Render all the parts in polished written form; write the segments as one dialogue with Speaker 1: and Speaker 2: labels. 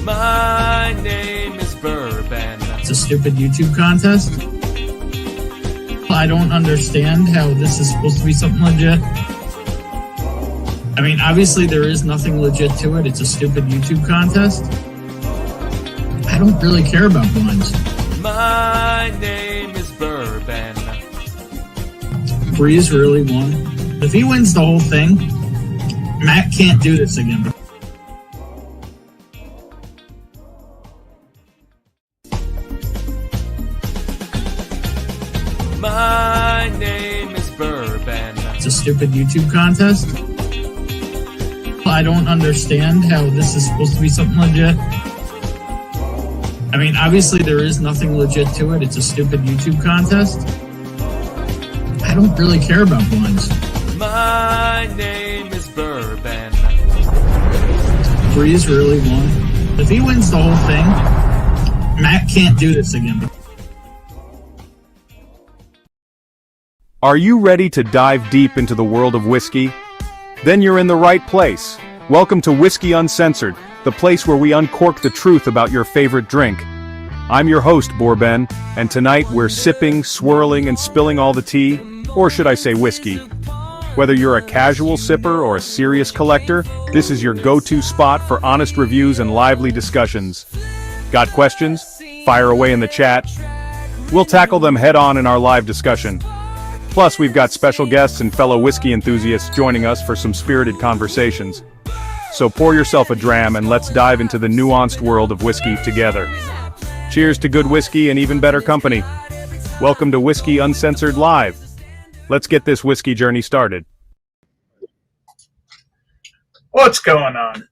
Speaker 1: My name is Bourbon.
Speaker 2: It's a stupid YouTube contest. I don't understand how this is supposed to be something legit. I mean, obviously there is nothing legit to it. It's a stupid YouTube contest. I don't really care about blinds.
Speaker 1: My name is Bourbon.
Speaker 2: Breeze really won. If he wins the whole thing, Matt can't do this again.
Speaker 1: My name is Bourbon.
Speaker 2: It's a stupid YouTube contest. I don't understand how this is supposed to be something legit. I mean, obviously there is nothing legit to it. It's a stupid YouTube contest. I don't really care about blinds.
Speaker 1: My name is Bourbon.
Speaker 2: Breeze really won. If he wins the whole thing, Matt can't do this again.
Speaker 3: Are you ready to dive deep into the world of whiskey? Then you're in the right place. Welcome to Whiskey Uncensored, the place where we uncork the truth about your favorite drink. I'm your host, Bourbon, and tonight we're sipping, swirling, and spilling all the tea, or should I say whiskey. Whether you're a casual sipper or a serious collector, this is your go-to spot for honest reviews and lively discussions. Got questions? Fire away in the chat. We'll tackle them head-on in our live discussion. Plus, we've got special guests and fellow whiskey enthusiasts joining us for some spirited conversations. So pour yourself a dram and let's dive into the nuanced world of whiskey together. Cheers to good whiskey and even better company. Welcome to Whiskey Uncensored Live. Let's get this whiskey journey started.
Speaker 2: What's going on?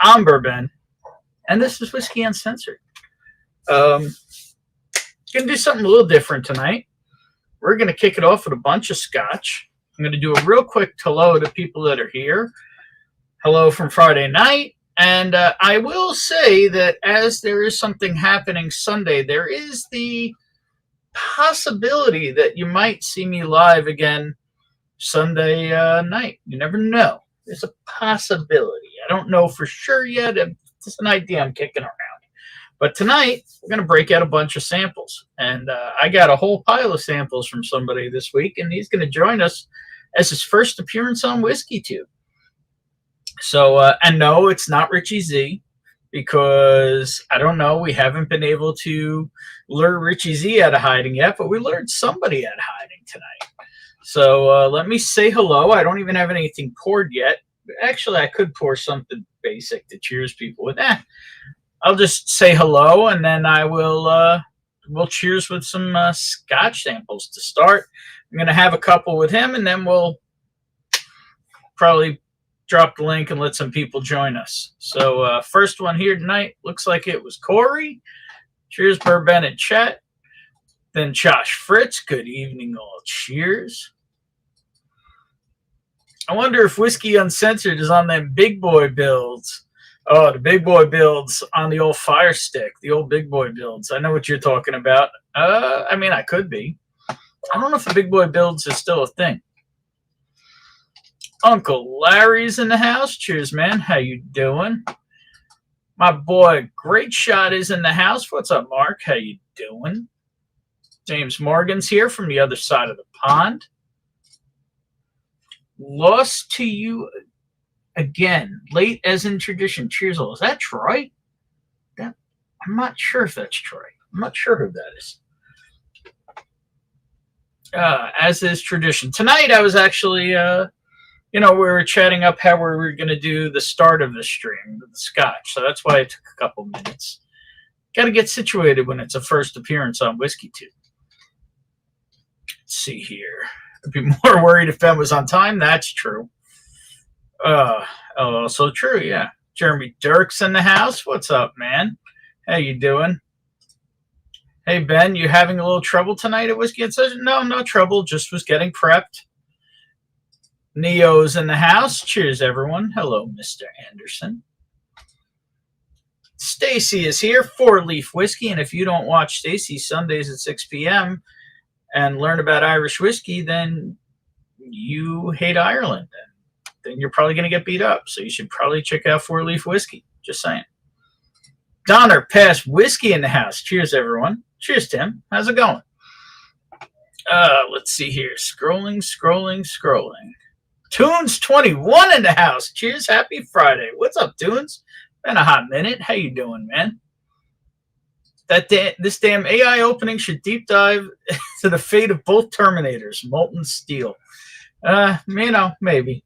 Speaker 2: I'm Bourbon, and this is Whiskey Uncensored. Gonna do something a little different tonight. We're going to kick it off with a bunch of Scotch. I'm going to do a real quick hello to people that are here. Hello from Friday night. And I will say that as there is something happening Sunday, there is the possibility that you might see me live again Sunday night. You never know. There's a possibility. I don't know for sure yet. It's an idea I'm kicking around. But tonight, we're going to break out a bunch of samples. And I got a whole pile of samples from somebody this week, and he's going to join us as his first appearance on Whiskey Tube. So, and no, it's not Richie Z, because, I don't know, we haven't been able to lure Richie Z out of hiding yet, but we lured somebody out of hiding tonight. So let me say hello. I don't even have anything poured yet. Actually, I could pour something basic to cheers people with that. I'll just say hello, and then I will we'll cheers with some Scotch samples to start. I'm going to have a couple with him, and then we'll probably drop the link and let some people join us. So first one here tonight looks like it was Corey. Cheers, Bourbon and chat. Then Josh Fritz. Good evening, all. Cheers. I wonder if Whiskey Uncensored is on them big boy builds. Oh, the big boy builds on the old Fire Stick, the old big boy builds. I know what you're talking about. I mean, I could be. I don't know if the big boy builds is still a thing. Uncle Larry's in the house. Cheers, man. How you doing? My boy Great Shot is in the house. What's up, Mark? How you doing? James Morgan's here from the other side of the pond. Lost to you again, late as in tradition. Cheers all. Is that Troy? I'm not sure if that's Troy. I'm not sure who that is. As is tradition. Tonight I was actually, we were chatting up how we were going to do the start of the stream with the Scotch. So that's why it took a couple minutes. Got to get situated when it's a first appearance on Whiskey Tube. Let's see here. I'd be more worried if Ben was on time. That's true. So true, yeah. Jeremy Dirk's in the house. What's up, man? How you doing? Hey, Ben, you having a little trouble tonight at Whiskey Uncensored? No, no trouble. Just was getting prepped. Neo's in the house. Cheers, everyone. Hello, Mr. Anderson. Stacy is here, 4 Leaf Whiskey. And if you don't watch Stacy Sundays at 6 p.m. and learn about Irish whiskey, then you hate Ireland. Then you're probably going to get beat up. So you should probably check out 4 Leaf Whiskey. Just saying. Donner Pass Whiskey in the house. Cheers, everyone. Cheers, Tim. How's it going? Let's see here. Scrolling. Tunes21 in the house. Cheers. Happy Friday. What's up, Tunes? Been a hot minute. How you doing, man? This damn AI opening should deep dive to the fate of both Terminators, Molten Steel. Maybe.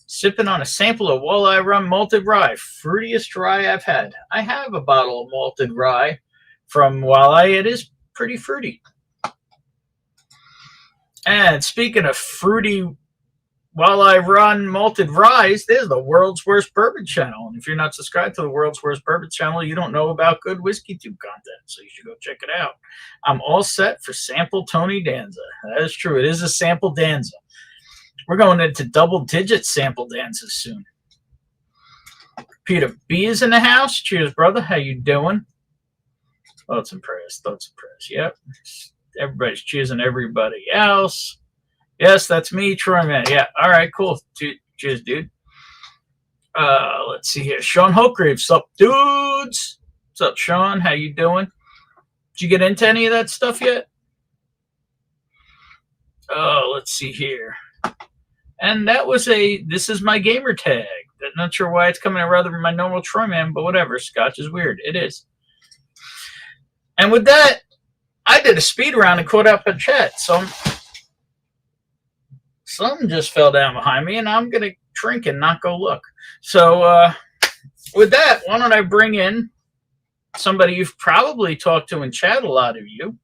Speaker 2: Sipping on a sample of Walleye Rum Malted Rye. Fruitiest rye I've had. I have a bottle of malted rye from Walleye. It is pretty fruity. And speaking of fruity Walleye Run Malted Rye, there's the World's Worst Bourbon Channel. And if you're not subscribed to the World's Worst Bourbon Channel, you don't know about good whiskey tube content. So you should go check it out. I'm all set for Sample Tony Danza. That is true. It is a Sample Danza. We're going into double-digit Sample Danzas soon. Peter B is in the house. Cheers, brother. How you doing? Thoughts and prayers. Yep. Everybody's cheersing everybody else. Yes, that's me, Troy, man. Yeah, all right, cool. Cheers, dude. Let's see here. Sean Holtgrave. What's up, dudes? What's up, Sean? How you doing? Did you get into any of that stuff yet? Let's see here. And that was this is my gamer tag. I'm not sure why it's coming out rather than my normal Troy, man, but whatever. Scotch is weird. It is. And with that, I did a speed round and caught up in chat. So something just fell down behind me, and I'm going to drink and not go look. So with that, why don't I bring in somebody you've probably talked to in chat, a lot of you,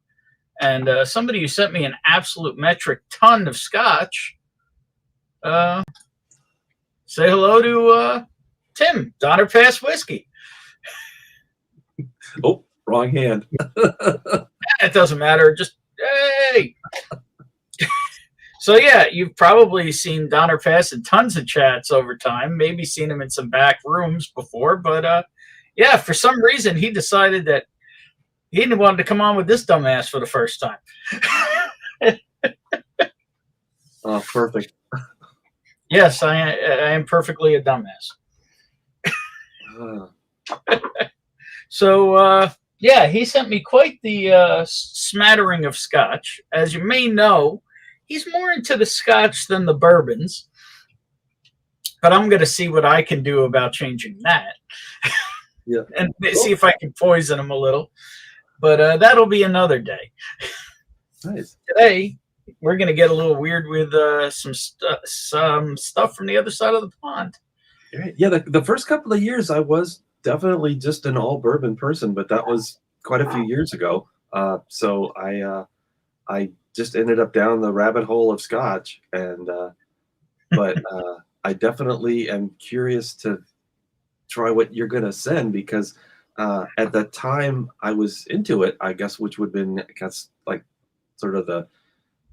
Speaker 2: and somebody who sent me an absolute metric ton of Scotch. Say hello to Tim, Donner Pass Whiskey.
Speaker 4: Oh, wrong hand.
Speaker 2: It doesn't matter. Just, hey. So, yeah, you've probably seen Donner Pass in tons of chats over time. Maybe seen him in some back rooms before. But, yeah, for some reason, he decided that he didn't want to come on with this dumbass for the first time.
Speaker 4: Oh, perfect.
Speaker 2: Yes, I am perfectly a dumbass. So, yeah, he sent me quite the smattering of Scotch. As you may know, he's more into the Scotch than the bourbons. But I'm going to see what I can do about changing that.
Speaker 4: Yeah.
Speaker 2: And see if I can poison him a little. But that'll be another day.
Speaker 4: Nice.
Speaker 2: Today, we're going to get a little weird with some stuff from the other side of the pond.
Speaker 4: Right. Yeah, the first couple of years, I was definitely just an all bourbon person, but that was quite a few years ago. So I just ended up down the rabbit hole of Scotch, and but I definitely am curious to try what you're going to send, because at the time I was into it, I guess, which would have been, I guess, like sort of the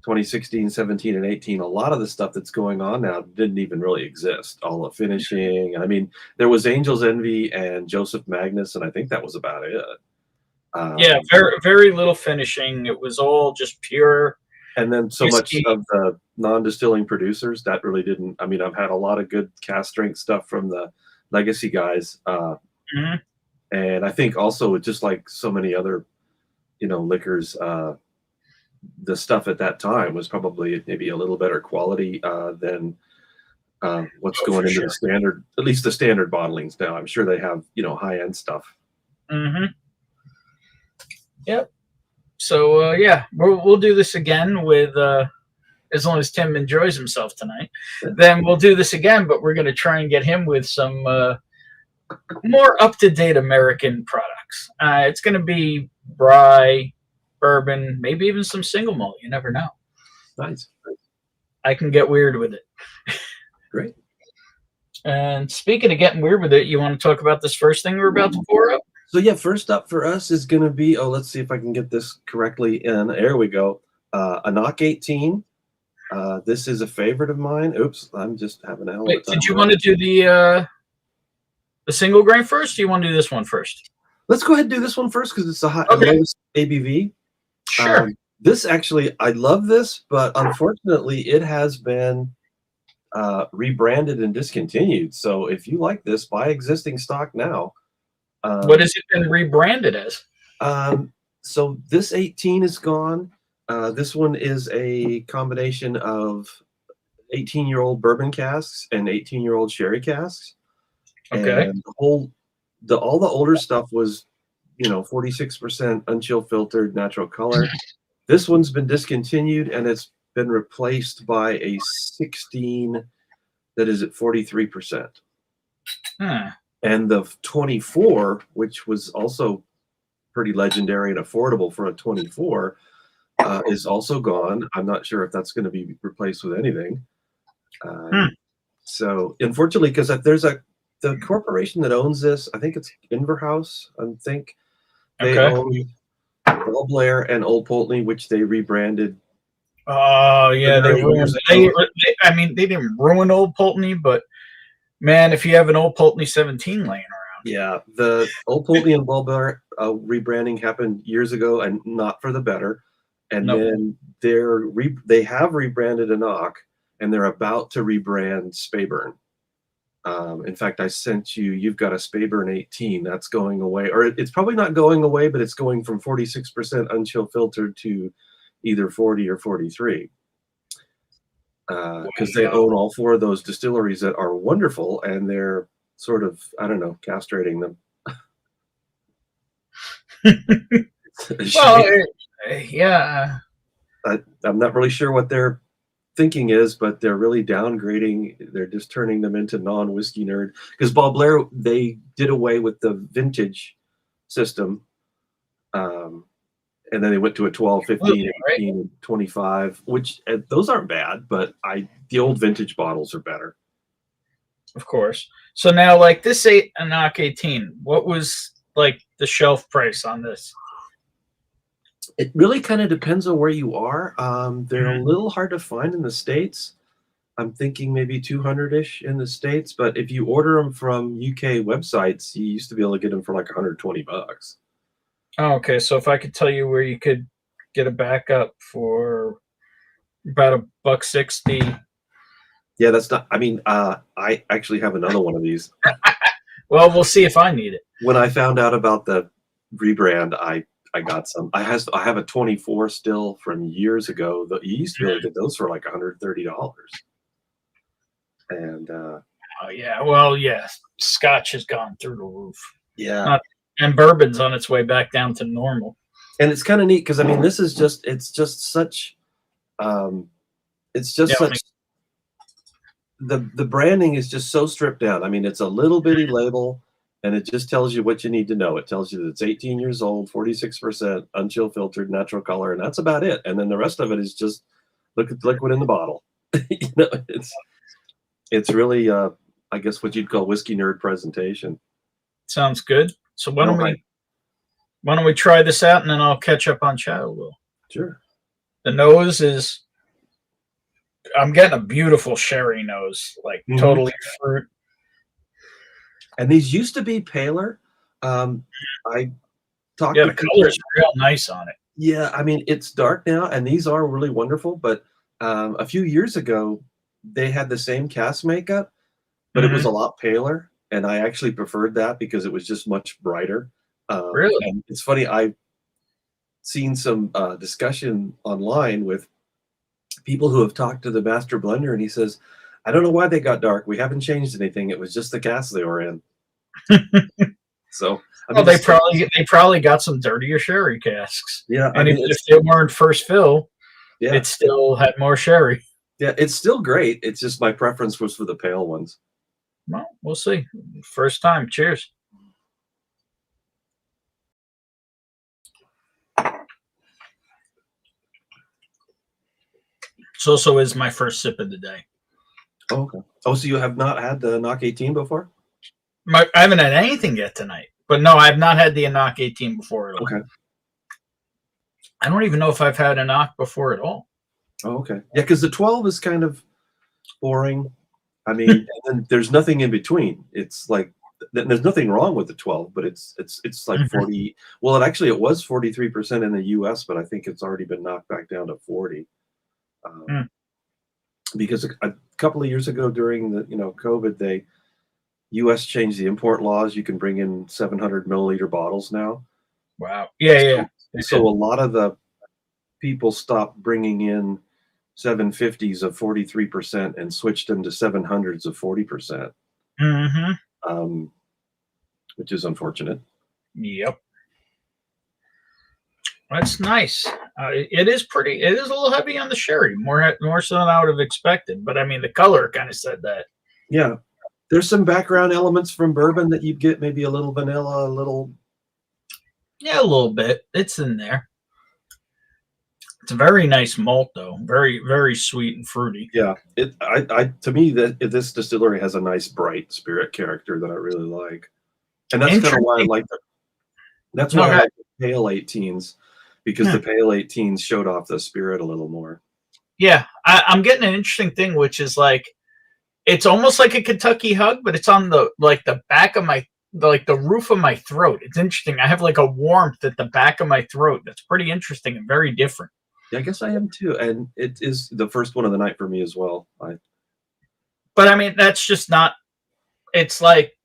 Speaker 4: 2016, 17, and 18, a lot of the stuff that's going on now didn't even really exist. All the finishing. I mean, there was Angel's Envy and Joseph Magnus, and I think that was about it.
Speaker 2: Yeah, very, very little finishing. It was all just pure.
Speaker 4: And then so
Speaker 2: whiskey.
Speaker 4: much of the non-distilling producers, that really didn't. I mean, I've had a lot of good cast strength stuff from the legacy guys. And I think also, just like so many other, liquors, the stuff at that time was probably maybe a little better quality than what's going into the standard, at least the standard bottlings now. I'm sure they have, high-end stuff.
Speaker 2: Yep. So, yeah, we'll do this again with, as long as Tim enjoys himself tonight, then we'll do this again, but we're going to try and get him with some more up-to-date American products. It's going to be rye, bourbon, maybe even some single malt. You never know.
Speaker 4: Nice.
Speaker 2: I can get weird with it.
Speaker 4: Great.
Speaker 2: And speaking of getting weird with it, you want to talk about this first thing we're about to pour up?
Speaker 4: So yeah, first up for us is going to be, let's see if I can get this correctly in. There we go. A Knock 18. This is a favorite of mine. Oops, I'm just having a hell of a time.
Speaker 2: Did you want to do the single grain first? Or do you want to do this one first?
Speaker 4: Let's go ahead and do this one first, because it's the lowest ABV.
Speaker 2: Sure.
Speaker 4: This actually, I love this, but unfortunately, it has been rebranded and discontinued. So if you like this, buy existing stock now.
Speaker 2: What has it been rebranded as?
Speaker 4: So this 18 is gone. This one is a combination of 18-year-old bourbon casks and 18-year-old sherry casks.
Speaker 2: Okay.
Speaker 4: And all the older stuff was, 46% unchill filtered natural color. This one's been discontinued and it's been replaced by a 16 that is at 43%. And the 24, which was also pretty legendary and affordable for a 24, is also gone. I'm not sure if that's going to be replaced with anything. So unfortunately, because the corporation that owns this, I think it's Inverhouse, they own Ball Blair and Old Pulteney, which they rebranded.
Speaker 2: Oh yeah, they ruined. I mean, they didn't ruin Old Pulteney, but man, if you have an Old Pulteney 17 laying around,
Speaker 4: yeah, the Old Pulteney and Ball Blair rebranding happened years ago, and not for the better. And then they have rebranded Enoch, and they're about to rebrand Speyburn. In fact, I sent you've got a Speyburn 18 that's going away, or it's probably not going away, but it's going from 46% unchill filtered to either 40 or 43. Because they own all four of those distilleries that are wonderful, and they're sort of, I don't know, castrating them.
Speaker 2: Well, yeah.
Speaker 4: I'm not really sure what their thinking is, but they're really downgrading. They're just turning them into non-whiskey nerd. Because Ball Blair, they did away with the vintage system. And then they went to a 12, 15, 18, and 25, which those aren't bad, but the old vintage bottles are better.
Speaker 2: Of course. So now, like this Enoch 18, what was like the shelf price on this?
Speaker 4: It really kind of depends on where you are. They're a little hard to find in the States. I'm thinking maybe 200-ish in the States, but if you order them from UK websites, you used to be able to get them for like $120.
Speaker 2: Oh, okay, so if I could tell you where you could get a backup for about $1.60.
Speaker 4: Yeah, that's not. I mean, I actually have another one of these.
Speaker 2: Well, we'll see if I need it.
Speaker 4: When I found out about the rebrand, I got some. I have a 24 still from years ago. You used to be able to get those for like $130. And
Speaker 2: oh yeah, well, yeah, Scotch has gone through the roof.
Speaker 4: Yeah,
Speaker 2: and bourbon's on its way back down to normal.
Speaker 4: And it's kind of neat because I mean, it's just such. The branding is just so stripped down. I mean, it's a little bitty label, and it just tells you what you need to know. It tells you that it's 18 years old, 46% unchill filtered, natural color, and that's about it. And then the rest of it is just look at the liquid in the bottle. It's really, I guess, what you'd call whiskey nerd presentation.
Speaker 2: Sounds good. So why don't we try this out, and then I'll catch up on chat a little.
Speaker 4: Sure.
Speaker 2: The nose is. I'm getting a beautiful sherry nose, like totally fruit.
Speaker 4: And these used to be paler. I talked.
Speaker 2: Yeah, the color's real nice on it.
Speaker 4: Yeah, I mean it's dark now, and these are really wonderful. But a few years ago, they had the same cask makeup, but it was a lot paler, and I actually preferred that because it was just much brighter.
Speaker 2: Really?
Speaker 4: And it's funny. I've seen some discussion online with people who have talked to the master blender, and he says, I don't know why they got dark. We haven't changed anything. It was just the cask they were in. So I mean,
Speaker 2: they probably got some dirtier sherry casks.
Speaker 4: Yeah,
Speaker 2: and if they weren't first fill, it still had more sherry.
Speaker 4: Yeah, it's still great. It's just my preference was for the pale ones.
Speaker 2: Well, we'll see. First time. Cheers. This also is my first sip of the day.
Speaker 4: Oh, okay. Oh, so you have not had the Enoch 18 before?
Speaker 2: I haven't had anything yet tonight. But no, I have not had the Enoch 18 before at all.
Speaker 4: Okay.
Speaker 2: I don't even know if I've had Enoch before at all.
Speaker 4: Oh, okay. Yeah, because the 12 is kind of boring. I mean, and then there's nothing in between. It's like there's nothing wrong with the 12, but it's like 40. Well, it was 43% in the U.S., but I think it's already been knocked back down to 40. Because a couple of years ago during the COVID, U.S. changed the import laws. You can bring in 700 milliliter bottles now.
Speaker 2: Wow. Yeah, yeah.
Speaker 4: So a lot of the people stopped bringing in 750s of 43% and switched them to 700s of 40%, which is unfortunate.
Speaker 2: Yep. That's nice. It is pretty. It is a little heavy on the sherry, more so than I would have expected. But I mean, the color kind of said that.
Speaker 4: Yeah, there's some background elements from bourbon that you get, maybe a little vanilla, a little.
Speaker 2: Yeah, a little bit. It's in there. It's a very nice malt, though. Very, very sweet and fruity.
Speaker 4: Yeah, to me, that this distillery has a nice, bright spirit character that I really like, and that's kind of why I like the. That's why I like the pale 18s, because the pale 18s showed off the spirit a little more.
Speaker 2: Yeah, I'm getting an interesting thing, which is like, it's almost like a Kentucky Hug, but it's on the back of my the roof of my throat. It's interesting. I have like a warmth at the back of my throat that's pretty interesting and very different.
Speaker 4: Yeah, I guess I am too, and it is the first one of the night for me as well.
Speaker 2: But I mean, that's just not. It's like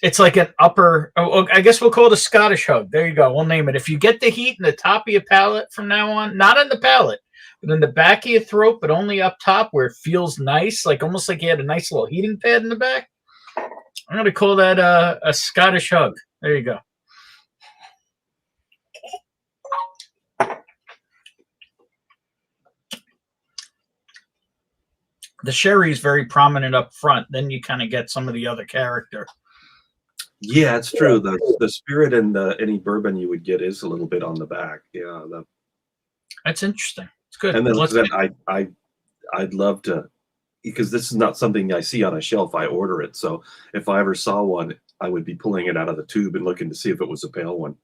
Speaker 2: an upper. Oh, I guess we'll call it a Scottish Hug. There you go. We'll name it. If you get the heat in the top of your palate from now on, not in the palate, but in the back of your throat, but only up top where it feels nice, like almost like you had a nice little heating pad in the back. I'm going to call that a Scottish Hug. There you go. The sherry is very prominent up front. Then you kind of get some of the other character.
Speaker 4: Yeah, it's true. The spirit and any bourbon you would get is a little bit on the back. Yeah,
Speaker 2: that's interesting. It's good.
Speaker 4: And then I'd love to, because this is not something I see on a shelf. I order it, so if I ever saw one, I would be pulling it out of the tube and looking to see if it was a pale one.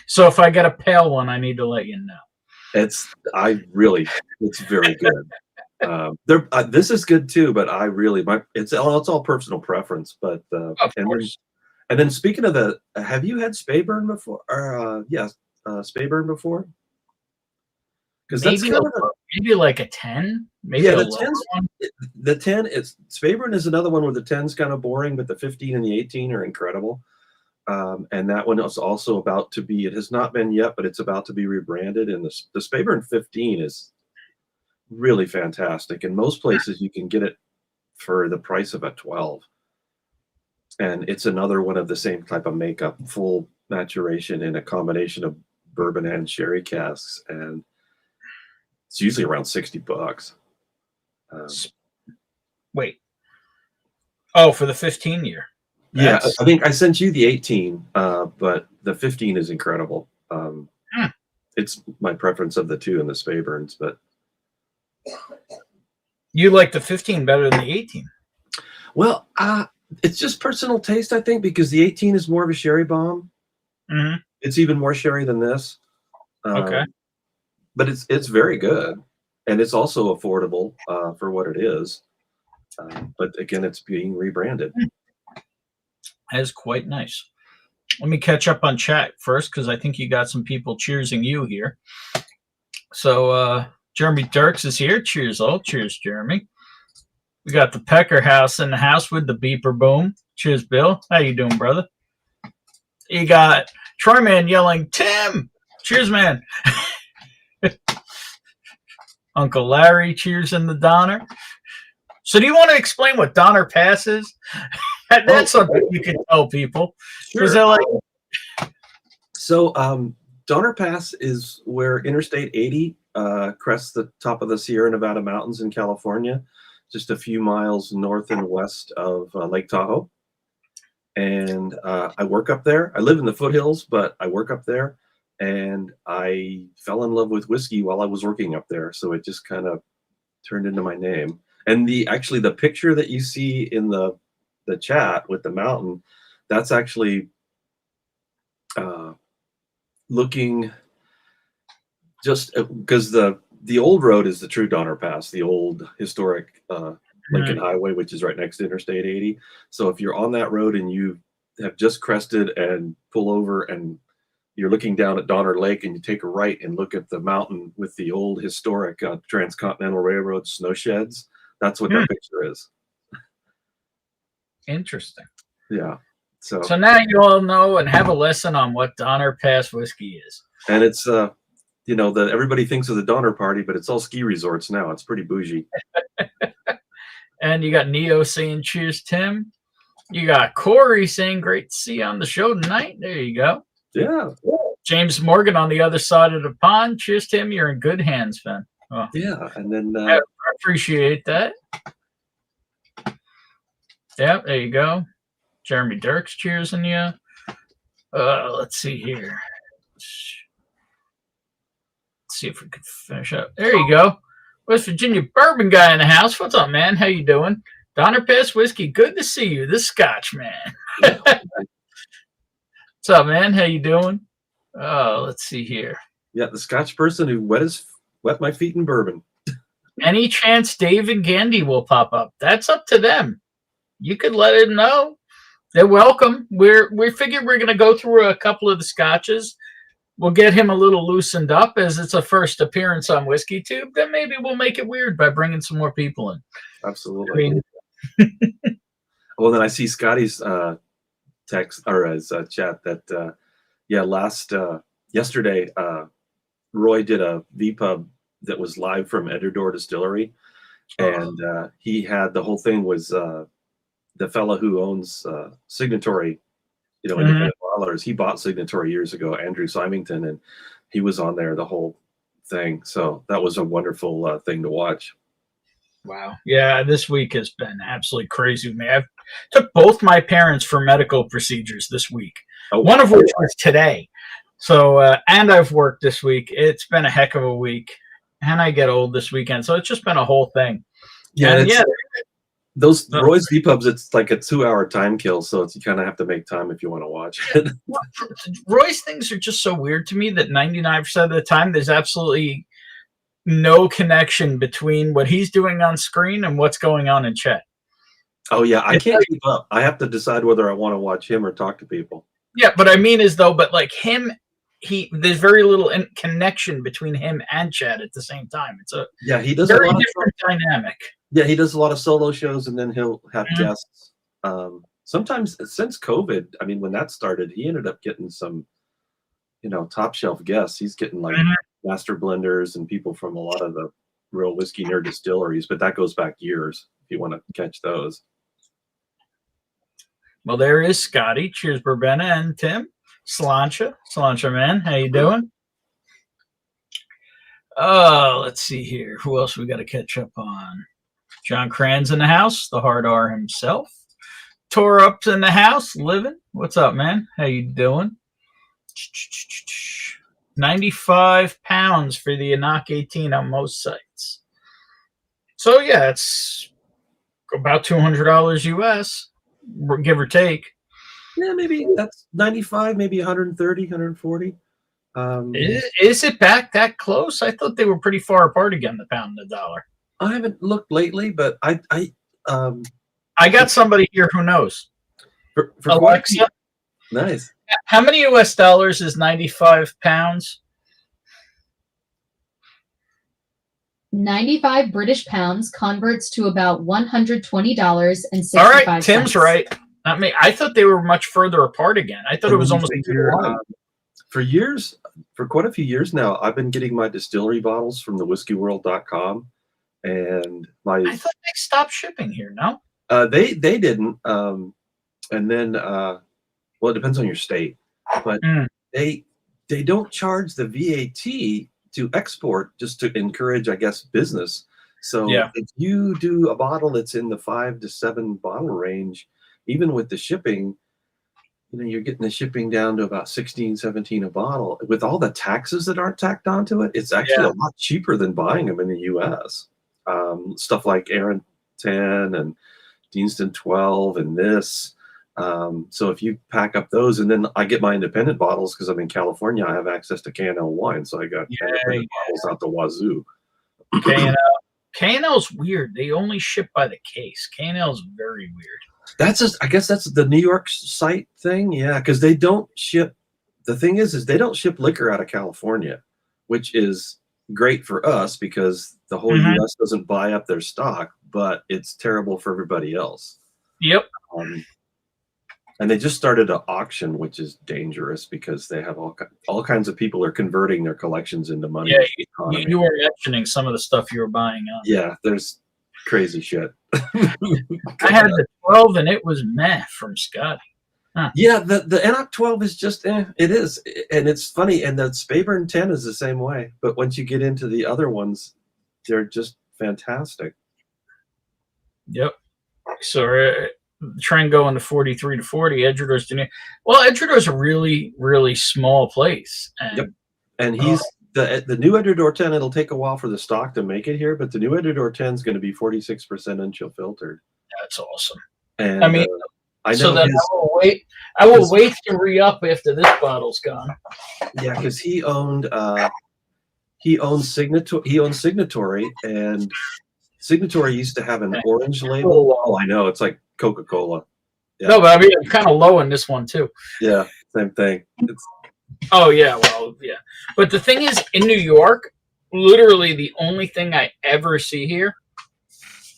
Speaker 2: So if I get a pale one, I need to let you know.
Speaker 4: It's very good. This is good too, but it's all personal preference. But and then speaking of have you had Speyburn before? Speyburn before? Because that's
Speaker 2: maybe like a 10. Maybe
Speaker 4: the 10 is Speyburn is another one where the 10's kind of boring, but the 15 and the 18 are incredible. And that one is also about to be. It has not been yet, but it's about to be rebranded. And the Speyburn 15 is really fantastic. In most places, you can get it for the price of a 12. And it's another one of the same type of makeup, full maturation in a combination of bourbon and sherry casks, and it's usually around $60.
Speaker 2: Wait. Oh, for the 15 year.
Speaker 4: Yeah, I think I sent you the 18, but the 15 is incredible. It's my preference of the two in the Speyburns, but
Speaker 2: you like the 15 better than the 18.
Speaker 4: Well, it's just personal taste, I think, because the 18 is more of a sherry bomb.
Speaker 2: Mm-hmm.
Speaker 4: It's even more sherry than this.
Speaker 2: Okay.
Speaker 4: But it's very good, and it's also affordable for what it is. But again, it's being rebranded.
Speaker 2: That is quite nice. Let me catch up on chat first, because I think you got some people cheersing you here. So Jeremy Dirks is here. Cheers, all. Cheers, Jeremy. We got the Pecker House in the house with the beeper boom. Cheers, Bill. How you doing, brother? You got Troy Man yelling, Tim! Cheers, man. Uncle Larry cheers in the Donner. So do you want to explain what Donner Pass is? That's something you can tell people.
Speaker 4: Sure.
Speaker 2: They're like...
Speaker 4: So Donner Pass is where Interstate 80 crests the top of the Sierra Nevada mountains in California, just a few miles north and west of Lake Tahoe. And I work up there. I live in the foothills, but I work up there. And I fell in love with whiskey while I was working up there. So it just kind of turned into my name. And the picture that you see in the chat with the mountain, that's actually looking just because the old road is the true Donner Pass, the old historic Lincoln Highway, which is right next to Interstate 80. So if you're on that road and you have just crested and pull over and you're looking down at Donner Lake and you take a right and look at the mountain with the old historic Transcontinental Railroad snow sheds, that's what that picture is.
Speaker 2: Interesting.
Speaker 4: Yeah. So
Speaker 2: now you all know and have a lesson on what Donner Pass whiskey is.
Speaker 4: and it's you know, everybody thinks of the Donner Party, but it's all ski resorts now. It's pretty bougie.
Speaker 2: And you got Neo saying cheers, Tim. You got Corey saying great to see you on the show tonight. There you go.
Speaker 4: Yeah.
Speaker 2: James Morgan on the other side of the pond. Cheers, Tim. You're in good hands, man. Oh,
Speaker 4: Yeah. And then
Speaker 2: I appreciate that. Yeah, there you go. Jeremy Dirks cheersing you. Let's see here. Let's see if we can finish up. There you go. West Virginia bourbon guy in the house. What's up, man? How you doing? Donner Pass whiskey. Good to see you. This Scotch man. What's up, man? How you doing? Let's see here.
Speaker 4: yeah, the Scotch person who wet my feet in bourbon.
Speaker 2: Any chance Dave and Gandy will pop up? That's up to them. You could let them know. They're welcome. We figured we're going to go through a couple of the Scotches. We'll get him a little loosened up as it's a first appearance on Whiskey Tube. Then maybe we'll make it weird by bringing some more people in.
Speaker 4: Absolutely. Well, then I see Scotty's text or his chat that yesterday Roy did a VPub that was live from Edredor Distillery, and he had the whole thing was the fella who owns Signatory, independent bottlers. He bought Signatory years ago, Andrew Symington, and he was on there the whole thing. So that was a wonderful thing to watch.
Speaker 2: Wow. Yeah, this week has been absolutely crazy with me. I took both my parents for medical procedures this week, one of which was today. So, and I've worked this week. It's been a heck of a week. And I get old this weekend. So it's just been a whole thing.
Speaker 4: Yeah. Those Roy's VPubs, it's like a 2-hour time kill. So you kind of have to make time if you want to watch it.
Speaker 2: Roy's things are just so weird to me that 99% of the time there's absolutely no connection between what he's doing on screen and what's going on in chat.
Speaker 4: Oh, yeah. I can't keep up. I have to decide whether I want to watch him or talk to people.
Speaker 2: Yeah, but I mean but like him, there's very little connection between him and chat at the same time. It's
Speaker 4: he does
Speaker 2: very
Speaker 4: a lot
Speaker 2: different dynamic.
Speaker 4: Yeah, he does a lot of solo shows, and then he'll have guests. Sometimes since COVID, I mean, when that started, he ended up getting some, top shelf guests. He's getting like master blenders and people from a lot of the real whiskey nerd distilleries, but that goes back years if you want to catch those.
Speaker 2: Well, there is Scotty. Cheers, Bourbon and Tim. Slancha, man. How you doing? Let's see here. Who else we got to catch up on? John Cran's in the house, the hard R himself. Tore Up's in the house, living. What's up, man? How you doing? 95 pounds for the Enoch 18 on most sites. So yeah, it's about $200 US, give or take.
Speaker 4: Yeah, maybe that's 95, maybe 130, 140.
Speaker 2: Is it back that close? I thought they were pretty far apart again, the pound and the dollar.
Speaker 4: I haven't looked lately, but I
Speaker 2: got somebody here who knows.
Speaker 4: For
Speaker 2: Alexa,
Speaker 4: nice.
Speaker 2: How many US dollars is 95 pounds?
Speaker 5: 95 British pounds converts to about $120.65.
Speaker 2: All right, Tim's right. I thought they were much further apart again. I thought it was almost
Speaker 4: for years, for quite a few years now, I've been getting my distillery bottles from the whiskeyworld.com, and I
Speaker 2: thought they stopped shipping here. No,
Speaker 4: they didn't. And then, well, it depends on your state, but they don't charge the VAT to export just to encourage, I guess, business. So if you do a bottle that's in the 5 to 7 bottle range, even with the shipping, you're getting the shipping down to about 16, 17 a bottle. With all the taxes that aren't tacked onto it, it's actually a lot cheaper than buying them in the U.S. Stuff like Aaron 10 and Deanston 12 and this. So if you pack up those, and then I get my independent bottles because I'm in California, I have access to K&L wine, so I got independent bottles out the wazoo.
Speaker 2: K&L's weird. They only ship by the case. K&L's very weird.
Speaker 4: I guess that's the New York site thing. Yeah, because they don't ship. The thing is they don't ship liquor out of California, which is great for us because the whole U.S. doesn't buy up their stock, but it's terrible for everybody else.
Speaker 2: Yep.
Speaker 4: And they just started an auction, which is dangerous because they have all kinds of people are converting their collections into money.
Speaker 2: Yeah, you were mentioning some of the stuff you were buying up.
Speaker 4: Yeah, there's crazy shit.
Speaker 2: I had the 12 and it was meh from Scotty. Huh.
Speaker 4: Yeah, the Enoch 12 is just it is, and it's funny, and the Speyburn 10 is the same way. But once you get into the other ones, they're just fantastic.
Speaker 2: Yep. So trend going to 43 to 40. Edgerdoor's doing it. Well, Edgerdoor's a really, really small place. And,
Speaker 4: yep. And he's the new Edgerdoor 10. It'll take a while for the stock to make it here, but the new Edgerdoor 10 is going to be 46% unchill filtered.
Speaker 2: That's awesome.
Speaker 4: And
Speaker 2: I mean,
Speaker 4: I know.
Speaker 2: So then I will wait to re-up after this bottle's gone.
Speaker 4: Yeah, because he owned Signatory, and Signatory used to have an orange label. Oh, I know. It's like Coca-Cola. Yeah.
Speaker 2: No, but I mean, I'm kind of low in this one, too.
Speaker 4: Yeah, same thing.
Speaker 2: Oh, yeah. Well, yeah. But the thing is, in New York, literally the only thing I ever see here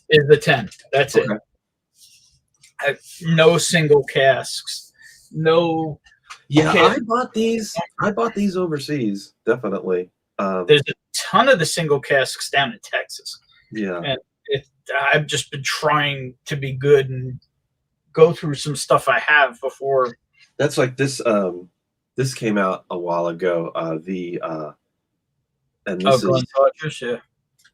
Speaker 2: is the 10. That's it. No single casks. No.
Speaker 4: Yeah, I bought these overseas, definitely.
Speaker 2: There's a ton of the single casks down in Texas.
Speaker 4: Yeah.
Speaker 2: And I've just been trying to be good and go through some stuff I have before.
Speaker 4: That's like this. This came out a while ago. And this is
Speaker 2: Talkers, yeah.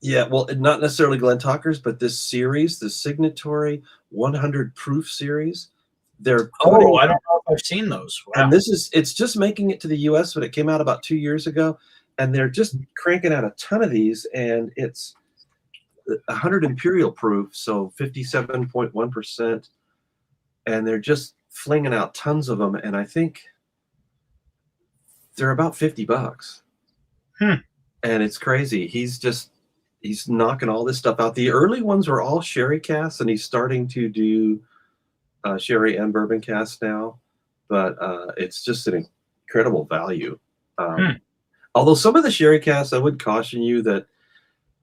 Speaker 4: Yeah, well, not necessarily Glen Talkers, but this series, the Signatory 100 Proof series.
Speaker 2: I don't know if I've seen those. Wow.
Speaker 4: And it's just making it to the U.S., but it came out about 2 years ago, and they're just cranking out a ton of these, and it's 100 Imperial Proof, so 57.1%, and they're just flinging out tons of them, and I think they're about $50. And it's crazy. He's knocking all this stuff out. The early ones were all sherry casts, and he's starting to do sherry and bourbon casts now. But it's just an incredible value. Although some of the sherry casts, I would caution you that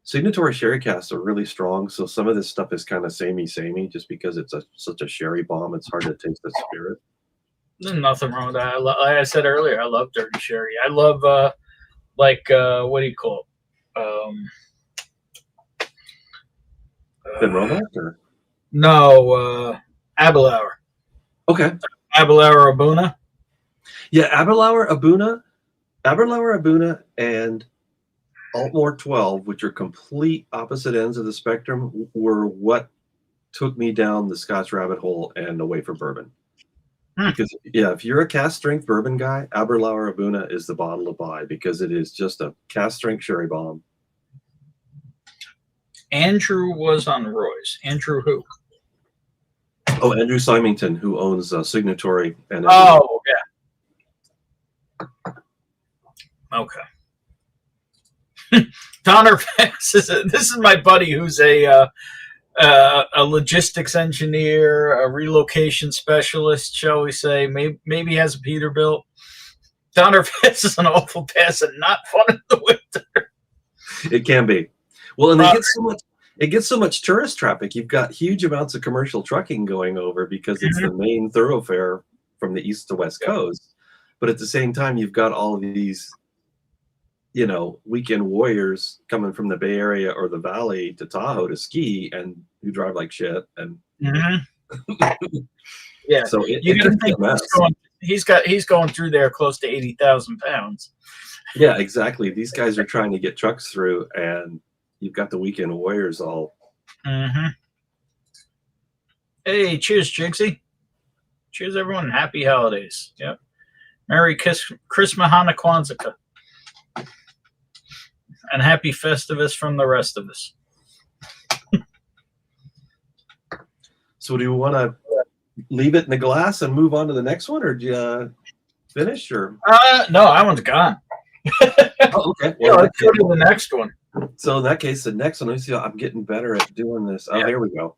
Speaker 4: Signatory sherry casts are really strong. So some of this stuff is kind of samey, just because it's such a sherry bomb. It's hard to taste the spirit.
Speaker 2: There's nothing wrong with that. Like I said earlier, I love dirty sherry. I love what do you call it?
Speaker 4: Ben Romack or?
Speaker 2: No, Abelauer.
Speaker 4: Okay.
Speaker 2: Abelauer Abuna.
Speaker 4: Yeah, Abelauer Abuna, and Altmore 12, which are complete opposite ends of the spectrum, were what took me down the Scotch rabbit hole and away from bourbon. Because, yeah, if you're a cast strength bourbon guy, Abelauer Abuna is the bottle to buy because it is just a cast strength sherry bomb.
Speaker 2: Andrew was on Roy's. Andrew who?
Speaker 4: Oh, Andrew Symington, who owns Signatory. And
Speaker 2: oh, yeah. Okay. Donner this is my buddy who's a logistics engineer, a relocation specialist, shall we say. Maybe has a Peterbilt. Donner is an awful pass and not fun in the winter.
Speaker 4: It can be. Well, and it gets so much tourist traffic. You've got huge amounts of commercial trucking going over because it's the main thoroughfare from the east to west coast. But at the same time, you've got all of these, weekend warriors coming from the Bay Area or the Valley to Tahoe to ski and who drive like shit. And
Speaker 2: yeah,
Speaker 4: so
Speaker 2: you gotta think he's going through there close to 80,000 pounds.
Speaker 4: Yeah, exactly. These guys are trying to get trucks through, and you've got the weekend warriors all.
Speaker 2: Hey, cheers, Jigsy. Cheers, everyone. Happy holidays. Yep. Merry Christmas, Hanukkah, Kwanzaa. And happy Festivus from the rest of us.
Speaker 4: So do you want to leave it in the glass and move on to the next one, or do you finish? Or
Speaker 2: no, that one's gone.
Speaker 4: Oh, okay.
Speaker 2: Well, let's go to the next one.
Speaker 4: So in that case, the next one, let me see. I'm getting better at doing this. Oh, here we go.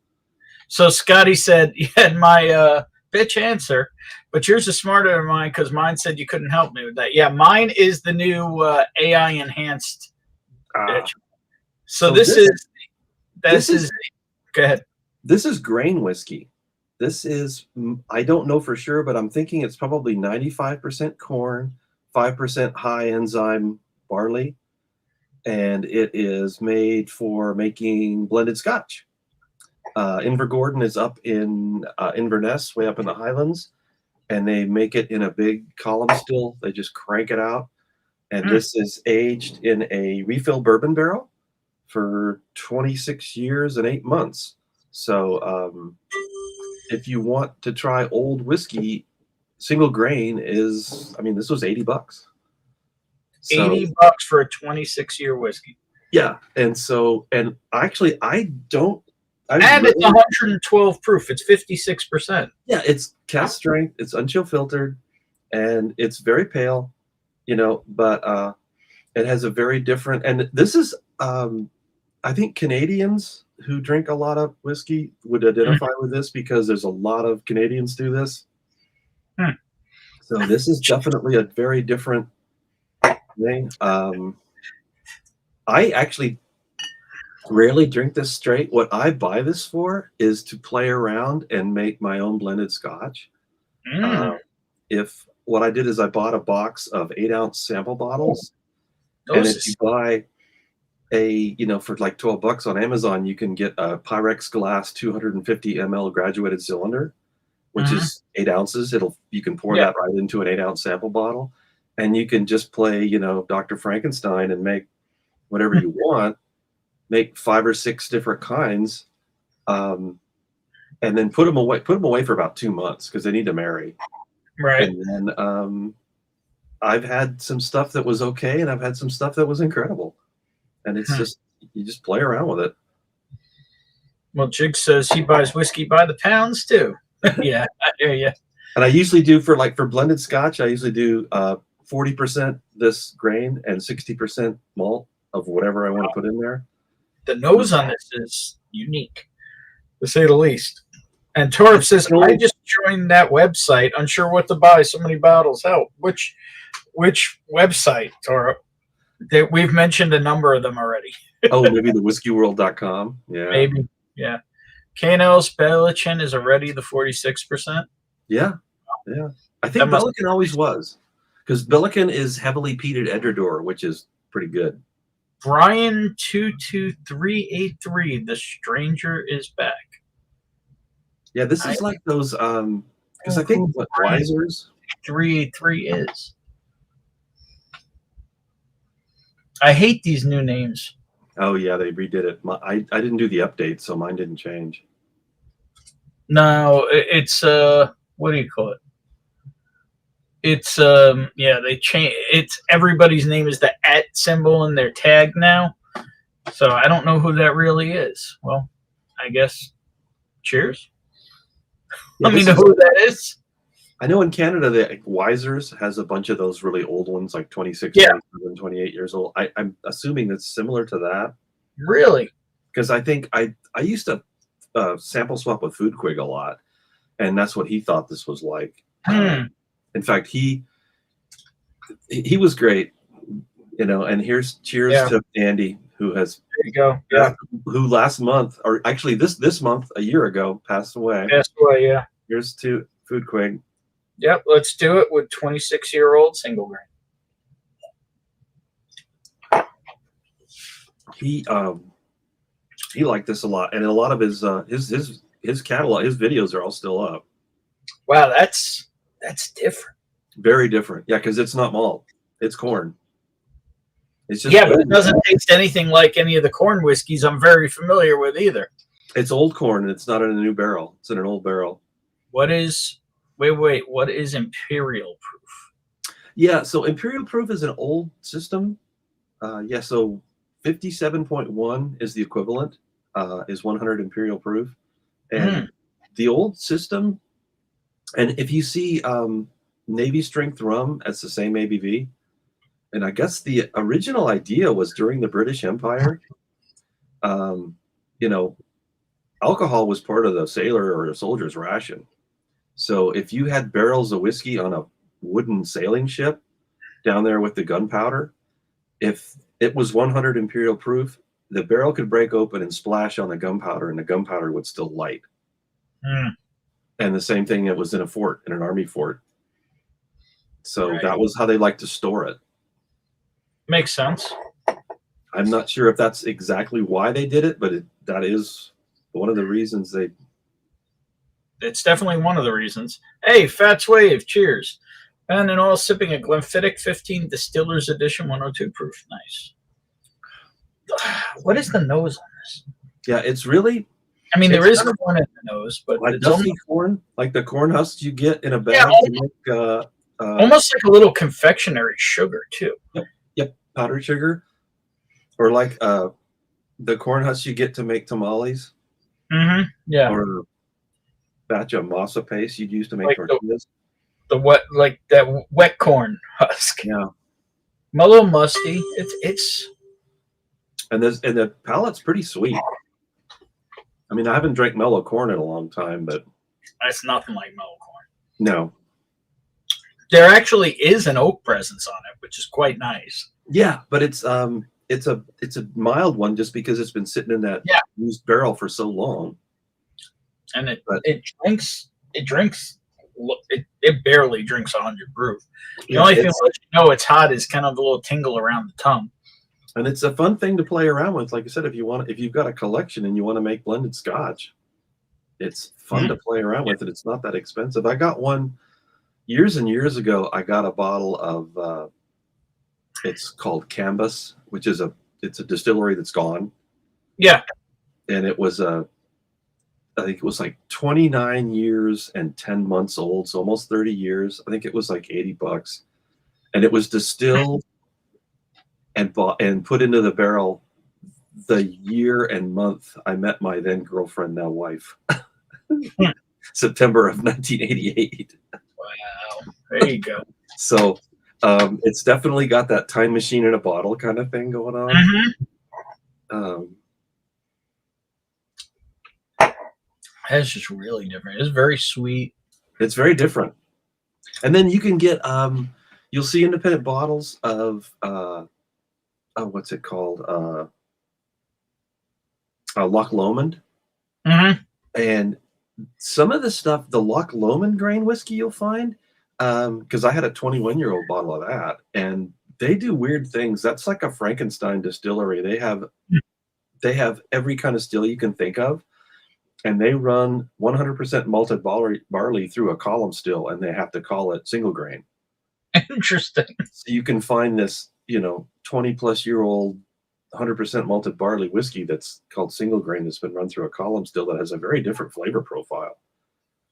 Speaker 2: So Scotty said, you had my bitch answer, but yours is smarter than mine because mine said you couldn't help me with that. Yeah, mine is the new AI enhanced bitch. So this is go ahead.
Speaker 4: This is grain whiskey. This is, I don't know for sure, but I'm thinking it's probably 95% corn, 5% high enzyme barley, and it is made for making blended Scotch. Invergordon is up in Inverness, way up in the Highlands, and they make it in a big column still. They just crank it out. And this is aged in a refill bourbon barrel for 26 years and 8 months. So if you want to try old whiskey, single grain is, I mean, this was $80. So,
Speaker 2: $80 for a 26-year whiskey.
Speaker 4: yeah. And so, and actually,
Speaker 2: And it's 112 proof. It's 56%.
Speaker 4: Yeah, it's cast strength, it's unchill filtered, and it's very pale, you know, but it has a very different, and this is, I think Canadians who drink a lot of whiskey would identify with this because there's a lot of Canadians do this. So this is definitely a very different thing. I actually rarely drink this straight. What I buy this for is to play around and make my own blended Scotch. If what I did is I bought a box of 8-ounce sample bottles, and if you buy for like $12 on Amazon, you can get a Pyrex glass 250 ml graduated cylinder, which is 8 ounces. You can pour that right into an 8-ounce sample bottle, and you can just play, Dr. Frankenstein and make whatever you want. Make 5 or 6 different kinds, and then put them away for about 2 months because they need to marry.
Speaker 2: Right.
Speaker 4: And then I've had some stuff that was okay, and I've had some stuff that was incredible. And it's just, you just play around with it.
Speaker 2: Well, Jig says he buys whiskey by the pounds too. Yeah, I hear you.
Speaker 4: And I usually do for blended Scotch, I usually do 40% this grain and 60% malt of whatever I want to put in there.
Speaker 2: The nose on this is unique, to say the least. And Torb says, I just joined that website, unsure what to buy. So many bottles. Help. Which website, Torb? We've mentioned a number of them already.
Speaker 4: Oh, maybe the whiskeyworld.com. Yeah.
Speaker 2: Maybe. Yeah. K&L's Bellichin is already the 46%.
Speaker 4: Yeah. Yeah. I think Bellichin always was, because Bellichin is heavily peated Edredor, which is pretty good.
Speaker 2: Brian 22383, the stranger is back.
Speaker 4: Yeah, this is like those because I think what Wisers
Speaker 2: 383 is. I hate these new names.
Speaker 4: Oh yeah, they redid it. I didn't do the update, so mine didn't change.
Speaker 2: No, it's what do you call it? It's they change. It's everybody's name is the @ symbol in their tag now, so I don't know who that really is. Well, I guess cheers.
Speaker 4: Yeah,
Speaker 2: Let me know who that is.
Speaker 4: I know in Canada, the Wisers has a bunch of those really old ones, like 26, 28 years old. I'm assuming it's similar to that.
Speaker 2: Really?
Speaker 4: Because I think I used to sample swap with Foodquig a lot, and that's what he thought this was like. In fact, he was great, and here's cheers to Andy, who has,
Speaker 2: there you go. Yeah.
Speaker 4: Who last month, or actually this month, a year ago, passed away.
Speaker 2: Yeah.
Speaker 4: Here's to Foodquig.
Speaker 2: Yep, let's do it with 26-year-old single grain.
Speaker 4: He liked this a lot, and a lot of his catalog, his videos are all still up.
Speaker 2: Wow, that's different.
Speaker 4: Very different. Yeah, because it's not malt. It's corn. It's just
Speaker 2: but it doesn't taste anything like any of the corn whiskeys I'm very familiar with either.
Speaker 4: It's old corn, and it's not in a new barrel. It's in an old barrel.
Speaker 2: What is what is Imperial Proof?
Speaker 4: Yeah, so Imperial Proof is an old system. So 57.1 is the equivalent, is 100 Imperial Proof. And the old system, and if you see Navy strength rum, that's the same ABV. And I guess the original idea was during the British Empire, alcohol was part of the sailor or the soldier's ration. So if you had barrels of whiskey on a wooden sailing ship down there with the gunpowder, if it was 100 Imperial Proof, the barrel could break open and splash on the gunpowder, and the gunpowder would still light. And the same thing, it was in a fort, in an army fort. So
Speaker 2: Right.
Speaker 4: that was how they like to store it.
Speaker 2: Makes sense.
Speaker 4: I'm not sure if that's exactly why they did it, but that is one of the reasons they.
Speaker 2: It's definitely one of the reasons. Hey, Fats Wave, cheers. And in all, sipping a Glenfiddich 15 Distillers Edition 102 proof. Nice. What is the nose on this?
Speaker 4: Yeah, it's really
Speaker 2: I mean, there
Speaker 4: It's
Speaker 2: is
Speaker 4: kind of
Speaker 2: corn in the nose, but
Speaker 4: like
Speaker 2: it's
Speaker 4: dusty corn, like the corn husks you get in a bag
Speaker 2: Yeah,
Speaker 4: to make
Speaker 2: almost like a little confectionery sugar, too.
Speaker 4: Yep, powdered sugar, or like the corn husks you get to make tamales,
Speaker 2: Mm-hmm. Yeah.
Speaker 4: or batch of masa paste you'd use to make
Speaker 2: Like
Speaker 4: tortillas.
Speaker 2: The wet, like that wet corn husk.
Speaker 4: Yeah,
Speaker 2: A little musty. It's
Speaker 4: and the palate's pretty sweet. I mean, I haven't drank mellow corn in a long time, but
Speaker 2: It's nothing like mellow corn.
Speaker 4: no.
Speaker 2: There actually is an oak presence on it, which is quite nice.
Speaker 4: Yeah, but it's a mild one just because it's been sitting in that used barrel for so long.
Speaker 2: And it barely drinks 100 proof. The only thing that lets you know it's hot is kind of a little tingle around the tongue.
Speaker 4: And it's a fun thing to play around with. Like I said, if you've got a collection and you want to make blended Scotch, it's fun to play around with it. It's not that expensive. I got one years and years ago. I got a bottle of it's called Canvas, which is it's a distillery that's gone.
Speaker 2: Yeah.
Speaker 4: And it was I think it was like 29 years and 10 months old, so almost 30 years. I think it was like $80. And it was distilled and bought and put into the barrel the year and month I met my then girlfriend, now wife. September of 1988.
Speaker 2: Wow. There you go.
Speaker 4: So it's definitely got that time machine in a bottle kind of thing going on.
Speaker 2: Mm-hmm. That's just really different. It's very sweet.
Speaker 4: It's very different. And then you can get you'll see independent bottles of what's it called? Loch Lomond.
Speaker 2: Mm-hmm.
Speaker 4: And some of the stuff, the Loch Lomond grain whiskey you'll find, because I had a 21-year-old bottle of that, and they do weird things. That's like a Frankenstein distillery. They have every kind of still you can think of, and they run 100% malted barley through a column still, and they have to call it single grain.
Speaker 2: Interesting.
Speaker 4: So you can find this, 20-plus-year-old 100% malted barley whiskey that's called single grain that's been run through a column still that has a very different flavor profile.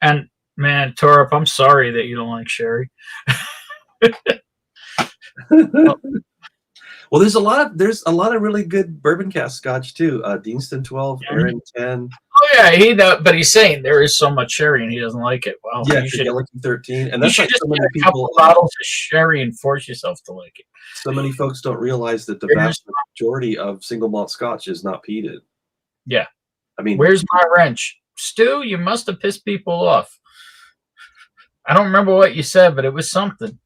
Speaker 2: And man, Torup, I'm sorry that you don't like sherry.
Speaker 4: Well, there's a lot of really good bourbon cask Scotch too. Deanston 12, Aaron 10.
Speaker 2: Oh yeah, but he's saying there is so much sherry and he doesn't like it. Well,
Speaker 4: Yeah,
Speaker 2: you should
Speaker 4: Galaxy 13, and
Speaker 2: you
Speaker 4: that's
Speaker 2: should
Speaker 4: like
Speaker 2: just
Speaker 4: so
Speaker 2: get
Speaker 4: many
Speaker 2: a couple
Speaker 4: people.
Speaker 2: bottles of sherry and force yourself to like it.
Speaker 4: So many folks don't realize that the vast majority of single malt Scotch is not peated.
Speaker 2: Yeah.
Speaker 4: I mean,
Speaker 2: Where's my wrench? Stu, you must have pissed people off. I don't remember what you said, but it was something.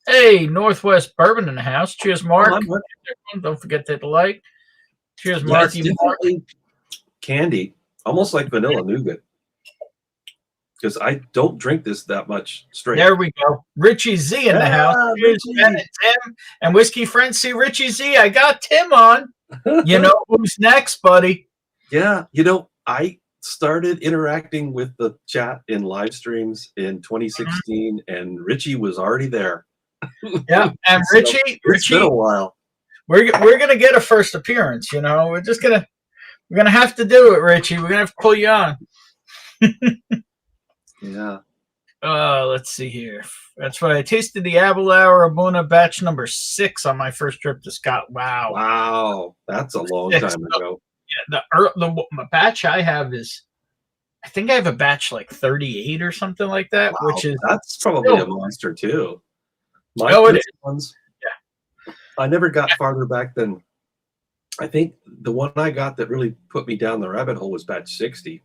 Speaker 2: Hey, Northwest Bourbon in the house. Cheers, Mark. Don't forget to hit the like. Cheers,
Speaker 4: yeah,
Speaker 2: Mark.
Speaker 4: it's definitely candy, almost like vanilla nougat. Because I don't drink this that much straight.
Speaker 2: There we go. Richie Z in the house. Cheers,
Speaker 4: Richie.
Speaker 2: Ben and Tim and Whiskey Friends. See, Richie Z, I got Tim on. You know who's next, buddy?
Speaker 4: Yeah, I started interacting with the chat in live streams in 2016, and Richie was already there.
Speaker 2: Yeah, and
Speaker 4: So,
Speaker 2: Richie,
Speaker 4: it's been a while.
Speaker 2: we're gonna get a first appearance. We're gonna have to do it, Richie. We're gonna have to pull you on.
Speaker 4: Yeah.
Speaker 2: Let's see here. That's right. I tasted the Abelauer Abuna batch number 6 on my first trip to Scotland.
Speaker 4: Wow, that's a long time ago.
Speaker 2: Yeah, the batch I have is, I think I have a batch like 38 or something like that,
Speaker 4: Wow,
Speaker 2: which is
Speaker 4: that's probably a monster too. My
Speaker 2: Oh, it
Speaker 4: first
Speaker 2: is.
Speaker 4: ones,
Speaker 2: Yeah.
Speaker 4: I never got farther back than, I think the one I got that really put me down the rabbit hole was batch 60.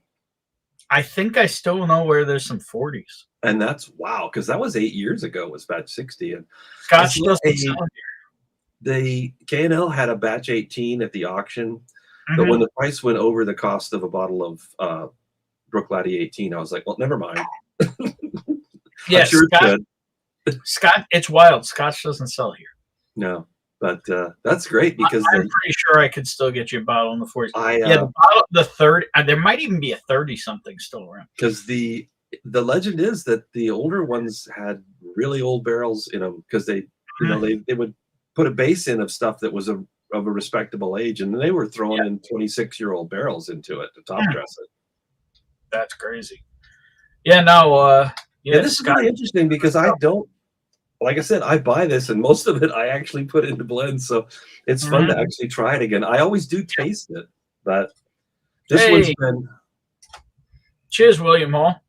Speaker 2: I think I still know where there's some 40s.
Speaker 4: And that's wow, because that was 8 years ago was batch 60. And
Speaker 2: Scotch
Speaker 4: It's
Speaker 2: doesn't sell here.
Speaker 4: the K&L had a batch 18 at the auction, but when the price went over the cost of a bottle of Brookladdy 18. I was like, well, never mind.
Speaker 2: Yeah,
Speaker 4: I'm sure
Speaker 2: Scotch,
Speaker 4: it's good.
Speaker 2: Scotch, it's wild. Scotch doesn't sell here.
Speaker 4: No, but that's great because
Speaker 2: I'm pretty sure I could still get you a bottle in the 40s.
Speaker 4: I
Speaker 2: Yeah, the bottle, the 30. There might even be a 30-something still around.
Speaker 4: because the legend is that the older ones had really old barrels in them because they, you know, they would put a base in of stuff that was of a respectable age, and they were throwing in 26-year-old barrels into it to top dress it.
Speaker 2: That's crazy. Yeah, no. Yeah,
Speaker 4: And this is really interesting because I don't, like I said, I buy this and most of it I actually put into blends, so it's fun to actually try it again. I always do taste it, but this one's been.
Speaker 2: Cheers, William Hall.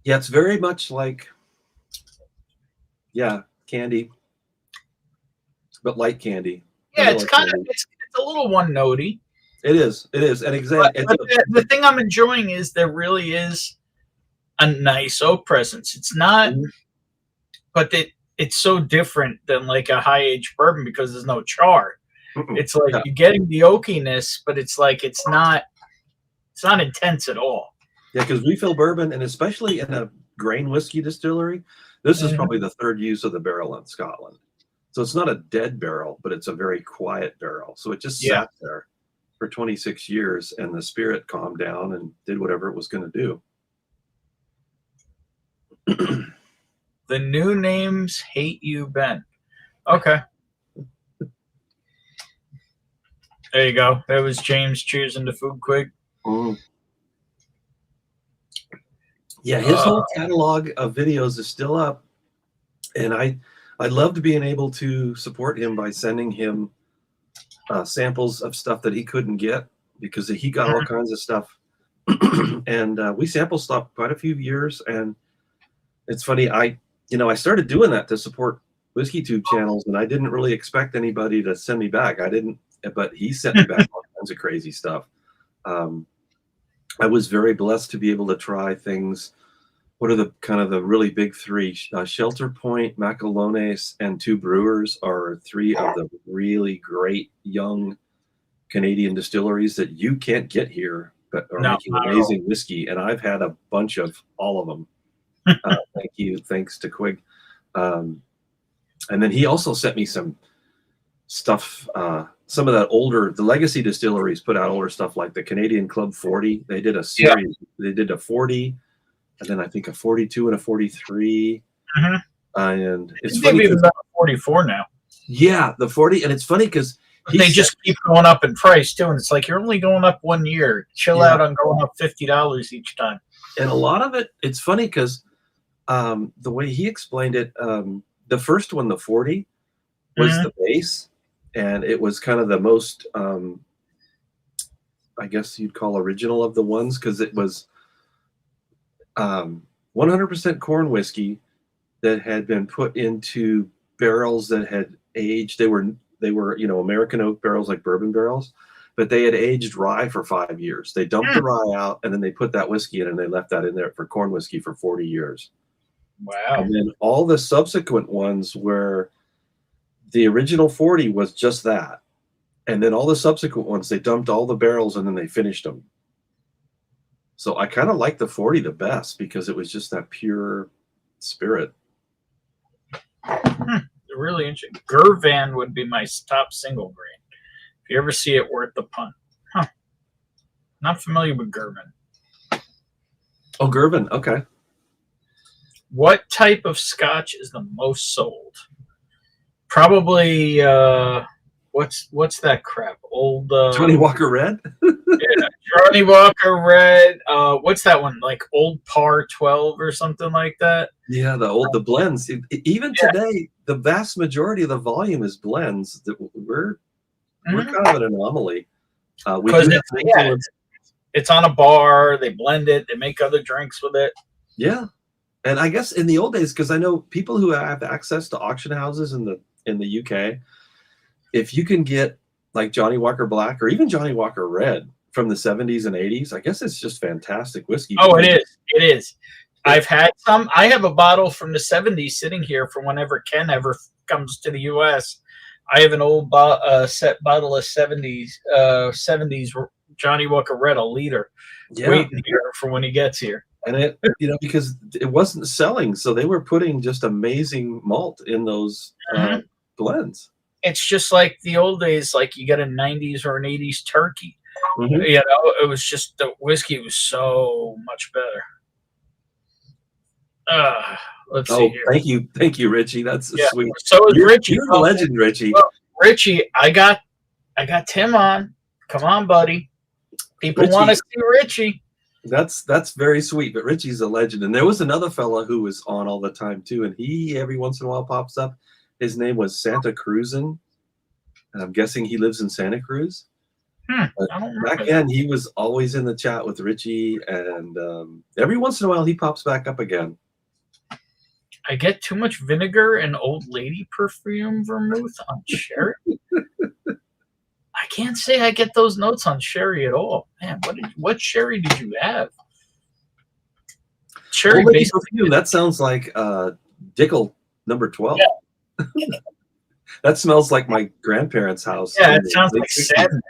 Speaker 4: Yeah, it's very much like, candy, but light candy.
Speaker 2: Yeah, it's kind of it's a little one-notey.
Speaker 4: It is, and exactly.
Speaker 2: But the thing I'm enjoying is there really is a nice oak presence. It's not, but it's so different than like a high-aged bourbon because there's no char. It's like you're getting the oakiness, but it's like it's not intense at all.
Speaker 4: Yeah, because refill bourbon, and especially in a grain whiskey distillery, this is probably the third use of the barrel in Scotland. So it's not a dead barrel, but it's a very quiet barrel. So it just sat there for 26 years, and the spirit calmed down and did whatever it was going to do.
Speaker 2: The new names hate you, Ben. Okay. There you go. That was James choosing the food quick.
Speaker 4: Yeah, his whole catalog of videos is still up, and I loved being able to support him by sending him samples of stuff that he couldn't get because he got all kinds of stuff, and we sample stuff quite a few years. And it's funny, I started doing that to support Whiskey Tube channels, and I didn't really expect anybody to send me back. I didn't, but he sent me back all kinds of crazy stuff. I was very blessed to be able to try things. What are the kind of the really big three? Shelter Point, Macalones, and Two Brewers are three of the really great young Canadian distilleries that you can't get here, but are making amazing whiskey. And I've had a bunch of all of them. Thanks to Quig. And then he also sent me some stuff. Some of that the legacy distilleries put out older stuff like the Canadian Club 40. They did a series. They did a 40, and then I think a 42 and a 43. And it's funny.
Speaker 2: They've even done a 44 now.
Speaker 4: Yeah, the 40, and it's funny because
Speaker 2: they just keep going up in price too, and it's like you're only going up 1 year. Chill out on going up $50 each time.
Speaker 4: And a lot of it, it's funny because the way he explained it, the first one, the 40, was the base. And it was kind of the most, I guess you'd call original of the ones, because it was 100% corn whiskey that had been put into barrels that had aged. They were American oak barrels, like bourbon barrels, but they had aged rye for 5 years. They dumped the rye out, and then they put that whiskey in, and they left that in there for corn whiskey for 40 years.
Speaker 2: Wow.
Speaker 4: And then all the subsequent ones were, the original 40 was just that. And then all the subsequent ones, they dumped all the barrels and then they finished them. So I kind of like the 40 the best because it was just that pure spirit.
Speaker 2: Really interesting. Gervan would be my top single grain. If you ever see it, worth the punt. Not familiar with Gervan.
Speaker 4: Oh, Gervan. Okay.
Speaker 2: What type of Scotch is the most sold? Probably what's that crap? Old
Speaker 4: Johnny Walker Red?
Speaker 2: Yeah, Johnny Walker Red. What's that one? Like Old Par 12 or something like that?
Speaker 4: Yeah, the blends. Even today, the vast majority of the volume is blends. That we're kind of an anomaly.
Speaker 2: It's on a bar, they blend it, they make other drinks with it.
Speaker 4: Yeah. And I guess in the old days, because I know people who have access to auction houses in the UK, if you can get like Johnny Walker Black or even Johnny Walker Red from the 70s and 80s, I guess it's just fantastic whiskey.
Speaker 2: Oh, it is. I've had some. I have a bottle from the 70s sitting here from whenever Ken ever comes to the US. I have an old set bottle of 70s Johnny Walker Red a liter
Speaker 4: Yeah.
Speaker 2: waiting here for when he gets here.
Speaker 4: And it, because it wasn't selling, so they were putting just amazing malt in those blends.
Speaker 2: It's just like the old days, like you get a 90s or an 80s turkey.
Speaker 4: Mhm.
Speaker 2: You know, it was just the whiskey was so much better. Let's see here.
Speaker 4: Thank you, Richie. That's sweet.
Speaker 2: So is Richie.
Speaker 4: You're a legend, Richie.
Speaker 2: Well, Richie, I got Tim on. Come on, buddy. People want to see Richie.
Speaker 4: That's very sweet. But Richie's a legend. And there was another fella who was on all the time too, and he every once in a while pops up. His name was Santa Cruzan, and I'm guessing he lives in Santa Cruz. But back then, he was always in the chat with Richie, and every once in a while, he pops back up again.
Speaker 2: I get too much vinegar and old lady perfume vermouth on sherry. I can't say I get those notes on sherry at all. Man, what sherry did you have? Sherry
Speaker 4: perfume. That sounds like Dickel number 12. Yeah. That smells like my grandparents' house.
Speaker 2: Yeah, it sounds like sadness.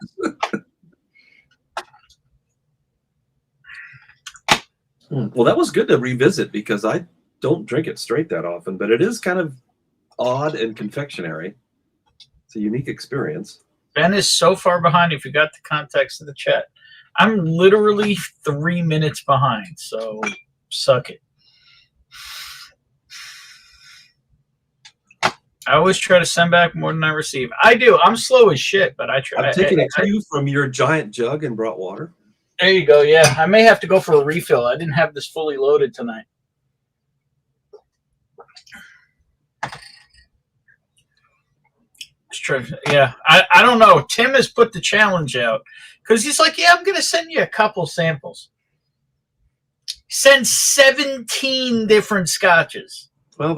Speaker 4: Well, that was good to revisit because I don't drink it straight that often, but it is kind of odd and confectionery. It's a unique experience.
Speaker 2: Ben is so far behind. If you got the context of the chat, I'm literally 3 minutes behind. So suck it. I always try to send back more than I receive. I do. I'm slow as shit, but I try.
Speaker 4: I've taken a cue from your giant jug and brought water.
Speaker 2: There you go. Yeah, I may have to go for a refill. I didn't have this fully loaded tonight. Yeah, I don't know. Tim has put the challenge out because he's like, yeah, I'm going to send you a couple samples. Send 17 different scotches.
Speaker 4: Well,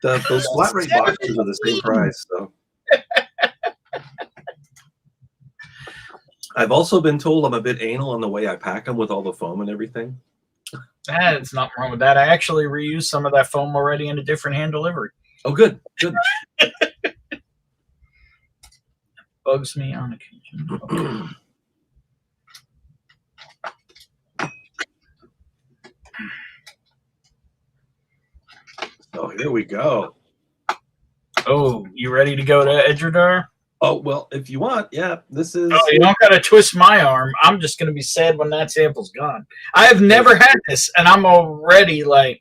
Speaker 4: those flat rate boxes are the same price. So I've also been told I'm a bit anal on the way I pack them with all the foam and everything.
Speaker 2: There's nothing wrong with that. I actually reused some of that foam already in a different hand delivery.
Speaker 4: Oh, good. Good.
Speaker 2: Bugs me on occasion.
Speaker 4: Oh, here we go.
Speaker 2: Oh, you ready to go to Edredar?
Speaker 4: Oh, well, if you want, yeah, this is...
Speaker 2: Oh, you don't got to twist my arm. I'm just going to be sad when that sample's gone. I have never had this, and I'm already like,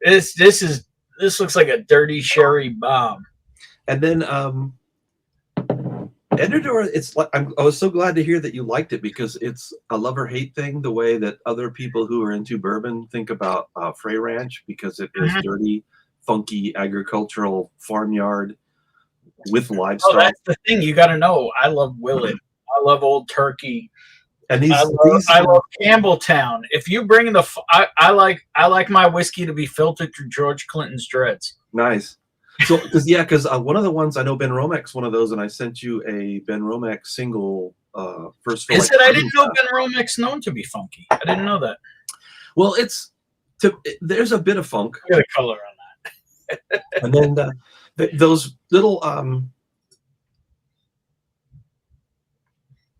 Speaker 2: this looks like a dirty sherry bomb.
Speaker 4: And then Edredor, it's like I was so glad to hear that you liked it because it's a love or hate thing. The way that other people who are into bourbon think about Frey Ranch because it is dirty, funky, agricultural farmyard with livestock.
Speaker 2: Oh, that's the thing you got to know. I love Willet. I love Old Turkey.
Speaker 4: And
Speaker 2: I love Campbelltown. If you bring I like my whiskey to be filtered through George Clinton's dreads.
Speaker 4: Nice. So, because one of the ones I know Ben Romek's one of those, and I sent you a Ben Romek single first fill.
Speaker 2: Is it? I didn't know Ben Romek's known to be funky. I didn't know that.
Speaker 4: Well, there's a bit of funk.
Speaker 2: Get a color on that.
Speaker 4: And then those little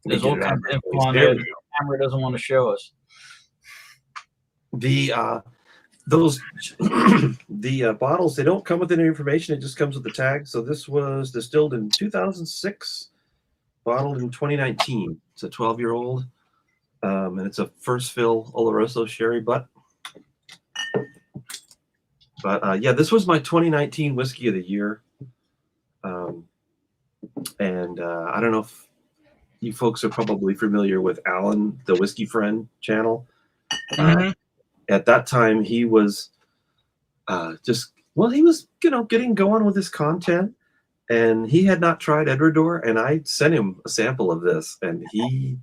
Speaker 2: there's all kinds of info on there. The camera doesn't want to show us.
Speaker 4: The bottles, they don't come with any information. It just comes with the tag. So this was distilled in 2006, bottled in 2019. It's a 12-year-old, and it's a first fill Oloroso sherry butt. But yeah, this was my 2019 whiskey of the year. And I don't know if you folks are probably familiar with Alan, the Whiskey Friend channel. At that time, he was he was, getting going with his content, and he had not tried Edredor, and I sent him a sample of this, and he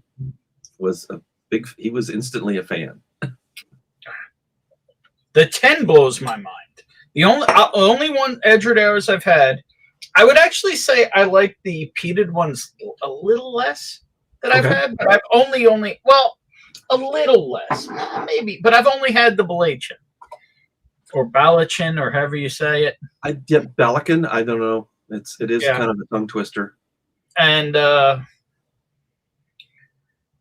Speaker 4: was instantly a fan.
Speaker 2: The 10 blows my mind. The only one Edredors I've had, I would actually say I like the peated ones a little less that I've had, but I've only a little less, maybe, but I've only had the Balachin or Balachin or however you say it.
Speaker 4: Balakin. I don't know. It is kind of a tongue twister.
Speaker 2: And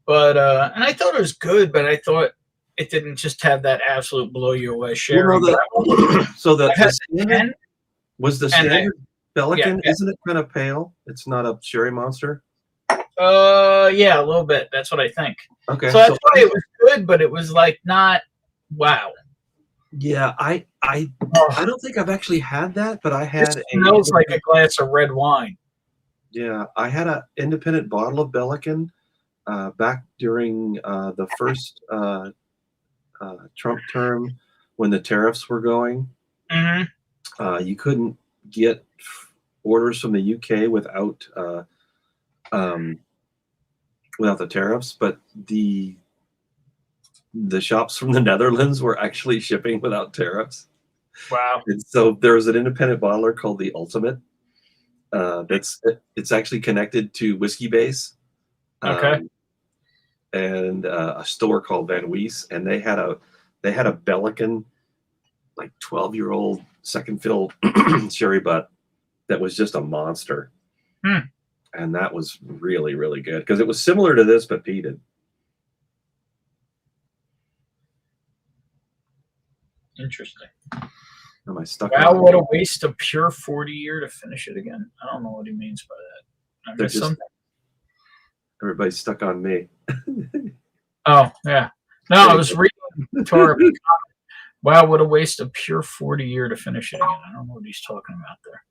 Speaker 2: But and I thought it was good, but I thought it didn't just have that absolute blow you away sherry.
Speaker 4: So the
Speaker 2: I've had the
Speaker 4: standard
Speaker 2: 10,
Speaker 4: was the
Speaker 2: and I-
Speaker 4: standard Pelican.
Speaker 2: yeah.
Speaker 4: Isn't it kind of pale? It's not a sherry monster.
Speaker 2: Yeah, a little bit. That's what I think.
Speaker 4: Okay.
Speaker 2: So I thought it was good, but it was like not wow.
Speaker 4: Yeah, I don't think I've actually had that, but I had
Speaker 2: It smells like a glass of red wine.
Speaker 4: Yeah, I had an independent bottle of Pelican back during the first Trump term when the tariffs were going.
Speaker 2: Mm-hmm.
Speaker 4: You couldn't get orders from the UK without the tariffs, but the shops from the Netherlands were actually shipping without tariffs.
Speaker 2: Wow.
Speaker 4: And so there was an independent bottler called the Ultimate. It's actually connected to Whiskey Base.
Speaker 2: Okay.
Speaker 4: And a store called Van Wees, and they had a Pelican, like 12-year-old second fill sherry butt that was just a monster. And that was really, really good because it was similar to this but peated.
Speaker 2: Interesting.
Speaker 4: Am I stuck?
Speaker 2: Wow, what a waste of pure 40-year to finish it again. I don't know what he means by that.
Speaker 4: They're just, everybody's stuck on me.
Speaker 2: Oh, yeah. No, I was reading Torah. Wow, what a waste of pure 40-year to finish it again. I don't know what he's talking about there.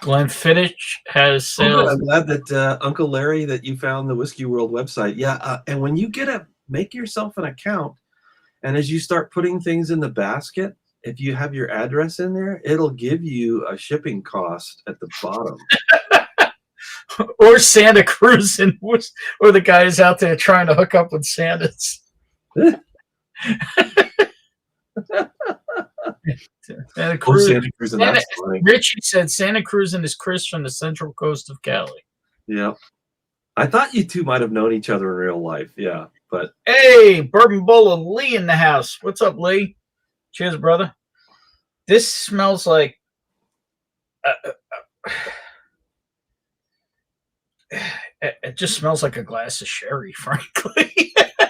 Speaker 2: Glenfiddich has sales.
Speaker 4: I'm glad that Uncle Larry, that you found the Whiskey World website. Yeah, and when you make yourself an account, and as you start putting things in the basket, if you have your address in there, it'll give you a shipping cost at the bottom.
Speaker 2: Or Santa Cruz, or the guys out there trying to hook up with Santas. Santa Cruz.
Speaker 4: Santa Cruz, and that's funny.
Speaker 2: Richie said Santa Cruz and his Chris from the Central Coast of Cali.
Speaker 4: Yeah. I thought you two might have known each other in real life. Yeah. But
Speaker 2: hey, Bourbon Baller Lee in the house. What's up, Lee? Cheers, brother. This smells like it just smells like a glass of sherry, frankly.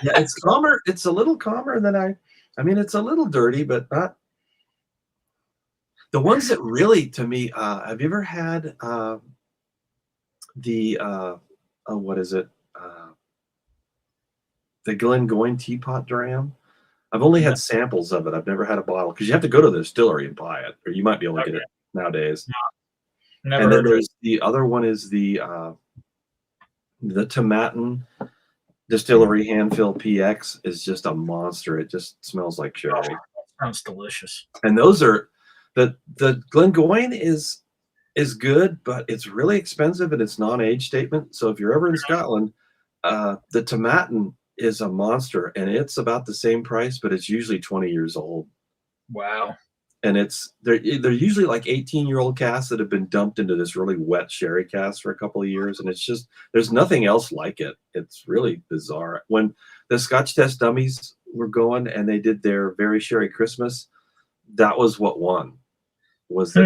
Speaker 4: yeah, it's calmer. It's a little calmer than I mean, it's a little dirty, but not. The ones that really, to me, have you ever had what is it? The Glengoyne Teapot Dram? I've only had samples of it. I've never had a bottle because you have to go to the distillery and buy it, or you might be able to get it nowadays.
Speaker 2: No, never.
Speaker 4: And then there's the other one is the Tomatin Distillery Handfill PX is just a monster. It just smells like sherry.
Speaker 2: That sounds delicious. And
Speaker 4: those are the Glengoyne is good, but it's really expensive and it's non-age statement. So if you're ever in Scotland, the Tomatin is a monster, and it's about the same price, but it's usually 20 years old.
Speaker 2: Wow.
Speaker 4: And they're usually like 18-year-old casks that have been dumped into this really wet sherry cask for a couple of years, and it's just there's nothing else like it. It's really bizarre. When the Scotch Test Dummies were going and they did their Very Sherry Christmas, that was what won, was the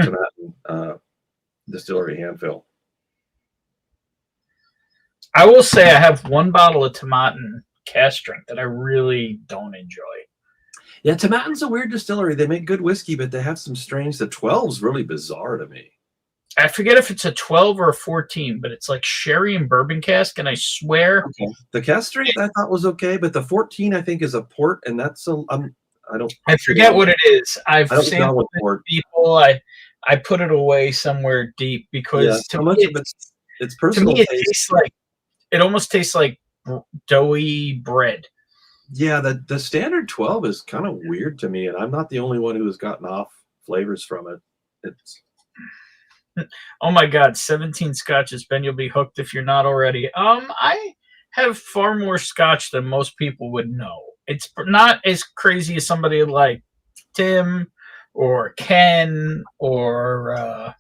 Speaker 4: Tomatin Distillery Handfill.
Speaker 2: I will say I have one bottle of Tomatin cask strength that I really don't enjoy.
Speaker 4: Yeah, Tomatin's a weird distillery. They make good whiskey, but they have some strange. The 12's really bizarre to me.
Speaker 2: I forget if it's a 12 or a 14, but it's like sherry and bourbon cask, and I swear
Speaker 4: the cask strength I thought was okay, but the 14 I think is a port, and that's
Speaker 2: I forget what it is. I've seen people. I put it away somewhere deep because
Speaker 4: to me it's personal.
Speaker 2: To me, it almost tastes like doughy bread.
Speaker 4: Yeah, the standard 12 is kind of weird to me, and I'm not the only one who has gotten off flavors from it. It's
Speaker 2: oh my God, 17 scotches, Ben. You'll be hooked if you're not already. I have far more scotch than most people would know. It's not as crazy as somebody like Tim or Ken or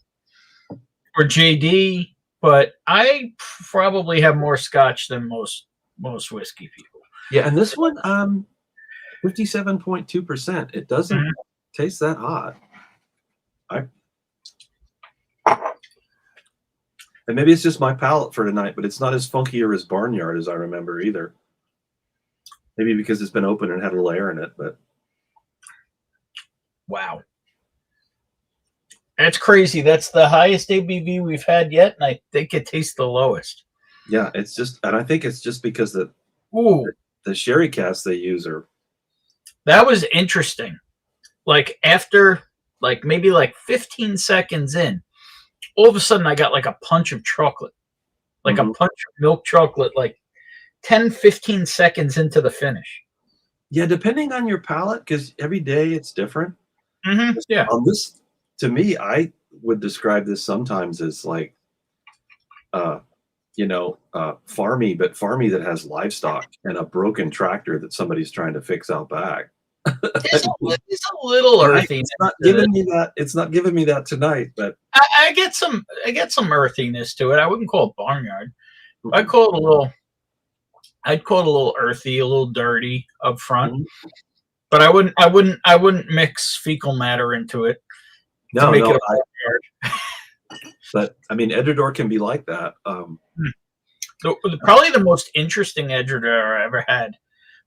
Speaker 2: JD, but I probably have more scotch than most whiskey people.
Speaker 4: Yeah, and this one, 57.2%. It doesn't taste that hot. And maybe it's just my palate for tonight, but it's not as funky or as barnyard as I remember either. Maybe because it's been open and had a little air in it, but
Speaker 2: wow. That's crazy. That's the highest ABV we've had yet, and I think it tastes the lowest.
Speaker 4: yeah, it's just, and I think it's just because the sherry casks they use are.
Speaker 2: That was interesting. Like after maybe 15 seconds in, all of a sudden I got like a punch of chocolate, like a punch of milk chocolate, like 10, 15 seconds into the finish.
Speaker 4: Yeah, depending on your palate, because every day it's different.
Speaker 2: Yeah.
Speaker 4: On this, to me, I would describe this sometimes as like, farmy, but farmy that has livestock and a broken tractor that somebody's trying to fix out back.
Speaker 2: It's a little earthy.
Speaker 4: It's not giving me that. It's not giving me that tonight, but
Speaker 2: I get some earthiness to it. I wouldn't call it barnyard. I'd call it a little earthy, a little dirty up front. But I wouldn't mix fecal matter into it.
Speaker 4: No,
Speaker 2: make it
Speaker 4: but I mean, Edredor can be like that.
Speaker 2: Probably the most interesting Edredor I ever had,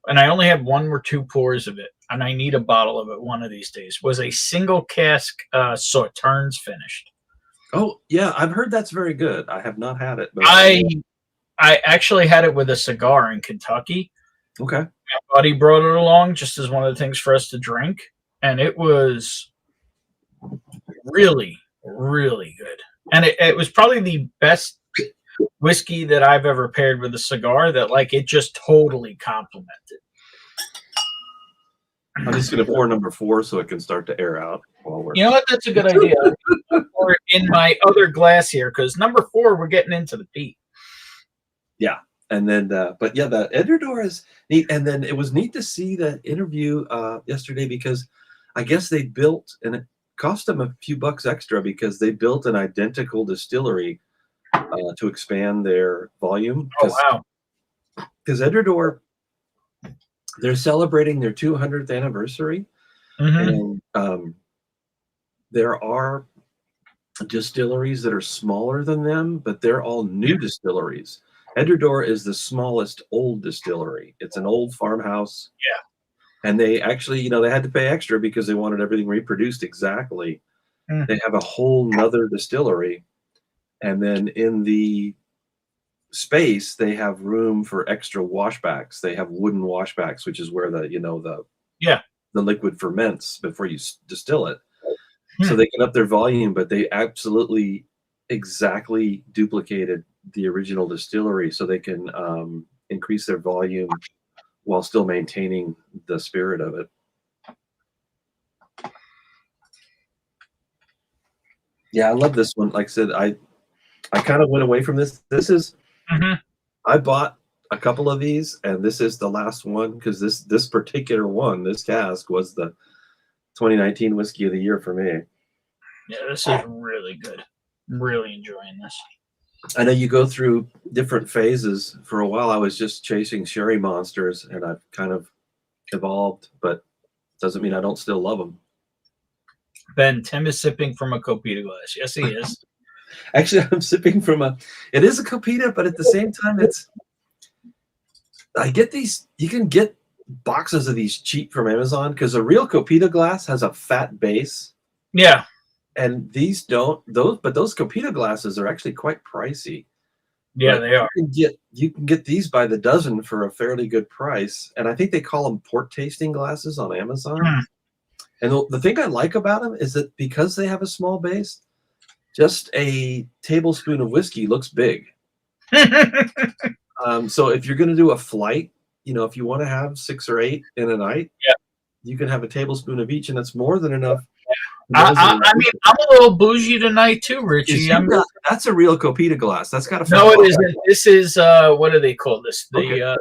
Speaker 2: and I only had 1 or 2 pours of it, and I need a bottle of it one of these days, was a single cask Sauternes finished.
Speaker 4: Oh yeah, I've heard that's very good. I have not had it, but
Speaker 2: I actually had it with a cigar in Kentucky.
Speaker 4: Okay.
Speaker 2: My buddy brought it along just as one of the things for us to drink, and it was really, really good. And it was probably the best whiskey that I've ever paired with a cigar that it just totally complemented.
Speaker 4: I'm just going to pour number 4 so it can start to air out while we're.
Speaker 2: You know what? That's a good idea. Pour it in my other glass here, because number 4, we're getting into the peat.
Speaker 4: Yeah. And then, but yeah, the Edredor is neat. And then it was neat to see that interview yesterday, because I guess they built, and it cost them a few bucks extra because they built an identical distillery to expand their volume.
Speaker 2: Oh, wow.
Speaker 4: Because Edredor, they're celebrating their 200th anniversary. And there are distilleries that are smaller than them, but they're all new distilleries. Edredor is the smallest old distillery. It's an old farmhouse.
Speaker 2: Yeah.
Speaker 4: And they actually, they had to pay extra because they wanted everything reproduced exactly. They have a whole nother distillery. And then in the space, they have room for extra washbacks. They have wooden washbacks, which is where the liquid ferments before you distill it. So they can up their volume, but they absolutely exactly duplicated the original distillery so they can increase their volume while still maintaining the spirit of it. Yeah, I love this one. Like I said, I kind of went away from this. This is, I bought a couple of these, and this is the last one, because this particular one, this cask, was the 2019 whiskey of the year for me.
Speaker 2: Yeah, this is really good. I'm really enjoying this.
Speaker 4: I know you go through different phases. For a while, I was just chasing sherry monsters, and I've kind of evolved, but doesn't mean I don't still love them.
Speaker 2: Ben, Tim is sipping from a Copita glass. Yes, he is.
Speaker 4: Actually, I'm sipping from it is a Copita, but at the same time, I get these, you can get boxes of these cheap from Amazon, because a real Copita glass has a fat base.
Speaker 2: Yeah.
Speaker 4: And these don't, but those Copita glasses are actually quite pricey.
Speaker 2: Yeah,
Speaker 4: but
Speaker 2: they are.
Speaker 4: You can get these by the dozen for a fairly good price. And I think they call them port tasting glasses on Amazon. And the thing I like about them is that because they have a small base, just a tablespoon of whiskey looks big. So if you're going to do a flight, if you want to have 6 or 8 in a night, you can have a tablespoon of each, and that's more than enough.
Speaker 2: I mean, I'm a little bougie tonight too, Richie.
Speaker 4: That's a real Copita glass. That's got a.
Speaker 2: No, it isn't. This is what do they call this? The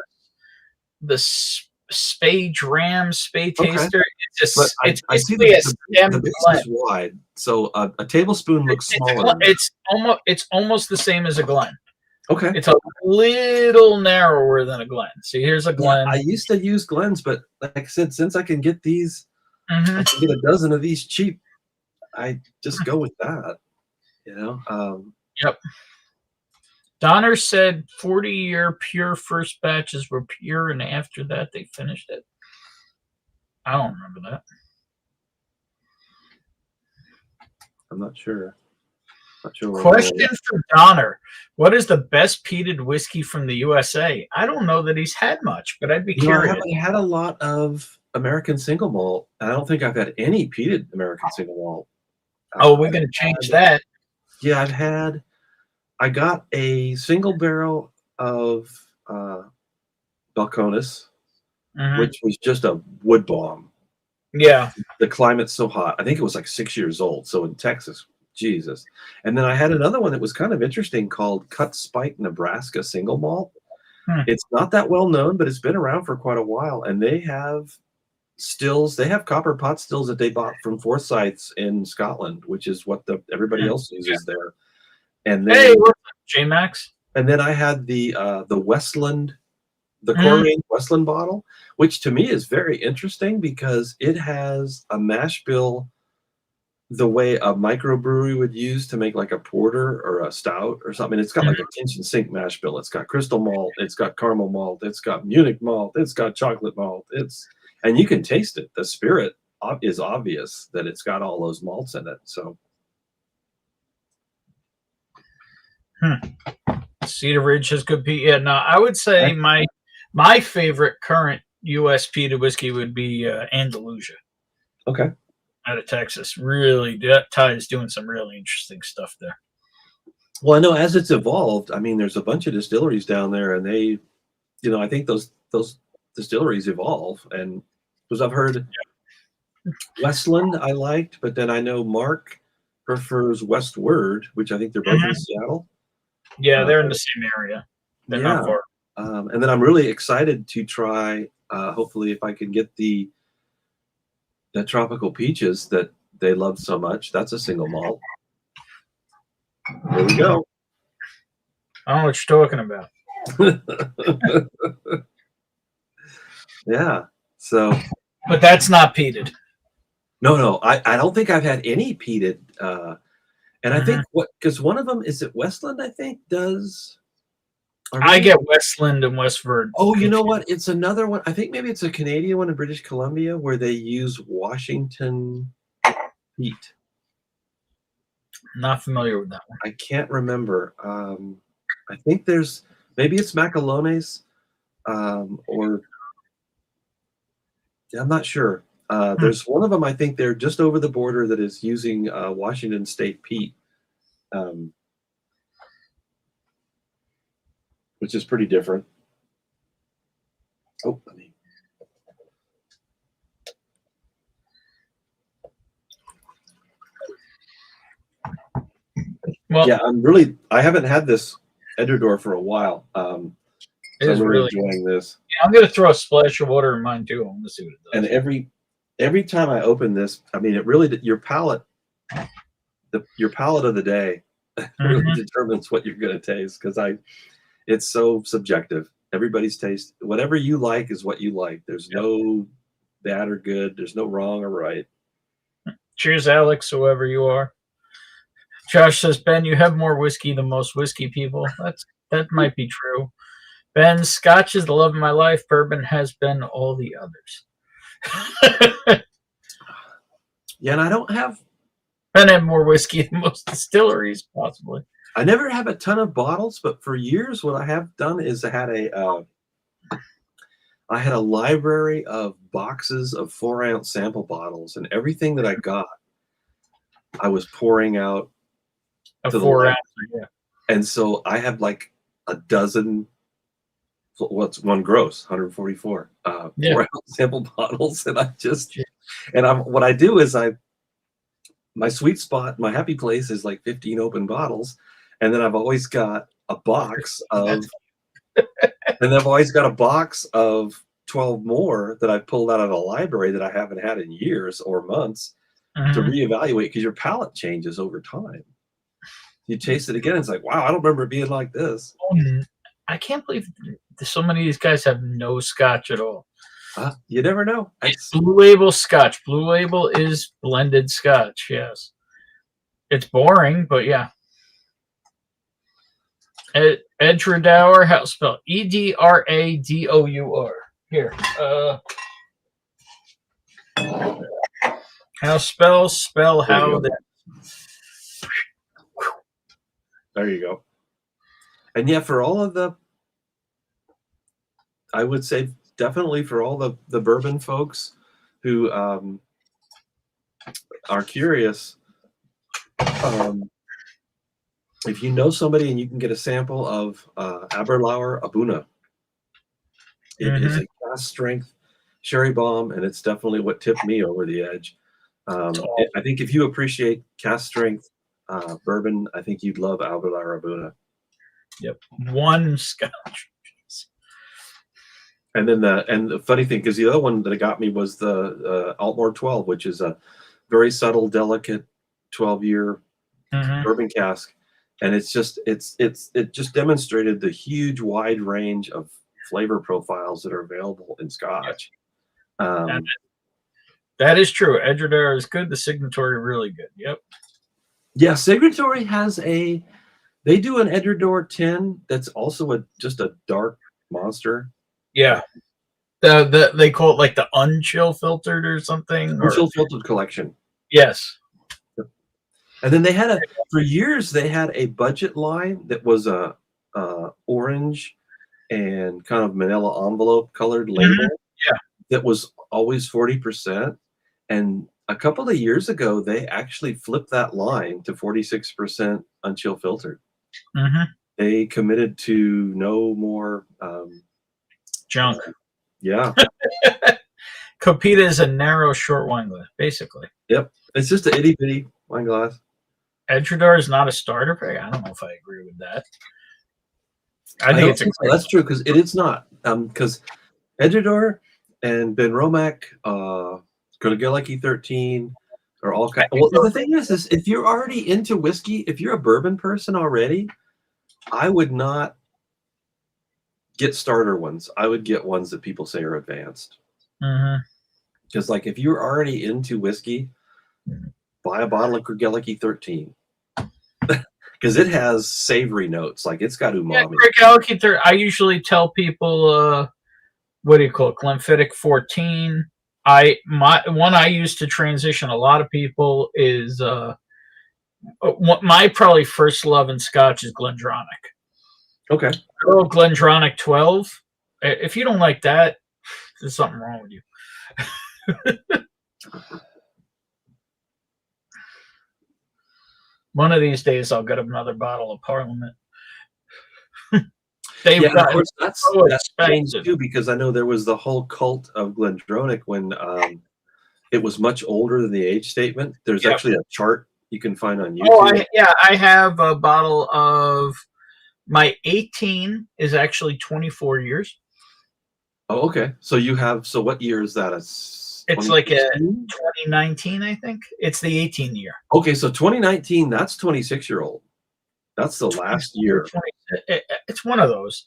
Speaker 2: Spade taster. It's basically a stem
Speaker 4: the base
Speaker 2: blend.
Speaker 4: is wide, so a tablespoon looks smaller.
Speaker 2: It's almost the same as a Glen.
Speaker 4: Okay.
Speaker 2: It's a little narrower than a Glen. See, here's a Glen.
Speaker 4: Yeah, I used to use Glens, but like I said, since I can get these, I can get a dozen of these cheap. I just go with that,
Speaker 2: Yep. Donner said 40-year pure first batches were pure, and after that they finished it. I don't remember that.
Speaker 4: I'm not sure. Not sure.
Speaker 2: Question for Donner. What is the best peated whiskey from the USA? I don't know that he's had much, but I'd be
Speaker 4: I
Speaker 2: curious.
Speaker 4: haven't had a lot of American single malt. I don't think I've had any peated American single malt.
Speaker 2: Oh, we're going to change that.
Speaker 4: Yeah, I got a single barrel of Balcones, which was just a wood bomb.
Speaker 2: Yeah.
Speaker 4: The climate's so hot. I think it was like 6 years old. So in Texas, Jesus. And then I had another one that was kind of interesting called Cut Spike Nebraska Single Malt. It's not that well known, but it's been around for quite a while. And they have stills. They have copper pot stills that they bought from Forsyths in Scotland, which is what everybody else uses there. And then,
Speaker 2: hey, what's up, J-Max?
Speaker 4: And then I had the Westland, the Corrigan Westland bottle, which to me is very interesting because it has a mash bill the way a microbrewery would use to make like a porter or a stout or something. It's got like a kitchen sink mash bill. It's got crystal malt. It's got caramel malt. It's got Munich malt. It's got chocolate malt. And you can taste it. The spirit is obvious that it's got all those malts in it. So.
Speaker 2: Cedar Ridge has good peat. Yeah, no, I would say my favorite current U.S. peated whiskey would be Andalusia.
Speaker 4: Okay.
Speaker 2: Out of Texas. Really, Ty is doing some really interesting stuff there.
Speaker 4: Well, I know as it's evolved, I mean, there's a bunch of distilleries down there, and they, I think those distilleries evolve. And because I've heard Westland I liked, but then I know Mark prefers Westward, which I think they're both in Seattle.
Speaker 2: Yeah, they're in the same area. They're not far.
Speaker 4: And then I'm really excited to try, hopefully, if I can get the tropical peaches that they love so much. That's a single malt. There we go.
Speaker 2: I don't know what you're talking about.
Speaker 4: Yeah. So.
Speaker 2: But that's not peated.
Speaker 4: No. I don't think I've had any peated. And I think because one of them is it Westland, I think, does.
Speaker 2: I get Westland and Westford.
Speaker 4: Oh, you know what? It's another one. I think maybe it's a Canadian one in British Columbia where they use Washington peat.
Speaker 2: Not familiar with that one.
Speaker 4: I can't remember. I think maybe it's Macalones, or I'm not sure. There's one of them, I think they're just over the border that is using Washington State peat, which is pretty different. Oh, let me.
Speaker 2: Well,
Speaker 4: yeah, I haven't had this Edredor for a while. So I'm really enjoying this.
Speaker 2: Yeah, I'm going to throw a splash of water in mine too. I'm going to see what it does.
Speaker 4: And every time I open this, I mean, it really, your palate of the day really determines what you're going to taste, because it's so subjective. Everybody's taste, whatever you like is what you like. There's no bad or good. There's no wrong or right.
Speaker 2: Cheers, Alex, whoever you are. Josh says, Ben, you have more whiskey than most whiskey people. That might be true. Ben, Scotch is the love of my life. Bourbon has been all the others.
Speaker 4: Yeah, and I don't have.
Speaker 2: Ben had more whiskey than most distilleries, possibly.
Speaker 4: I never have a ton of bottles, but for years, what I have done is I had a library of boxes of 4-ounce sample bottles, and everything that I got, I was pouring out
Speaker 2: to 4 ounce. Yeah.
Speaker 4: And so I have like a dozen. What's one gross? 144 4-ounce sample bottles, and what I do is my sweet spot, my happy place is like 15 open bottles. And then I've always got a box of, 12 more that I pulled out of the library that I haven't had in years or months to reevaluate, because your palate changes over time. You taste it again, it's like, wow, I don't remember it being like this.
Speaker 2: I can't believe so many of these guys have no Scotch at all.
Speaker 4: You never know.
Speaker 2: It's Blue Label Scotch. Blue Label is blended Scotch, yes. It's boring, but yeah. Edradour, how spell? Edradour. Here. How spell how the
Speaker 4: There you go. And yeah, for all of the, I would say definitely for all the bourbon folks who are curious, if you know somebody and you can get a sample of Aberlour Abuna, it is a cast strength sherry bomb, and it's definitely what tipped me over the edge. I think if you appreciate cast strength bourbon, I think you'd love Aberlour Abuna.
Speaker 2: Yep, one Scotch.
Speaker 4: And then the funny thing, because the other one that got me was the Altmore 12, which is a very subtle, delicate 12-year bourbon cask, and it just demonstrated the huge wide range of flavor profiles that are available in Scotch.
Speaker 2: That is true. Edradour is good. The Signatory really good. Yep.
Speaker 4: Yeah, Signatory has they do an Edradour 10 that's also just a dark monster.
Speaker 2: Yeah. They call it like the unchill filtered or something.
Speaker 4: Unchill filtered collection.
Speaker 2: Yes.
Speaker 4: And then for years they had a budget line that was a orange and kind of manila envelope colored label.
Speaker 2: Yeah.
Speaker 4: That was always 40%. And a couple of years ago, they actually flipped that line to 46% unchill filtered. They committed to no more
Speaker 2: junk.
Speaker 4: Yeah.
Speaker 2: Copita is a narrow, short wine glass, basically.
Speaker 4: Yep. It's just an itty bitty wine glass.
Speaker 2: Edradour is not a starter pick. I don't know if I agree with that. I think
Speaker 4: that's true, because it is not. Because Edradour and Ben Romack, Gurgeleki 13 are all kind. Well, the thing is if you're already into whiskey, if you're a bourbon person already, I would not get starter ones. I would get ones that people say are advanced. Because like if you're already into whiskey, buy a bottle of Gurgeleki 13. Because it has savory notes, like it's got umami.
Speaker 2: Yeah, Gurgeleki 13. I usually tell people, what do you call it? Glenfiddich 14. One I use to transition a lot of people is my probably first love in Scotch is Glendronach.
Speaker 4: Okay.
Speaker 2: Oh, Glendronach 12. If you don't like that, there's something wrong with you. One of these days, I'll get another bottle of Parliament.
Speaker 4: Of course, that's changed too, because I know there was the whole cult of Glendronach when it was much older than the age statement. There's actually a chart you can find on YouTube.
Speaker 2: I have a bottle of my 18 is actually 24 years.
Speaker 4: Oh, okay. So what year is that?
Speaker 2: It's like a 2019, I think. It's the 18 year.
Speaker 4: Okay, so 2019, that's 26-year-old. That's the last year.
Speaker 2: It's one of those.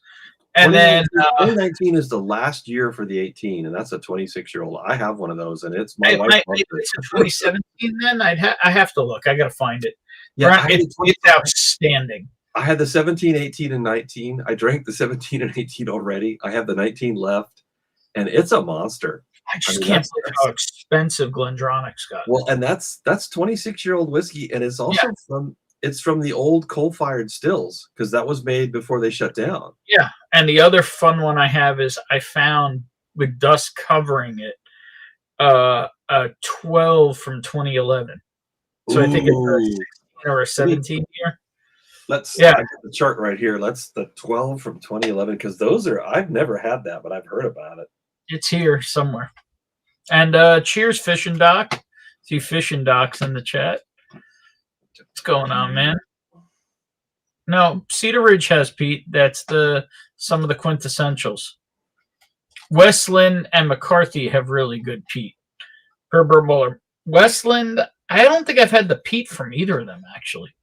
Speaker 2: And then
Speaker 4: 2019 is the last year for the 18, and that's a 26-year-old. I have one of those, and it's my wife's birthday.
Speaker 2: It's a 2017 then? I have to look. I got to find it.
Speaker 4: Yeah,
Speaker 2: it's outstanding.
Speaker 4: I had the 17, 18, and 19. I drank the 17 and 18 already. I have the 19 left, and it's a monster.
Speaker 2: I just can't believe how expensive Glendronach's got.
Speaker 4: Well, and that's 26-year-old whiskey, and it's also from the old coal-fired stills, because that was made before they shut down.
Speaker 2: Yeah, and the other fun one I have is I found with dust covering it a 12 from 2011. So I think it's a 16 or a 17 year.
Speaker 4: I got the chart right here. That's the 12 from 2011, because I've never had that, but I've heard about it.
Speaker 2: It's here somewhere. And cheers, Fishing Doc. See Fishing Doc's in the chat. What's going on, man? No, Cedar Ridge has peat. That's some of the quintessentials. Westland and McCarthy have really good peat. Bourbon Baller. Westland, I don't think I've had the peat from either of them, actually.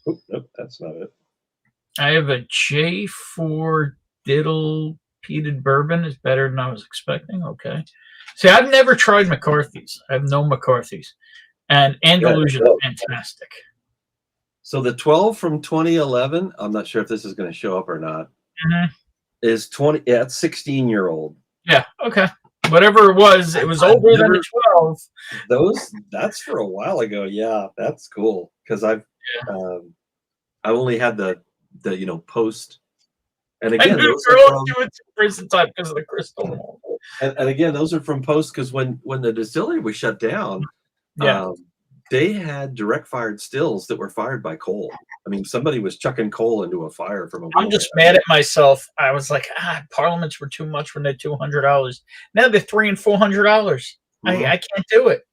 Speaker 4: Oh, nope, that's not it.
Speaker 2: I have a J4 Diddle peated bourbon. Is better than I was expecting. Okay. See, I've never tried McCarthy's. I have no McCarthy's. And Andalusia is fantastic.
Speaker 4: So the 12 from 2011, I'm not sure if this is going to show up or not, is 20. Yeah, it's 16-year-old.
Speaker 2: Yeah. Okay. Whatever it was older than the 12.
Speaker 4: That's for a while ago. Yeah, that's cool because I only had the post. And again,
Speaker 2: I knew
Speaker 4: those are
Speaker 2: girls
Speaker 4: from,
Speaker 2: do it to prison time because of the crystal ball.
Speaker 4: and again, those are from post because when the distillery was shut down, they had direct fired stills that were fired by coal. I mean, somebody was chucking coal into a fire from a.
Speaker 2: I'm just mad at myself. I was like, Parliaments were too much when they're $200. Now they're $300 and $400. I can't do it.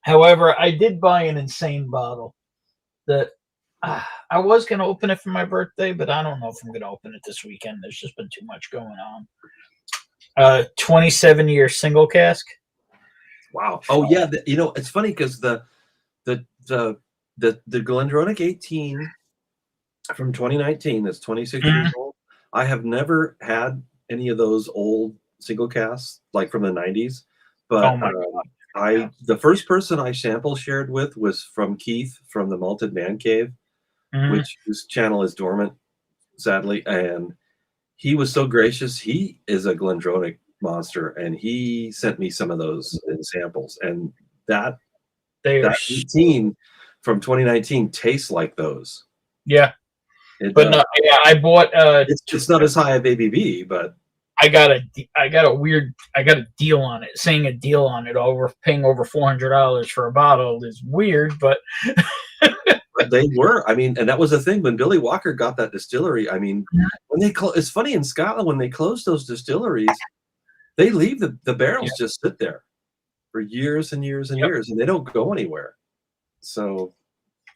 Speaker 2: However, I did buy an insane bottle that I was going to open it for my birthday, but I don't know if I'm going to open it this weekend. There's just been too much going on. 27-year single cask.
Speaker 4: Wow. Oh yeah. It's funny because the Glendronach 18 from 2019, that's 26 years old. I have never had any of those old single casks like from the 90s, but the first person I sample shared with was from Keith from the Malted Man Cave, which his channel is dormant, sadly, and he was so gracious. He is a Glendronach monster, and he sent me some of those in samples, and that 18 from 2019 tastes like those.
Speaker 2: Yeah, but no, I bought.
Speaker 4: It's not as high a ABV, but
Speaker 2: I got a deal on it. Saying a deal on it paying over $400 for a bottle is weird, but
Speaker 4: they were. I mean, and that was the thing when Billy Walker got that distillery. I mean, when they it's funny in Scotland when they close those distilleries, they leave the barrels just sit there for years and years and years, and they don't go anywhere. So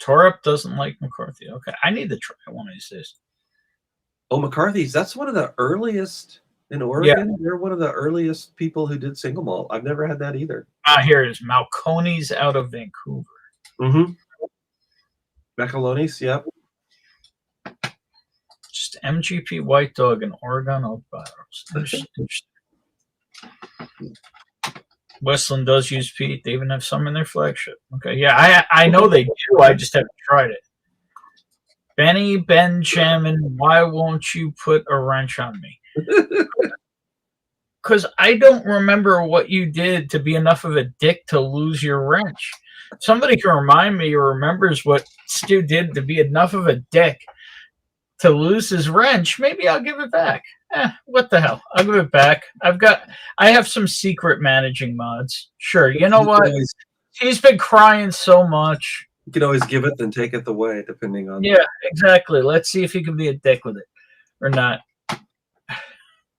Speaker 2: Torup doesn't like McCarthy. Okay, I need to try one of these days.
Speaker 4: Oh, McCarthy's, that's one of the earliest in Oregon. They're one of the earliest people who did single malt. I've never had that either.
Speaker 2: Here it is. Malconi's out of Vancouver.
Speaker 4: Macalonis, yep.
Speaker 2: Just MGP White Dog and Oregon oak bottles. Westland does use peat. They even have some in their flagship. Okay, yeah, I know they do. I just haven't tried it. Benjamin, why won't you put a wrench on me? Because I don't remember what you did to be enough of a dick to lose your wrench. Somebody can remind me or remembers what Stu did to be enough of a dick to lose his wrench. Maybe I'll give it back. What the hell? I'll give it back. I have some secret managing mods. Sure. You know what? He's been crying so much.
Speaker 4: You can always give it and take it away, depending on.
Speaker 2: Yeah, exactly. Let's see if he can be a dick with it or not.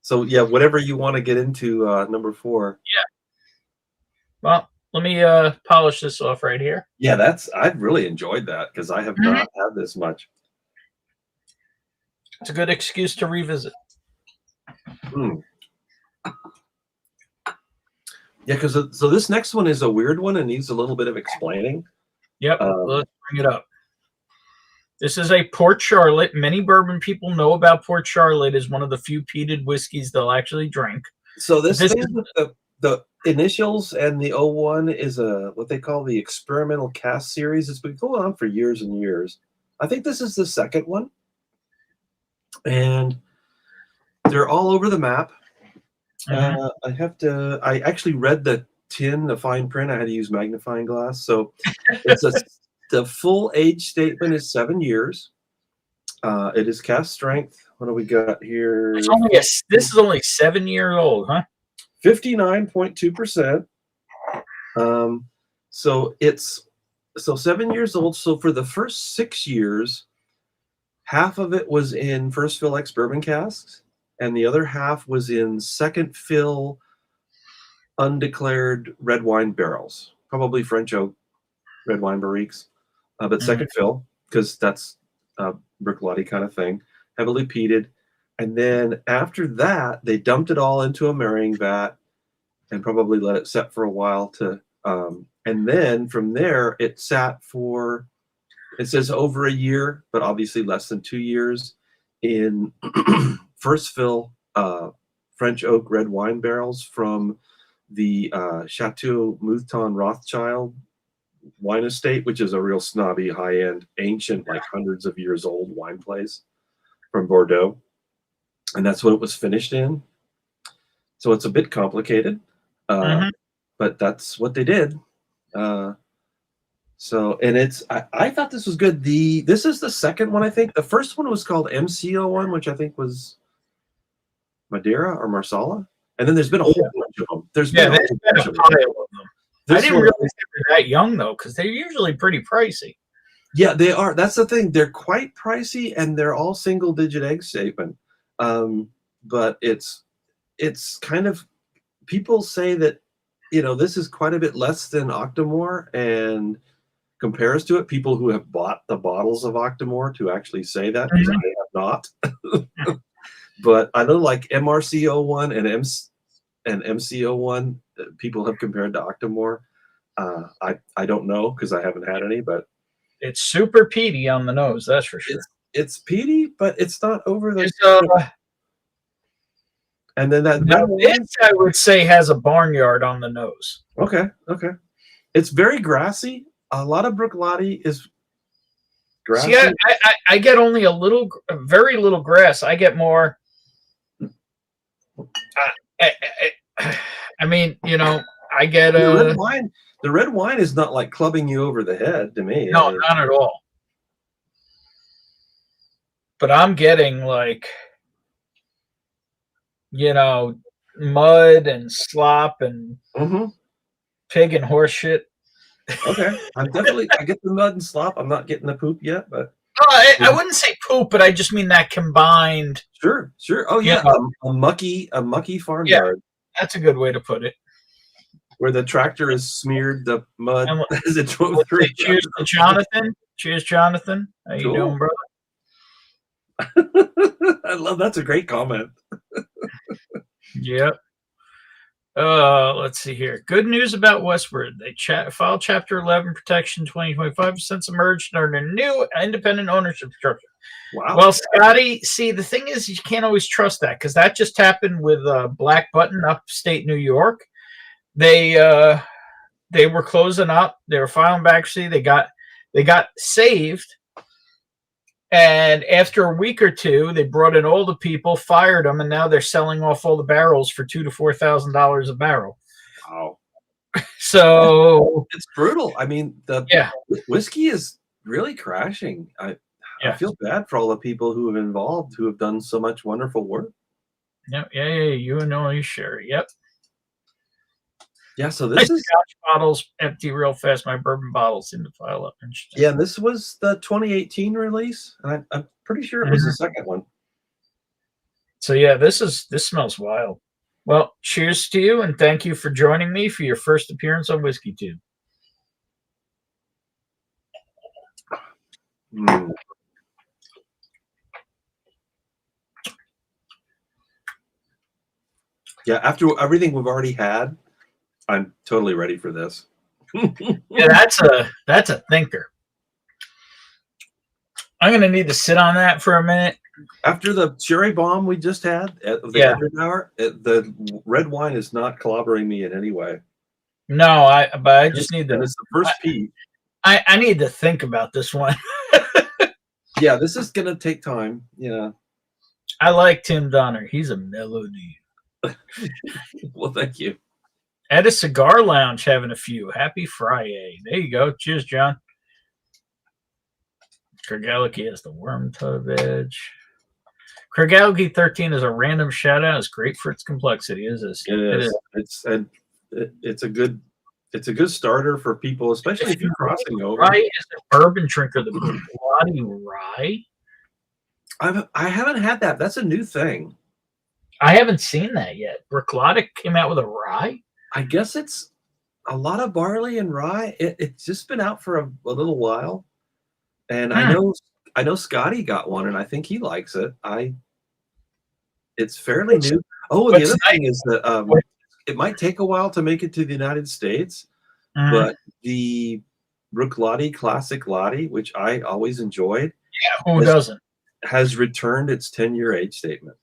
Speaker 4: So yeah, whatever you want to get into, number 4.
Speaker 2: Yeah. Well, let me polish this off right here.
Speaker 4: Yeah, I've really enjoyed that because I have not had this much.
Speaker 2: It's a good excuse to revisit.
Speaker 4: Yeah, because so this next one is a weird one and needs a little bit of explaining.
Speaker 2: Yep, let's bring it up. This is a Port Charlotte. Many bourbon people know about Port Charlotte as one of the few peated whiskeys they'll actually drink.
Speaker 4: So this thing with the initials and the 01 is what they call the experimental cask series. It's been going on for years and years. I think this is the second one. And they're all over the map. I actually read the tin, the fine print. I had to use magnifying glass. So the full age statement is 7 years. It is cask strength. What do we got here?
Speaker 2: This is only 7 years old, huh?
Speaker 4: 59.2%. So it's 7 years old. So for the first 6 years, half of it was in first fill ex bourbon casks, and the other half was in second fill undeclared red wine barrels, probably French oak red wine barriques, but second fill because that's a Bricolati kind of thing, heavily peated. And then after that, they dumped it all into a marrying vat and probably let it set for a while and then from there it sat for, it says over a year, but obviously less than 2 years in first fill French oak red wine barrels from the Chateau Mouton Rothschild wine estate, which is a real snobby, high-end, ancient, like hundreds of years old wine place from Bordeaux. And that's what it was finished in. So it's a bit complicated, but that's what they did. So, and it's, I thought this was good. This is the second one, I think. The first one was called MC01, which I think was Madeira or Marsala. And then there's been a whole bunch of them. There's been a pile of them.
Speaker 2: I didn't realize they were that young, though, because they're usually pretty pricey.
Speaker 4: Yeah, they are. That's the thing. They're quite pricey, and they're all single-digit egg statement. But it's kind of, people say that, you know, this is quite a bit less than Octomore, and compares to it. People who have bought the bottles of Octomore to actually say that, because I have not. But I know, like MRC01 and MC01, people have compared to Octomore. I don't know because I haven't had any, but
Speaker 2: it's super peaty on the nose, that's for sure.
Speaker 4: It's peaty, but it's not over the. And then
Speaker 2: this, I would say, has a barnyard on the nose.
Speaker 4: Okay. It's very grassy. A lot of Bruichladdich is grassy.
Speaker 2: See, I get only very little grass. I get more. I mean, you know, I get
Speaker 4: the red wine is not like clubbing you over the head to me.
Speaker 2: No, not at all. But I'm getting, like, you know, mud and slop and pig and horse shit.
Speaker 4: Okay, I get the mud and slop. I'm not getting the poop yet, but
Speaker 2: I wouldn't say poop, but I just mean that combined.
Speaker 4: Sure. Oh yeah, a mucky farmyard.
Speaker 2: Yeah, that's a good way to put it.
Speaker 4: Where the tractor has smeared the mud as it drove through.
Speaker 2: Cheers to Jonathan. Cheers, Jonathan. How you doing, brother?
Speaker 4: I love that's a great comment.
Speaker 2: Yep. Let's see here. Good news about Westward. They filed Chapter 11 protection 2025 since emerged under new independent ownership structure. Wow. Well, Scotty, see, the thing is, you can't always trust that because that just happened with Black Button, upstate New York. They were closing up. They were filing bankruptcy. They got saved. And after a week or two, they brought in all the people, fired them, and now they're selling off all the barrels for $2,000 to $4,000 a barrel.
Speaker 4: Wow!
Speaker 2: So
Speaker 4: it's brutal. I mean, the whiskey is really crashing. I feel bad for all the people who have involved, who have done so much wonderful work.
Speaker 2: Yeah. You and all you share. Yep.
Speaker 4: Yeah, so this is
Speaker 2: Scotch bottles empty real fast. My bourbon bottles seem to pile up.
Speaker 4: Yeah, and this was the 2018 release, and I'm pretty sure it was the second one.
Speaker 2: So yeah, this smells wild. Well, cheers to you, and thank you for joining me for your first appearance on Whiskey Tube.
Speaker 4: Yeah, after everything we've already had, I'm totally ready for this.
Speaker 2: Yeah, that's a thinker. I'm gonna need to sit on that for a minute.
Speaker 4: After the cherry bomb we just had at the 100 hour, the red wine is not clobbering me in any way.
Speaker 2: No, I just need to.
Speaker 4: And it's the first peat.
Speaker 2: I need to think about this one.
Speaker 4: Yeah, this is gonna take time. Yeah.
Speaker 2: I like Tim Donner. He's a melody.
Speaker 4: Well, thank you.
Speaker 2: At a cigar lounge, having a few. Happy Friday. There you go. Cheers, John. Kergaliki has the worm tub edge. Kergaliki 13 is a random shout out. It's great for its complexity. It is.
Speaker 4: It's a good starter for people, especially if you're crossing over.
Speaker 2: Rye is a bourbon drinker. The Bruichladdich rye.
Speaker 4: I haven't had that. That's a new thing.
Speaker 2: I haven't seen that yet. Bruichladdich came out with a rye.
Speaker 4: I guess it's a lot of barley and rye. It's just been out for a little while, and I know Scotty got one, and I think he likes it. It's fairly new. Oh, the other thing is that it might take a while to make it to the United States, but the Bruichladdich Classic Laddie, which I always enjoyed,
Speaker 2: who doesn't,
Speaker 4: has returned its 10-year age statement.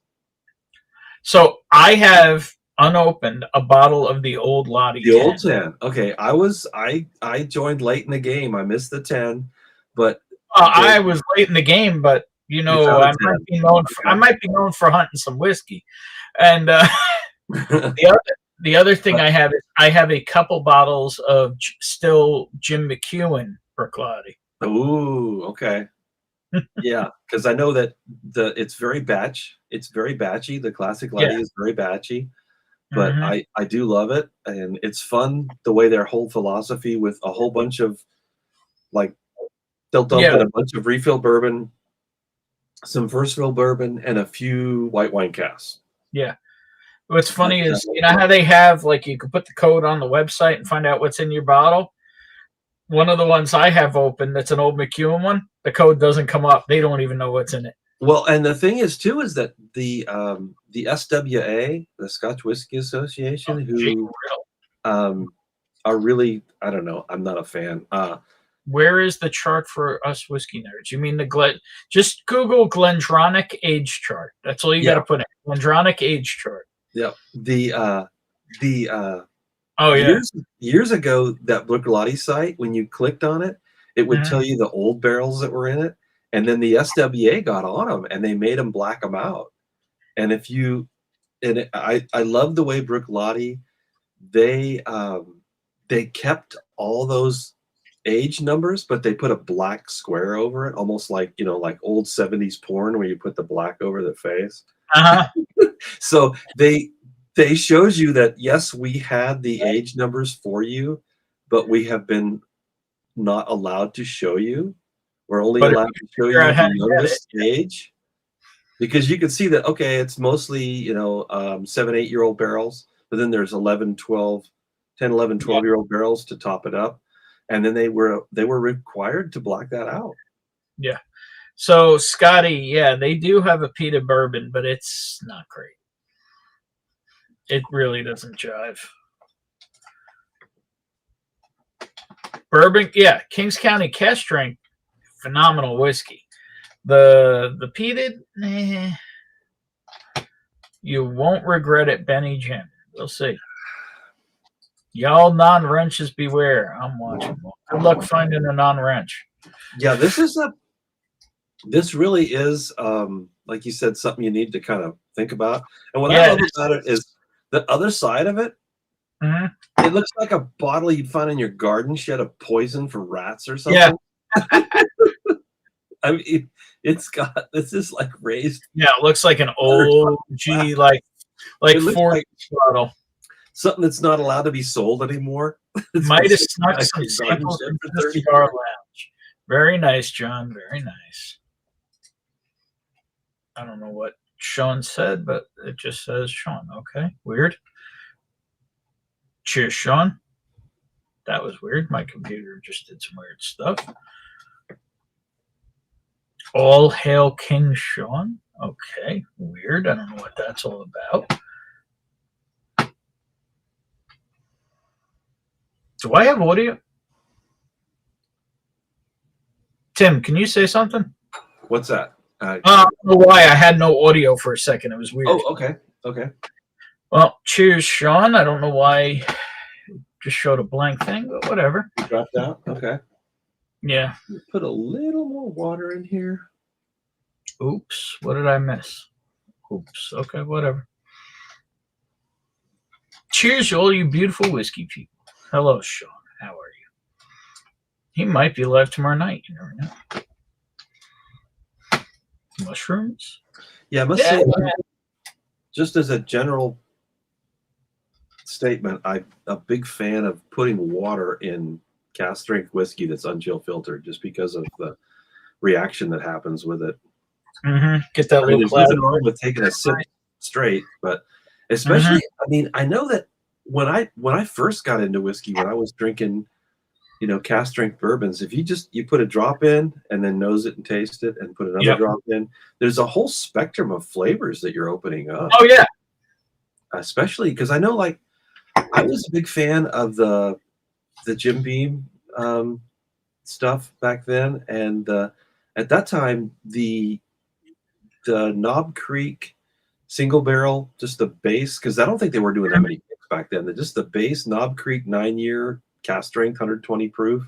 Speaker 2: So I have unopened, a bottle of the old Lottie
Speaker 4: The
Speaker 2: 10.
Speaker 4: old 10. Okay, I joined late in the game. I missed the 10, but
Speaker 2: I was late in the game, but
Speaker 4: you found a 10.
Speaker 2: I might be known for hunting some whiskey. And the other thing I have is I have a couple bottles of still Jim McEwen Brooklotti.
Speaker 4: Ooh, okay. Yeah, because I know that it's very batchy. The classic Lottie is very batchy, but I do love it, and it's fun the way their whole philosophy with a whole bunch of like they'll dump in a bunch of refill bourbon, some first fill bourbon, and a few white wine casks.
Speaker 2: Yeah. What's funny is, you know how they have, like, you can put the code on the website and find out what's in your bottle? One of the ones I have open that's an old McEwen one, the code doesn't come up. They don't even know what's in it.
Speaker 4: Well, and the thing is, too, is that the SWA, the Scotch Whiskey Association, who are really, I don't know, I'm not a fan.
Speaker 2: Where is the chart for us whiskey nerds? You mean the just Google Glendronach age chart. That's all you got to put in. Glendronach age chart.
Speaker 4: Yeah. Years ago, that Brooklotti site, when you clicked on it, it would tell you the old barrels that were in it, and then the SWA got on them and they made them black them out. And I love the way Brooklotti, they kept all those age numbers, but they put a black square over it, almost like, you know, like old 70s porn where you put the black over the face. So they shows you that, yes, we had the age numbers for you, but we have been not allowed to show you. We're only allowed to show you the youngest age, because you can see that, okay, it's mostly, you know, 7-8-year-old barrels, but then there's 10, 11, 12-year-old barrels to top it up. And then they were required to black that out.
Speaker 2: Yeah. So Scotty, they do have a peated bourbon, but it's not great. It really doesn't jive. Bourbon, Kings County Cask Strength, phenomenal whiskey. The peated, you won't regret it, Benny Jim. We'll see. Y'all non-wrenches beware. I'm watching. Good luck finding a non-wrench.
Speaker 4: Yeah, this really is, like you said, something you need to kind of think about. And what I love about it is the other side of it. It looks like a bottle you'd find in your garden shed of poison for rats or something. Yeah. I mean, this is like raised.
Speaker 2: Yeah, it looks like an old like 40 bottle.
Speaker 4: Something that's not allowed to be sold anymore.
Speaker 2: Might have snuck some samples into the cigar lounge. Very nice, John. Very nice. I don't know what Sean said, but it just says Sean. Okay, weird. Cheers, Sean. That was weird. My computer just did some weird stuff. All hail King Sean. Okay, weird. I don't know what that's all about. Do I have audio? Tim, can you say something?
Speaker 4: What's that?
Speaker 2: I don't know why I had no audio for a second. It was weird.
Speaker 4: Oh, okay. Okay.
Speaker 2: Well, cheers, Sean. I don't know why it just showed a blank thing, but whatever.
Speaker 4: You dropped out? Okay.
Speaker 2: Yeah.
Speaker 4: Put a little more water in here.
Speaker 2: Oops. What did I miss? Oops. Okay, whatever. Cheers to all you beautiful whiskey people. Hello, Sean. How are you? He might be live tomorrow night. You never know. Mushrooms?
Speaker 4: Yeah, I must say, just as a general statement, I'm a big fan of putting water in cask strength whiskey that's unchill filtered, just because of the reaction that happens with it.
Speaker 2: Get that little
Speaker 4: there's nothing wrong with taking a sip straight, but especially, I mean, I know that when I first got into whiskey, when I was drinking, you know, cask strength bourbons, if you put a drop in and then nose it and taste it and put another drop in, there's a whole spectrum of flavors that you're opening up.
Speaker 2: Oh yeah.
Speaker 4: Especially because I know, like, I was a big fan of the Jim Beam stuff back then, and at that time the Knob Creek single barrel, just the base, because I don't think they were doing that many picks back then. Just the base Knob Creek 9-year cast strength, 120 proof.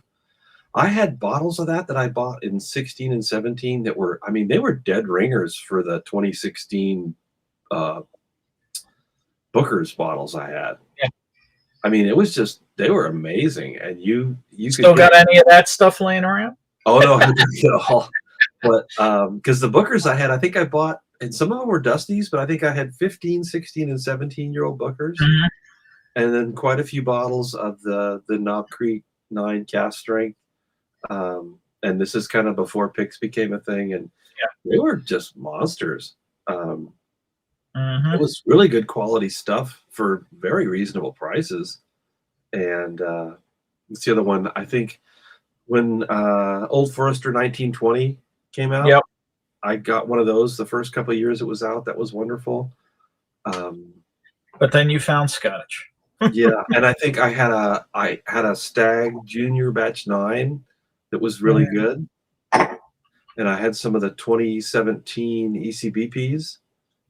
Speaker 4: I had bottles of that I bought in 16 and 17 that were, I mean, they were dead ringers for the 2016 Booker's bottles I had.
Speaker 2: Yeah.
Speaker 4: I mean, it was just, they were amazing. And you
Speaker 2: Still got any of that stuff laying around?
Speaker 4: Oh, no, I didn't get all. But because the Bookers I had, I think I bought, and some of them were Dusties, but I think I had 15, 16, and 17-year-old Bookers.
Speaker 2: Mhm.
Speaker 4: And then quite a few bottles of the Knob Creek 9 cast strength. And this is kind of before picks became a thing. And they were just monsters. It was really good quality stuff for very reasonable prices. And it's the other one, I think, when Old Forester 1920 came out.
Speaker 2: Yep.
Speaker 4: I got one of those the first couple of years it was out. That was wonderful.
Speaker 2: But then you found Scotch.
Speaker 4: Yeah, and I think I had a Stag Junior Batch 9 that was really good. And I had some of the 2017 ECBPs.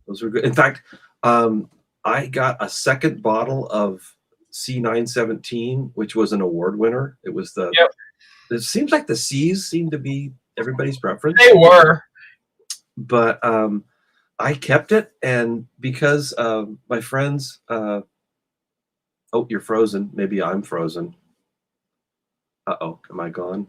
Speaker 4: Those were good. In fact, I got a second bottle of C917, which was an award winner. It was the.
Speaker 2: Yep.
Speaker 4: It seems like the C's seem to be everybody's preference.
Speaker 2: They were.
Speaker 4: But I kept it, and because my friends. Oh, you're frozen. Maybe I'm frozen. Uh-oh, am I gone?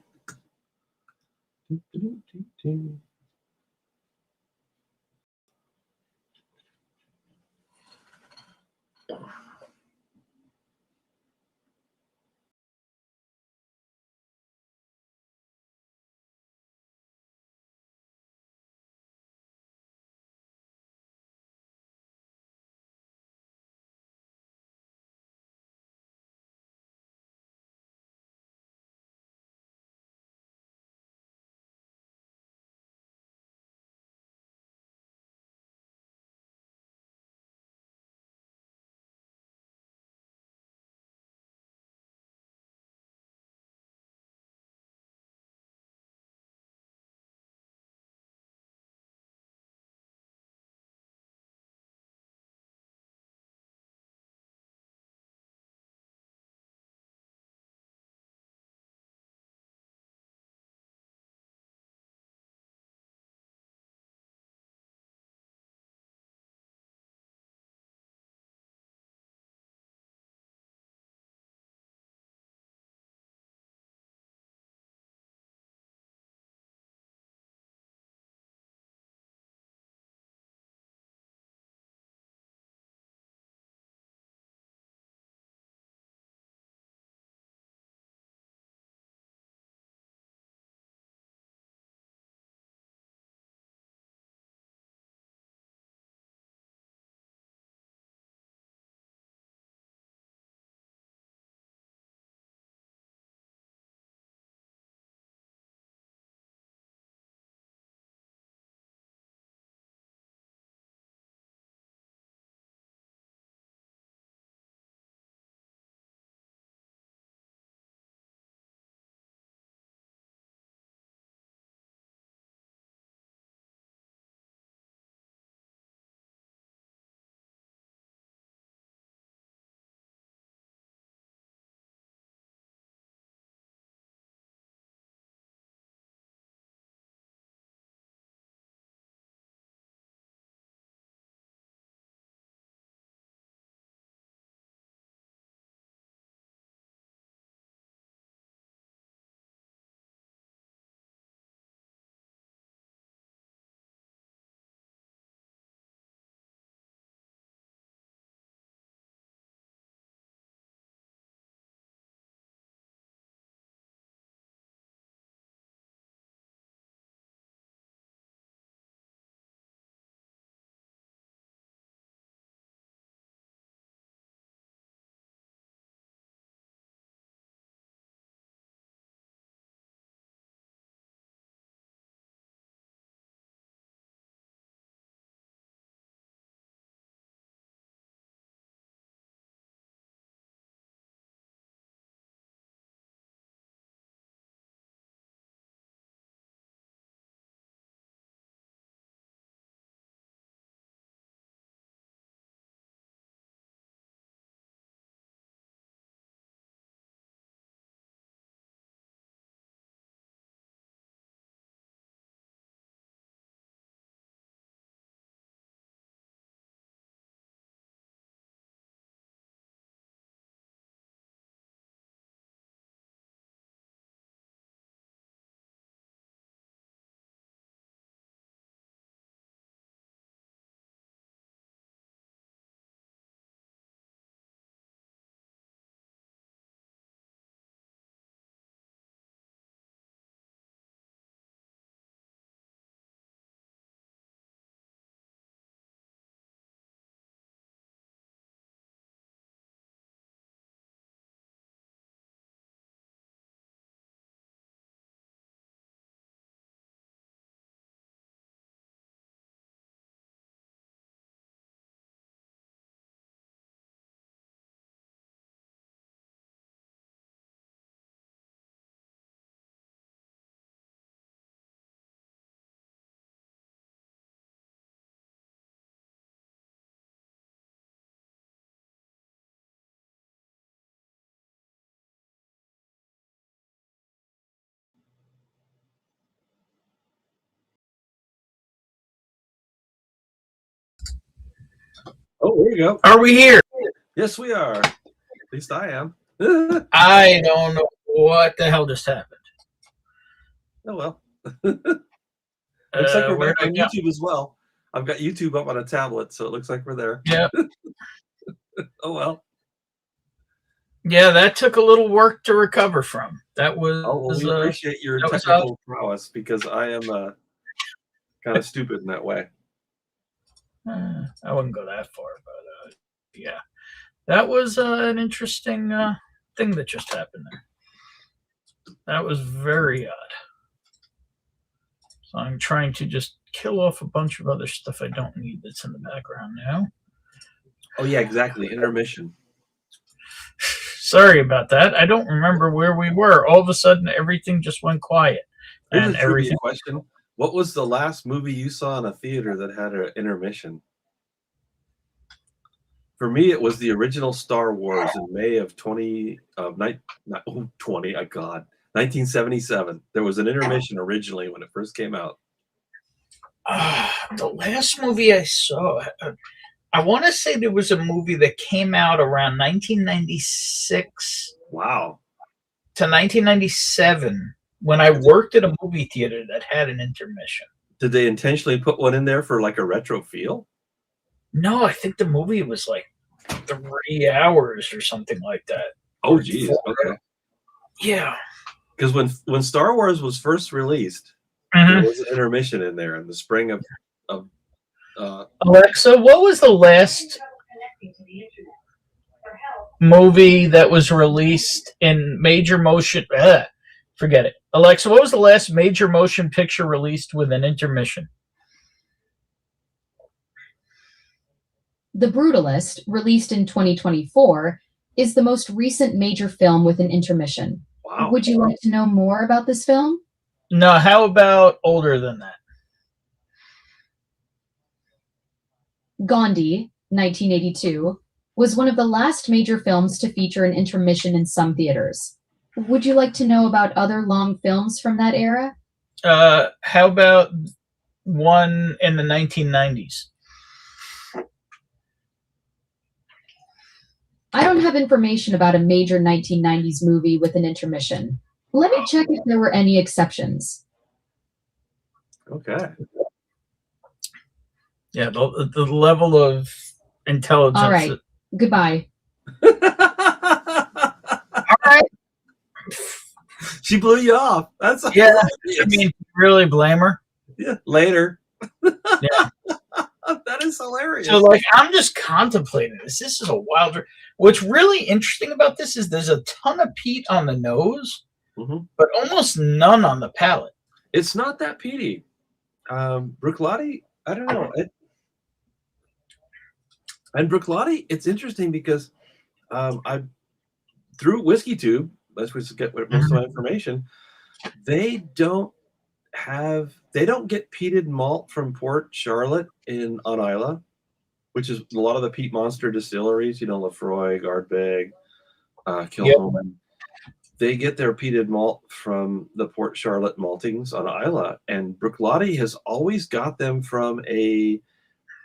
Speaker 4: Oh, there you go.
Speaker 2: Are we here?
Speaker 4: Yes, we are. At least I am.
Speaker 2: I don't know what the hell just happened.
Speaker 4: Oh well. Looks like we're
Speaker 2: where'd
Speaker 4: back
Speaker 2: I
Speaker 4: on
Speaker 2: go?
Speaker 4: YouTube as well. I've got YouTube up on a tablet, so it looks like we're there.
Speaker 2: Yeah.
Speaker 4: Oh well.
Speaker 2: Yeah, that took a little work to recover from. That was.
Speaker 4: Oh well, we appreciate your
Speaker 2: that was
Speaker 4: technical prowess because I am kind of stupid in that way.
Speaker 2: I wouldn't go that far, but yeah, that was an interesting thing that just happened there. That was very odd. So I'm trying to just kill off a bunch of other stuff I don't need that's in the background now.
Speaker 4: Oh yeah, exactly. Intermission.
Speaker 2: Sorry about that. I don't remember where we were. All of a sudden, everything just went quiet.
Speaker 4: Here's
Speaker 2: And
Speaker 4: a trivia
Speaker 2: everything.
Speaker 4: question. What was the last movie you saw in a theater that had an intermission? For me, it was the original Star Wars in May of 1977. There was an intermission originally when it first came out.
Speaker 2: The last movie I saw, I want to say there was a movie that came out around 1996
Speaker 4: Wow.
Speaker 2: to 1997 when I worked at a movie theater that had an intermission.
Speaker 4: Did they intentionally put one in there for like a retro feel?
Speaker 2: No, I think the movie was like 3 hours or something like that.
Speaker 4: Oh, geez. Okay.
Speaker 2: Yeah.
Speaker 4: Because when Star Wars was first released, there was an intermission in there in the spring of
Speaker 2: Alexa, what was the last movie that was released in major motion? Forget it. Alexa, what was the last major motion picture released with an intermission?
Speaker 5: The Brutalist, released in 2024, is the most recent major film with an intermission.
Speaker 4: Wow.
Speaker 5: Would you like to know more about this film?
Speaker 2: No, how about older than that?
Speaker 5: Gandhi, 1982, was one of the last major films to feature an intermission in some theaters. Would you like to know about other long films from that era?
Speaker 2: How about one in the 1990s?
Speaker 5: I don't have information about a major 1990s movie with an intermission. Let me check if there were any exceptions.
Speaker 4: Okay.
Speaker 2: Yeah, the level of intelligence.
Speaker 5: All right. Goodbye.
Speaker 2: All right.
Speaker 4: She blew you off. That's
Speaker 2: Yeah. I mean, really blame her.
Speaker 4: yeah. Later.
Speaker 2: Yeah.
Speaker 4: That is hilarious.
Speaker 2: So, like, I'm just contemplating this. This is a wild. What's really interesting about this is there's a ton of peat on the nose, but almost none on the palate.
Speaker 4: It's not that peaty. Bruichladdich, I don't know. And Bruichladdich, it's interesting because I through Whiskey Tube, that's where to get most of my information. They don't get peated malt from Port Charlotte on Isla, which is a lot of the peat monster distilleries. You know, Lefroy, Ardbeg, Kilchoman. They get their peated malt from the Port Charlotte maltings on Isla, and Bruichladdich has always got them from a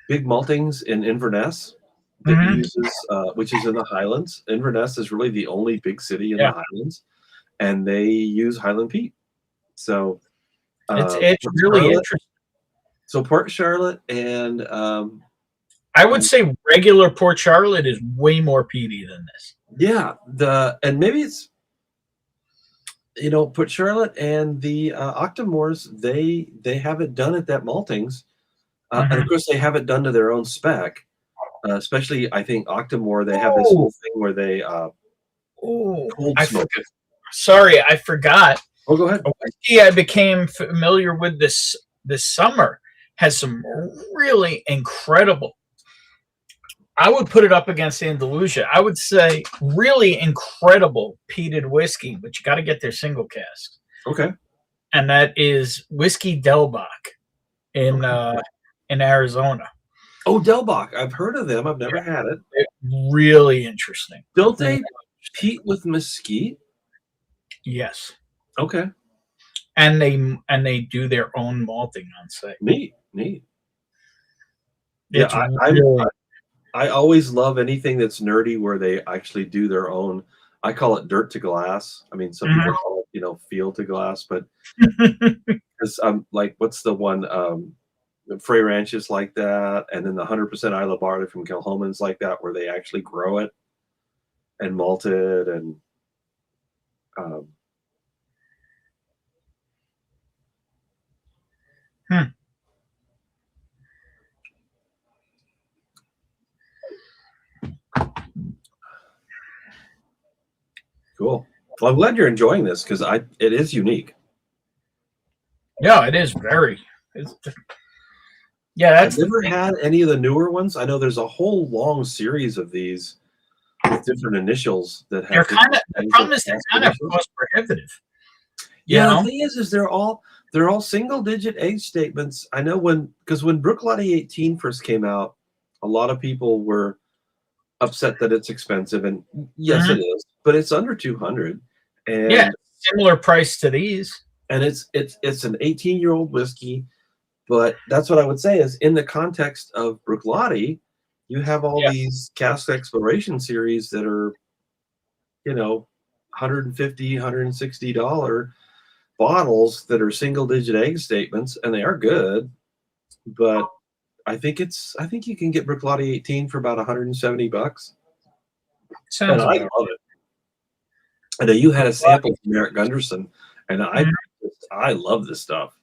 Speaker 4: big maltings in Inverness that uses, which is in the Highlands. Inverness is really the only big city in the Highlands, and they use Highland peat. So
Speaker 2: it's really interesting.
Speaker 4: So Port Charlotte and
Speaker 2: I would say regular Port Charlotte is way more peaty than this.
Speaker 4: Yeah, and maybe it's Port Charlotte and the Octomores, they have it done at that maltings, and of course they have it done to their own spec. Especially, I think Octomore, they have this whole thing where they cold smoke it.
Speaker 2: Sorry, I forgot.
Speaker 4: Oh, go ahead.
Speaker 2: A whiskey I became familiar with this summer has some really incredible. I would put it up against Andalusia. I would say really incredible peated whiskey, but you got to get their single cask.
Speaker 4: Okay.
Speaker 2: And that is Whiskey Delbach in Arizona.
Speaker 4: Oh, Delbach. I've heard of them. I've never had it.
Speaker 2: It's really interesting.
Speaker 4: Don't they peat with mesquite?
Speaker 2: Yes.
Speaker 4: Okay.
Speaker 2: And they do their own malting on site.
Speaker 4: Neat.
Speaker 2: It's
Speaker 4: Yeah, I always love anything that's nerdy where they actually do their own. I call it dirt to glass. I mean, some people call it, field to glass, but because I'm like, what's the one? Frey Ranch is like that, and then the 100% Isla barley from Kilhoman's like that, where they actually grow it and malt it, and cool. Well, I'm glad you're enjoying this because it is unique.
Speaker 2: Yeah, it is very.
Speaker 4: I've never had any of the newer ones. I know there's a whole long series of these with different initials that have.
Speaker 2: The problem is they're kind of cost prohibitive.
Speaker 4: Yeah, the thing is they're all single digit age statements. I know because when Bruichladdich 18 first came out, a lot of people were upset that it's expensive, and yes, it is, but it's under 200, and
Speaker 2: similar price to these. And
Speaker 4: it's an 18-year-old whiskey, but that's what I would say is in the context of Bruichladdich, you have all these cask exploration series that are, $150, $160 bottles that are single digit egg statements, and they are good, but I think you can get Bruichladdich 18 for about $170. And I love it. I know you had a sample from Eric Gunderson, and I love this stuff.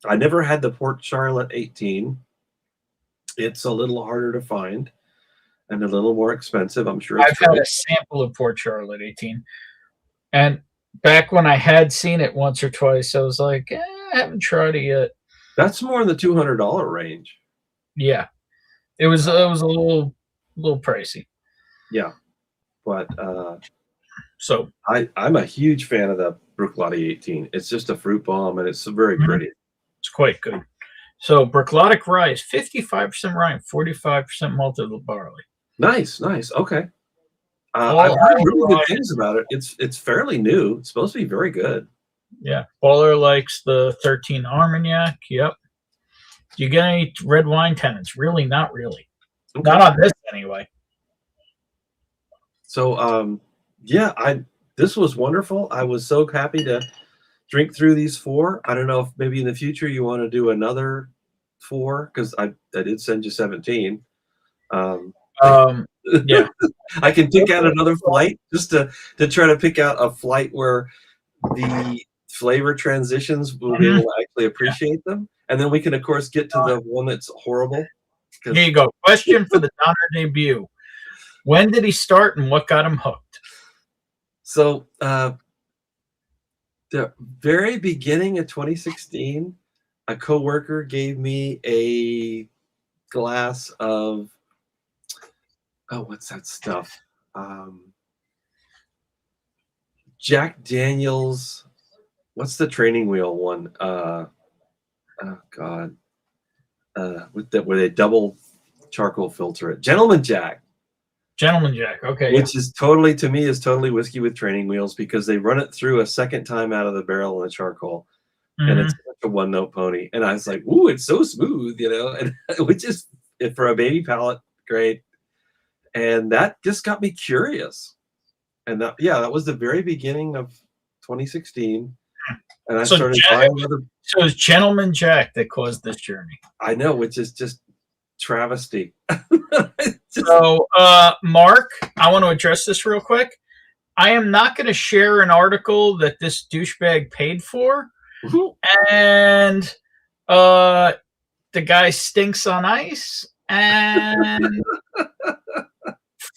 Speaker 4: I never had the Port Charlotte 18. It's a little harder to find and a little more expensive. I'm sure
Speaker 2: I've had a sample of Port Charlotte 18. And back when I had seen it once or twice, I was like, I haven't tried it yet.
Speaker 4: That's more in the $200 range.
Speaker 2: Yeah. It was a little pricey.
Speaker 4: Yeah. But
Speaker 2: so
Speaker 4: I'm a huge fan of the Bruichladdich 18. It's just a fruit bomb, and it's very pretty.
Speaker 2: It's quite good. So Bruichladdich rye is 55% rye, 45% malted barley.
Speaker 4: Nice. Okay. I've heard really good things about it. It's fairly new. It's supposed to be very good.
Speaker 2: Yeah. Baller likes the 13 Armagnac. Yep. Do you get any red wine tenants? Really? Not really. Okay. Not on this anyway.
Speaker 4: So, this was wonderful. I was so happy to drink through these 4. I don't know if maybe in the future you want to do another 4, because I did send you 17.
Speaker 2: Yeah.
Speaker 4: I can pick out another flight just to try to pick out a flight where the flavor transitions will be able to actually appreciate them. And then we can, of course, get to the one that's horrible.
Speaker 2: Here you go. Question for the Donner debut. When did he start and what got him hooked?
Speaker 4: So the very beginning of 2016, a coworker gave me a glass of, what's that stuff? Jack Daniels. What's the training wheel one? Where they double charcoal filter it. Gentleman Jack.
Speaker 2: Okay.
Speaker 4: Which is totally whiskey with training wheels, because they run it through a second time out of the barrel in the charcoal. And it's such a one-note pony. And I was like, ooh, it's so smooth, and which is, for a baby palate, great. And that just got me curious. And that was the very beginning of 2016. And I started buying other. So
Speaker 2: it's Gentleman Jack that caused this journey.
Speaker 4: I know, which is just travesty.
Speaker 2: So, Mark, I want to address this real quick. I am not going to share an article that this douchebag paid for. And the guy stinks on ice. And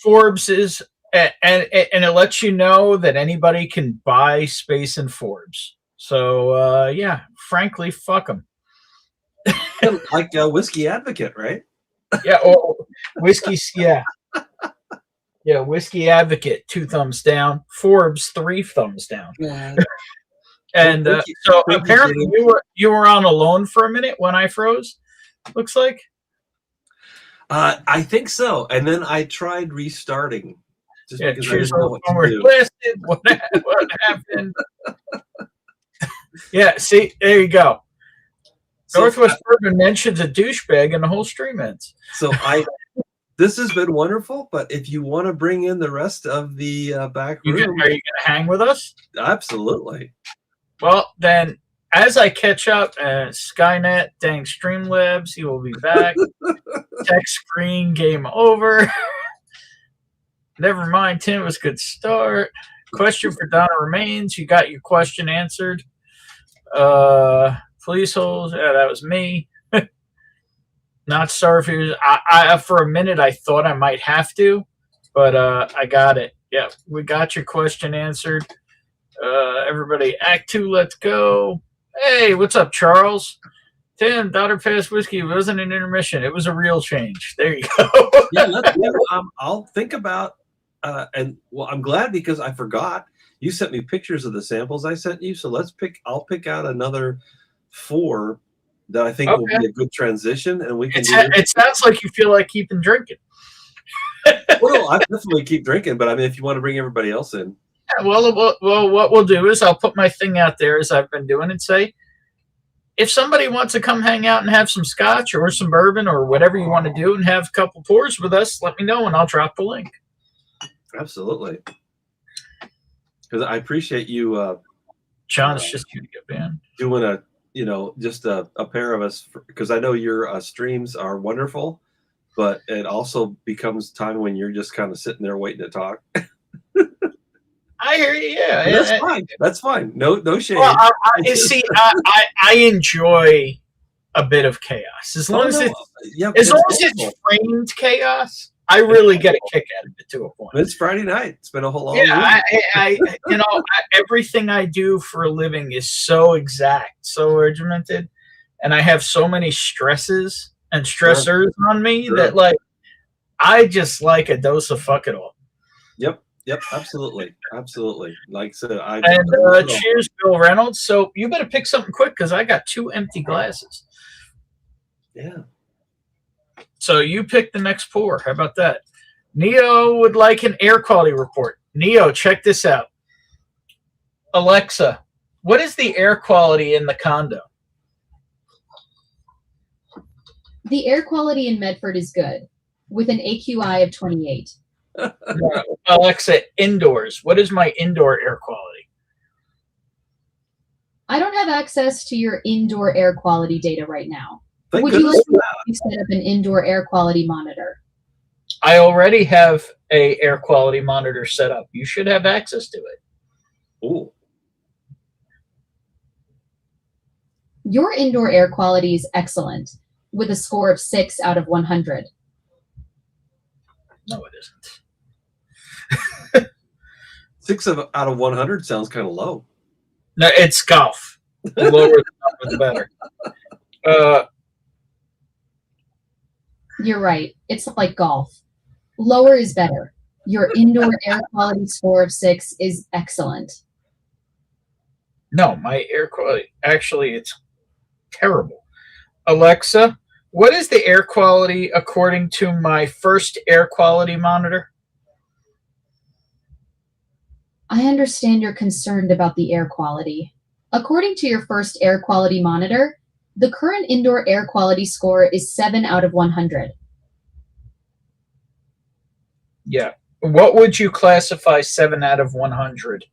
Speaker 2: Forbes is, and it lets you know that anybody can buy space in Forbes. So, frankly, fuck him.
Speaker 4: Like a whiskey advocate, right?
Speaker 2: Yeah, or whiskey, yeah. Yeah, whiskey advocate, 2 thumbs down. Forbes, 3 thumbs down. And so apparently you were on alone for a minute when I froze, looks like.
Speaker 4: I think so. And then I tried restarting. Just because I didn't know what to do.
Speaker 2: Listed. What happened? Yeah, see, there you go. Northwest Bourbon mentions a douchebag and the whole stream ends.
Speaker 4: So this has been wonderful. But if you want to bring in the rest of the back room,
Speaker 2: Are you going to hang with us?
Speaker 4: absolutely.
Speaker 2: Well, then, as I catch up, Skynet, dang Streamlabs, he will be back. Tech screen, game over. Never mind, Tim, it was a good start. Question for Donna remains. You got your question answered. Police holes, yeah, that was me. Not Starfuse. I for a minute I thought I might have to, but I got it. Yeah, we got your question answered. Everybody, Act 2, let's go. Hey, what's up, Charles? Tim, Daughter Pass Whiskey wasn't an intermission. It was a real change. There you go.
Speaker 4: Yeah, I'll think about, and well, I'm glad because I forgot. You sent me pictures of the samples I sent you, so I'll pick out another 4 that I think will be a good transition, and we can.
Speaker 2: It sounds like you feel like keeping drinking.
Speaker 4: Well, I definitely keep drinking, but I mean, if you want to bring everybody else in.
Speaker 2: Yeah, well, what we'll do is I'll put my thing out there as I've been doing and say, if somebody wants to come hang out and have some scotch or some bourbon or whatever you want to do and have a couple pours with us, let me know and I'll drop the link.
Speaker 4: Absolutely. Because I appreciate you.
Speaker 2: John's just going to get banned.
Speaker 4: Doing just a pair of us, because I know your streams are wonderful, but it also becomes time when you're just kind of sitting there waiting to talk.
Speaker 2: I hear you. Yeah,
Speaker 4: that's fine. That's fine. No shame.
Speaker 2: Well, I enjoy a bit of chaos as long as it's framed chaos. I really get a kick out of it to a point.
Speaker 4: It's Friday night. It's been a whole long
Speaker 2: week. Everything I do for a living is so exact, so regimented, and I have so many stresses and stressors on me that I just like a dose of fuck it all.
Speaker 4: Yep, absolutely. Like so,
Speaker 2: cheers, Bill Reynolds. So you better pick something quick because I got 2 empty glasses.
Speaker 4: Yeah.
Speaker 2: So you pick the next pour. How about that? Neo would like an air quality report. Neo, check this out. Alexa, what is the air quality in the condo?
Speaker 5: The air quality in Medford is good, with an AQI of 28.
Speaker 2: Alexa, indoors. What is my indoor air quality?
Speaker 5: I don't have access to your indoor air quality data right now.
Speaker 4: Thank
Speaker 5: Would
Speaker 4: goodness
Speaker 5: you like to set up an indoor air quality monitor?
Speaker 2: I already have a air quality monitor set up. You should have access to it.
Speaker 4: Ooh.
Speaker 5: Your indoor air quality is excellent, with a score of 6 out of 100.
Speaker 2: No, it isn't.
Speaker 4: 6 out of 100 sounds kind of low.
Speaker 2: No, it's golf. The lower the number, the better.
Speaker 5: You're right. It's like golf. Lower is better. Your indoor air quality score of 6 is excellent.
Speaker 2: No, my air quality, actually, it's terrible. Alexa, what is the air quality according to my first air quality monitor?
Speaker 5: I understand you're concerned about the air quality. According to your first air quality monitor, the current indoor air quality score is 7 out of 100.
Speaker 2: Yeah. What would you classify 7 out of 100?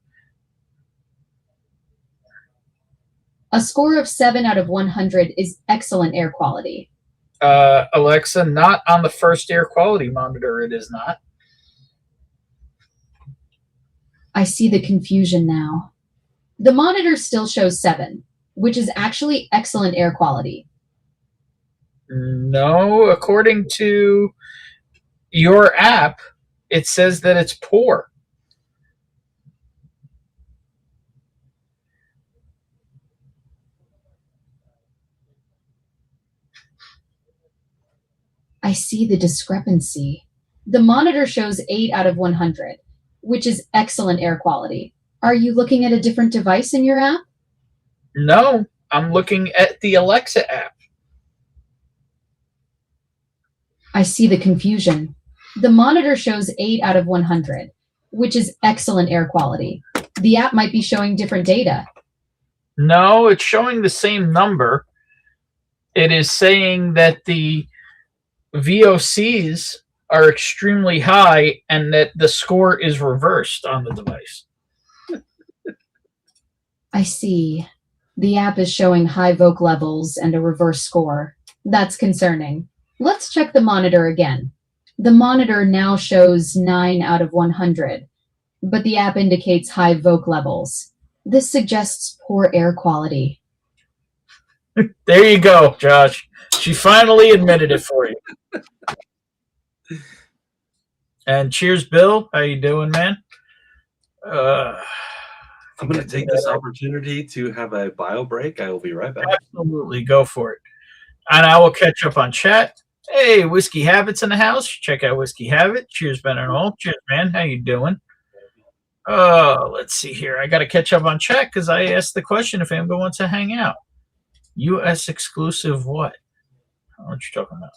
Speaker 5: A score of 7 out of 100 is excellent air quality.
Speaker 2: Alexa, not on the first air quality monitor, it is not.
Speaker 5: I see the confusion now. The monitor still shows 7, which is actually excellent air quality.
Speaker 2: No, according to your app, it says that it's poor.
Speaker 5: I see the discrepancy. The monitor shows 8 out of 100, which is excellent air quality. Are you looking at a different device in your app?
Speaker 2: No, I'm looking at the Alexa app.
Speaker 5: I see the confusion. The monitor shows 8 out of 100, which is excellent air quality. The app might be showing different data.
Speaker 2: No, it's showing the same number. It is saying that the VOCs are extremely high and that the score is reversed on the device.
Speaker 5: I see. The app is showing high voc levels and a reverse score. That's concerning. Let's check the monitor again. The monitor now shows 9 out of 100, but the app indicates high voc levels. This suggests poor air quality.
Speaker 2: There you go, Josh. She finally admitted it for you. And cheers, Bill. How you doing, man?
Speaker 4: I'm going to take this opportunity to have a bio break. I will be right back.
Speaker 2: Absolutely, go for it. And I will catch up on chat. Hey, Whiskey Habit's in the house. Check out Whiskey Habit. Cheers, Ben and all. Cheers, man. How you doing? Let's see here. I got to catch up on chat because I asked the question if anybody wants to hang out. U.S. exclusive what? What you talking about?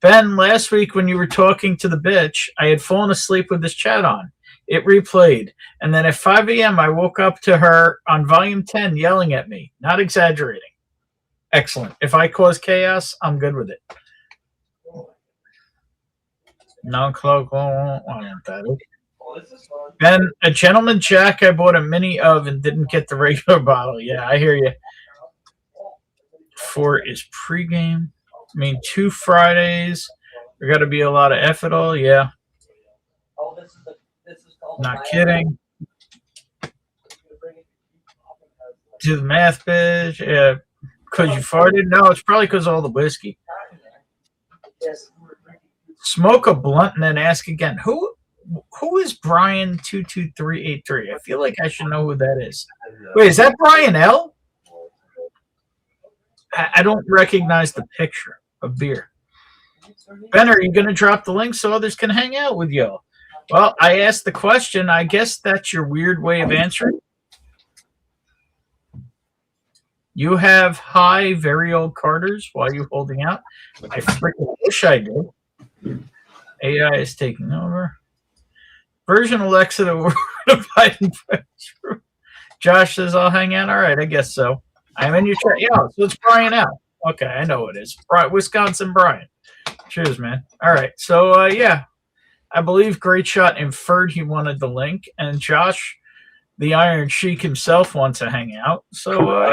Speaker 2: Ben, last week when you were talking to the bitch, I had fallen asleep with this chat on. It replayed. And then at 5 a.m., I woke up to her on volume 10 yelling at me. Not exaggerating. Excellent. If I cause chaos, I'm good with it. Non-cloak. Ben, a Gentleman Jack I bought a mini of and didn't get the regular bottle. Yeah, I hear you. 4 is pregame. I mean, 2 Fridays. There got to be a lot of ethanol. Yeah. Not kidding. Do the math, bitch. Yeah. Because you farted? No, it's probably because of all the whiskey. Smoke a blunt and then ask again. Who is Brian 22383? I feel like I should know who that is. Wait, is that Brian L? I don't recognize the picture of beer. Ben, are you going to drop the link so others can hang out with you? Well, I asked the question. I guess that's your weird way of answering. You have high, very old Carters while you're holding out. I freaking wish I did. AI is taking over. Version Alexa that we're dividing. Josh says I'll hang out. All right, I guess so. I'm in your chat. Yeah, so it's Brian L. Okay, I know it is. Wisconsin Brian. Cheers, man. All right, so yeah. I believe Great Shot inferred he wanted the link, and Josh, the Iron Sheik himself, wants to hang out. So,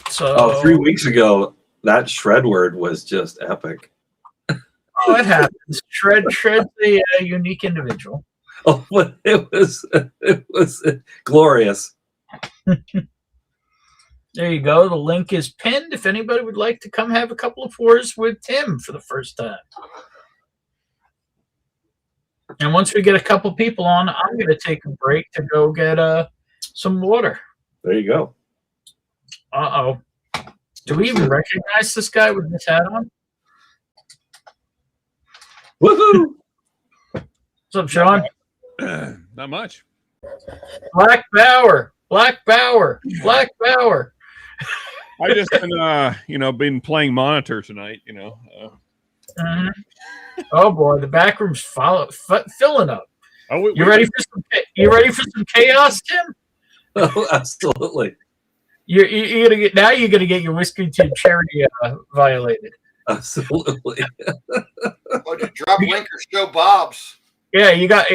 Speaker 4: So 3 weeks ago, that shred word was just epic.
Speaker 2: Oh, it happens. Shred's a unique individual.
Speaker 4: Oh, but it was glorious.
Speaker 2: There you go. The link is pinned if anybody would like to come have a couple of pours with Tim for the first time. And once we get a couple people on, I'm going to take a break to go get some water.
Speaker 4: There you go.
Speaker 2: Uh-oh. Do we even recognize this guy with this hat on?
Speaker 4: Woohoo!
Speaker 2: What's up, Sean?
Speaker 6: Not much.
Speaker 2: Black Bauer. Black Bauer. Black Bauer.
Speaker 6: I just been, been playing monitor tonight.
Speaker 2: Oh boy, the back room's filling up.
Speaker 6: Oh,
Speaker 2: You ready for some chaos, Tim?
Speaker 4: Oh, absolutely.
Speaker 2: You're gonna get your whiskey to charity violated.
Speaker 4: Absolutely.
Speaker 7: Or to drop link or show Bob's.
Speaker 2: Yeah, you got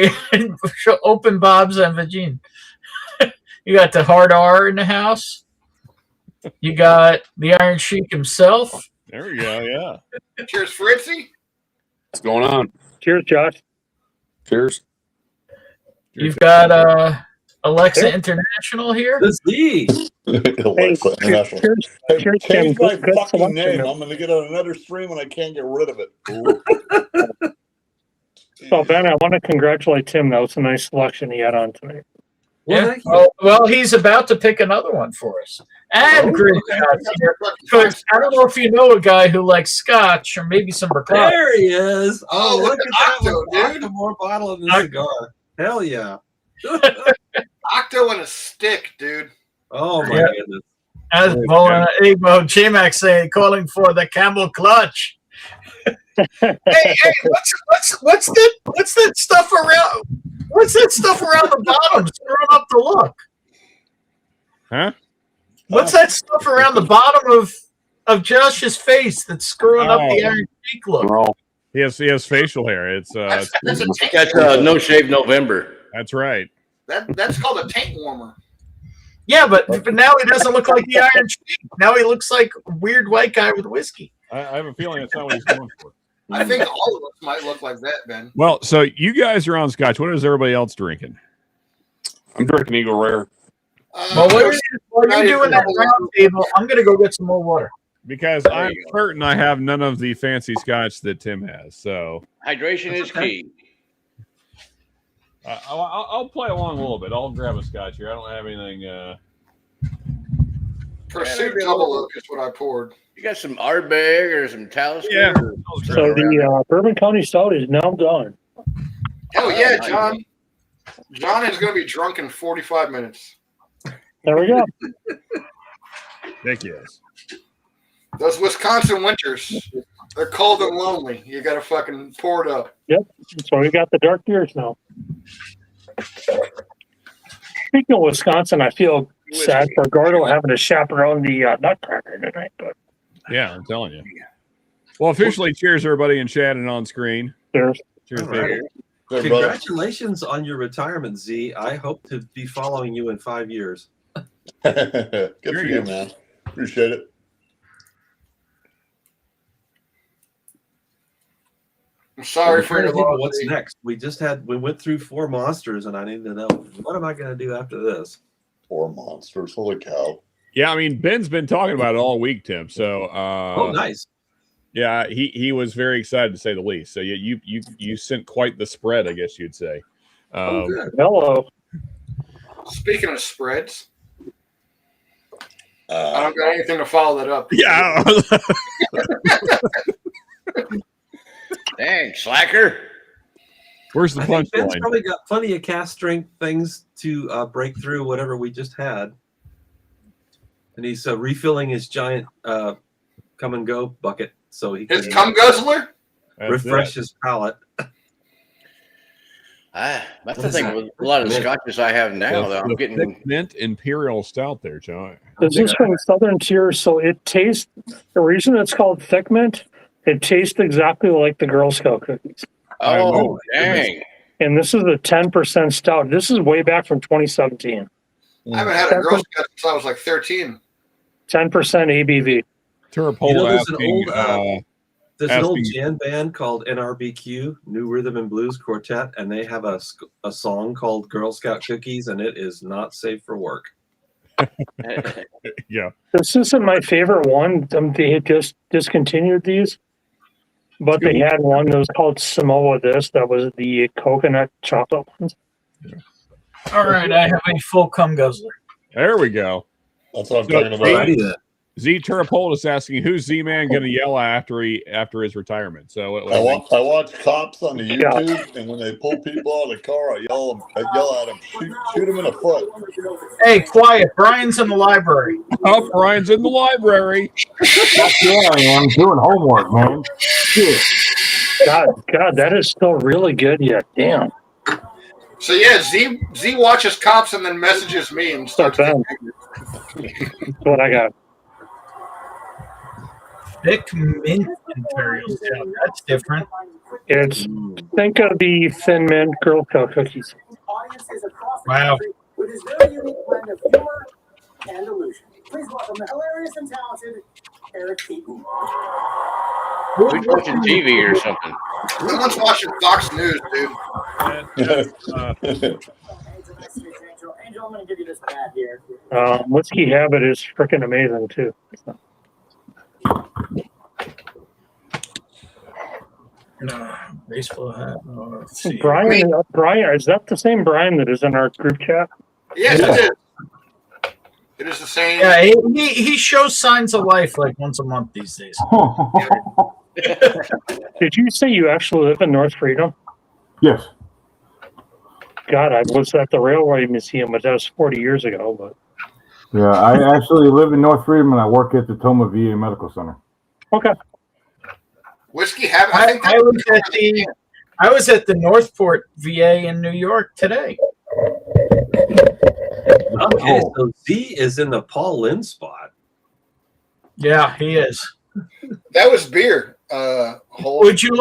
Speaker 2: open Bob's and Vagine. You got the hard R in the house. You got the Iron Sheik himself.
Speaker 6: There we go. Yeah.
Speaker 7: Cheers, Fritzy.
Speaker 8: What's going on?
Speaker 9: Cheers, Josh.
Speaker 8: Cheers.
Speaker 2: You've got Alexa International here.
Speaker 4: The Z.
Speaker 9: Cheers, Tim.
Speaker 10: Change my
Speaker 9: Good
Speaker 10: fucking
Speaker 9: selection.
Speaker 10: name. I'm going to get on another stream and I can't get rid of it.
Speaker 9: So, Ben, I want to congratulate Tim. That was a nice selection he had on tonight.
Speaker 2: Yeah. Well, he's about to pick another one for us. And Great Shots here. I don't know if you know a guy who likes Scotch or maybe some Bacardi.
Speaker 4: There he is. Oh, look at that
Speaker 7: Octo,
Speaker 4: one.
Speaker 7: dude.
Speaker 4: Octo more bottle in the cigar. Hell yeah.
Speaker 7: Octo and a stick, dude.
Speaker 4: Oh my
Speaker 2: Yeah.
Speaker 4: goodness.
Speaker 2: As J-Max saying, calling for the camel clutch. hey, what's that stuff around? What's that stuff around the bottom screwing up the look?
Speaker 6: Huh?
Speaker 2: What's that stuff around the bottom of of Josh's face that's screwing up the Iron Sheik look.
Speaker 8: Oh,
Speaker 6: He has facial hair. It's
Speaker 7: That's a taint.
Speaker 8: that's No Shave November.
Speaker 6: that's right.
Speaker 7: That's called a taint warmer.
Speaker 2: Yeah, but now he doesn't look like the Iron Sheik. Now he looks like a weird white guy with whiskey.
Speaker 6: I have a feeling that's not what he's going for.
Speaker 7: I think all of us might look like that, Ben.
Speaker 6: Well, so you guys are on Scotch. What is everybody else drinking?
Speaker 8: I'm drinking Eagle Rare.
Speaker 2: Well, while you're doing that round table, I'm going to go get some more water.
Speaker 6: Because I'm certain I have none of the fancy Scotch that Tim has. So
Speaker 8: Hydration is key.
Speaker 6: I'll play along a little bit. I'll grab a Scotch here. I don't have anything.
Speaker 7: Pursuit double oak is what I poured.
Speaker 8: You got some Ardbeg or some Talisker?
Speaker 6: Yeah.
Speaker 9: So the Bourbon County Stout is now gone.
Speaker 7: Hell yeah, John. John is going to be drunk in 45 minutes.
Speaker 9: There we go.
Speaker 6: Heck yes.
Speaker 7: Those Wisconsin winters, they're cold and lonely. You got to fucking pour it up.
Speaker 9: Yep. So we got the dark beers now. Speaking of Wisconsin, I feel sad for Gordo having to chaperone the Nutcracker tonight. But
Speaker 6: Yeah, I'm telling you. Well, officially, cheers, everybody in chat and on screen.
Speaker 9: cheers.
Speaker 6: Cheers,
Speaker 4: All right.
Speaker 6: baby.
Speaker 4: Congratulations on your retirement, Z. I hope to be following you in 5 years.
Speaker 10: Good for you, man. Appreciate it.
Speaker 7: I'm sorry
Speaker 4: I'm
Speaker 7: for
Speaker 4: trying
Speaker 7: your
Speaker 4: to think of
Speaker 7: loss.
Speaker 4: what's next. We went through 4 monsters, and I need to know what am I going to do after this.
Speaker 10: 4 monsters. Holy cow.
Speaker 6: Yeah, I mean, Ben's been talking about it all week, Tim. So,
Speaker 4: Oh, nice.
Speaker 6: yeah, he was very excited to say the least. So you sent quite the spread, I guess you'd say.
Speaker 4: Oh, good.
Speaker 9: Hello.
Speaker 7: Speaking of spreads, I don't got anything to follow that up.
Speaker 6: Yeah.
Speaker 8: Dang, slacker.
Speaker 6: Where's the
Speaker 4: I think Ben's
Speaker 6: punchline?
Speaker 4: probably got plenty of cast strength things to break through whatever we just had. And he's refilling his giant come and go bucket so he
Speaker 7: His
Speaker 4: can
Speaker 7: cum guzzler?
Speaker 6: That's
Speaker 4: refresh
Speaker 6: it.
Speaker 4: his palate.
Speaker 8: That's the thing with a lot of the scotches I have now, though. I'm
Speaker 6: The
Speaker 8: getting
Speaker 6: thick mint imperial stout there, John.
Speaker 9: This is from Southern Tier, so it tastes. The reason it's called thick mint, it tastes exactly like the Girl Scout cookies.
Speaker 8: oh dang.
Speaker 9: And this is a 10% stout. This is way back from 2017.
Speaker 7: I haven't had a Girl Scout since I was like 13.
Speaker 9: 10% ABV.
Speaker 6: Turpole
Speaker 4: You know, there's an
Speaker 6: asking,
Speaker 4: old, There's an old
Speaker 6: asking-
Speaker 4: jam band called NRBQ, New Rhythm and Blues Quartet, and they have a song called Girl Scout Cookies, and it is not safe for work.
Speaker 6: yeah.
Speaker 9: This isn't my favorite one. They had just discontinued these, but they had one that was called Samoa This. That was the coconut chocolate ones.
Speaker 2: All right, I have a full cum guzzler.
Speaker 6: There we go.
Speaker 10: That's what I'm
Speaker 6: So,
Speaker 10: talking about.
Speaker 6: Z Turpole is asking, who's Z-Man going to yell at after his retirement? So
Speaker 10: I watch cops on the YouTube, and when they pull people out of the car, I yell at them, shoot them in the foot.
Speaker 2: Hey, quiet. Brian's in the library.
Speaker 6: Oh, Brian's in the library.
Speaker 11: Yeah, I am doing homework, man. Shit.
Speaker 9: God, that is still really good yet. Damn.
Speaker 7: So yeah, Z watches cops and then messages me and starts.
Speaker 9: That's what I got.
Speaker 2: Thick mint imperial stout. That's different.
Speaker 9: It's think of the thin mint Girl Scout cookies.
Speaker 2: Wow.
Speaker 12: With his very unique blend of humor and illusion. Please welcome the hilarious and talented Eric Keaton.
Speaker 8: Who's watching TV or something?
Speaker 7: Someone's watching Fox News, dude.
Speaker 12: Angel, I'm going to give you this pad here.
Speaker 9: Whiskey Habit is freaking amazing too.
Speaker 2: No, baseball hat. Oh, let's see.
Speaker 9: Brian, is that the same Brian that is in our group chat?
Speaker 7: Yes, it is. It is the same.
Speaker 2: Yeah, he shows signs of life like once a month these days.
Speaker 9: Did you say you actually live in North Freedom?
Speaker 11: Yes.
Speaker 9: God, I was at the Railway Museum, but that was 40 years ago. But
Speaker 11: Yeah, I actually live in North Freedom and I work at the Toma VA Medical Center.
Speaker 9: Okay.
Speaker 7: Whiskey Habit.
Speaker 2: I was at the Northport VA in New York today.
Speaker 4: Okay, so Z is in the Paul Lynn spot.
Speaker 2: Yeah, he is.
Speaker 7: That was beer.
Speaker 2: Would you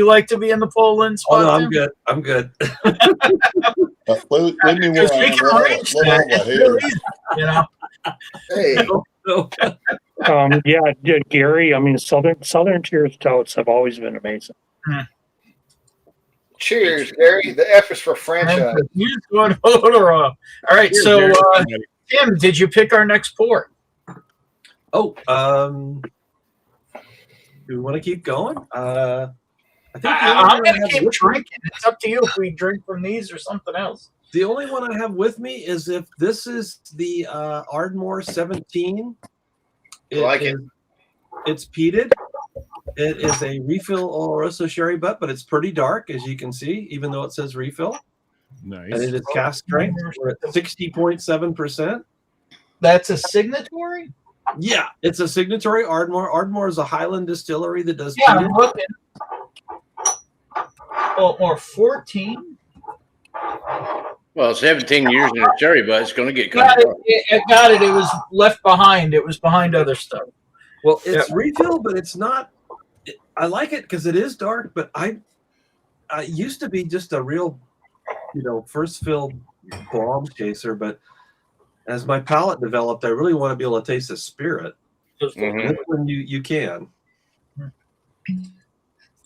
Speaker 2: like to be in the Poland spot?
Speaker 4: Oh no, I'm
Speaker 2: Tim?
Speaker 4: good. I'm good.
Speaker 10: Leave me where
Speaker 2: Because
Speaker 10: I
Speaker 2: we
Speaker 10: am.
Speaker 2: can
Speaker 10: Right
Speaker 2: arrange
Speaker 10: over
Speaker 2: that. It's real
Speaker 10: here.
Speaker 2: easy, you know.
Speaker 7: Hey,
Speaker 9: Yeah, Gary. I mean, Southern Tier stouts have always been amazing.
Speaker 7: cheers, Gary. The F is for franchise.
Speaker 2: All right, so Tim, did you pick our next port?
Speaker 4: Oh, do we want to keep going? I think
Speaker 2: I'm going to keep drinking. It's up to you if we drink from these or something else.
Speaker 4: The only one I have with me is if this is the Ardmore 17. It's peated. It is a refill Oloroso sherry butt, but it's pretty dark, as you can see, even though it says refill.
Speaker 6: Nice.
Speaker 4: And it is cask strength. We're at 60.7%.
Speaker 2: That's a signatory?
Speaker 4: Yeah, it's a signatory Ardmore. Ardmore is a Highland distillery that does
Speaker 2: Yeah,
Speaker 4: peated.
Speaker 2: I'm looking. Or 14?
Speaker 8: Well, 17 years in a cherry, but it's going to get cut.
Speaker 2: Got it. It was left behind. It was behind other stuff.
Speaker 4: Well, it's refill, but it's not. I like it because it is dark, but I used to be just a real, first fill bomb chaser. But as my palate developed, I really want to be able to taste the spirit. When you can.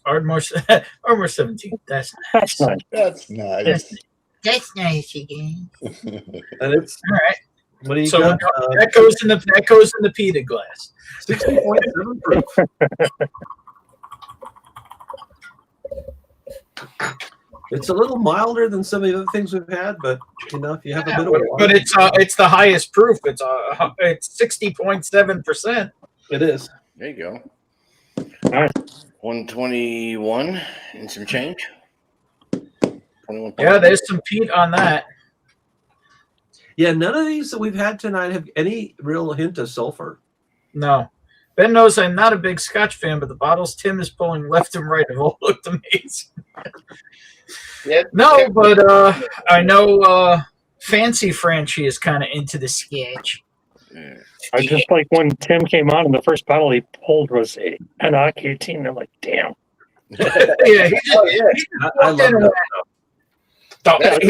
Speaker 2: Ardmore 17. That's nice.
Speaker 10: That's nice.
Speaker 13: That's nice again.
Speaker 4: And it's
Speaker 2: all right.
Speaker 4: What do you
Speaker 2: so
Speaker 4: got?
Speaker 2: That goes in the peated glass.
Speaker 4: 60.7 proof. It's a little milder than some of the other things we've had, but if you have a bit of
Speaker 2: but it's the highest proof. It's 60.7%.
Speaker 4: It is.
Speaker 8: There you go.
Speaker 9: All right.
Speaker 8: 121 and some change. 21.
Speaker 2: Yeah, there's some peat on that.
Speaker 4: Yeah, none of these that we've had tonight have any real hint of sulfur.
Speaker 2: No. Ben knows I'm not a big Scotch fan, but the bottles Tim is pulling left and right have all looked amazing.
Speaker 7: Yeah,
Speaker 2: no, but I know Fancy Franchi is kind of into the Scotch.
Speaker 9: I just like when Tim came on and the first bottle he pulled was an AK-18. I'm like, damn.
Speaker 2: Yeah,
Speaker 4: I love that.
Speaker 9: Let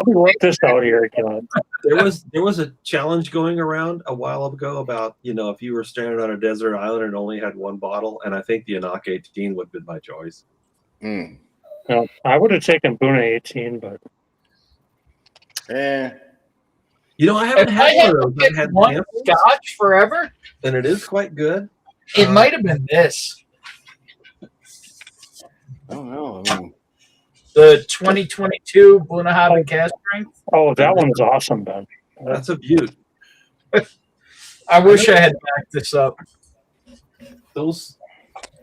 Speaker 9: me work this out here, John.
Speaker 4: There was a challenge going around a while ago about if you were stranded on a desert island and only had one bottle, and I think the Anak 18 would have been my choice.
Speaker 9: No, I would have taken Boona 18, but
Speaker 4: I haven't had one of those. I've had
Speaker 2: one Scotch forever,
Speaker 4: and it is quite good.
Speaker 2: It might have been this.
Speaker 8: I don't know. I mean,
Speaker 2: the 2022 Bunnahabhain cast strength.
Speaker 9: Oh, that one's awesome, Ben.
Speaker 4: That's a beaut.
Speaker 2: I wish I had backed this up.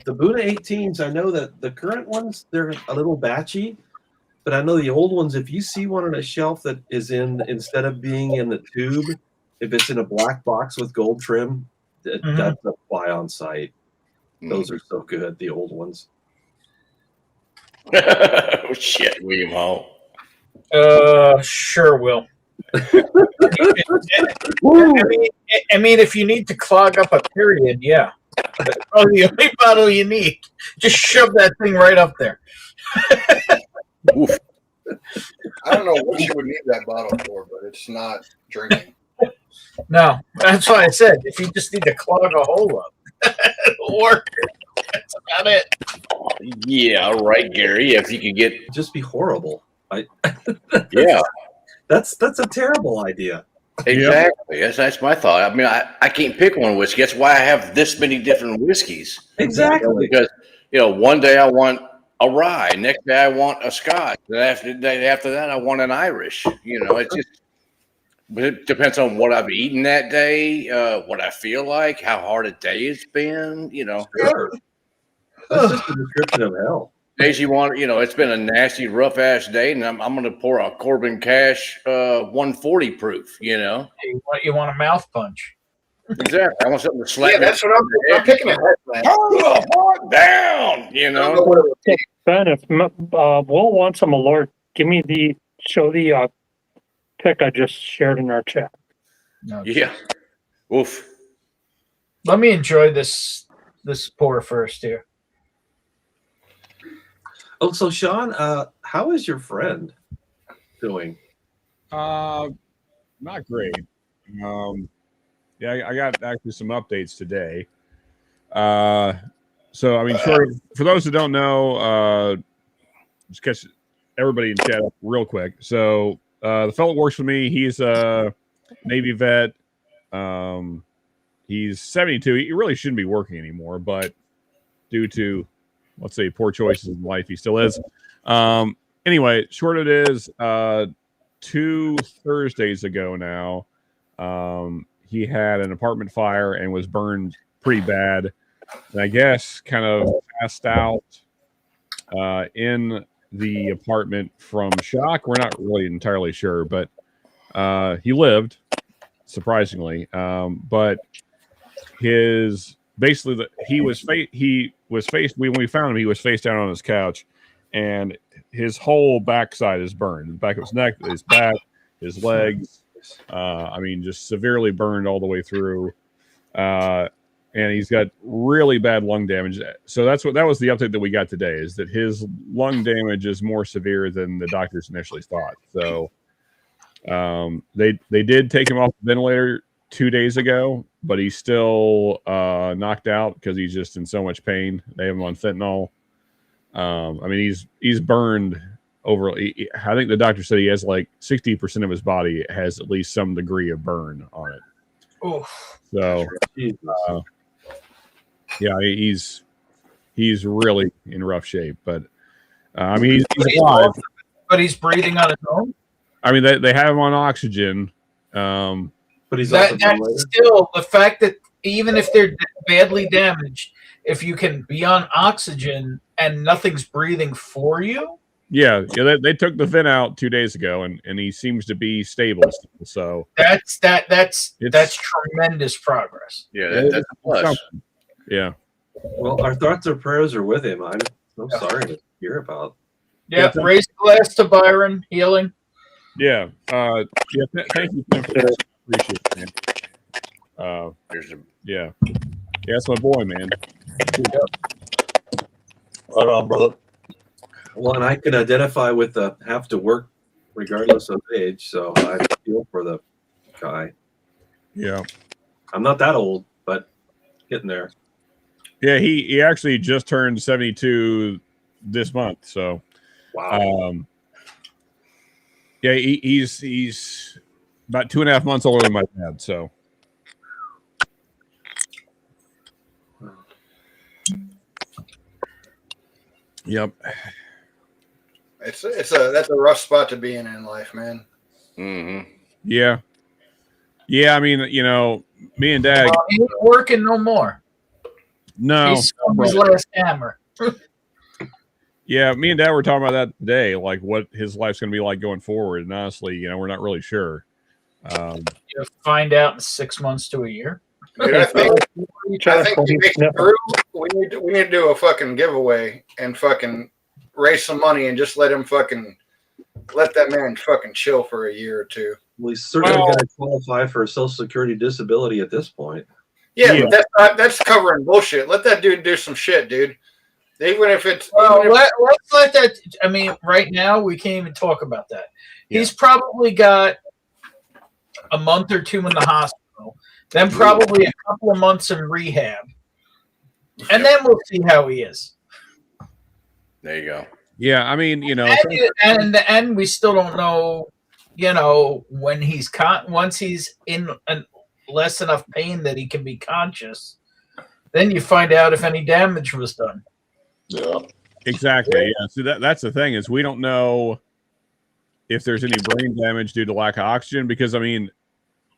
Speaker 4: The Boona 18s, I know that the current ones, they're a little batchy, but I know the old ones, if you see one on a shelf that is instead of being in the tube, if it's in a black box with gold trim, that's a buy on site. Those are so good, the old ones.
Speaker 8: oh shit, William Hall.
Speaker 2: Sure will. I mean, if you need to clog up a period, yeah. That's probably the only bottle you need. Just shove that thing right up there.
Speaker 8: Oof.
Speaker 7: I don't know what you would need that bottle for, but it's not drinking.
Speaker 2: No, that's why I said if you just need to clog a hole up, it'll work. That's about it.
Speaker 8: Yeah, right, Gary. If you could get
Speaker 4: just be horrible.
Speaker 8: Yeah.
Speaker 4: That's a terrible idea.
Speaker 8: Exactly. That's my thought. I mean, I can't pick one whiskey. That's why I have this many different whiskeys.
Speaker 4: Exactly.
Speaker 8: Because one day I want a rye, next day I want a Scotch, and after that I want an Irish. It's just. But it depends on what I've eaten that day, what I feel like, how hard a day it's been.
Speaker 4: Sure. That's just a description of hell.
Speaker 8: Days you want, it's been a nasty, rough ass day, and I'm going to pour a Corbin Cash 140 proof.
Speaker 2: You want a mouth punch.
Speaker 8: Exactly. I want something to slap.
Speaker 7: Yeah, that's what I'm picking at.
Speaker 8: Hard down.
Speaker 9: Ben, if Will wants a Malort, show the pick I just shared in our chat.
Speaker 8: Yeah. Oof.
Speaker 2: Let me enjoy this pour first here.
Speaker 4: Oh, so Sean, how is your friend doing?
Speaker 6: Not great. Yeah, I got actually some updates today. So I mean, for those who don't know, just catch everybody in chat up real quick. So the fellow works for me. He's a Navy vet. He's 72. He really shouldn't be working anymore, but due to, let's say, poor choices in life, he still is. Anyway, short of it is, 2 Thursdays ago now, he had an apartment fire and was burned pretty bad. And I guess kind of passed out in the apartment from shock. We're not really entirely sure, but he lived, surprisingly. But his basically he was faced when we found him. He was face down on his couch, and his whole backside is burned. The back of his neck, his back, his legs. I mean, just severely burned all the way through. And he's got really bad lung damage. So that was the update that we got today, is that his lung damage is more severe than the doctors initially thought. So they did take him off the ventilator 2 days ago, but he's still knocked out because he's just in so much pain. They have him on fentanyl. I mean, he's burned over. I think the doctor said he has like 60% of his body has at least some degree of burn on it.
Speaker 2: Oh,
Speaker 6: so yeah, he's really in rough shape. But I mean, he's alive,
Speaker 2: but he's breathing on his own.
Speaker 6: I mean, they have him on oxygen.
Speaker 4: But he's
Speaker 2: that's still the fact that even if they're badly damaged, if you can be on oxygen and nothing's breathing for you.
Speaker 6: Yeah, they took the vent out 2 days ago, and he seems to be stable. So
Speaker 2: that's tremendous progress.
Speaker 8: Yeah, that's a plus.
Speaker 6: Yeah.
Speaker 4: Well, our thoughts and prayers are with him. I'm so sorry to hear about.
Speaker 2: Yeah, raise the glass to Byron. Healing.
Speaker 6: Yeah. Thank you. Appreciate it, man. Yeah, that's my boy, man.
Speaker 10: Right on, brother.
Speaker 4: Well, and I can identify with the have to work regardless of age, so I feel for the guy.
Speaker 6: Yeah.
Speaker 4: I'm not that old, but getting there.
Speaker 6: Yeah, he actually just turned 72 this month, so
Speaker 4: wow.
Speaker 6: Yeah, he's about 2.5 months older than my dad, so. Yep.
Speaker 7: That's a rough spot to be in life, man.
Speaker 8: Mm-hmm.
Speaker 6: Yeah. I mean, me and Dad.
Speaker 2: He ain't working no more.
Speaker 6: No.
Speaker 2: He's on his last hammer.
Speaker 6: Yeah, me and Dad were talking about that today, like what his life's going to be like going forward. And honestly, we're not really sure.
Speaker 2: You'll find out in 6 months to a year.
Speaker 7: Dude, I think we need to do a fucking giveaway and fucking raise some money and just let that man fucking chill for a year or two.
Speaker 4: Well, he's certainly going to qualify for Social Security disability at this point.
Speaker 7: Yeah, but that's covering bullshit. Let that dude do some shit, dude. Even if it's
Speaker 2: let's let that. I mean, right now we can't even talk about that. Yeah. He's probably got a month or two in the hospital, then probably a couple of months in rehab, and then we'll see how he is.
Speaker 8: There you go.
Speaker 6: Yeah, I mean,
Speaker 2: and we still don't know, when he's once he's in less enough pain that he can be conscious, then you find out if any damage was done.
Speaker 10: Yeah,
Speaker 6: exactly. Yeah, so that's the thing, is we don't know if there's any brain damage due to lack of oxygen, because I mean,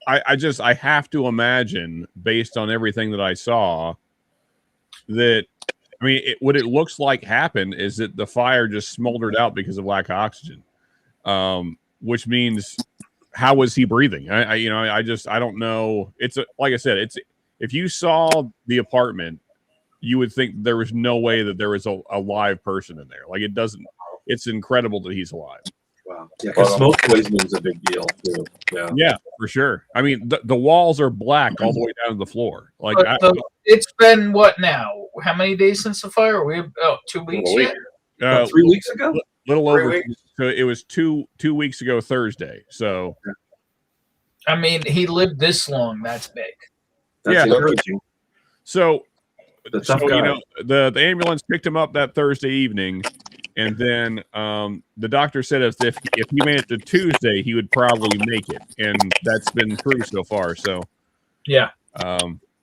Speaker 6: I have to imagine, based on everything that I saw, that what it looks like happened is that the fire just smoldered out because of lack of oxygen, which means how was he breathing? I don't know. It's like I said, if you saw the apartment, you would think there was no way that there was a live person in there. Like, it doesn't. It's incredible that he's alive.
Speaker 4: Wow. Yeah, because smoke poisoning is a big deal too. Yeah.
Speaker 6: Yeah, for sure. I mean, the walls are black all the way down to the floor. Like
Speaker 2: it's been what now? How many days since the fire? 2 weeks yet?
Speaker 4: 3 weeks ago.
Speaker 6: Little over. So it was two weeks ago Thursday. So,
Speaker 2: I mean, he lived this long. That's big.
Speaker 4: That's encouraging.
Speaker 6: So,
Speaker 4: the tough guy.
Speaker 6: You know, the ambulance picked him up that Thursday evening, and then the doctor said if he made it to Tuesday, he would probably make it, and that's been true so far. So,
Speaker 2: yeah.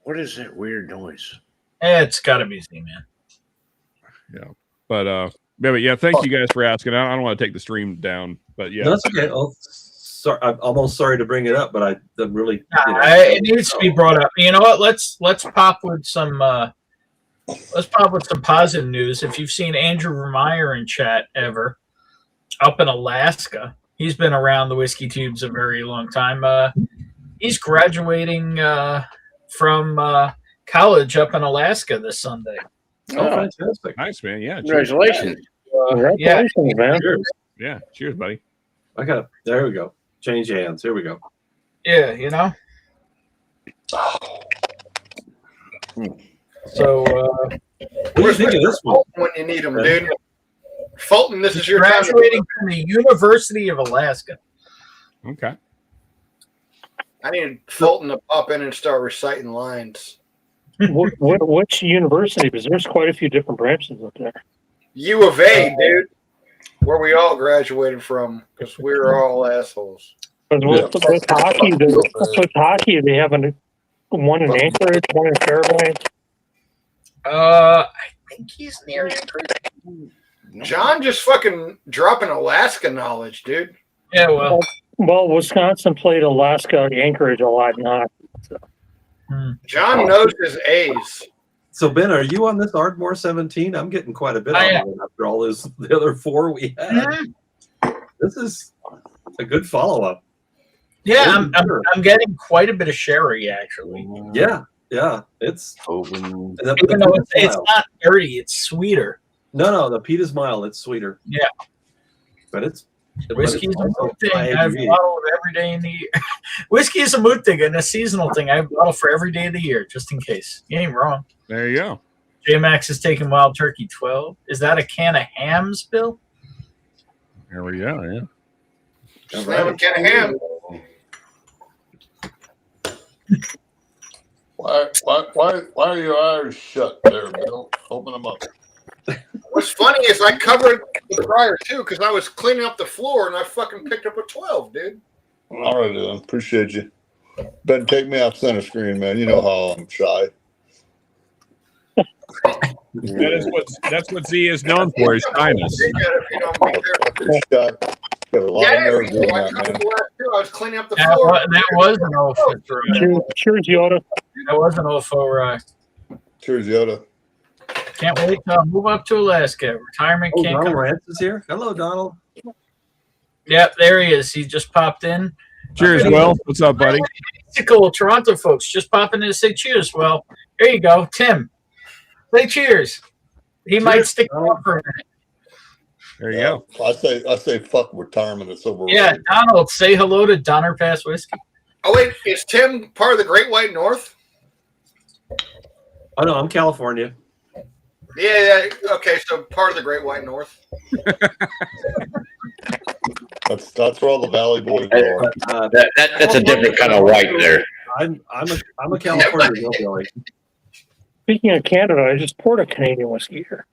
Speaker 8: What is that weird noise?
Speaker 2: It's got to be Z-Man.
Speaker 6: Yeah, but yeah. Thank you guys for asking. I don't want to take the stream down, but yeah,
Speaker 4: no, that's okay. Sorry, I'm almost sorry to bring it up, but I'm really.
Speaker 2: It needs to be brought up. You know what? Let's pop with some. Let's pop with some positive news. If you've seen Andrew Vermeyer in chat ever, up in Alaska, he's been around the whiskey tubes a very long time. He's graduating from college up in Alaska this Sunday.
Speaker 4: Oh, fantastic!
Speaker 6: Nice, man. Yeah,
Speaker 8: congratulations.
Speaker 9: Congratulations, man.
Speaker 4: Cheers.
Speaker 6: Yeah, cheers, buddy.
Speaker 4: There we go. Change hands. Here we go.
Speaker 2: Yeah, you know. So,
Speaker 4: what do you think of this one?
Speaker 7: When you need them, dude. Fulton, this is your
Speaker 2: graduating from the University of Alaska.
Speaker 6: Okay.
Speaker 7: I need Fulton to pop in and start reciting lines.
Speaker 9: Which university? Because there's quite a few different branches up there.
Speaker 7: U of A, dude. Where we all graduated from, because we were all assholes.
Speaker 9: But with hockey, they have one in Anchorage, one in Fairbanks.
Speaker 2: I think he's near Anchorage.
Speaker 7: John just fucking dropping Alaska knowledge, dude.
Speaker 2: Yeah,
Speaker 9: well, Wisconsin played Alaska, Anchorage a lot, not. So.
Speaker 7: John knows his A's.
Speaker 4: So Ben, are you on this Ardmore 17? I'm getting quite a bit on it after all the other 4 we had. This is a good follow-up.
Speaker 2: Yeah, I'm getting quite a bit of sherry actually.
Speaker 4: Yeah, it's
Speaker 2: even though it's not dirty, it's sweeter.
Speaker 4: No, the peat is mild. It's sweeter.
Speaker 2: Yeah,
Speaker 4: but it's
Speaker 2: the whiskey's a mood thing. I have a bottle of every day in the year. Whiskey is a mood thing and a seasonal thing. I have a bottle for every day of the year, just in case. You ain't wrong.
Speaker 6: There you go.
Speaker 2: J-Max is taking Wild Turkey 12. Is that a can of hams, Bill?
Speaker 6: There we go. Yeah.
Speaker 7: Slam a can of ham.
Speaker 10: Why are your eyes shut there, Bill? Open them up.
Speaker 7: What's funny is I covered the prior too because I was cleaning up the floor and I fucking picked up a 12, dude.
Speaker 10: All right, then. Appreciate you. Ben, take me off center screen, man. You know how I'm shy.
Speaker 6: That's what Z is known for, is shyness.
Speaker 10: Got a lot of nerves in that, man.
Speaker 7: I was cleaning up the floor.
Speaker 2: That was an OFO.
Speaker 9: Cheers, Yoda.
Speaker 2: That was an OFO.
Speaker 10: Cheers, Yoda.
Speaker 2: Can't wait to move up to Alaska. Retirement can't
Speaker 4: Donald
Speaker 2: come.
Speaker 4: Rance is here. Hello, Donald.
Speaker 2: Yep, there he is. He just popped in.
Speaker 6: Cheers, Will. What's up, buddy?
Speaker 2: Cool. Toronto folks just popping in to say cheers. Well, here you go. Tim, say cheers. He might stick around for a minute.
Speaker 6: There you go.
Speaker 10: I say fuck retirement. It's overrated.
Speaker 2: Yeah, Donald, say hello to Donner Pass Whiskey.
Speaker 7: Oh, wait. Is Tim part of the Great White North?
Speaker 4: Oh, no, I'm California.
Speaker 7: Yeah. Okay, so part of the Great White North.
Speaker 10: That's where all the Valley Boys are.
Speaker 8: That's a different kind of white there.
Speaker 4: I'm a California hillbilly.
Speaker 9: Speaking of Canada, I just poured a Canadian whiskey here.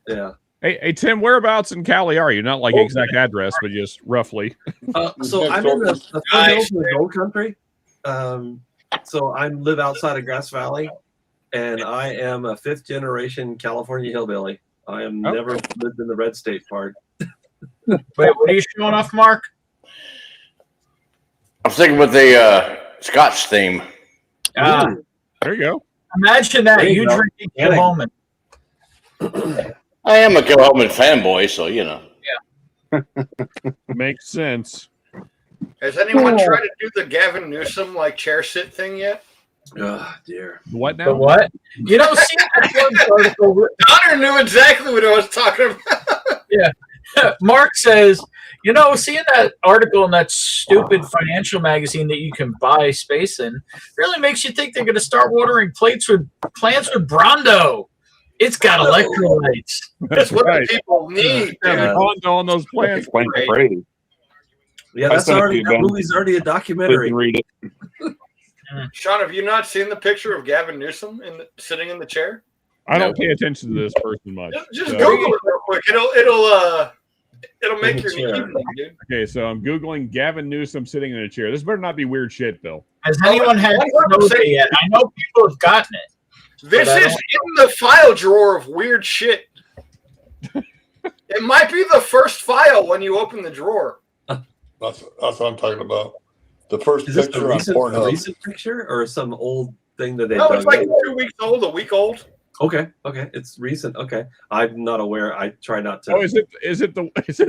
Speaker 4: Yeah.
Speaker 6: Hey, Tim, whereabouts in Cali are you? Not like exact address, but just roughly.
Speaker 4: So I'm in the foothills of the Gold Country. So I live outside of Grass Valley, and I am a 5th generation California hillbilly. I am never lived in the red state part.
Speaker 2: Wait, what are you showing off, Mark?
Speaker 8: I'm sticking with the Scotch theme.
Speaker 6: There you go.
Speaker 2: Imagine that. You drinking Kilhoman.
Speaker 8: I am a Kilhoman fanboy, so you know.
Speaker 2: Yeah.
Speaker 6: Makes sense.
Speaker 7: Has anyone tried to do the Gavin Newsom chair sit thing yet?
Speaker 4: Oh dear.
Speaker 6: What now?
Speaker 2: The what? You know, see
Speaker 7: Donner knew exactly what I was talking about.
Speaker 2: Yeah. Mark says, You know, seeing that article in that stupid financial magazine that you can buy space in really makes you think they're going to start watering plants with Brondo. It's got electrolytes.
Speaker 7: That's what the people need.
Speaker 6: Yeah, Brondo on those plants.
Speaker 14: Brady.
Speaker 4: Yeah, that's already that movie's already a documentary.
Speaker 14: Read it.
Speaker 7: Sean, have you not seen the picture of Gavin Newsom sitting in the chair?
Speaker 6: I don't pay attention to this person much.
Speaker 7: Just Google it real quick. It'll make your evening, dude.
Speaker 6: Okay, so I'm Googling Gavin Newsom sitting in a chair. This better not be weird shit, Bill.
Speaker 2: Has anyone had it yet? I know people have gotten it.
Speaker 7: This is in the file drawer of weird shit. It might be the first file when you open the drawer.
Speaker 10: That's what I'm talking about. The first
Speaker 4: Is this
Speaker 10: picture
Speaker 4: a
Speaker 10: on
Speaker 4: recent,
Speaker 10: Pornhub.
Speaker 4: recent picture or some old thing that they?
Speaker 7: No, it's
Speaker 4: dug
Speaker 7: like
Speaker 4: in?
Speaker 7: 2 weeks old, a week old.
Speaker 4: Okay, it's recent. Okay, I'm not aware. I try not to.
Speaker 6: Oh, is it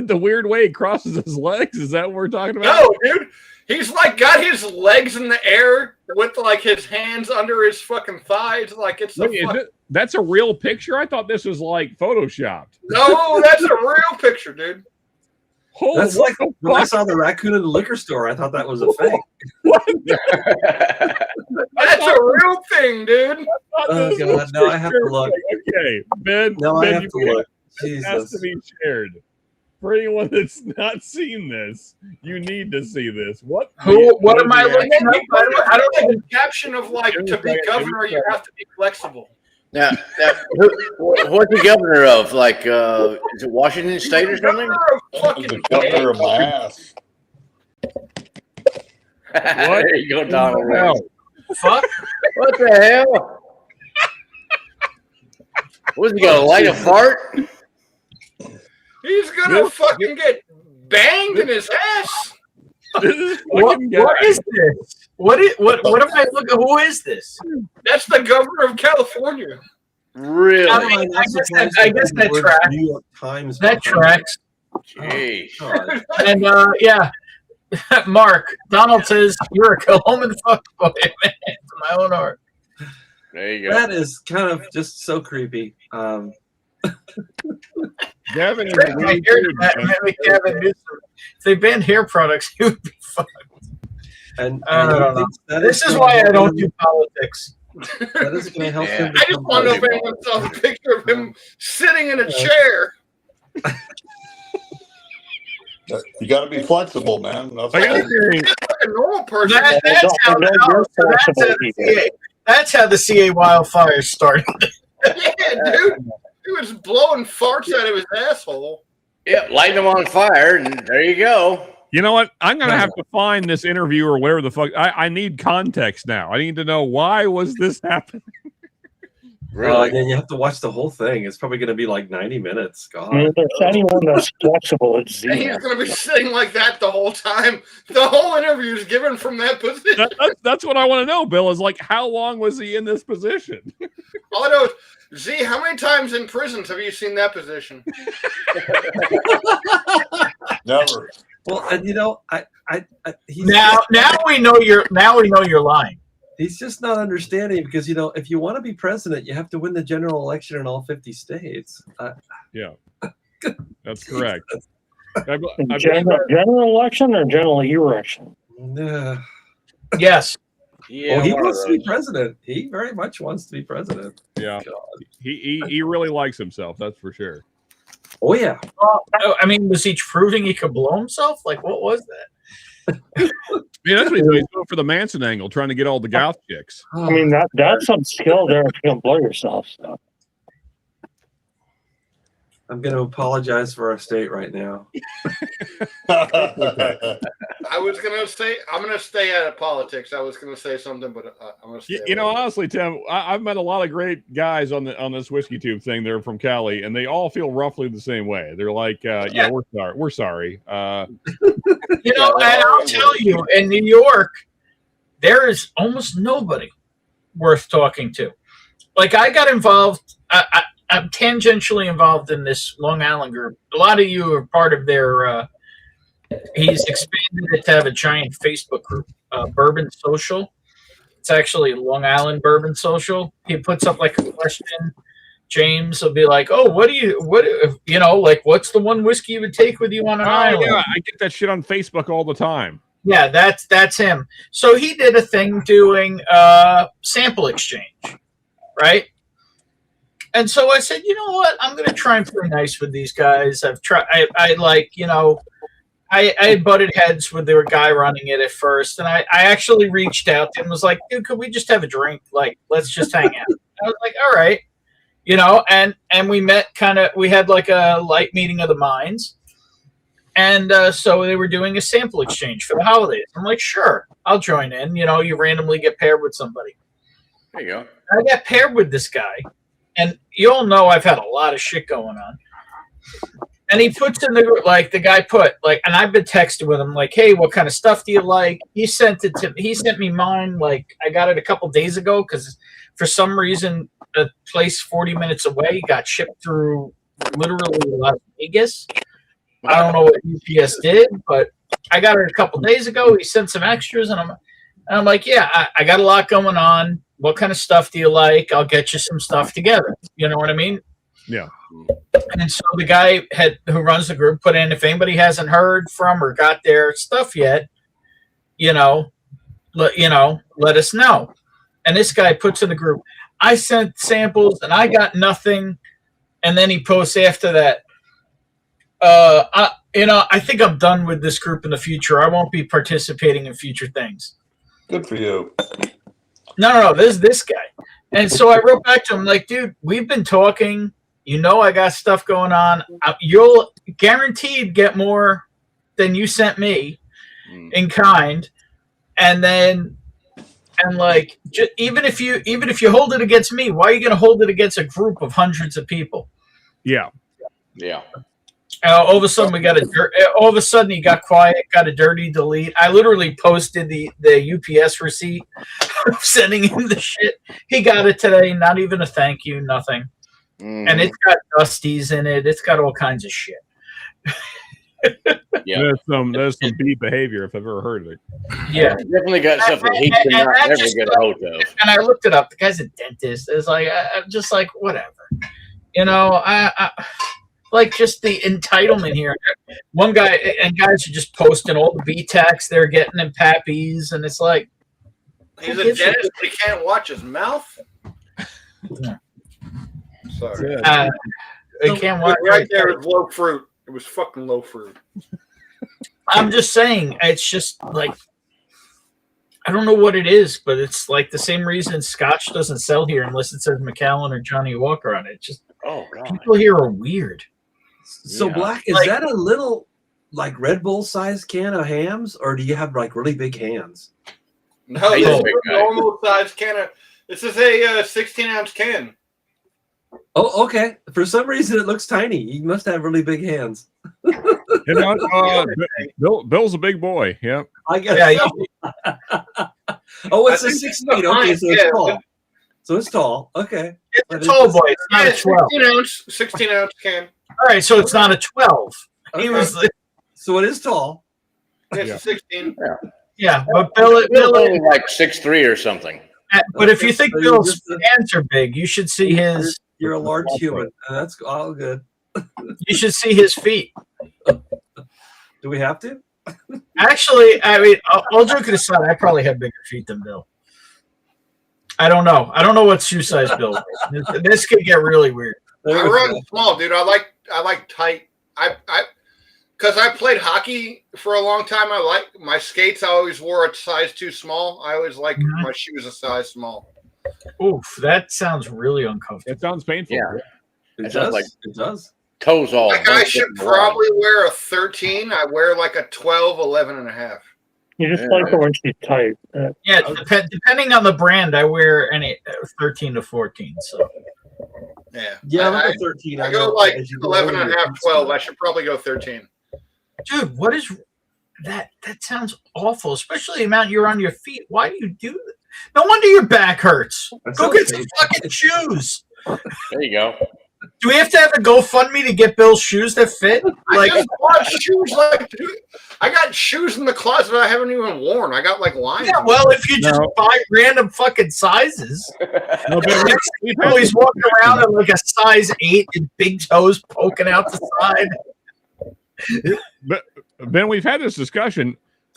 Speaker 6: the weird way he crosses his legs? Is that what we're talking about?
Speaker 7: No, dude. He's like got his legs in the air with like his hands under his fucking thighs, like it's.
Speaker 6: Wait, that's a real picture? I thought this was like photoshopped.
Speaker 7: No, that's a real picture, dude.
Speaker 6: Holy,
Speaker 4: That's like when I saw the raccoon in the liquor store. I thought that was a fake.
Speaker 7: That's a real thing, dude.
Speaker 4: Oh god, no, I have to look.
Speaker 6: Okay, Ben.
Speaker 4: No,
Speaker 6: Ben,
Speaker 4: I have to look.
Speaker 6: It has to
Speaker 4: Jesus.
Speaker 6: be shared. For anyone that's not seen this, you need to see this. What
Speaker 2: am I looking
Speaker 7: And
Speaker 2: up?
Speaker 7: then I don't know the caption of like to be governor, you have to be flexible.
Speaker 8: Now what's the governor of? Like, is it Washington State or something?
Speaker 10: The governor of my ass.
Speaker 8: There you go, Donald.
Speaker 2: Fuck.
Speaker 8: What the hell? Was he gonna light a fart?
Speaker 7: He's gonna fucking get banged in his ass.
Speaker 2: What is this? What am I looking? Who is this?
Speaker 7: That's the governor of California.
Speaker 8: Really?
Speaker 2: I mean, I guess that tracks.
Speaker 4: New York Times.
Speaker 2: That tracks.
Speaker 8: Jeez.
Speaker 2: And yeah, Mark Donald says you're a go home and fuck boy, man. To my own art.
Speaker 8: There you go.
Speaker 4: That is kind of just so creepy.
Speaker 6: Gavin is a
Speaker 2: My
Speaker 6: weird
Speaker 2: hair,
Speaker 6: dude,
Speaker 2: that,
Speaker 6: man.
Speaker 2: maybe Gavin Newsom. If they banned hair products, he would be fucked.
Speaker 4: And
Speaker 2: I don't know.
Speaker 4: that
Speaker 2: This is
Speaker 4: gonna
Speaker 2: why I
Speaker 4: help
Speaker 2: don't
Speaker 4: him-
Speaker 2: do politics.
Speaker 4: That is going to help him.
Speaker 7: I just want to know if anyone saw the picture of him sitting in a chair.
Speaker 10: You got to be flexible, man. That's
Speaker 6: I gotta
Speaker 10: all.
Speaker 6: say,
Speaker 7: He's like a normal person.
Speaker 2: That's how the CA wildfires started.
Speaker 7: Yeah, dude. He was blowing farts out of his asshole.
Speaker 8: Yeah, light them on fire, and there you go.
Speaker 6: you know what? I'm gonna have to find this interview or whatever the fuck. I need context now. I need to know why was this happening.
Speaker 4: And then you have to watch the whole thing. It's probably going to be like 90 minutes. God.
Speaker 9: If there's anyone that's flexible, it's
Speaker 7: And he's
Speaker 9: Zena.
Speaker 7: going to be sitting like that the whole time. The whole interview is given from that position.
Speaker 6: That's what I want to know, Bill. Is like, how long was he in this position?
Speaker 7: All I know is, Z, how many times in prisons have you seen that position?
Speaker 10: Never.
Speaker 4: Well, and you know, he's
Speaker 2: Now we know you're lying.
Speaker 4: He's just not understanding because, you know, if you want to be president, you have to win the general election in all 50 states.
Speaker 6: Yeah, that's correct.
Speaker 9: General election or general election?
Speaker 2: Yes.
Speaker 8: Yeah,
Speaker 4: well, he
Speaker 8: one of
Speaker 4: wants to be
Speaker 8: those.
Speaker 4: president. He very much wants to be president.
Speaker 6: Yeah, he really likes himself. That's for sure.
Speaker 4: Oh yeah.
Speaker 2: I mean, was he proving he could blow himself? Like, what was that?
Speaker 6: Yeah, that's what he's doing. He's going for the Manson angle, trying to get all the goth chicks.
Speaker 9: I mean, that's some skill there if you can blow yourself. So.
Speaker 4: I'm going to apologize for our state right now.
Speaker 7: I was going to say, I'm going to stay out of politics. I was going to say something, but I'm going to stay
Speaker 6: You know,
Speaker 7: away.
Speaker 6: honestly, Tim, I've met a lot of great guys on this whiskey tube thing. They're from Cali, and they all feel roughly the same way. They're like, "Yeah, we're sorry. We're sorry."
Speaker 2: You know, and I'll tell you, in New York, there is almost nobody worth talking to. Like, I got involved. I'm tangentially involved in this Long Island group. A lot of you are part of their. He's expanded it to have a giant Facebook group, Bourbon Social. It's actually Long Island Bourbon Social. He puts up like a question James will be like, "Oh, what like what's the one whiskey you would take with you on an island?"
Speaker 6: Yeah, I get that shit on Facebook all the time.
Speaker 2: Yeah, that's him. So he did a thing doing sample exchange, right? And so I said, you know what? I'm going to try and play nice with these guys. I've tried. I had butted heads with the guy running it at first, and I actually reached out to him and was like, dude, could we just have a drink? Like, let's just hang out. I was like, all right. And we met we had like a light meeting of the minds. And so they were doing a sample exchange for the holidays. I'm like, sure, I'll join in. You randomly get paired with somebody.
Speaker 8: There you go.
Speaker 2: I got paired with this guy. And you all know I've had a lot of shit going on. And he puts in the guy put, and I've been texting with him, like, hey, what kind of stuff do you like? He sent me mine, like, I got it a couple days ago because for some reason, a place 40 minutes away got shipped through literally Las Vegas. I don't know what UPS did, but I got it a couple days ago. He sent some extras, and I'm like, yeah, I got a lot going on. What kind of stuff do you like? I'll get you some stuff together. You know what I mean?
Speaker 6: Yeah.
Speaker 2: And so the guy who runs the group put in, if anybody hasn't heard from or got their stuff yet, let us know. And this guy puts in the group, I sent samples and I got nothing. And then he posts after that, I think I'm done with this group in the future. I won't be participating in future things.
Speaker 10: Good for you.
Speaker 2: No, this guy. And so I wrote back to him like, dude, we've been talking. I got stuff going on. You'll guaranteed get more than you sent me in kind. And then, even if you hold it against me, why are you going to hold it against a group of hundreds of people?
Speaker 6: Yeah.
Speaker 8: Yeah.
Speaker 2: All of a sudden he got quiet, got a dirty delete. I literally posted the UPS receipt of sending him the shit. He got it today, not even a thank you, nothing. And it's got dusties in it. It's got all kinds of shit.
Speaker 8: Yeah,
Speaker 6: there's some B behavior if I've ever heard of it.
Speaker 2: Yeah,
Speaker 8: definitely got stuff that he could not ever get a hold of.
Speaker 2: And I looked it up. The guy's a dentist. It's like I'm just like whatever, I like just the entitlement here. One guy and guys are just posting all the B-tax they're getting in Pappy's, and it's like
Speaker 7: he's a dentist, but he can't watch his mouth.
Speaker 2: Yeah.
Speaker 7: Sorry,
Speaker 2: it can't watch
Speaker 7: right there. It was low fruit. It was fucking low fruit.
Speaker 2: I'm just saying, it's just like I don't know what it is, but it's like the same reason Scotch doesn't sell here unless it says Macallan or Johnny Walker on it. It's just people here are weird.
Speaker 4: So Black, is that a little like Red Bull sized can of hams, or do you have like really big hands?
Speaker 7: No, it's a normal size can of. This is a 16-ounce can.
Speaker 4: Oh, okay. For some reason, it looks tiny. You must have really big hands.
Speaker 6: Bill's a big boy. Yep.
Speaker 4: I guess. Yeah, oh, it's a 16. Okay, so it's tall. So it's tall. Okay.
Speaker 2: It's a tall boy. It's not a 12.
Speaker 7: 16-ounce can.
Speaker 2: All right, so it's not a 12.
Speaker 4: Okay.
Speaker 2: He was.
Speaker 4: So it is tall.
Speaker 7: It's a 16.
Speaker 2: Yeah, but Bill
Speaker 8: only like 6'3" or something.
Speaker 2: But if you think Bill's hands are big, you should see his.
Speaker 4: You're a large human. That's all good.
Speaker 2: You should see his feet.
Speaker 4: Do we have to?
Speaker 2: Actually, I mean, all joking aside, I probably have bigger feet than Bill. I don't know. I don't know what shoe size Bill is. This could get really weird.
Speaker 7: I run small, dude. I like tight. Because I played hockey for a long time. I like my skates. I always wore a size too small. I always like my shoes a size small.
Speaker 2: Oof, that sounds really uncomfortable.
Speaker 6: It sounds painful.
Speaker 8: Yeah,
Speaker 4: it does. It does.
Speaker 8: Toes all.
Speaker 7: Like I should probably wear a 13. I wear like a 12, 11 and a half.
Speaker 9: You just like it when she's tight.
Speaker 2: Yeah, depending on the brand, I wear any 13 to 14. So.
Speaker 4: Yeah, I 13.
Speaker 7: I go like 11 and a half, 12. I should probably go 13.
Speaker 2: Dude, what is that? That sounds awful, especially the amount you're on your feet. Why do you do that? No wonder your back hurts. Go get some fucking shoes.
Speaker 8: There you go.
Speaker 2: Do we have to have a GoFundMe to get Bill's shoes that fit?
Speaker 7: Like, I just bought shoes. Like, I got shoes in the closet I haven't even worn. I got like lines.
Speaker 2: Yeah, well, if you just buy random fucking sizes, you always walk around in like a size 8 and big toes poking out the side.
Speaker 6: But Ben, we've had this discussion.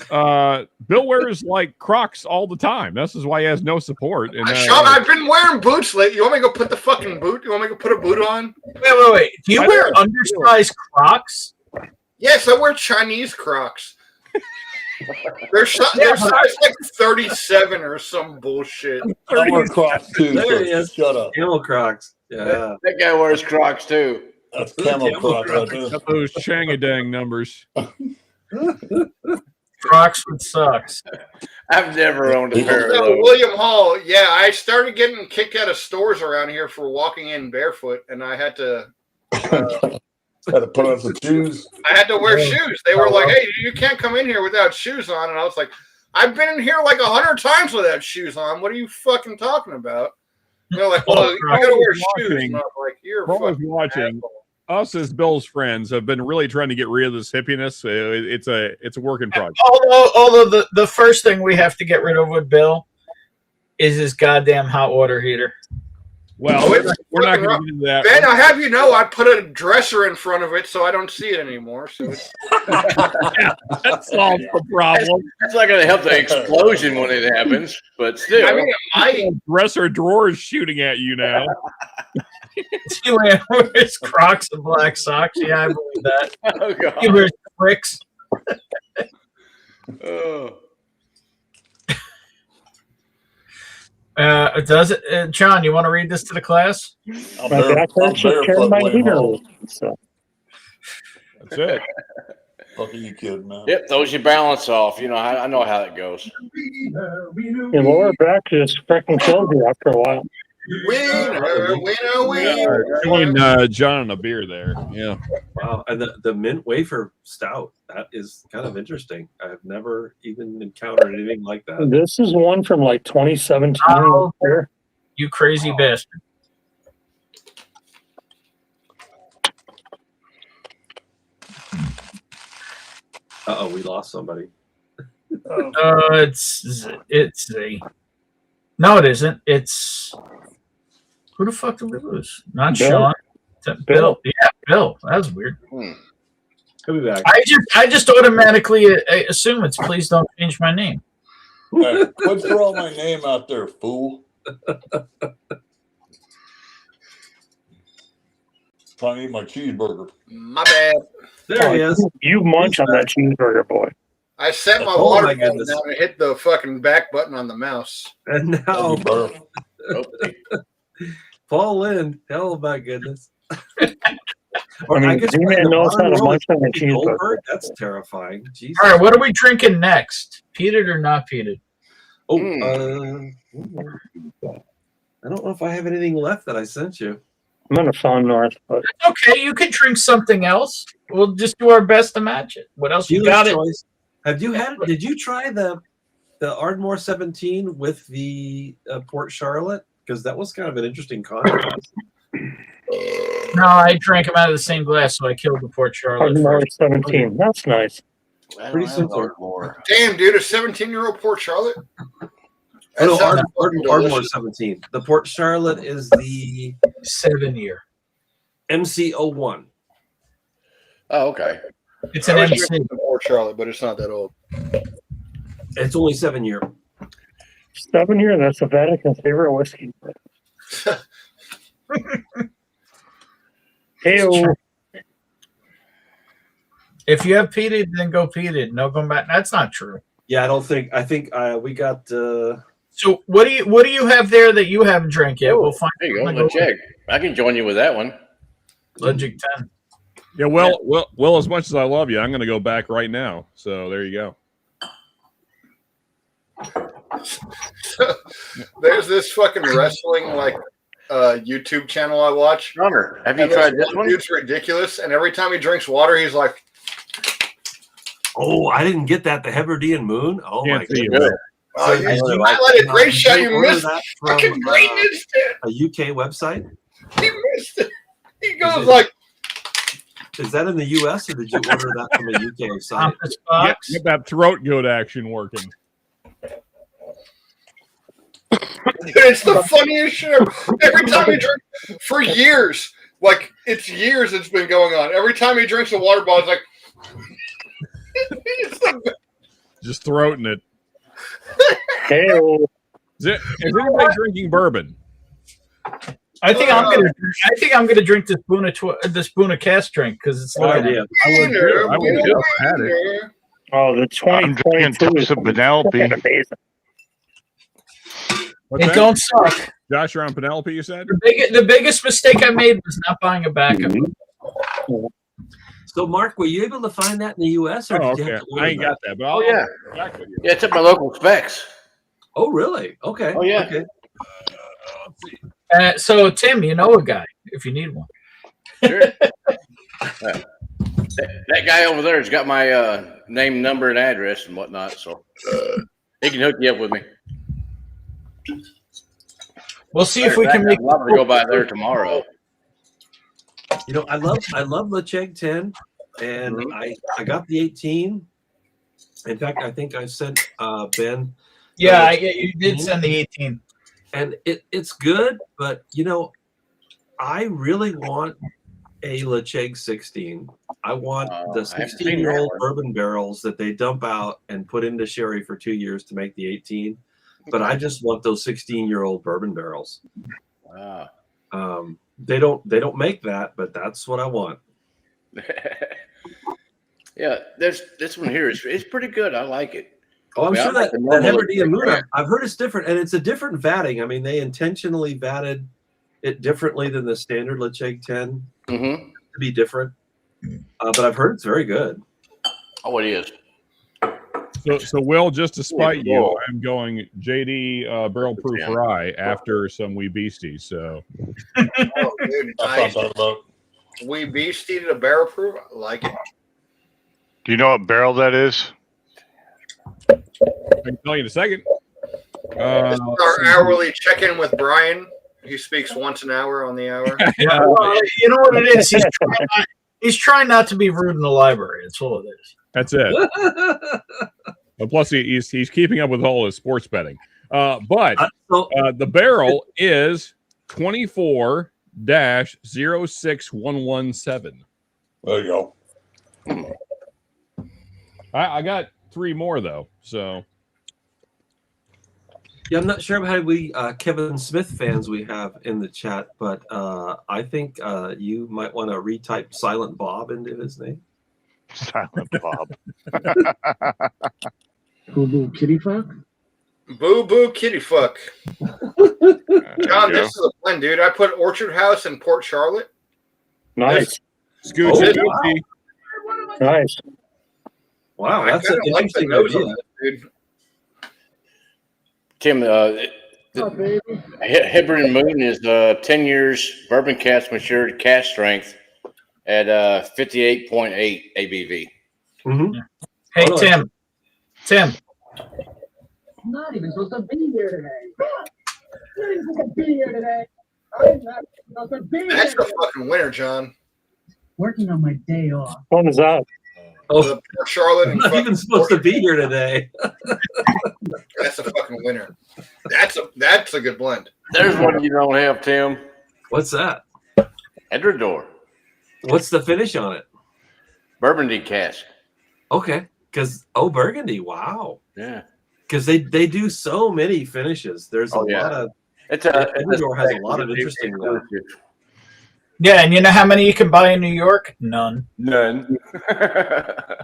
Speaker 6: Bill wears like Crocs all the time. This is why he has no support. And
Speaker 7: Sean, I've been wearing boots lately. You want me to go put the fucking boot? You want me to put a boot on?
Speaker 2: Wait. Do you wear undersized Crocs?
Speaker 7: Yes, I wear Chinese Crocs. They're size like 37 or some bullshit.
Speaker 10: I wear Crocs too.
Speaker 4: There he
Speaker 10: So
Speaker 4: is.
Speaker 10: shut up.
Speaker 4: Camel Crocs. Yeah.
Speaker 8: That guy wears Crocs too.
Speaker 10: That's camel Crocs right there.
Speaker 6: Got those Changadang numbers.
Speaker 2: Crocs with socks.
Speaker 8: I've never owned a pair of
Speaker 7: So
Speaker 8: those.
Speaker 7: William Hall, yeah, I started getting kicked out of stores around here for walking in barefoot, and I had to
Speaker 10: Had to put on some shoes.
Speaker 7: I had to wear shoes. They were like, "Hey, you can't come in here without shoes on," and I was like, "I've been in here like 100 times without shoes on. What are you fucking talking about?" And they're like, "Well, you gotta wear shoes." And I was like, "You're fucking
Speaker 6: watching." Us as Bill's friends have been really trying to get rid of this hippiness. It's a work in progress.
Speaker 2: Although the first thing we have to get rid of with Bill is his goddamn hot water heater.
Speaker 6: Well, we're not going to get into that.
Speaker 7: Ben, I have you know, I put a dresser in front of it so I don't see it anymore. So
Speaker 6: that solves the problem.
Speaker 8: It's not going to help the explosion when it happens, but still.
Speaker 7: I mean, my
Speaker 6: dresser drawer is shooting at you now.
Speaker 2: He wears Crocs and black socks. Yeah, I believe that.
Speaker 8: Oh, God.
Speaker 2: He wears bricks.
Speaker 8: Oh.
Speaker 2: Does it, John? You want to read this to the class?
Speaker 10: I'm barefoot way home.
Speaker 9: So.
Speaker 6: That's it.
Speaker 10: Fuck are you kidding, man?
Speaker 8: Yep, throws your balance off. You know, I know how that goes.
Speaker 9: Your lower back just freaking kills you after a while.
Speaker 7: Winner.
Speaker 6: Join John and a beer there. Yeah.
Speaker 4: Wow. And the mint wafer stout, that is kind of interesting. I've never even encountered anything like that.
Speaker 9: This is one from like 2017.
Speaker 2: Oh, you crazy bastard.
Speaker 4: Uh-oh, we lost somebody.
Speaker 2: It's a. No, it isn't. It's who the fuck did we lose? Not
Speaker 9: Bill.
Speaker 2: Sean. Bill. Yeah, Bill. That was weird.
Speaker 4: He'll be back.
Speaker 2: I just automatically assume it's please don't change my name.
Speaker 10: Hey, quit throwing my name out there, fool. Trying to eat my cheeseburger.
Speaker 7: My bad.
Speaker 4: There he is.
Speaker 9: You munch on that cheeseburger, boy.
Speaker 7: I set my
Speaker 4: Oh,
Speaker 7: water
Speaker 4: my
Speaker 7: bottle
Speaker 4: goodness.
Speaker 7: down and hit the fucking back button on the mouse.
Speaker 4: And now
Speaker 10: Burp.
Speaker 4: Paul Lynn. Oh my goodness.
Speaker 9: I mean, Z-Man knows how to munch on a cheeseburger.
Speaker 4: Goldberg? That's terrifying. Jesus.
Speaker 2: All right, what are we drinking next? Peated or not peated?
Speaker 4: Oh, I don't know if I have anything left that I sent you.
Speaker 9: I'm gonna phone North, but
Speaker 2: Okay, you can drink something else. We'll just do our best to match it. What else you got? It.
Speaker 4: Choice. Have you had? Did you try the Ardmore 17 with the Port Charlotte? Because that was kind of an interesting contrast.
Speaker 2: No, I drank them out of the same glass, so I killed the Port Charlotte.
Speaker 9: Ardmore
Speaker 2: first.
Speaker 9: 17. That's nice.
Speaker 4: Pretty simple.
Speaker 7: Damn, dude, a 17-year-old Port Charlotte?
Speaker 4: Oh, no,
Speaker 7: sounds
Speaker 4: Ardmore
Speaker 7: delicious.
Speaker 4: 17. The Port Charlotte is the
Speaker 2: 7-year.
Speaker 4: MC01.
Speaker 8: Oh, okay.
Speaker 2: It's an
Speaker 7: I was
Speaker 2: MC.
Speaker 7: drinking the Port Charlotte, but it's not that old.
Speaker 4: It's only 7 year.
Speaker 9: 7 year. That's the Vatican's favorite whiskey. Hey,
Speaker 2: If you have peated, then go peated. No going back. That's not true.
Speaker 4: Yeah, I think we got.
Speaker 2: So what do you have there that you haven't drank yet? We'll find.
Speaker 8: There you go. Let's check. I can join you with that one.
Speaker 2: Logic 10.
Speaker 6: Yeah, well, as much as I love you, I'm going to go back right now. So there you go.
Speaker 7: There's this fucking wrestling YouTube channel I watch.
Speaker 8: Runner, have you
Speaker 7: And
Speaker 8: tried this one?
Speaker 7: Dude's ridiculous, and every time he drinks water, he's like,
Speaker 4: Oh, I didn't get that. The Hebridean Moon. Oh
Speaker 6: Can't
Speaker 4: my
Speaker 6: see
Speaker 4: goodness.
Speaker 6: it.
Speaker 7: "Oh, you highlighted great shot. You
Speaker 4: order
Speaker 7: missed
Speaker 4: that
Speaker 7: fucking
Speaker 4: from,
Speaker 7: greatness, dude.
Speaker 4: a UK website.
Speaker 7: You missed it." He goes like,
Speaker 4: Is that in the U.S. or did you order that from a UK site?
Speaker 6: Get that throat goat action working.
Speaker 7: it's the funniest shit ever. Every time he drinks, for years, like it's years it's been going on. Every time he drinks a water bottle, it's like, it's the
Speaker 6: Just throating it.
Speaker 9: Hey,
Speaker 6: Is anybody drinking bourbon?
Speaker 2: I think I'm gonna drink this spoon of cast drink because it's
Speaker 4: Good idea.
Speaker 6: I would too. I would too. I had it.
Speaker 9: oh, the 2022 is
Speaker 14: Penelope.
Speaker 9: amazing.
Speaker 6: What's
Speaker 2: It
Speaker 6: that?
Speaker 2: don't suck.
Speaker 6: Josh, you're on Penelope, you said?
Speaker 2: The biggest mistake I made was not buying a backup.
Speaker 4: So, Mark, were you able to find that in the U.S. or
Speaker 6: Oh,
Speaker 4: did you
Speaker 6: okay.
Speaker 4: have to order
Speaker 6: I ain't got that, but I'll
Speaker 8: yeah.
Speaker 6: get back with you.
Speaker 8: Yeah, it's at my local specs.
Speaker 4: Oh, really? Okay.
Speaker 8: Oh, yeah.
Speaker 4: Okay.
Speaker 2: So Tim, you know a guy if you need one.
Speaker 8: Sure. That guy over there has got my name, number, and address and whatnot, so he can hook you up with me.
Speaker 2: We'll see if we can make.
Speaker 8: I'd love to go by there tomorrow.
Speaker 4: You know, I love Lecheg 10, and I got the 18. In fact, I think I sent Ben.
Speaker 2: Yeah, you did send the 18,
Speaker 4: and it's good, but you know, I really want a Lecheg 16. I want the 16-year-old bourbon barrels that they dump out and put into sherry for 2 years to make the 18. But I just want those 16-year-old bourbon barrels.
Speaker 8: Wow.
Speaker 4: They don't make that, but that's what I want.
Speaker 8: Yeah, this one here is pretty good. I like it.
Speaker 4: Oh, I'm
Speaker 8: I mean,
Speaker 4: sure
Speaker 8: I like
Speaker 4: that
Speaker 8: the normal
Speaker 4: Hebridean Moon,
Speaker 8: brand.
Speaker 4: I've heard it's different, and it's a different vatting. I mean, they intentionally vatted it differently than the standard Lecheg 10
Speaker 8: Mm-hmm.
Speaker 4: to be different. But I've heard it's very good.
Speaker 8: Oh, it is.
Speaker 6: So Will, just to spite you, I'm going JD barrel proof rye after some wee beasties. So
Speaker 7: oh, dude, nice. We beasted a barrel proof. I like it.
Speaker 14: Do you know what barrel that is?
Speaker 6: I can tell you in a second.
Speaker 7: This is our hourly check-in with Brian. He speaks once an hour on the hour.
Speaker 2: Yeah, well, you know what it is? He's trying not to be rude in the library. That's all it is.
Speaker 6: That's it. And plus, he's keeping up with all his sports betting. But the barrel is 24-06117.
Speaker 10: There you go.
Speaker 6: I got 3 more though. So
Speaker 4: Yeah, I'm not sure how we Kevin Smith fans we have in the chat, but I think you might want to retype Silent Bob into his name.
Speaker 14: Silent Bob.
Speaker 12: Boo boo kitty fuck.
Speaker 7: Boo boo kitty fuck. John, this is a plan, dude. I put Orchard House in Port Charlotte.
Speaker 9: Nice.
Speaker 6: Scoochie.
Speaker 4: Wow.
Speaker 9: Nice.
Speaker 4: Wow, that's an
Speaker 7: like the
Speaker 4: interesting
Speaker 7: nose
Speaker 4: idea.
Speaker 7: on this, dude.
Speaker 8: Tim, Hebridean Moon is 10 years bourbon cask matured cask strength at 58.8 ABV.
Speaker 4: Mm-hmm.
Speaker 2: Hey, Tim.
Speaker 12: I'm not even supposed to be here today. You're not even supposed to be here today. I'm not supposed to be
Speaker 7: That's
Speaker 12: here.
Speaker 7: the fucking winner, John.
Speaker 12: Working on my day off.
Speaker 9: When is that?
Speaker 4: Oh,
Speaker 7: The Port Charlotte
Speaker 4: I'm
Speaker 7: and
Speaker 4: not even supposed to be here today.
Speaker 7: That's a fucking winner. That's a good blend.
Speaker 8: There's one you don't have, Tim.
Speaker 4: What's that?
Speaker 8: Edredor.
Speaker 4: What's the finish on it?
Speaker 8: Burgundy cask.
Speaker 4: Okay, because Burgundy. Wow.
Speaker 8: Yeah.
Speaker 4: Because they do so many finishes. There's a lot of. Edredor has a lot of interesting ones.
Speaker 2: Yeah, and you know how many you can buy in New York? None.
Speaker 8: None.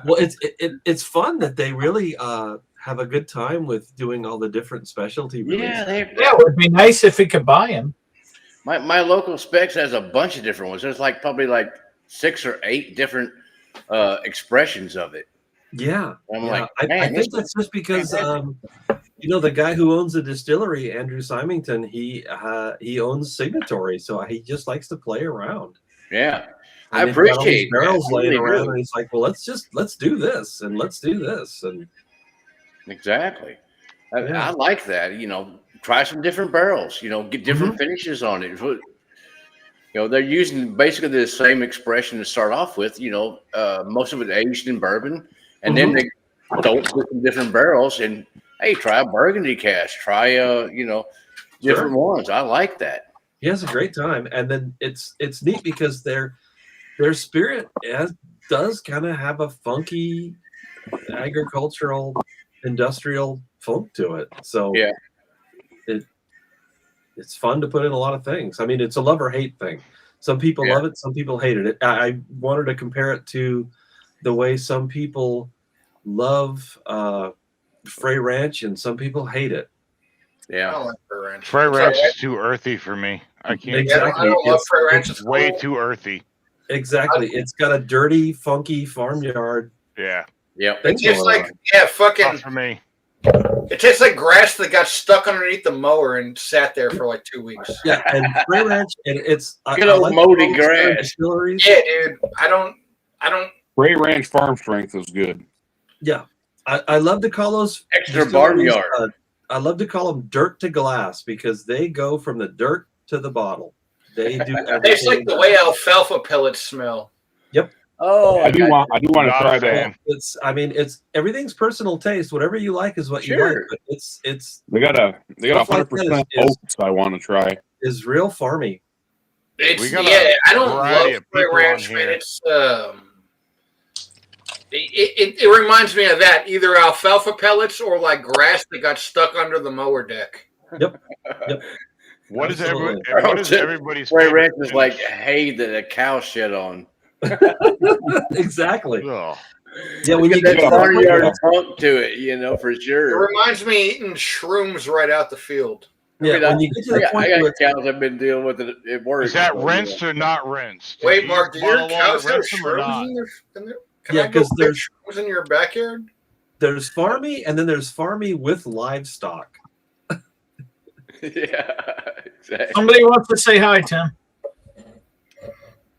Speaker 4: Well, it's fun that they really have a good time with doing all the different specialty releases.
Speaker 2: Yeah, it would be nice if we could buy them.
Speaker 8: My local specs has a bunch of different ones. There's probably 6 or 8 different expressions of it.
Speaker 4: Yeah,
Speaker 8: I'm
Speaker 4: yeah.
Speaker 8: like,
Speaker 4: I
Speaker 8: man,
Speaker 4: think that's just because the guy who owns the distillery, Andrew Symington, he owns Signatory, so he just likes to play around.
Speaker 8: Yeah,
Speaker 4: And
Speaker 8: I
Speaker 4: they've got all these
Speaker 8: appreciate
Speaker 4: barrels
Speaker 8: that.
Speaker 4: laying
Speaker 8: Really
Speaker 4: around,
Speaker 8: do.
Speaker 4: and he's like, "Well, let's do this, and let's do this," and
Speaker 8: Exactly.
Speaker 4: Yeah.
Speaker 8: I like that. Try some different barrels. Get different finishes on it. You know, they're using basically the same expression to start off with. You know, most of it aged in bourbon, and then they don't put some different barrels. And hey, try a Burgundy cask. Try different ones. I like that.
Speaker 4: He has a great time, and then it's neat because their spirit does kind of have a funky agricultural industrial folk to it. So
Speaker 8: yeah,
Speaker 4: it's fun to put in a lot of things. I mean, it's a love or hate thing. Some people love it, some people hated it. I wanted to compare it to the way some people love Frey Ranch and some people hate it.
Speaker 8: Yeah,
Speaker 7: I don't like Frey Ranch.
Speaker 14: Frey Ranch is too earthy for me. I can't.
Speaker 4: Exactly.
Speaker 7: I don't love Frey Ranch.
Speaker 14: It's way too earthy.
Speaker 4: Exactly. It's got a dirty, funky farmyard.
Speaker 14: Yeah.
Speaker 8: Yep.
Speaker 7: It tastes like fucking.
Speaker 14: Not for me.
Speaker 7: It tastes like grass that got stuck underneath the mower and sat there for like 2 weeks.
Speaker 4: Yeah, and Frey Ranch, and it's
Speaker 8: good old moldy grass.
Speaker 4: Distilleries.
Speaker 7: Yeah, dude. I don't.
Speaker 15: Frey Ranch Farm Strength is good.
Speaker 4: Yeah, I love to call those
Speaker 8: Extra barnyard.
Speaker 4: I love to call them dirt to glass because they go from the dirt to the bottle. They do
Speaker 7: It
Speaker 4: everything.
Speaker 7: tastes like the way alfalfa pellets smell.
Speaker 4: Yep.
Speaker 8: Oh,
Speaker 15: I do want to try that.
Speaker 4: It's everything's personal taste. Whatever you like is what you like. But it's
Speaker 15: They got a 100% oats I want to try.
Speaker 4: Is real farmy.
Speaker 7: It's I don't love Frey Ranch, man. It's it reminds me of that, either alfalfa pellets or like grass that got stuck under the mower deck.
Speaker 4: Yep.
Speaker 14: What is everybody's
Speaker 8: Frey Ranch is like hay that a cow shed on.
Speaker 4: Exactly.
Speaker 14: Oh.
Speaker 4: Yeah, when you
Speaker 8: get
Speaker 4: get
Speaker 8: that barnyard funk to it, for sure.
Speaker 7: It reminds me of eating shrooms right out the field.
Speaker 4: Yeah, when you get to the point
Speaker 8: I got
Speaker 4: where
Speaker 8: cows I've been dealing with it at work.
Speaker 14: Is that rinsed or not rinsed?
Speaker 7: Wait, Mark, do your cows have
Speaker 14: rinse them or
Speaker 7: shrooms
Speaker 14: not?
Speaker 7: in there?
Speaker 4: Yeah, because there's
Speaker 7: shrooms in your backyard.
Speaker 4: There's farmy, and then there's farmy with livestock.
Speaker 8: Yeah, exactly.
Speaker 2: Somebody wants to say hi, Tim.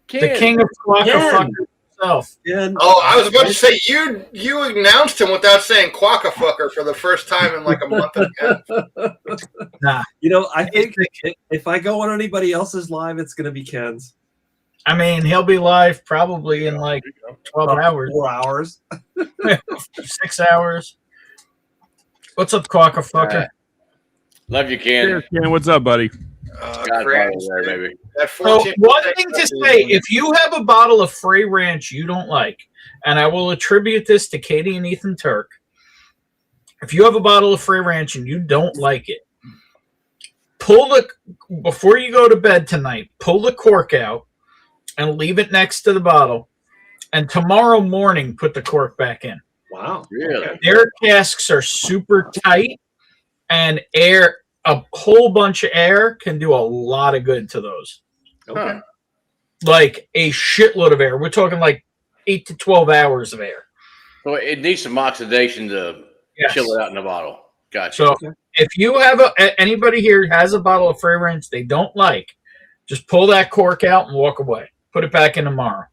Speaker 2: The king of Quackafucker himself.
Speaker 7: Oh, I was about to say you announced him without saying Quackafucker for the first time in like a month and a half.
Speaker 2: Nah.
Speaker 4: I think if I go on anybody else's live, it's going to be Ken's.
Speaker 2: I mean, he'll be live probably in like 12 hours.
Speaker 4: 4 hours.
Speaker 2: 6 hours. What's up, Quackafucker?
Speaker 8: Love you, Ken.
Speaker 6: Cheers, Ken. What's up, buddy?
Speaker 8: There, baby.
Speaker 2: So one thing to say, if you have a bottle of Frey Ranch you don't like, and I will attribute this to Katie and Ethan Turk, if you have a bottle of Frey Ranch and you don't like it, before you go to bed tonight, pull the cork out and leave it next to the bottle, and tomorrow morning put the cork back in.
Speaker 4: Wow.
Speaker 8: Really?
Speaker 2: Their casks are super tight, and a whole bunch of air can do a lot of good to those.
Speaker 4: Okay.
Speaker 2: Like a shitload of air. We're talking like 8 to 12 hours of air.
Speaker 8: So it needs some oxidation to chill it out in the bottle. Gotcha.
Speaker 2: So if you have anybody here has a bottle of Frey Ranch they don't like, just pull that cork out and walk away. Put it back in tomorrow.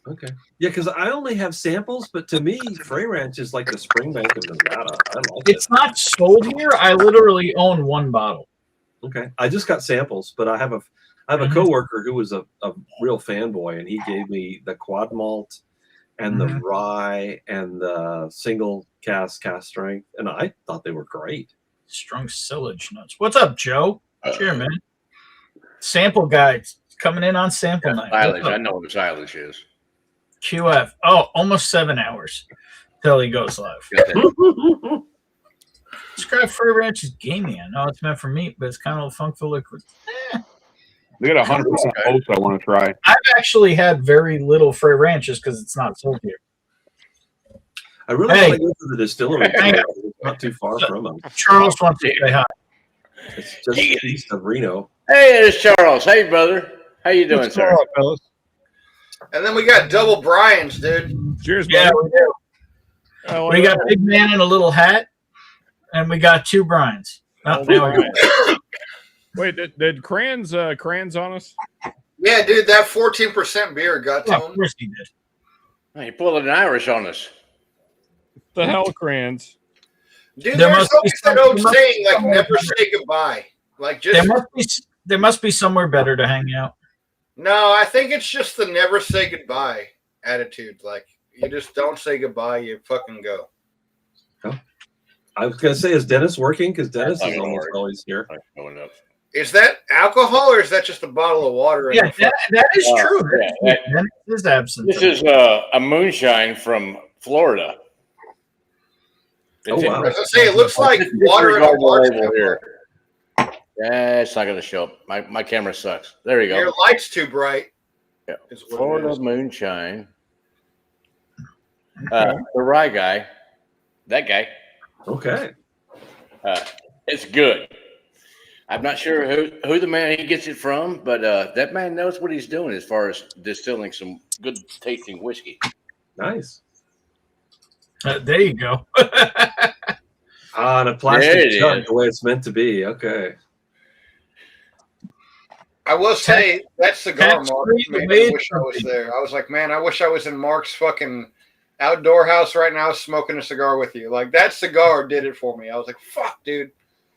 Speaker 4: Okay. Yeah, because I only have samples, but to me, Frey Ranch is like the Springbank of Nevada. I like
Speaker 2: It's not sold here. I literally own one bottle.
Speaker 4: Okay. I just got samples, but I have a coworker who was a real fanboy, and he gave me the quad malt and the rye and the single cast strength, and I thought they were great.
Speaker 2: Strong silage notes. What's up, Joe? Cheer, man. Sample guides coming in on sample night.
Speaker 8: Silage. I know what the silage is.
Speaker 2: QF. Oh, almost 7 hours till he goes live. Describe Frey Ranch's gaming. I know it's meant for meat, but it's kind of a funkful liquid.
Speaker 15: They got 100% oats I want to try.
Speaker 2: I've actually had very little Frey Ranches because it's not sold here.
Speaker 4: I really want to go to the distillery. It's not too far from them.
Speaker 2: Charles wants to say hi.
Speaker 4: It's just east of Reno.
Speaker 8: Hey, it's Charles. Hey, brother. How you doing, sir?
Speaker 15: Fellas?
Speaker 7: And then we got double Brian's, dude.
Speaker 6: Cheers,
Speaker 2: Yeah,
Speaker 6: buddy.
Speaker 2: we do. We got Big Man in a little hat, and we got 2 Brian's. Oh,
Speaker 6: Wait, did Crans on us?
Speaker 7: Yeah, dude, that 14% beer got to
Speaker 2: Yeah,
Speaker 7: him.
Speaker 2: of course he did.
Speaker 8: He pulled an Irish on us.
Speaker 6: The hell, Crans?
Speaker 7: Dude,
Speaker 2: There
Speaker 7: there's
Speaker 2: must
Speaker 7: always
Speaker 2: be
Speaker 7: that old
Speaker 2: some-
Speaker 7: saying, like, never say goodbye. Like, just
Speaker 2: There must be somewhere better to hang out.
Speaker 7: No, I think it's just the never say goodbye attitude. Like, you just don't say goodbye. You fucking go.
Speaker 4: I was going to say, is Dennis working? Because Dennis is almost always here.
Speaker 7: Is that alcohol or is that just a bottle of water?
Speaker 2: Yeah, that is true.
Speaker 8: Yeah,
Speaker 2: That is absent.
Speaker 8: This is a moonshine from Florida.
Speaker 4: Oh, wow.
Speaker 7: I was gonna say, it looks like water in a large
Speaker 8: here. Yeah, it's not going to show up. My camera sucks. There you go.
Speaker 7: Your light's too bright.
Speaker 8: Yeah.
Speaker 7: Is what it
Speaker 8: Florida
Speaker 7: is.
Speaker 8: moonshine. The rye guy. That guy.
Speaker 4: Okay.
Speaker 8: It's good. I'm not sure who the man he gets it from, but that man knows what he's doing as far as distilling some good tasting whiskey.
Speaker 4: Nice.
Speaker 2: There you go.
Speaker 4: On a plastic jug, the way it's meant to be. Okay.
Speaker 7: I will say that cigar, Mark, made me wish I was
Speaker 2: something.
Speaker 7: there. I was like, man, I wish I was in Mark's fucking outdoor house right now smoking a cigar with you. Like, that cigar did it for me. I was like, fuck, dude.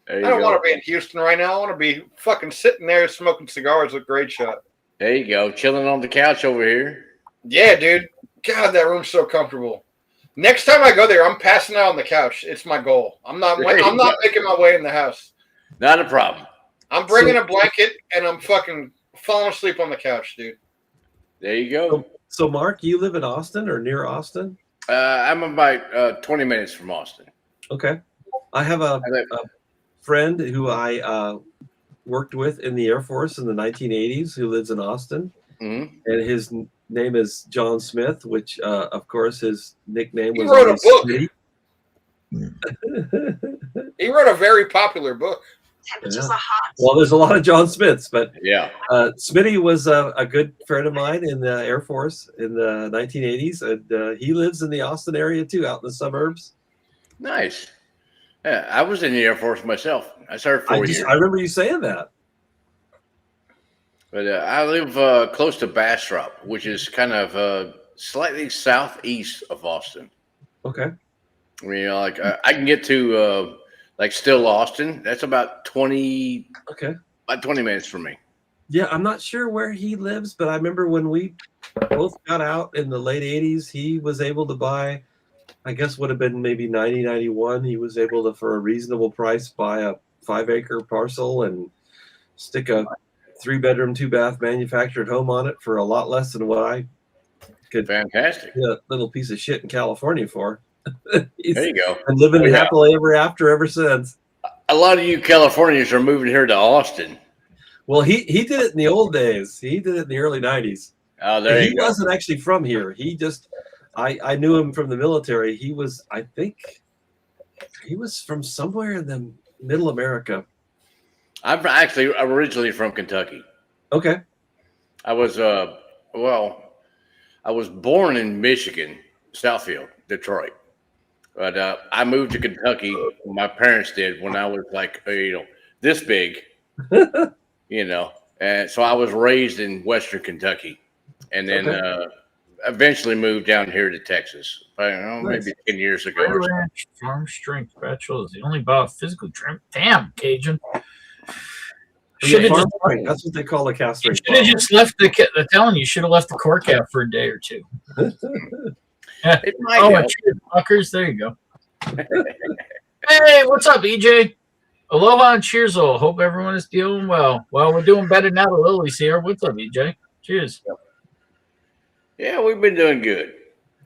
Speaker 7: I don't want to be in Houston right now. I want to be fucking sitting there smoking cigars with Great Shot.
Speaker 8: There you go. Chilling on the couch over here.
Speaker 7: Yeah, dude. God, that room's so comfortable. Next time I go there, I'm passing out on the couch. It's my goal. I'm not making my way in the house.
Speaker 8: Not a problem.
Speaker 7: I'm bringing a blanket and I'm fucking falling asleep on the couch, dude.
Speaker 8: There you go.
Speaker 4: So Mark, you live in Austin or near Austin?
Speaker 8: I'm about 20 minutes from Austin.
Speaker 4: Okay. I have a friend who I worked with in the Air Force in the 1980s who lives in Austin.
Speaker 8: Mm-hmm.
Speaker 4: And his name is John Smith, which, of course, his nickname was.
Speaker 7: He wrote a book. He wrote a very popular book.
Speaker 4: Yeah. Well, there's a lot of John Smiths, but
Speaker 8: yeah,
Speaker 4: Smitty was a good friend of mine in the Air Force in the 1980s, and he lives in the Austin area too, out in the suburbs.
Speaker 8: Nice. Yeah, I was in the Air Force myself. I served 4 years.
Speaker 4: I remember you saying that.
Speaker 8: But I live close to Bastrop, which is kind of slightly southeast of Austin.
Speaker 4: Okay.
Speaker 8: I mean, like I can get to like Still Austin. That's about 20 minutes from me.
Speaker 4: Yeah, I'm not sure where he lives, but I remember when we both got out in the late 80s, he was able to buy, I guess would have been maybe 90, 91. He was able to, for a reasonable price, buy a 5-acre parcel and stick a 3-bedroom, 2-bath manufactured home on it for a lot less than what I could.
Speaker 8: Fantastic.
Speaker 4: Get a little piece of shit in California for.
Speaker 8: There you go.
Speaker 4: And living happily ever since.
Speaker 8: A lot of you Californians are moving here to Austin.
Speaker 4: Well, he did it in the old days. He did it in the early 90s.
Speaker 8: Oh, there you go.
Speaker 4: He wasn't actually from here. He just, I knew him from the military. He was, I think, he was from somewhere in the middle America.
Speaker 8: I'm actually originally from Kentucky.
Speaker 4: Okay.
Speaker 8: I was born in Michigan, Southfield, Detroit. But I moved to Kentucky. My parents did when I was like, this big, and so I was raised in Western Kentucky, and then eventually moved down here to Texas. I don't know, maybe 10 years ago. Or so.
Speaker 2: Farm strength bachelor is the only about physical trim. Damn, Cajun.
Speaker 4: Should have that's what they call the cast strength.
Speaker 2: Should have just left the telling you should have left the cork out for a day or two.
Speaker 8: It might
Speaker 2: and cheers, fuckers. There you go. Hey, what's up, EJ? Aloha and cheers all. Hope everyone is doing well. Well, we're doing better now that Lily's here. What's up, EJ? Cheers.
Speaker 8: Yeah, we've been doing good.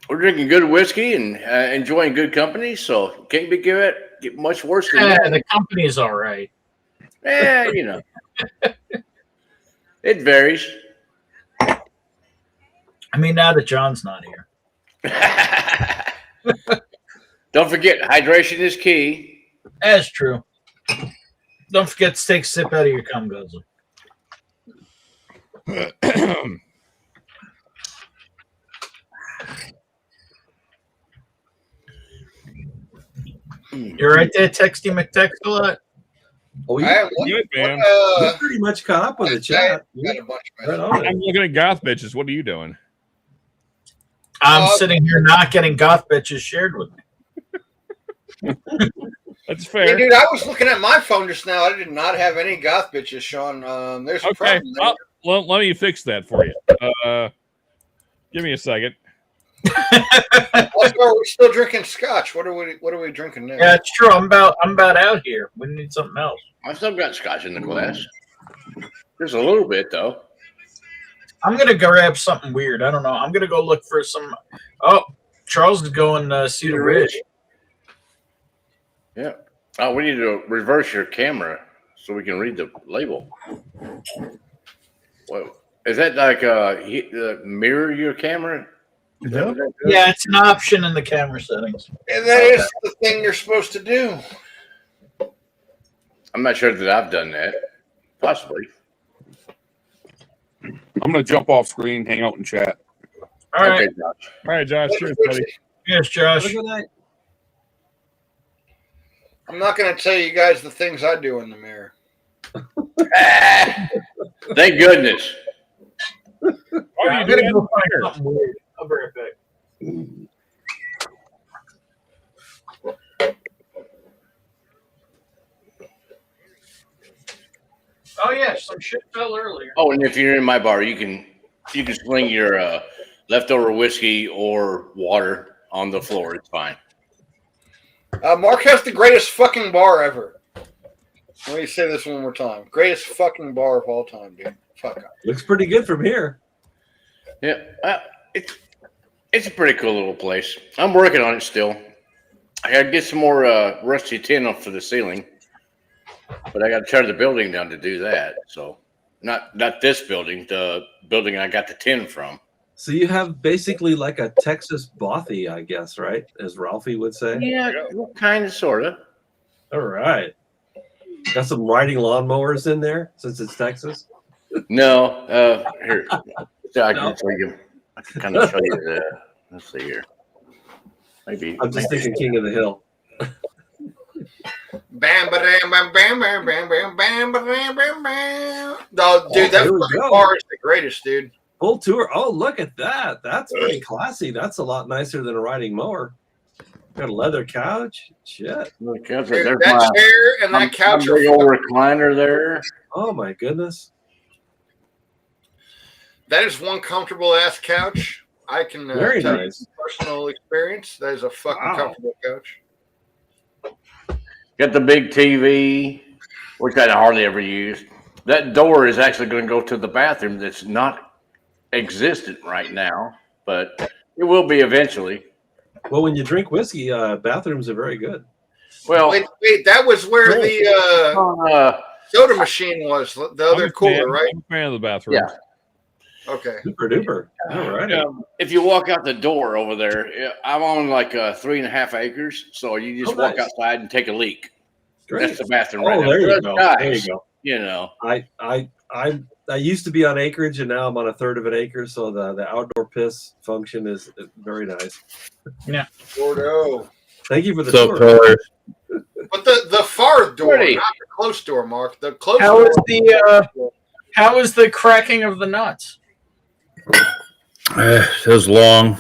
Speaker 8: We're drinking good whiskey and enjoying good company, so can't get much worse than that.
Speaker 2: The company is all right.
Speaker 8: Yeah, it varies.
Speaker 2: I mean, now that John's not here.
Speaker 8: Don't forget, hydration is key.
Speaker 2: That's true. Don't forget to take a sip out of your cum guzzler. You're right there, Texty McText a lot.
Speaker 4: Oh,
Speaker 6: yeah. Good, man.
Speaker 4: You pretty much caught up with the chat.
Speaker 6: I'm looking at goth bitches. What are you doing?
Speaker 2: I'm sitting here not getting goth bitches shared with me.
Speaker 6: That's fair.
Speaker 7: Hey, dude, I was looking at my phone just now. I did not have any goth bitches, Sean. There's a problem there.
Speaker 6: let me fix that for you. Give me a second.
Speaker 7: Also, are we still drinking scotch? What are we drinking now?
Speaker 2: Yeah, it's true. I'm about out here. We need something else.
Speaker 8: I still got scotch in the glass. There's a little bit though.
Speaker 2: I'm gonna grab something weird. I don't know. I'm gonna go look for some. Oh, Charles is going Cedar Ridge.
Speaker 8: Yeah. Oh, we need to reverse your camera so we can read the label. Whoa. Is that like mirror your camera? Is that what that does?
Speaker 2: Yeah, it's an option in the camera settings.
Speaker 7: And that is the thing you're supposed to do.
Speaker 8: I'm not sure that I've done that. Possibly.
Speaker 15: I'm gonna jump off screen, hang out and chat.
Speaker 2: All right.
Speaker 8: Okay, Josh.
Speaker 6: All right, Josh. Cheers, buddy.
Speaker 2: Yes, Josh.
Speaker 7: I'm not going to tell you guys the things I do in the mirror.
Speaker 8: Thank goodness.
Speaker 2: I'm gonna go find something weird. I'll be right back. Oh yeah, some shit fell earlier.
Speaker 8: Oh, and if you're in my bar, you can sling your leftover whiskey or water on the floor. It's fine.
Speaker 7: Mark has the greatest fucking bar ever. Let me say this one more time. Greatest fucking bar of all time, dude. Fuck up.
Speaker 4: Looks pretty good from here.
Speaker 8: Yeah, it's a pretty cool little place. I'm working on it still. I got to get some more rusty tin off for the ceiling, but I got to tear the building down to do that. So, not this building, the building I got the tin from.
Speaker 4: So you have basically like a Texas bothy, I guess, right? As Ralphie would say.
Speaker 8: Yeah, kind of, sort of.
Speaker 4: All right. Got some riding lawnmowers in there since it's Texas.
Speaker 8: No, here. I can show you. I can kind of show you the. Let's see here. Maybe.
Speaker 4: I'm just thinking King of the Hill.
Speaker 7: Bam, bam, bam, bam, bam, bam, bam, bam, bam, bam, bam. No, dude, that
Speaker 4: here we
Speaker 7: fucking
Speaker 4: go.
Speaker 7: bar is the greatest, dude.
Speaker 4: Full tour. Oh, look at that. That's pretty classy. That's a lot nicer than a riding mower. Got a leather couch. Shit.
Speaker 8: Look, there's
Speaker 7: Dude,
Speaker 8: my-
Speaker 7: that chair and that couch are
Speaker 8: big old
Speaker 7: fucking-
Speaker 8: recliner there.
Speaker 4: Oh my goodness.
Speaker 7: That is one comfortable ass couch. I can
Speaker 4: Very
Speaker 7: tell
Speaker 4: nice.
Speaker 7: you from personal experience. That is a fucking
Speaker 4: Wow.
Speaker 7: comfortable couch.
Speaker 8: Got the big TV, which I hardly ever use. That door is actually going to go to the bathroom that's not existent right now, but it will be eventually.
Speaker 4: Well, when you drink whiskey, bathrooms are very good.
Speaker 8: Well,
Speaker 7: Wait, that was where the soda machine was. The other cooler, right?
Speaker 6: I'm a fan of the bathroom.
Speaker 8: Yeah.
Speaker 7: Okay.
Speaker 4: Super duper. All right.
Speaker 8: If you walk out the door over there, I'm on like 3.5 acres, so you just
Speaker 4: Oh,
Speaker 8: walk
Speaker 4: nice.
Speaker 8: outside and take a leak.
Speaker 4: Great.
Speaker 8: That's the bathroom
Speaker 4: Oh,
Speaker 8: right now.
Speaker 4: there you
Speaker 8: Those
Speaker 4: go.
Speaker 8: guys,
Speaker 4: There you go.
Speaker 8: You know,
Speaker 4: I used to be on acreage, and now I'm on a third of an acre, so the outdoor piss function is very nice.
Speaker 2: Yeah.
Speaker 7: Gordo.
Speaker 4: Thank you for the
Speaker 11: So
Speaker 4: tour.
Speaker 11: pillars.
Speaker 7: But the far door,
Speaker 8: Pretty.
Speaker 7: not the close door, Mark. The close
Speaker 2: How
Speaker 7: door.
Speaker 2: is how is the cracking of the nuts?
Speaker 11: It was long.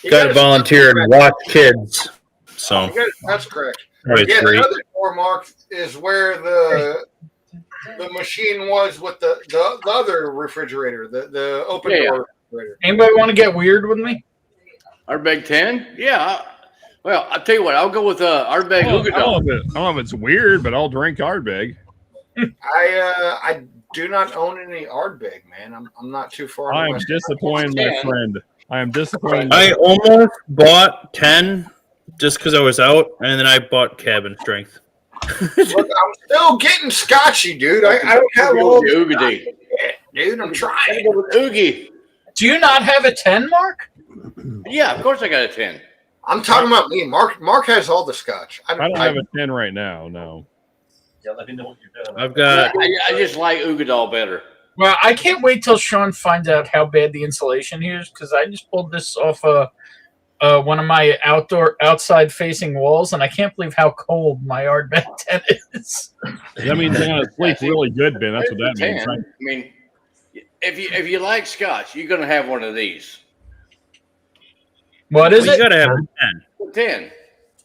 Speaker 7: You
Speaker 11: Got to
Speaker 7: gotta-
Speaker 11: volunteer and watch kids. So
Speaker 7: That's correct.
Speaker 11: probably
Speaker 7: Yeah,
Speaker 11: 3.
Speaker 7: the other door, Mark, is where the machine was with the other refrigerator, the open
Speaker 8: Yeah.
Speaker 7: door refrigerator.
Speaker 2: Anybody want to get weird with me?
Speaker 8: Ardbeg 10? Yeah. Well, I'll tell you what, I'll go with Ardbeg
Speaker 6: I don't know
Speaker 8: Ugadal.
Speaker 6: if it's weird, but I'll drink Ardbeg.
Speaker 7: I do not own any Ardbeg, man. I'm not too far.
Speaker 6: I am
Speaker 7: west.
Speaker 6: disappointed, my friend. I am disappointed.
Speaker 11: I almost bought 10 just because I was out, and then I bought cabin strength.
Speaker 7: Look, I'm still getting scotchy, dude. I don't have all the
Speaker 8: Ugadi.
Speaker 7: shit, dude. I'm
Speaker 8: I
Speaker 7: trying.
Speaker 8: go with Oogie.
Speaker 2: Do you not have a 10, Mark?
Speaker 8: Yeah, of course I got a 10.
Speaker 7: I'm talking about me. Mark has all the scotch.
Speaker 6: I don't have a 10 right now, no.
Speaker 4: Yeah, let me know what you're doing.
Speaker 11: I've got
Speaker 8: I just like Ugadal better.
Speaker 2: Well, I can't wait till Sean finds out how bad the insulation here is, because I just pulled this off one of my outside facing walls, and I can't believe how cold my Ardbeg 10 is.
Speaker 6: That means they're going to sleep really good, Ben. That's what that means.
Speaker 8: 10. I mean, if you like Scotch, you're going to have one of these.
Speaker 2: What is
Speaker 11: you
Speaker 2: it?
Speaker 11: gotta have a 10.
Speaker 8: 10.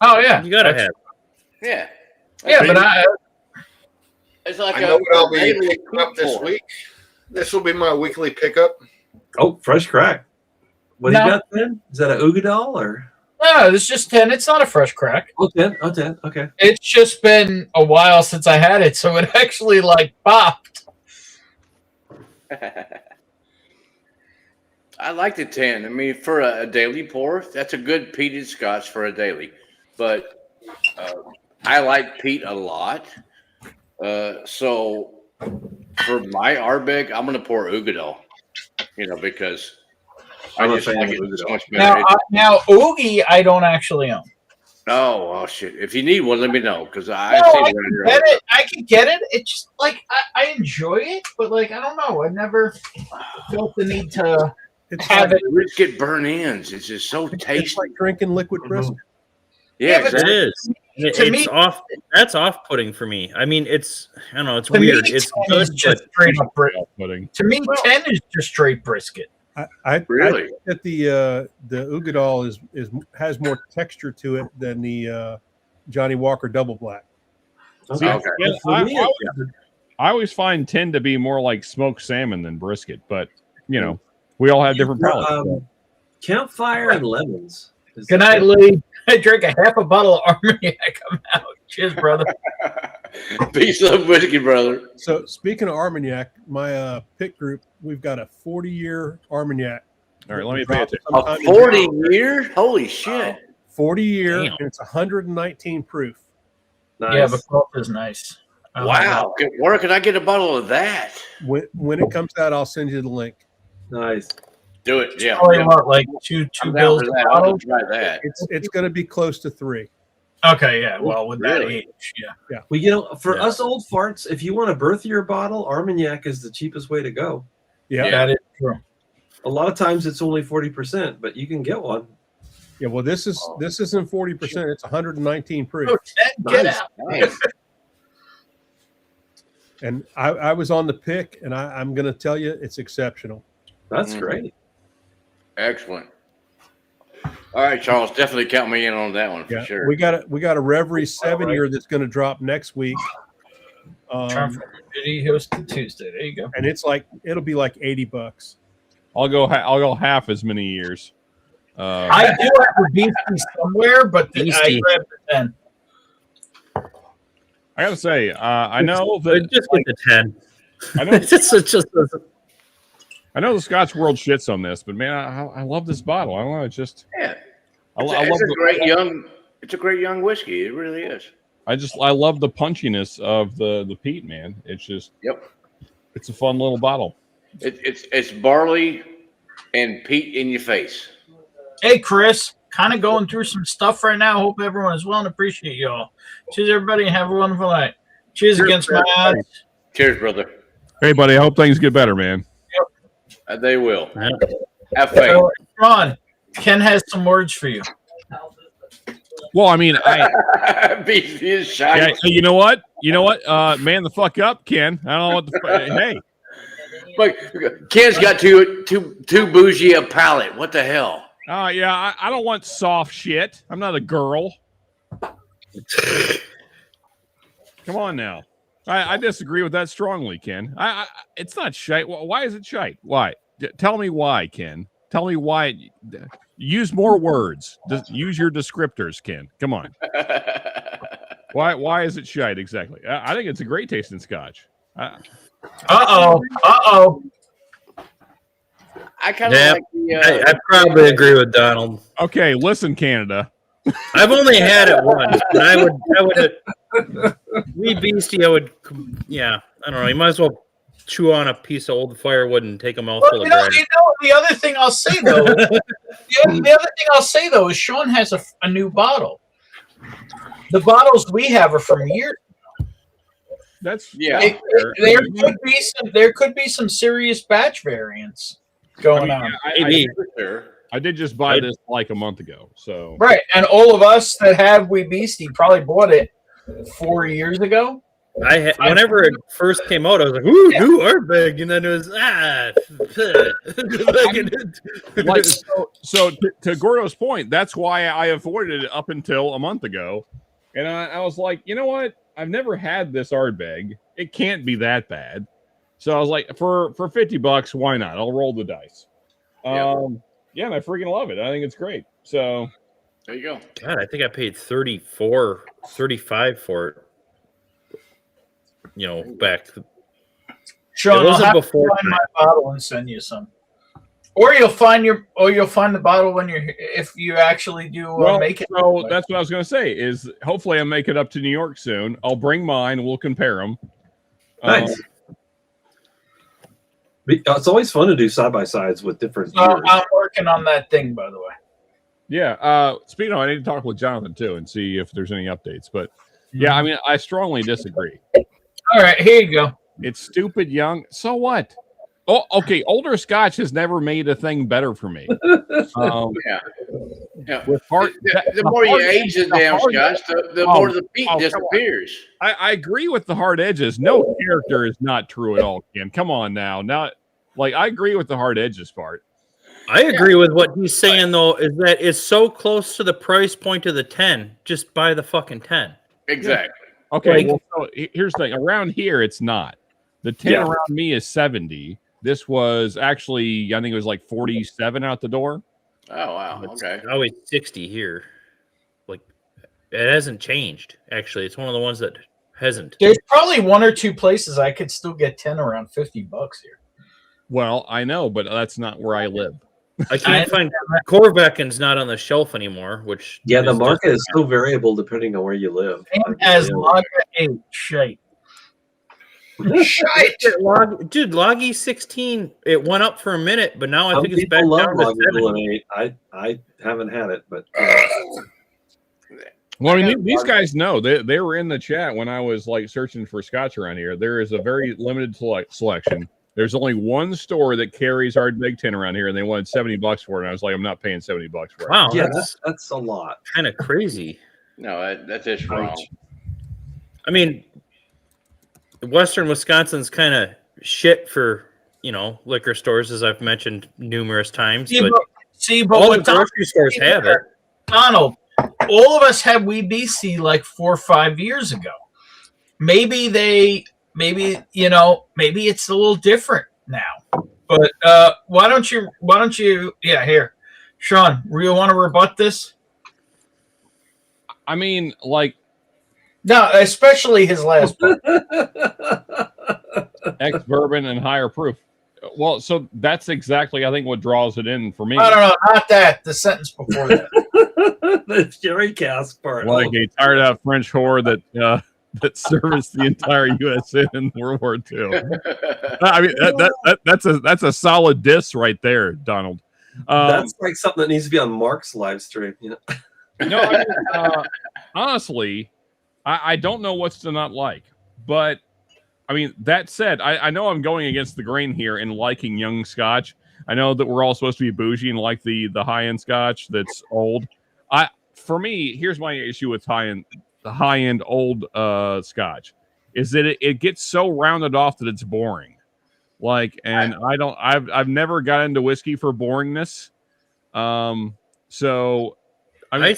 Speaker 2: Oh yeah,
Speaker 11: You gotta have.
Speaker 8: Yeah.
Speaker 2: Yeah, but
Speaker 8: It's like
Speaker 7: I know what I'll be picking up this week. This will be my weekly pickup.
Speaker 4: Oh, fresh crack. What do
Speaker 2: No.
Speaker 4: you got then? Is that a Ugadal or?
Speaker 2: No, it's just 10. It's not a fresh crack.
Speaker 4: Oh, 10. Oh, 10. Okay.
Speaker 2: It's just been a while since I had it, so it actually like popped.
Speaker 8: I like the 10. I mean, for a daily pour, that's a good peated Scotch for a daily. But I like peat a lot. So for my Ardbeg, I'm going to pour Ugadal, because
Speaker 4: I'm
Speaker 8: I
Speaker 4: a
Speaker 8: just
Speaker 4: fan
Speaker 8: like
Speaker 4: of
Speaker 8: it so
Speaker 4: Ugadal.
Speaker 8: much better.
Speaker 2: Now Oogie, I don't actually own.
Speaker 8: Oh, well, shit. If you need one, let me know, because I
Speaker 2: No,
Speaker 8: see
Speaker 2: I
Speaker 8: it around
Speaker 2: can
Speaker 8: here.
Speaker 2: get it. I can get it. It's just like I enjoy it, but like I don't know. I never felt the need to have it.
Speaker 8: Brisket burn ends. It's just so tasty.
Speaker 16: It's like drinking liquid brisket.
Speaker 8: Yeah,
Speaker 2: but
Speaker 11: It
Speaker 8: exactly.
Speaker 11: is.
Speaker 2: To
Speaker 11: It's
Speaker 2: me-
Speaker 11: off. That's off-putting for me. I mean, it's I don't know. It's
Speaker 2: To me,
Speaker 11: weird. It's
Speaker 2: 10
Speaker 11: good,
Speaker 2: is just
Speaker 11: but
Speaker 2: straight up brisket.
Speaker 6: Pudding.
Speaker 2: To me, 10 is just straight brisket.
Speaker 16: I
Speaker 8: Really?
Speaker 16: think that the Ugadal has more texture to it than the Johnny Walker Double Black.
Speaker 8: Okay.
Speaker 6: Yeah,
Speaker 4: For me,
Speaker 6: I always find 10 to be more like smoked salmon than brisket, but we all have different palates.
Speaker 4: Campfire and lemons.
Speaker 2: Good night, Lee. I drank a half a bottle of Armagnac. I'm out. Cheers, brother.
Speaker 8: Peace of whiskey, brother.
Speaker 16: So speaking of Armagnac, my pit group, we've got a 40-year Armagnac.
Speaker 6: All right, let me pay attention.
Speaker 8: A 40 year? Holy shit.
Speaker 16: 40-year,
Speaker 11: Damn.
Speaker 16: and it's 119 proof.
Speaker 4: Nice.
Speaker 2: Yeah, but Gulf is nice. I like
Speaker 8: Wow. Where can I get a bottle of that?
Speaker 16: When it comes out, I'll send you the link.
Speaker 4: Nice.
Speaker 8: Do it. Yeah.
Speaker 2: Probably what, like two
Speaker 8: I'm down
Speaker 2: bills
Speaker 8: for
Speaker 2: a
Speaker 8: that. I'm
Speaker 2: bottle?
Speaker 8: going to try that.
Speaker 16: It's going to be close to 3.
Speaker 2: Okay, yeah. Well, with that
Speaker 8: Really?
Speaker 2: age, yeah.
Speaker 4: Well, for
Speaker 6: Yeah.
Speaker 4: us old farts, if you want a birthier bottle, Armagnac is the cheapest way to go.
Speaker 16: Yeah.
Speaker 2: That is true.
Speaker 4: A lot of times it's only 40%, but you can get one.
Speaker 16: Yeah. Well, this isn't 40%. It's 119 proof.
Speaker 2: Oh, 10, get
Speaker 4: Nice.
Speaker 2: out.
Speaker 8: Nice.
Speaker 16: And I was on the pick, and I'm going to tell you, it's exceptional.
Speaker 4: That's
Speaker 8: Mhm.
Speaker 4: great.
Speaker 8: Excellent. All right, Charles, definitely count me in on that one for
Speaker 16: Yeah,
Speaker 8: sure.
Speaker 16: we got a Reverie 7-year that's going to drop next week.
Speaker 2: He hosted Tuesday. There you go.
Speaker 16: And it'll be like $80.
Speaker 6: I'll go half as many years.
Speaker 2: I do have a beastie somewhere, but I
Speaker 11: Beastie.
Speaker 2: grabbed the 10.
Speaker 6: I gotta say, I know that
Speaker 11: just get the 10.
Speaker 6: I know I know the Scotch world shits on this, but man, I love this bottle. I don't know, it's just
Speaker 8: Yeah.
Speaker 6: I
Speaker 8: It's,
Speaker 6: love
Speaker 8: it's a
Speaker 6: the,
Speaker 8: great young whiskey. It really is.
Speaker 6: I love the punchiness of the peat, man. It's just it's a fun little bottle.
Speaker 8: It's barley and peat in your face.
Speaker 2: Hey, Chris. Kind of going through some stuff right now. Hope everyone is well and appreciate y'all. Cheers, everybody, and have a wonderful night. Cheers against my odds.
Speaker 8: Cheers, brother.
Speaker 6: Hey, buddy, I hope things get better, man.
Speaker 8: They will. Have faith.
Speaker 2: So, Ron, Ken has some words for you.
Speaker 6: Well, I mean, I
Speaker 8: Beefy is shy.
Speaker 6: yeah, you know what? Man the fuck up, Ken. I don't know what the hey.
Speaker 8: But Ken's got too bougie a palate. What the hell?
Speaker 6: Yeah, I don't want soft shit. I'm not a girl. Come on now. I disagree with that strongly, Ken. It's not shite. Why is it shite? Why? Tell me why, Ken. Tell me why. Use more words. Use your descriptors, Ken. Come on. Why is it shite exactly? I think it's a great tasting Scotch.
Speaker 2: Uh-oh.
Speaker 8: I kind of like the.
Speaker 11: I probably agree with Donald.
Speaker 6: Okay, listen, Canada.
Speaker 11: I've only had it once, but I would. Wee Beastie, I would. Yeah, I don't know. You might as well chew on a piece of old firewood and take a mouthful of bread.
Speaker 2: The other thing I'll say though, is Sean has a new bottle. The bottles we have are from years.
Speaker 6: That's
Speaker 2: There could be some serious batch variants going on.
Speaker 6: I did just buy this like a month ago. So
Speaker 2: Right, and all of us that have Wee Beastie probably bought it 4 years ago.
Speaker 11: Whenever it first came out, I was like, "Ooh, you are big," and then it was
Speaker 6: like, so to Gordo's point, that's why I avoided it up until a month ago, and I was like, you know what? I've never had this Ardbeg. It can't be that bad. So I was like, for $50, why not? I'll roll the dice. Yeah, and I freaking love it. I think it's great. So
Speaker 8: there you go.
Speaker 11: God, I think I paid $35 for it. Back.
Speaker 2: Sean,
Speaker 11: It
Speaker 2: I'll
Speaker 11: wasn't
Speaker 2: have
Speaker 11: before
Speaker 2: to find my bottle and send you some. Or you'll find the bottle when if you actually do make it.
Speaker 6: So that's what I was going to say. Is hopefully I'll make it up to New York soon. I'll bring mine. We'll compare them.
Speaker 4: Nice. It's always fun to do side by sides with different years.
Speaker 2: I'm working on that thing, by the way.
Speaker 6: Yeah. Speaking of, I need to talk with Jonathan too and see if there's any updates. But yeah, I mean, I strongly disagree.
Speaker 2: All right, here you go.
Speaker 6: It's stupid young. So what? Oh, okay. Older Scotch has never made a thing better for me.
Speaker 8: Yeah.
Speaker 6: With heart,
Speaker 8: the more you age the damn Scotch, the more the peat disappears.
Speaker 6: I agree with the hard edges. No character is not true at all, Ken. Come on now. I agree with the hard edges part.
Speaker 11: I agree with what he's saying, though, is that it's so close to the price point of the 10. Just buy the fucking 10.
Speaker 8: Exactly.
Speaker 6: Okay, well, so here's the thing. Around here, it's not. The 10 around me is 70. This was actually, I think it was like 47 out the door.
Speaker 8: Oh, wow. Okay.
Speaker 11: It's always 60 here. Like, it hasn't changed, actually. It's one of the ones that hasn't.
Speaker 2: There's probably one or two places I could still get 10 around $50 here.
Speaker 6: Well, I know, but that's not where I live.
Speaker 11: I can't find Corvecan's not on the shelf anymore, which
Speaker 4: the market is so variable depending on where you live.
Speaker 2: As Lager 8 shite.
Speaker 7: Shite.
Speaker 11: Dude, Loggy 16, it went up for a minute, but now I think it's back down to 7.
Speaker 4: I haven't had it, but
Speaker 6: well, I mean, these guys know they were in the chat when I was like searching for Scotch around here. There is a very limited selection. There's only one store that carries hard Big 10 around here, and they wanted $70 for it. And I was like, I'm not paying $70 for it.
Speaker 11: Wow,
Speaker 4: yeah, that's a lot.
Speaker 11: Kind of crazy.
Speaker 8: No, that's just wrong.
Speaker 11: I mean, Western Wisconsin's kind of shit for liquor stores, as I've mentioned numerous times. But all the grocery stores have it.
Speaker 2: Donald, all of us had Wee BC like 4 or 5 years ago. Maybe it's a little different now. But why don't you? Yeah, here, Sean, you want to rebut this?
Speaker 6: I mean, like.
Speaker 2: No, especially his last part.
Speaker 6: Ex-bourbon and higher proof. Well, so that's exactly, I think, what draws it in for me.
Speaker 2: No, not that. The sentence before that.
Speaker 4: The Jerry cask part.
Speaker 6: Like a tired out French whore that serviced the entire USA in World War II. I mean, that's a solid diss right there, Donald.
Speaker 4: That's like something that needs to be on Mark's live stream.
Speaker 6: No, I mean, honestly, I don't know what's to not like, but I mean, that said, I know I'm going against the grain here in liking young Scotch. I know that we're all supposed to be bougie and like the high-end Scotch that's old. For me, here's my issue with the high-end old Scotch is that it gets so rounded off that it's boring. And I've never got into whiskey for boringness. So
Speaker 11: I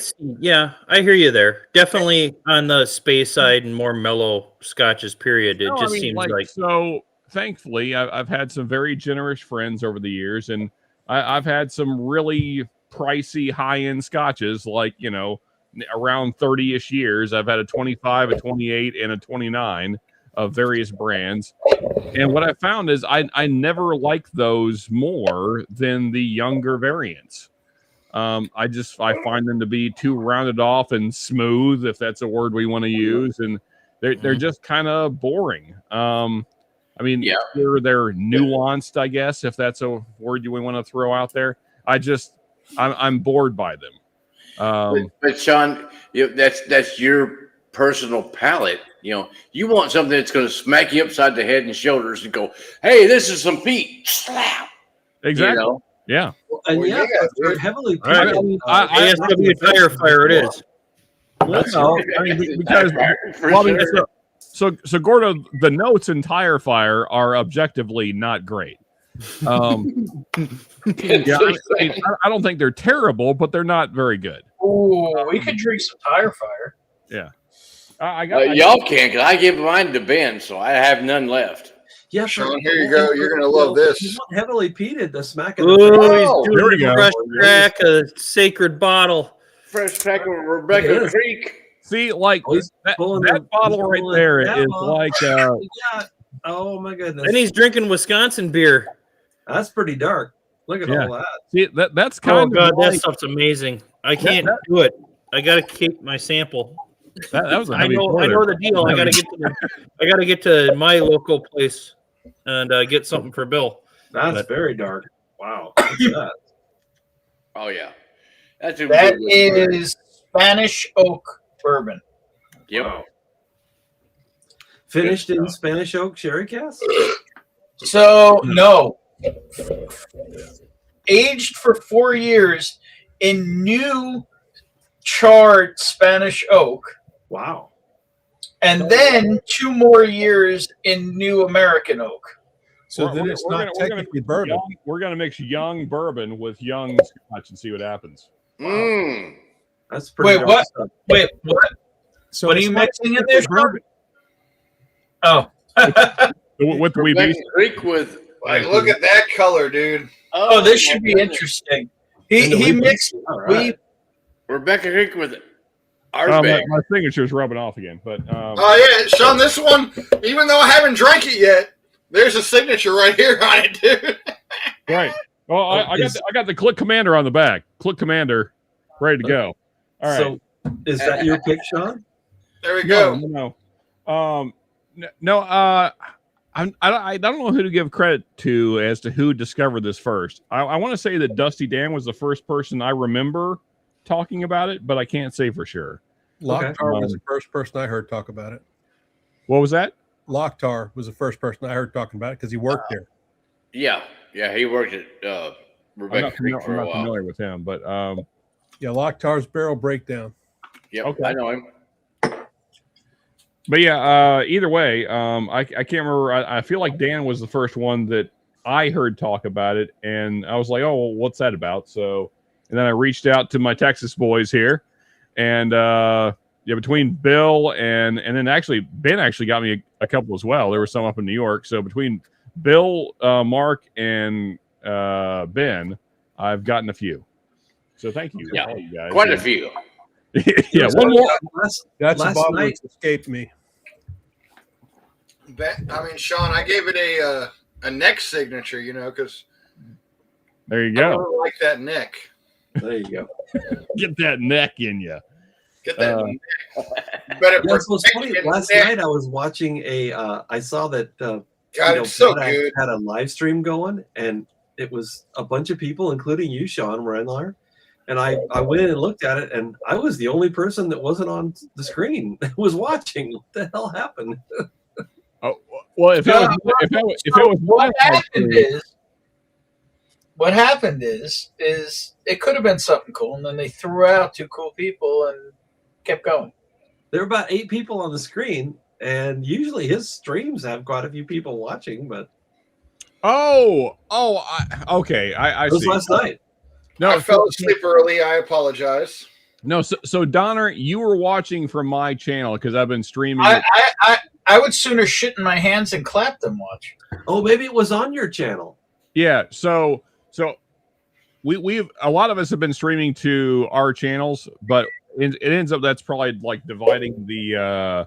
Speaker 11: hear you there. Definitely on the space side and more mellow Scotches. Period. It seems like
Speaker 6: so. Thankfully, I've had some very generous friends over the years, and I've had some really pricey high-end Scotches, around 30-ish years. I've had a 25, a 28, and a 29 of various brands. And what I found is I never liked those more than the younger variants. I find them to be too rounded off and smooth, if that's a word we want to use, and they're just kind of boring. I mean, they're nuanced, I guess, if that's a word you want to throw out there. I'm bored by them.
Speaker 8: But Sean, that's your personal palate. You want something that's going to smack you upside the head and shoulders and go, "Hey, this is some peat." Slap.
Speaker 6: Exactly. Yeah.
Speaker 4: And they're heavily.
Speaker 11: ISW Tire Fire it is.
Speaker 6: Well, I mean, because so Gordo, the notes in Tire Fire are objectively not great. I don't think they're terrible, but they're not very good.
Speaker 2: Oh, we could drink some Tire Fire.
Speaker 6: Yeah.
Speaker 8: Y'all can, because I give mine to Ben, so I have none left.
Speaker 4: Yeah,
Speaker 7: Sean, here you go. You're gonna love
Speaker 4: He's
Speaker 7: this.
Speaker 4: not heavily peated. The smack of
Speaker 11: Ooh,
Speaker 4: the
Speaker 11: he's
Speaker 6: here
Speaker 11: doing
Speaker 6: we
Speaker 11: a
Speaker 6: go.
Speaker 11: fresh crack, a sacred bottle.
Speaker 8: Fresh pack of
Speaker 4: It
Speaker 8: Rebecca
Speaker 4: is.
Speaker 8: Creek.
Speaker 6: See, like
Speaker 4: Oh, he's
Speaker 6: that
Speaker 4: pulling
Speaker 6: bottle
Speaker 4: he's
Speaker 6: right
Speaker 4: pulling
Speaker 6: there
Speaker 4: that
Speaker 6: is
Speaker 4: bottle.
Speaker 6: like
Speaker 4: Yeah. Oh my goodness.
Speaker 11: And he's drinking Wisconsin beer.
Speaker 4: That's pretty dark. Look at
Speaker 6: Yeah.
Speaker 4: all that.
Speaker 6: see that's
Speaker 11: Oh
Speaker 6: kind
Speaker 11: god,
Speaker 6: of
Speaker 11: that
Speaker 6: like,
Speaker 11: stuff's amazing. I can't do it. I gotta keep my sample.
Speaker 6: that was a
Speaker 11: I
Speaker 6: heavy
Speaker 11: know
Speaker 6: pour
Speaker 11: the
Speaker 6: there.
Speaker 11: deal. I gotta get to my local place and get something for Bill.
Speaker 4: That's
Speaker 11: But-
Speaker 4: very dark. Wow. What's that?
Speaker 8: Oh yeah, that's a
Speaker 2: That
Speaker 8: good whiskey.
Speaker 2: is Spanish oak bourbon.
Speaker 8: Yep.
Speaker 4: Wow. Finished in Spanish oak sherry cask?
Speaker 2: So no, aged for 4 years in new charred Spanish oak,
Speaker 4: Wow.
Speaker 2: and then 2 more years in new American oak.
Speaker 16: So then it's not technically bourbon.
Speaker 6: We're gonna mix young bourbon with young Scotch and see what happens.
Speaker 8: Mm.
Speaker 4: That's pretty
Speaker 2: Wait,
Speaker 4: dark
Speaker 2: what?
Speaker 4: stuff.
Speaker 2: Wait, what?
Speaker 16: So
Speaker 2: What are
Speaker 16: it's
Speaker 2: you
Speaker 16: not
Speaker 2: mixing in
Speaker 16: technically
Speaker 2: there,
Speaker 16: bourbon.
Speaker 2: Oh.
Speaker 6: With the wee
Speaker 8: Rebecca
Speaker 6: beast.
Speaker 8: Creek with.
Speaker 7: Like, look at that color, dude.
Speaker 2: Oh, this
Speaker 8: my
Speaker 2: should be
Speaker 8: goodness.
Speaker 2: interesting.
Speaker 4: And the
Speaker 2: He
Speaker 4: wheat
Speaker 2: mixed
Speaker 4: beef. All right.
Speaker 8: Rebecca Creek with
Speaker 6: My,
Speaker 8: Ardbeg.
Speaker 6: my signature's rubbing off again, but
Speaker 7: Oh yeah, Sean. This one, even though I haven't drank it yet, there's a signature right here on it, dude.
Speaker 6: right. Well, I got the Click Commander on the back. Click Commander, ready to go. All right.
Speaker 4: So is that your pick, Sean?
Speaker 7: There we go.
Speaker 6: No. I don't know who to give credit to as to who discovered this first. I want to say that Dusty Dan was the first person I remember talking about it, but I can't say for sure.
Speaker 16: Locktar was the first person I heard talk about it.
Speaker 6: What was that?
Speaker 16: Locktar was the first person I heard talking about it because he worked there.
Speaker 8: Yeah, he worked at
Speaker 6: I'm
Speaker 8: Rebecca
Speaker 6: not,
Speaker 8: Creek for
Speaker 6: I'm
Speaker 8: a
Speaker 6: not
Speaker 8: while.
Speaker 6: familiar with him, but
Speaker 16: Yeah, Locktar's Barrel Breakdown.
Speaker 8: Yep,
Speaker 6: Okay.
Speaker 8: I know him.
Speaker 6: But yeah, either way, I can't remember. I feel like Dan was the first one that I heard talk about it, and I was like, "Oh, well, what's that about?" So, and then I reached out to my Texas boys here, and between Bill and then actually Ben actually got me a couple as well. There was some up in New York, so between Bill, Mark, and Ben, I've gotten a few. So thank you,
Speaker 8: Yeah,
Speaker 6: all you guys.
Speaker 8: quite a few.
Speaker 6: Yeah, one more.
Speaker 16: That's a
Speaker 4: last
Speaker 16: bottle
Speaker 4: night-
Speaker 16: that's escaped me.
Speaker 7: I mean, Sean, I gave it a neck signature, because
Speaker 6: There you
Speaker 7: I
Speaker 6: go.
Speaker 7: really like that neck.
Speaker 4: There you go.
Speaker 6: Get that neck in you.
Speaker 7: Get that neck.
Speaker 4: Yeah, it was funny. Last night I was watching I saw that
Speaker 7: God, it's so
Speaker 4: Brad
Speaker 7: good.
Speaker 4: had a live stream going, and it was a bunch of people, including you, Sean, were in there. And I went in and looked at it, and I was the only person that wasn't on the screen that was watching. What the hell happened?
Speaker 6: Oh well, if it was
Speaker 2: what happened is it could have been something cool, and then they threw out 2 cool people and kept going.
Speaker 4: There were about 8 people on the screen, and usually his streams have quite a few people watching, but
Speaker 6: okay. I
Speaker 4: it was
Speaker 6: see.
Speaker 4: last night.
Speaker 6: No,
Speaker 7: I fell asleep early. I apologize.
Speaker 6: No, so Donner, you were watching from my channel because I've been streaming.
Speaker 2: I would sooner shit in my hands and clap than watch.
Speaker 4: Oh, maybe it was on your channel.
Speaker 6: Yeah, so we've a lot of us have been streaming to our channels, but it ends up that's probably like dividing the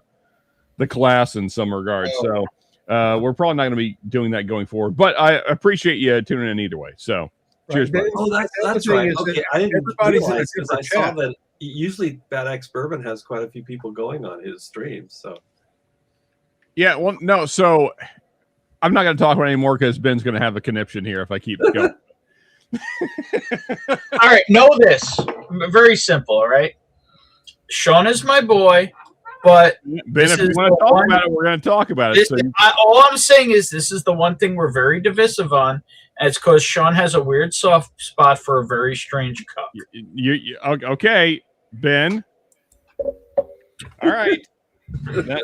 Speaker 6: class in some regard. So we're probably not going to be doing that going forward. But I appreciate you tuning in either way. So cheers, buddy.
Speaker 4: Oh, that's
Speaker 16: thing
Speaker 4: right.
Speaker 16: is
Speaker 4: Okay,
Speaker 16: that
Speaker 4: I didn't
Speaker 16: everybody's in a
Speaker 4: realize because I
Speaker 16: different
Speaker 4: saw
Speaker 16: chat.
Speaker 4: that usually Bad X Bourbon has quite a few people going on his streams. So
Speaker 6: Yeah, well, no, so I'm not going to talk about it anymore because Ben's going to have a conniption here if I keep going.
Speaker 2: All right, know this. Very simple, all right? Sean is my boy, but
Speaker 6: Ben, if you want to talk about it, we're going to talk about it. So
Speaker 2: all I'm saying is this is the one thing we're very divisive on, and it's because Sean has a weird soft spot for a very strange cup.
Speaker 6: Okay, Ben. All right.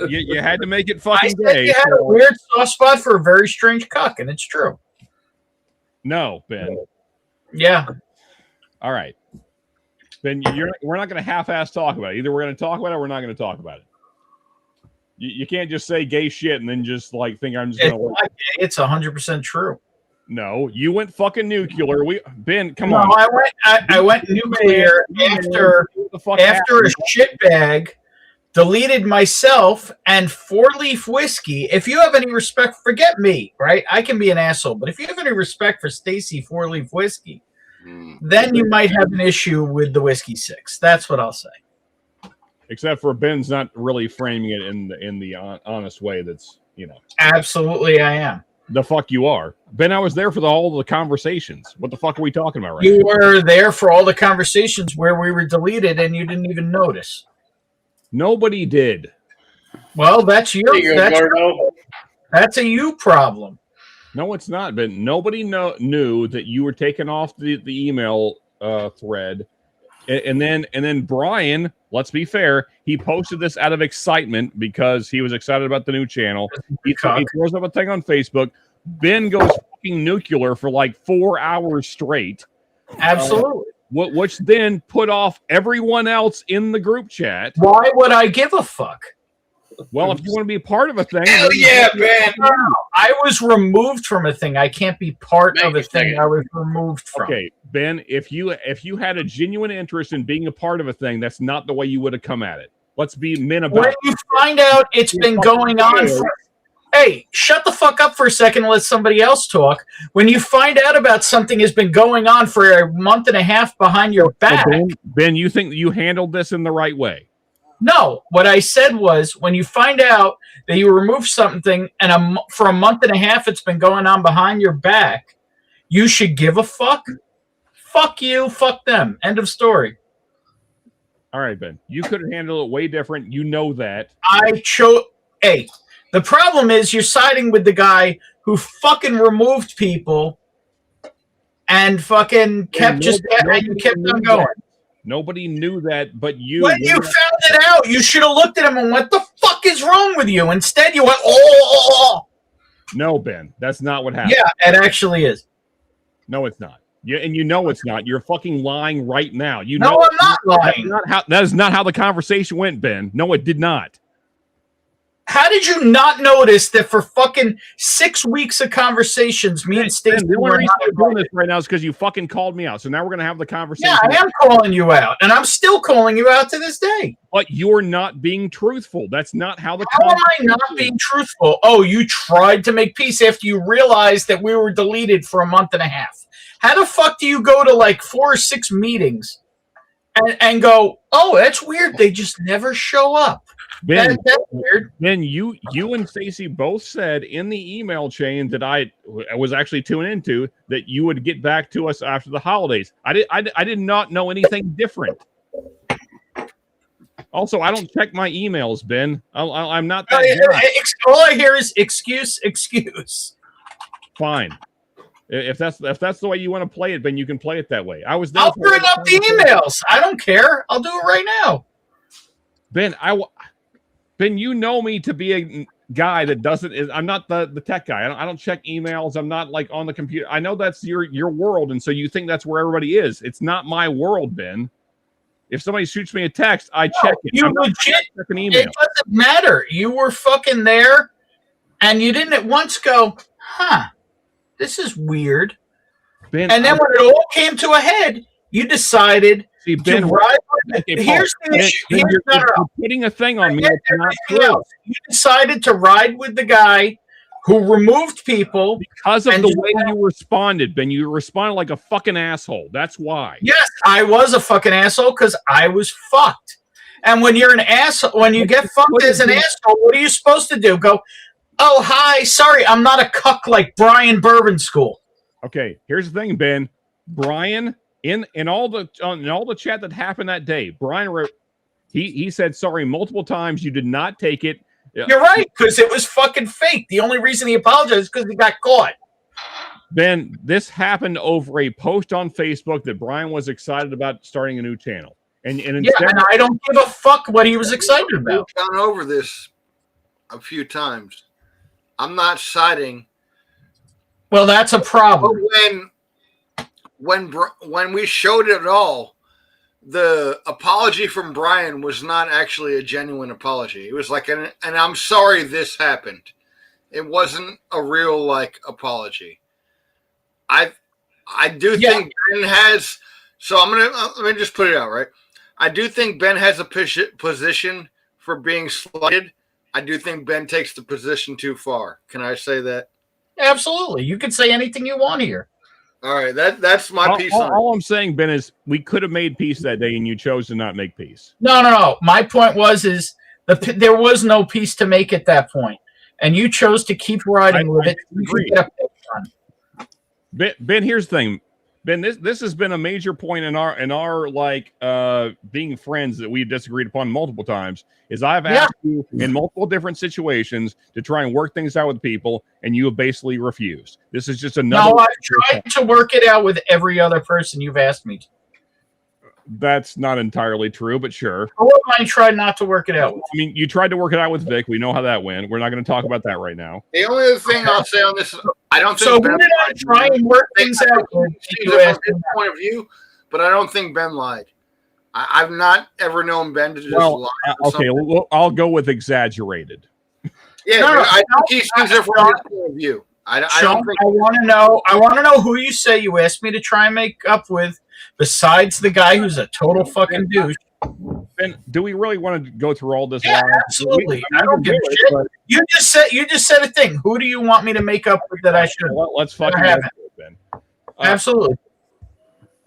Speaker 6: You had to make it
Speaker 2: I
Speaker 6: fucking
Speaker 2: said
Speaker 6: gay.
Speaker 2: you had a weird soft spot for a very strange cock, and it's true.
Speaker 6: No, Ben.
Speaker 2: Yeah.
Speaker 6: All right. Ben, we're not going to half-ass talk about it. Either we're going to talk about it or we're not going to talk about it. You can't just say gay shit and then just like think I'm just gonna.
Speaker 2: It's 100% true.
Speaker 6: No, you went fucking nuclear. Ben, come
Speaker 2: no,
Speaker 6: on.
Speaker 2: I went nuclear after a shitbag deleted myself and 4-leaf whiskey. If you have any respect, forget me, right? I can be an asshole, but if you have any respect for Stacy 4-leaf whiskey, then you might have an issue with the whiskey 6. That's what I'll say.
Speaker 6: Except for Ben's not really framing it in the honest way. That's
Speaker 2: Absolutely, I am.
Speaker 6: The fuck you are, Ben. I was there for all the conversations. What the fuck are we talking about right
Speaker 2: You
Speaker 6: now?
Speaker 2: were there for all the conversations where we were deleted and you didn't even notice.
Speaker 6: Nobody did.
Speaker 2: Well, that's a you problem.
Speaker 6: No, it's not, Ben. Nobody knew that you were taken off the email thread. And then Brian, let's be fair, he posted this out of excitement because he was excited about the new channel. He throws up a thing on Facebook. Ben goes fucking nuclear for like 4 hours straight.
Speaker 2: Absolutely.
Speaker 6: Which then put off everyone else in the group chat.
Speaker 2: Why would I give a fuck?
Speaker 6: Well, if you want to be a part of a thing.
Speaker 7: Hell yeah, Ben.
Speaker 2: No, I was removed from a thing. I can't be part of a thing I was removed from.
Speaker 6: Okay, Ben, if you had a genuine interest in being a part of a thing, that's not the way you would have come at it. Let's be men about
Speaker 2: it. When you find out it's been going on for... Hey, shut the fuck up for a second and let somebody else talk. When you find out about something has been going on for a month and a half behind your back...
Speaker 6: Ben, you think that you handled this in the right way?
Speaker 2: No, what I said was when you find out that you removed something and for a month and a half it's been going on behind your back, you should give a fuck. Fuck you, fuck them. End of story.
Speaker 6: All right, Ben. You could handle it way different. You know that.
Speaker 2: Hey, the problem is you're siding with the guy who fucking removed people and fucking kept on going.
Speaker 6: Nobody knew that, but you.
Speaker 2: When you found it out, you should have looked at him and went, "The fuck is wrong with you?" Instead, you went, "Oh."
Speaker 6: No, Ben, that's not what happened.
Speaker 2: Yeah, it actually is.
Speaker 6: No, it's not. And you know it's not. You're fucking lying right now. I'm
Speaker 2: not lying.
Speaker 6: That is not how the conversation went, Ben. No, it did not.
Speaker 2: How did you not notice that for fucking 6 weeks of conversations, me and Stacey
Speaker 6: the only reason I'm doing this right now is because you fucking called me out. So now we're going to have the conversation.
Speaker 2: Yeah, I am calling you out, and I'm still calling you out to this day.
Speaker 6: But you're not being truthful. That's not how the
Speaker 2: How am I not being truthful? Oh, you tried to make peace after you realized that we were deleted for a month and a half. How the fuck do you go to like 4 or 6 meetings and go, oh, that's weird. They just never show up.
Speaker 6: Ben,
Speaker 2: that's weird.
Speaker 6: Ben, you and Stacy both said in the email chain that I was actually tuning into that you would get back to us after the holidays. I did not know anything different. Also, I don't check my emails, Ben. I'm not that guy.
Speaker 2: All I hear is excuse.
Speaker 6: Fine. If that's the way you want to play it, Ben, you can play it that way. I was there.
Speaker 2: I'll bring up the emails. I don't care. I'll do it right now.
Speaker 6: Ben, you know me to be a guy that doesn't. I'm not the tech guy. I don't check emails. I'm not like on the computer. I know that's your world, and so you think that's where everybody is. It's not my world, Ben. If somebody shoots me a text, I check it.
Speaker 2: You legit. It doesn't matter. You were fucking there, and you didn't at once go, huh? This is weird.
Speaker 6: Ben,
Speaker 2: and then when it all came to a head, you decided to ride with it. Here's the issue.
Speaker 6: You're putting a thing on me. That's not true.
Speaker 2: You decided to ride with the guy who removed people.
Speaker 6: Because of the way you responded, Ben. You responded like a fucking asshole. That's why.
Speaker 2: Yes, I was a fucking asshole because I was fucked. And when you're an asshole, when you get fucked as an asshole, what are you supposed to do? Go, oh, hi, sorry, I'm not a cuck like Brian Bourbon School.
Speaker 6: Okay, here's the thing, Ben. Brian, in all the chat that happened that day, Brian wrote, he said sorry multiple times. You did not take it.
Speaker 2: You're right, because it was fucking fake. The only reason he apologized is because he got caught.
Speaker 6: Ben, this happened over a post on Facebook that Brian was excited about starting a new channel. And
Speaker 2: I don't give a fuck what he was excited about.
Speaker 7: We've gone over this a few times. I'm not siding.
Speaker 2: Well, that's a problem.
Speaker 7: But when we showed it all, the apology from Brian was not actually a genuine apology. It was like and I'm sorry this happened. It wasn't a real like apology. I do think Ben has. So let me just put it out right. I do think Ben has a position for being slighted. I do think Ben takes the position too far. Can I say that?
Speaker 2: Absolutely. You can say anything you want here.
Speaker 7: All right, that's my piece.
Speaker 6: All I'm saying, Ben, is we could have made peace that day, and you chose to not make peace.
Speaker 2: No. My point is there was no peace to make at that point, and you chose to keep riding with it.
Speaker 6: Ben, here's the thing. Ben, this has been a major point in our like being friends that we've disagreed upon multiple times. Is I've asked you in multiple different situations to try and work things out with people, and you have basically refused. This is just another.
Speaker 2: No, I've tried to work it out with every other person you've asked me to.
Speaker 6: That's not entirely true, but sure.
Speaker 2: Who have I tried not to work it out with?
Speaker 6: I mean, you tried to work it out with Vic. We know how that went. We're not going to talk about that right now.
Speaker 7: The only other thing I'll say on this is I don't think
Speaker 2: so.
Speaker 7: Ben
Speaker 2: Who did I try and work things out with?
Speaker 7: From his point of view, but I don't think Ben lied. I've not ever known Ben to just lie.
Speaker 6: Okay, well, I'll go with exaggerated.
Speaker 7: Yeah, I think he sees it from his point of view. I don't think.
Speaker 2: I want to know who you say you asked me to try and make up with, besides the guy who's a total fucking douche.
Speaker 6: Ben, do we really want to go through all this?
Speaker 2: Yeah, absolutely. I don't give a shit. You just said a thing. Who do you want me to make up with that I should?
Speaker 6: Let's fucking have it, Ben.
Speaker 2: Absolutely.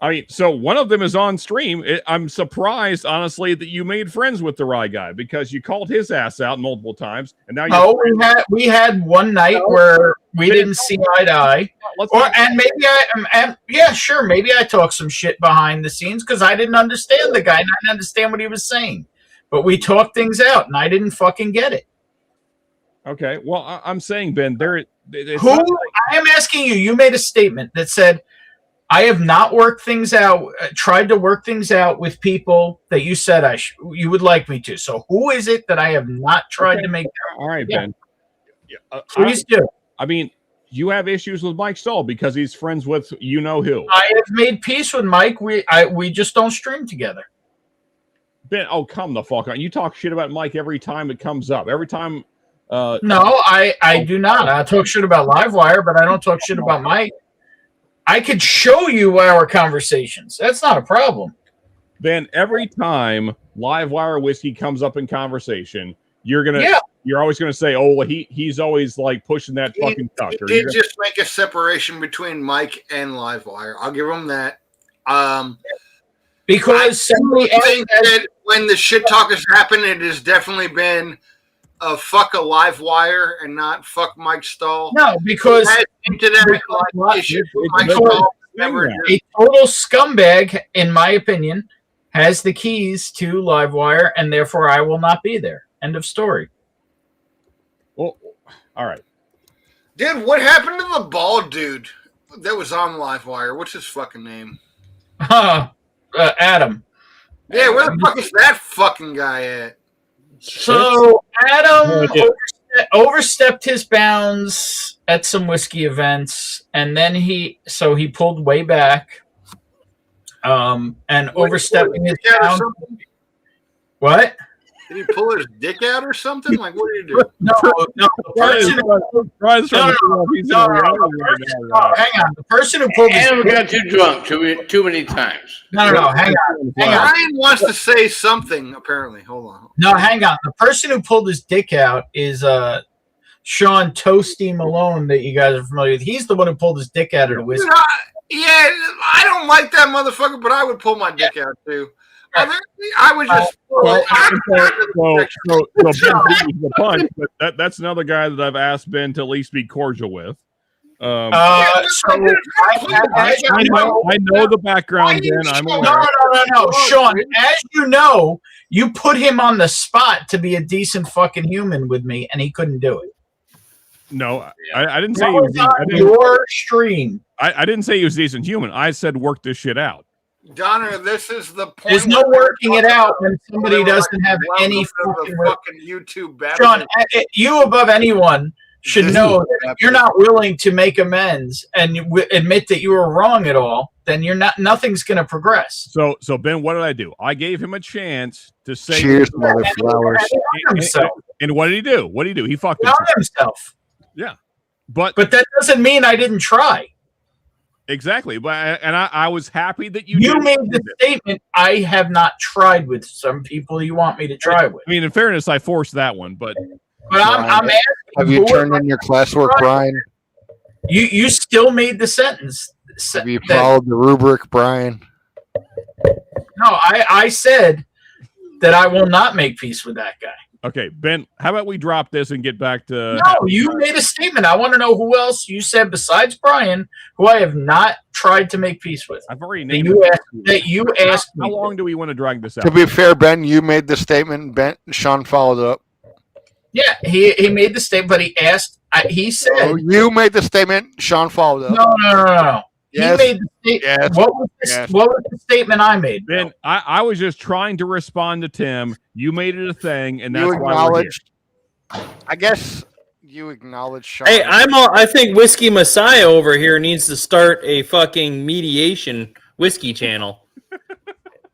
Speaker 6: I mean, so one of them is on stream. I'm surprised, honestly, that you made friends with the Rye guy because you called his ass out multiple times, and now
Speaker 2: we had one night where we didn't see eye to eye, maybe I talked some shit behind the scenes because I didn't understand the guy, and I didn't understand what he was saying, but we talked things out, and I didn't fucking get it.
Speaker 6: Okay, well, I'm saying, Ben, I
Speaker 2: am asking you. You made a statement that said, I have not worked things out, tried to work things out with people that you said you would like me to. So who is it that I have not tried to make?
Speaker 6: All right, Ben.
Speaker 2: Please do.
Speaker 6: I mean, you have issues with Mike Stahl because he's friends with you know who.
Speaker 2: I have made peace with Mike. We just don't stream together.
Speaker 6: Ben, come the fuck on. You talk shit about Mike every time it comes up. Every time.
Speaker 2: No, I do not. I talk shit about Livewire, but I don't talk shit about Mike. I could show you our conversations. That's not a problem.
Speaker 6: Ben, every time Livewire Whiskey comes up in conversation, you're always gonna say, "Oh, well, he's always like pushing that fucking tuck."
Speaker 7: He did just make a separation between Mike and Livewire. I'll give him that.
Speaker 2: Because
Speaker 7: I think that when the shit talk has happened, it has definitely been fuck a Livewire and not fuck Mike Stahl.
Speaker 2: No, because a total scumbag, in my opinion, has the keys to Livewire, and therefore I will not be there. End of story.
Speaker 6: Well, all right.
Speaker 7: Dude, what happened to the bald dude that was on Livewire? What's his fucking name?
Speaker 2: Adam.
Speaker 7: Yeah, where the fuck is that fucking guy at?
Speaker 2: So Adam overstepped his bounds at some whiskey events, and then he pulled way back, and overstepping his bounds. What?
Speaker 7: Did he pull his dick out or something? Like, what did he do?
Speaker 2: No. Hang on. The person who pulled his
Speaker 8: dick got too drunk too many times.
Speaker 2: No. Hang on.
Speaker 7: Ryan wants to say something, apparently. Hold on.
Speaker 2: No, hang on. The person who pulled his dick out is Sean Toasty Malone that you guys are familiar with. He's the one who pulled his dick out of the whiskey.
Speaker 7: Yeah, I don't like that motherfucker, but I would pull my dick out too. I would just.
Speaker 6: That's another guy that I've asked Ben to at least be cordial with. I know the background, Ben. I'm aware.
Speaker 2: No, Sean. As you know, you put him on the spot to be a decent fucking human with me, and he couldn't do it.
Speaker 6: No, I didn't say he was
Speaker 2: on your stream.
Speaker 6: I didn't say he was a decent human. I said work this shit out.
Speaker 7: Donner, this is the point.
Speaker 2: There's no working it out when somebody doesn't have any fucking
Speaker 7: YouTube.
Speaker 2: Sean, you above anyone should know that if you're not willing to make amends and admit that you were wrong at all, then nothing's going to progress.
Speaker 6: So Ben, what did I do? I gave him a chance to say
Speaker 17: cheers, mother flowers.
Speaker 6: And what did he do? What did he do? He fucked
Speaker 2: himself.
Speaker 6: Yeah, but
Speaker 2: that doesn't mean I didn't try.
Speaker 6: Exactly, but I was happy that you
Speaker 2: made the statement. I have not tried with some people you want me to try with.
Speaker 6: I mean, in fairness, I forced that one, but
Speaker 2: I'm asking.
Speaker 17: Have you turned in your classwork, Brian?
Speaker 2: You still made the sentence.
Speaker 17: Have you followed the rubric, Brian?
Speaker 2: No, I said that I will not make peace with that guy.
Speaker 6: Okay, Ben, how about we drop this and get back to...
Speaker 2: No, you made a statement. I want to know who else you said besides Brian, who I have not tried to make peace with.
Speaker 6: I've already named
Speaker 2: you asked
Speaker 6: How long do we want to drag this out?
Speaker 17: To be fair, Ben, you made the statement. Ben, Sean followed up.
Speaker 2: Yeah, he made the statement, but he asked... he said...
Speaker 17: Oh, you made the statement. Sean followed up.
Speaker 2: No.
Speaker 17: Yes.
Speaker 2: He made the statement.
Speaker 17: Yes.
Speaker 2: What was the statement I made?
Speaker 6: Ben, I was just trying to respond to Tim. You made it a thing, and that's
Speaker 17: You
Speaker 6: why we're here.
Speaker 17: I guess you acknowledge Sean.
Speaker 11: Hey, I think Whiskey Messiah over here needs to start a fucking mediation whiskey channel.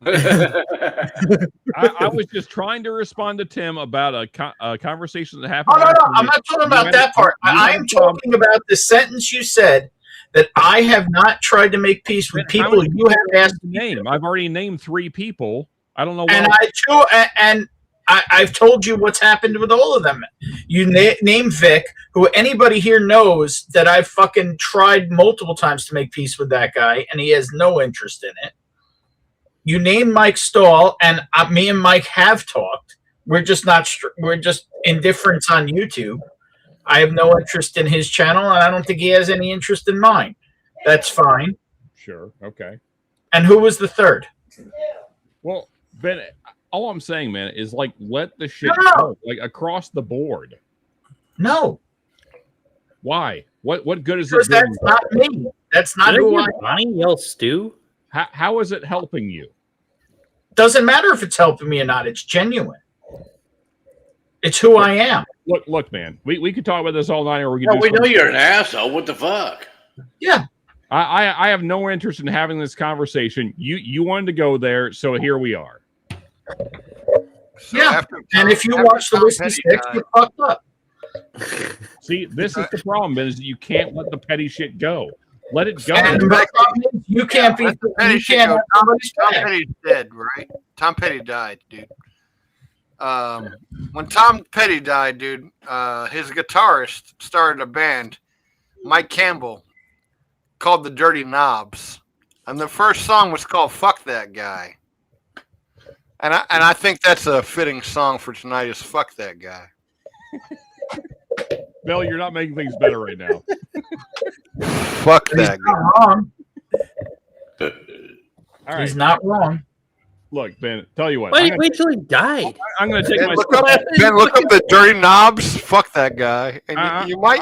Speaker 6: I was just trying to respond to Tim about a conversation that happened.
Speaker 2: No. I'm not talking about that part. I'm talking about the sentence you said that I have not tried to make peace with people you have asked
Speaker 6: to name. I've already named 3 people. I don't know.
Speaker 2: And I've told you what's happened with all of them. You name Vic, who anybody here knows that I've fucking tried multiple times to make peace with that guy, and he has no interest in it. You named Mike Stahl, and me and Mike have talked. We're just indifference on YouTube. I have no interest in his channel, and I don't think he has any interest in mine. That's fine.
Speaker 6: Sure. Okay.
Speaker 2: And who was the third?
Speaker 6: Well, Ben, all I'm saying, man, is like let the shit go, like across the board.
Speaker 2: No.
Speaker 6: Why? What good is
Speaker 2: because
Speaker 6: it doing?
Speaker 2: That's not me. That's not who I
Speaker 11: am. Yell Stu?
Speaker 6: How is it helping you?
Speaker 2: Doesn't matter if it's helping me or not. It's genuine. It's who I am.
Speaker 6: Look, man. We could talk about this all night, or we could.
Speaker 8: No,
Speaker 6: do
Speaker 8: we know
Speaker 6: something.
Speaker 8: you're an asshole. What the fuck?
Speaker 2: Yeah.
Speaker 6: I have no interest in having this conversation. You wanted to go there, so here we are.
Speaker 2: Yeah. And if you watch the Whiskey Sticks, you're fucked up.
Speaker 6: See, this is the problem, Ben, is that you can't let the petty shit go. Let it go.
Speaker 2: And my problem is you can't be. You can't.
Speaker 18: Tom Petty's dead, right? Tom Petty died, dude. When Tom Petty died, dude, his guitarist started a band, Mike Campbell, called the Dirty Knobs, and the first song was called "Fuck That Guy." And I think that's a fitting song for tonight. Is "Fuck That Guy."
Speaker 6: Bill, you're not making things better right now.
Speaker 17: Fuck that
Speaker 2: guy. He's not wrong.
Speaker 6: Look, Ben, tell you what.
Speaker 11: Wait till he died.
Speaker 6: I'm going to take my...
Speaker 18: Look up the Dirty Knobs. Fuck that guy. And you might...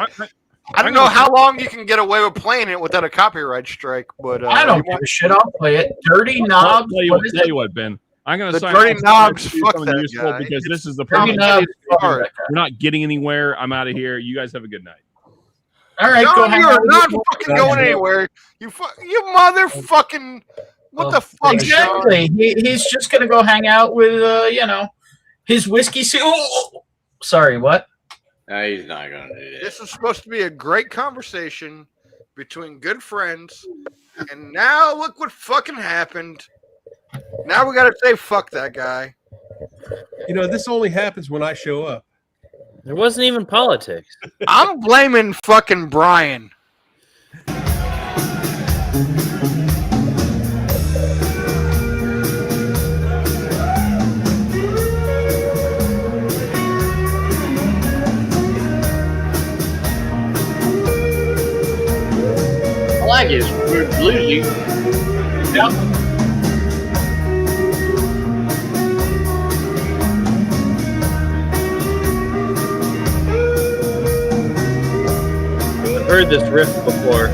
Speaker 18: I don't know how long you can get away with playing it without a copyright strike, but...
Speaker 2: I don't give a shit. I'll play it. Dirty Knobs.
Speaker 6: Tell you what, Ben. I'm going to sign
Speaker 18: Dirty Knobs. Fuck that guy.
Speaker 6: Because this is the
Speaker 18: Dirty
Speaker 6: problem.
Speaker 18: Knobs.
Speaker 6: We're not getting anywhere. I'm out of here. You guys have a good night.
Speaker 2: All right,
Speaker 18: no, you're not fucking going anywhere. You motherfucking... What the fuck?
Speaker 2: Exactly. He's just going to go hang out with, his whiskey. Sorry, what?
Speaker 8: No, he's not going to do that.
Speaker 18: This is supposed to be a great conversation between good friends. And now look what fucking happened. Now we got to say fuck that guy.
Speaker 16: This only happens when I show up.
Speaker 11: There wasn't even politics.
Speaker 18: I'm blaming fucking Brian.
Speaker 8: I like his weird bluesy.
Speaker 2: Yeah.
Speaker 11: Heard this riff before.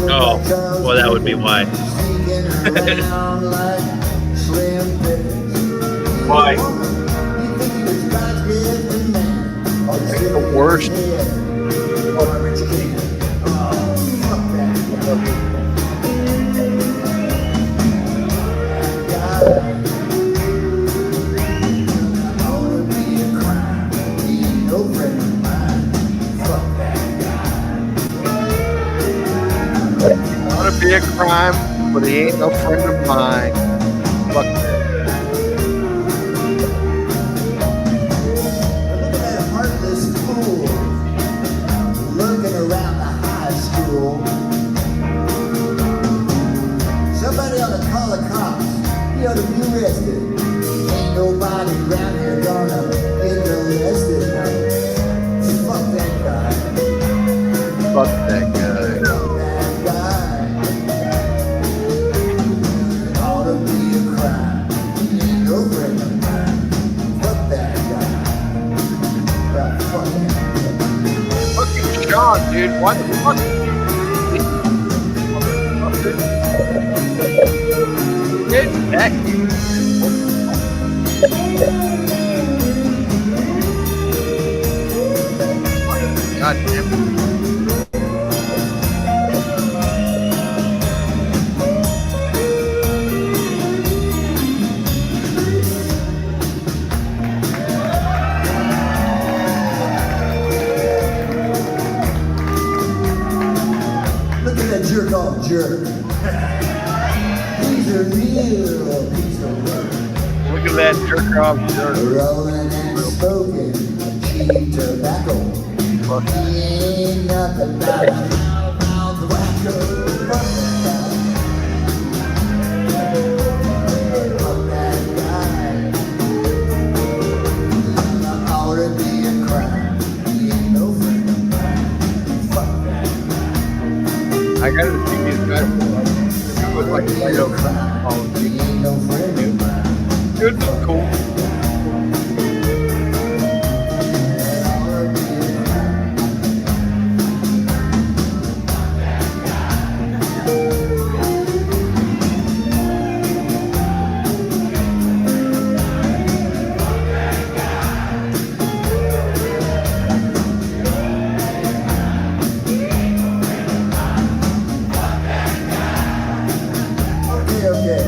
Speaker 11: Oh, well, that would be why.
Speaker 2: Why?
Speaker 18: worst. Want to be a crime, but he ain't no friend of mine. Fuck that.
Speaker 19: Heartless fool lurking around the high school. Somebody ought to call the cops. He ought to be arrested. Ain't nobody around here gonna get arrested. Fuck that guy.
Speaker 18: Fuck that guy.
Speaker 19: That guy ought to be a crime. He ain't no friend of mine. Fuck that guy.
Speaker 18: Fucking Sean, dude. What the fuck? Get back. God damn it.
Speaker 19: Look at that jerk off jerk. He's a real piece of work.
Speaker 18: Look at that jerk off jerk.
Speaker 19: Rolling and smoking cheap tobacco. He ain't nothing but a mouth wacko. Fuck that guy. Ought to be a crime. He ain't no friend of mine. Fuck that.
Speaker 18: I gotta see these guys. It was like Play-Doh.
Speaker 19: He ain't no friend of mine.
Speaker 18: Dude, that's cool.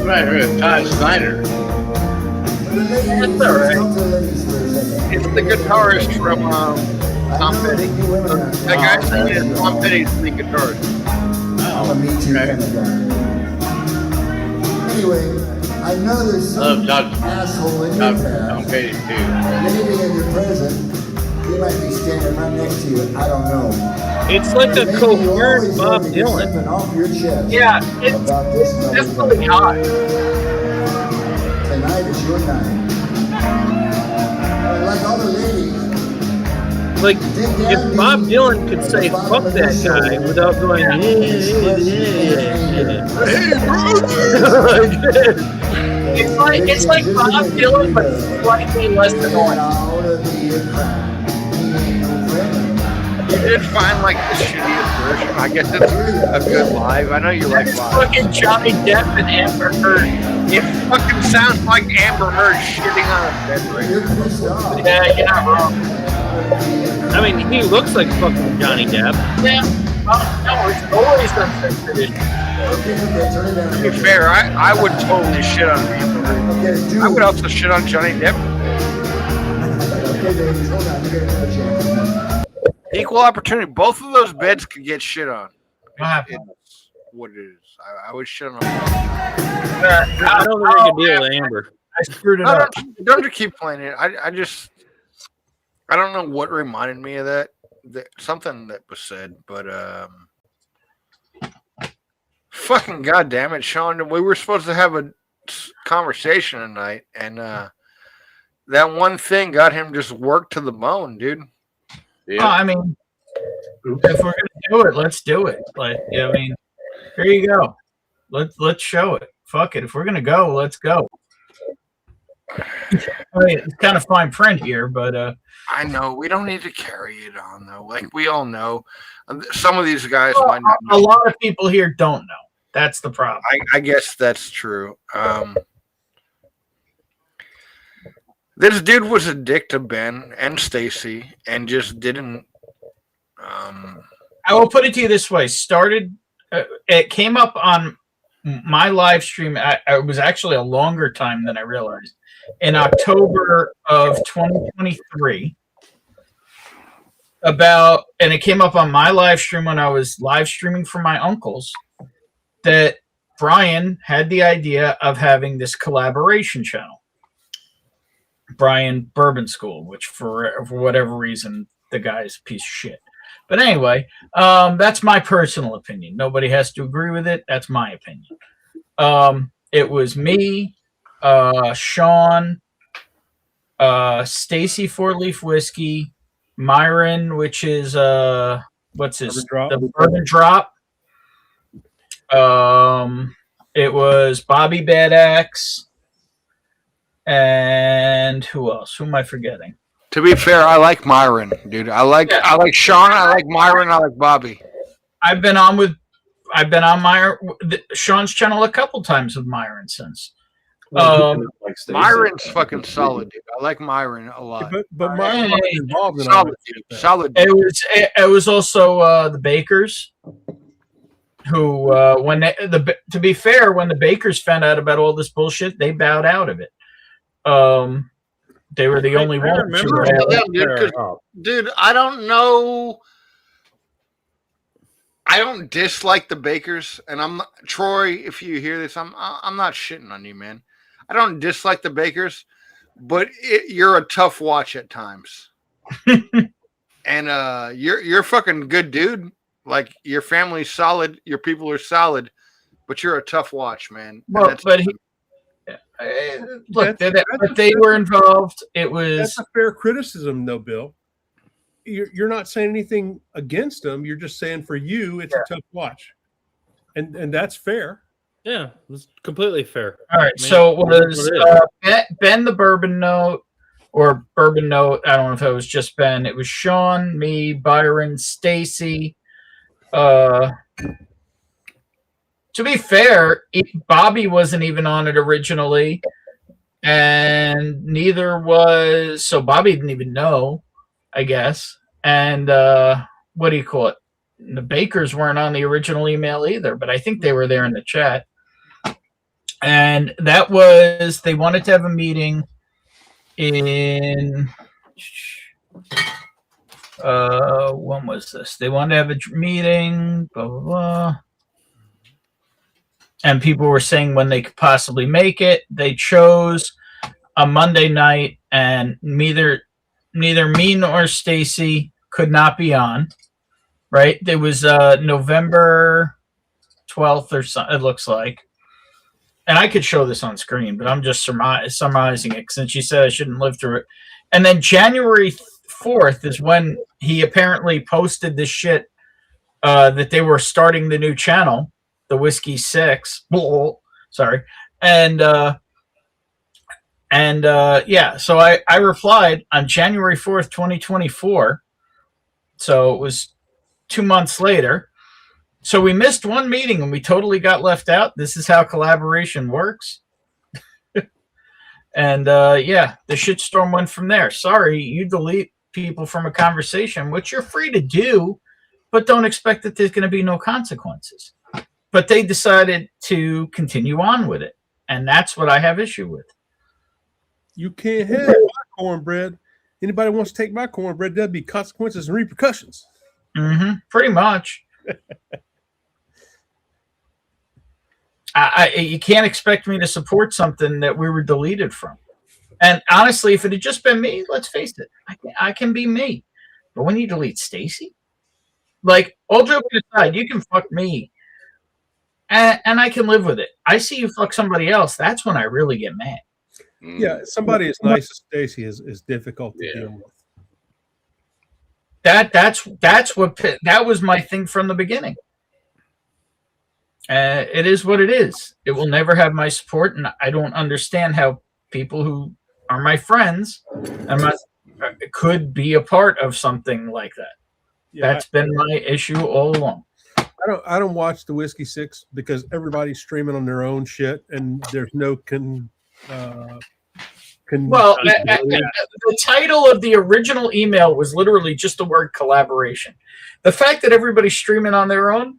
Speaker 8: Right here, Todd Snyder.
Speaker 18: That's alright. It's the guitarist from Tom Petty. That guy singing is Tom Petty's lead guitarist.
Speaker 19: I'm a Me Too kind of guy. Anyway, I know there's some asshole in your town. Maybe in your present, he might be standing right next to you. I don't know.
Speaker 11: It's like a coherent Bob Dylan.
Speaker 19: Something off your chest.
Speaker 2: Yeah, it's really hot.
Speaker 19: Tonight is your night. Like all the ladies.
Speaker 11: Like, if Bob Dylan could say fuck that guy without going,
Speaker 2: it's like Bob Dylan, but slightly less annoying.
Speaker 18: You did find like the shittiest version. I guess it's a good live. I know you like live.
Speaker 2: Fucking Johnny Depp and Amber Heard.
Speaker 18: It fucking sounds like Amber Heard shitting on a bed right now.
Speaker 2: Yeah, you're not wrong.
Speaker 11: I mean, he looks like fucking Johnny Depp.
Speaker 2: Yeah. No, it's always uncensored.
Speaker 18: To be fair, I would totally shit on Amber Heard. I would also shit on Johnny Depp. Equal opportunity. Both of those beds could get shit on. It's what it is. I would shit on them.
Speaker 11: I don't think I can deal with Amber.
Speaker 2: I screwed it up.
Speaker 18: Don't you keep playing it. I don't know what reminded me of that. Something that was said, but fucking goddamn it, Sean. We were supposed to have a conversation tonight, and that one thing got him just worked to the bone, dude.
Speaker 2: Yeah. I mean, if we're gonna do it, let's do it. Like, I mean, here you go. Let's show it. Fuck it. If we're gonna go, let's go. I mean, it's kind of fine print here, but
Speaker 18: I know we don't need to carry it on though. Like we all know, some of these guys might not know.
Speaker 2: A lot of people here don't know. That's the problem.
Speaker 18: This dude was a dick to Ben and Stacy, and just didn't.
Speaker 2: I will put it to you this way: it came up on my live stream. It was actually a longer time than I realized. In October of 2023, and it came up on my live stream when I was live streaming for my uncles, that Brian had the idea of having this collaboration channel, Brian Bourbon School, which for whatever reason, the guy's a piece of shit. But anyway, that's my personal opinion. Nobody has to agree with it. That's my opinion. It was me, Sean, Stacy 4-Leaf Whiskey, Myron, which is what's his the Bourbon Drop. It was Bobby Bad Axe, and who else? Who am I forgetting?
Speaker 18: To be fair, I like Myron, dude. I like Sean. I like Myron. I like Bobby.
Speaker 2: I've been on Sean's channel a couple times with Myron since.
Speaker 18: Myron's fucking solid, dude. I like Myron a lot.
Speaker 16: But Myron was involved in
Speaker 18: solid, dude. Solid. Dude.
Speaker 2: It was also the Bakers, who to be fair, when the Bakers found out about all this bullshit, they bowed out of it. They were the only ones.
Speaker 18: Dude, I don't know. I don't dislike the Bakers, and I'm not, Troy. If you hear this, I'm not shitting on you, man. I don't dislike the Bakers, but you're a tough watch at times. And you're fucking good, dude. Like, your family's solid, your people are solid, but you're a tough watch, man.
Speaker 2: Well, look, they were involved. It was
Speaker 16: that's a fair criticism, though, Bill. You're not saying anything against them. You're just saying for you, it's a tough watch, and that's fair.
Speaker 11: Yeah, it's completely fair.
Speaker 2: All right, so it was Ben the Bourbon Note, or Bourbon Note. I don't know if it was just Ben. It was Sean, me, Byron, Stacy. To be fair, Bobby wasn't even on it originally, and neither was, so Bobby didn't even know, I guess. And what do you call it? The Bakers weren't on the original email either, but I think they were there in the chat. And that was, they wanted to have a meeting in when was this? They wanted to have a meeting, blah blah blah. And people were saying when they could possibly make it. They chose a Monday night, and neither me nor Stacy could not be on. Right? There was November 12th or something, it looks like. And I could show this on screen, but I'm just summarizing it since you said I shouldn't live through it. And then January 4th is when he apparently posted this shit that they were starting the new channel, the Whiskey 6. Sorry. And yeah, so I replied on January 4th, 2024. So it was 2 months later. So we missed one meeting and we totally got left out. This is how collaboration works. And yeah, the shitstorm went from there. Sorry, you delete people from a conversation, which you're free to do, but don't expect that there's going to be no consequences. But they decided to continue on with it. And that's what I have issue with.
Speaker 16: You can't have my cornbread. Anybody wants to take my cornbread, there'll be consequences and repercussions.
Speaker 2: Mm-hmm. Pretty much. You can't expect me to support something that we were deleted from. And honestly, if it had just been me, let's face it, I can be me. But when you delete Stacy, like, all joking aside, you can fuck me, and I can live with it. I see you fuck somebody else. That's when I really get mad.
Speaker 16: Yeah, somebody as nice as Stacy is difficult to deal with.
Speaker 2: That was my thing from the beginning. It is what it is. It will never have my support, and I don't understand how people who are my friends could be a part of something like that. Yeah, that's been my issue all along.
Speaker 16: I don't watch the Whiskey 6 because everybody's streaming on their own shit, and there's no
Speaker 2: Well, the title of the original email was literally just the word collaboration. The fact that everybody's streaming on their own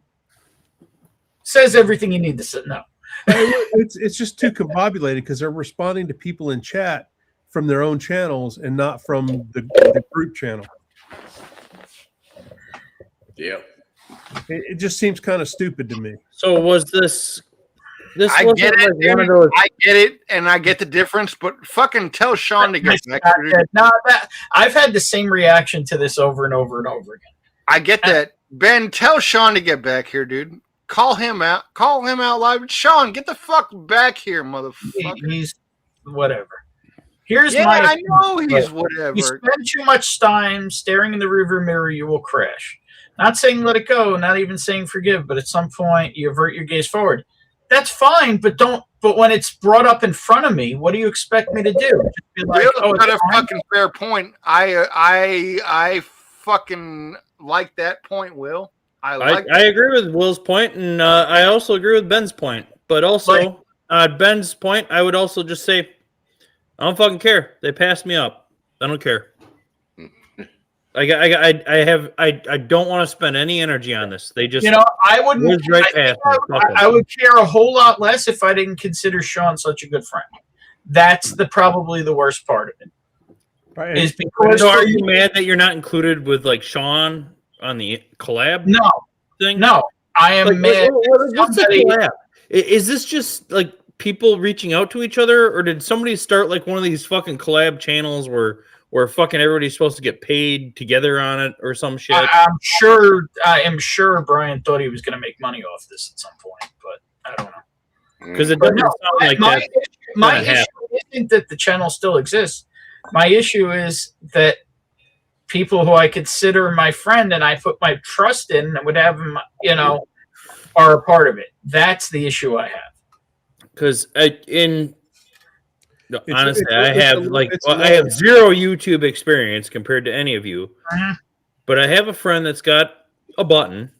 Speaker 2: says everything you need to know.
Speaker 16: It's just too combobulated because they're responding to people in chat from their own channels and not from the group channel.
Speaker 8: Yeah.
Speaker 16: It just seems kind of stupid to me.
Speaker 11: So was this
Speaker 18: I
Speaker 11: wasn't
Speaker 18: get it,
Speaker 11: like one of
Speaker 18: dude.
Speaker 11: those.
Speaker 18: I get it, and I get the difference. But fucking tell Sean to get back.
Speaker 2: I've had the same reaction to this over and over and over again.
Speaker 18: I get that. Ben, tell Sean to get back here, dude. Call him out. Call him out live. Sean, get the fuck back here, motherfucker.
Speaker 2: He's whatever. Here's
Speaker 18: yeah,
Speaker 2: my
Speaker 18: I know he's
Speaker 2: opinion.
Speaker 18: whatever.
Speaker 2: You spend too much time staring in the rearview mirror, you will crash. Not saying let it go, not even saying forgive, but at some point you avert your gaze forward. That's fine, but don't. But when it's brought up in front of me, what do you expect me to do? Just be like,
Speaker 18: Will's got a
Speaker 2: it's fine?
Speaker 18: fucking fair point. I fucking like that point, Will.
Speaker 11: I agree with Will's point, and I also agree with Ben's point. But also, Ben's point, I would also just say, I don't fucking care. They passed me up. I don't care. I don't want to spend any energy on this. They just,
Speaker 2: I wouldn't.
Speaker 11: whizzed right past me.
Speaker 2: I would care a whole lot less if I didn't consider Sean such a good friend. That's probably the worst part of it.
Speaker 16: Right.
Speaker 2: Is because
Speaker 11: So are you mad that you're not included with like Sean on the collab? Thing?
Speaker 2: No, I am mad.
Speaker 11: What's the collab? Is this just like people reaching out to each other, or did somebody start like one of these fucking collab channels where fucking everybody's supposed to get paid together on it or some shit?
Speaker 2: I am sure Brian thought he was going to make money off this at some point, but I don't know.
Speaker 11: Because it doesn't sound like that.
Speaker 2: My issue isn't that the channel still exists. My issue is that people who I consider my friend and I put my trust in and would have them, are a part of it. That's the issue I have.
Speaker 11: Because honestly, I have zero YouTube experience compared to any of you. But I have a friend that's got a button,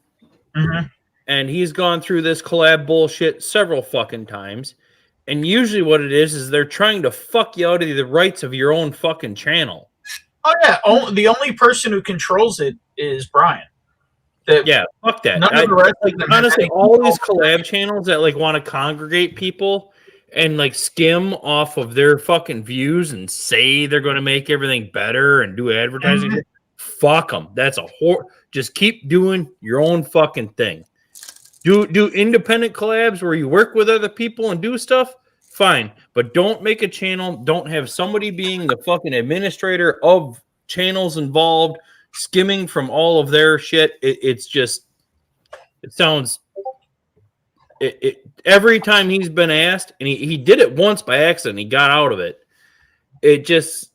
Speaker 11: and he's gone through this collab bullshit several fucking times. And usually what it is they're trying to fuck you out of the rights of your own fucking channel.
Speaker 2: Oh, yeah. The only person who controls it is Brian.
Speaker 11: Yeah, fuck that.
Speaker 2: None of the rest of them
Speaker 11: honestly, all these collab channels that like want to congregate people and like skim off of their fucking views and say they're going to make everything better and do advertising. Fuck them. That's a just keep doing your own fucking thing. Do independent collabs where you work with other people and do stuff. Fine, but don't make a channel. Don't have somebody being the fucking administrator of channels involved, skimming from all of their shit. It sounds. Every time he's been asked, and he did it once by accident, he got out of it. It just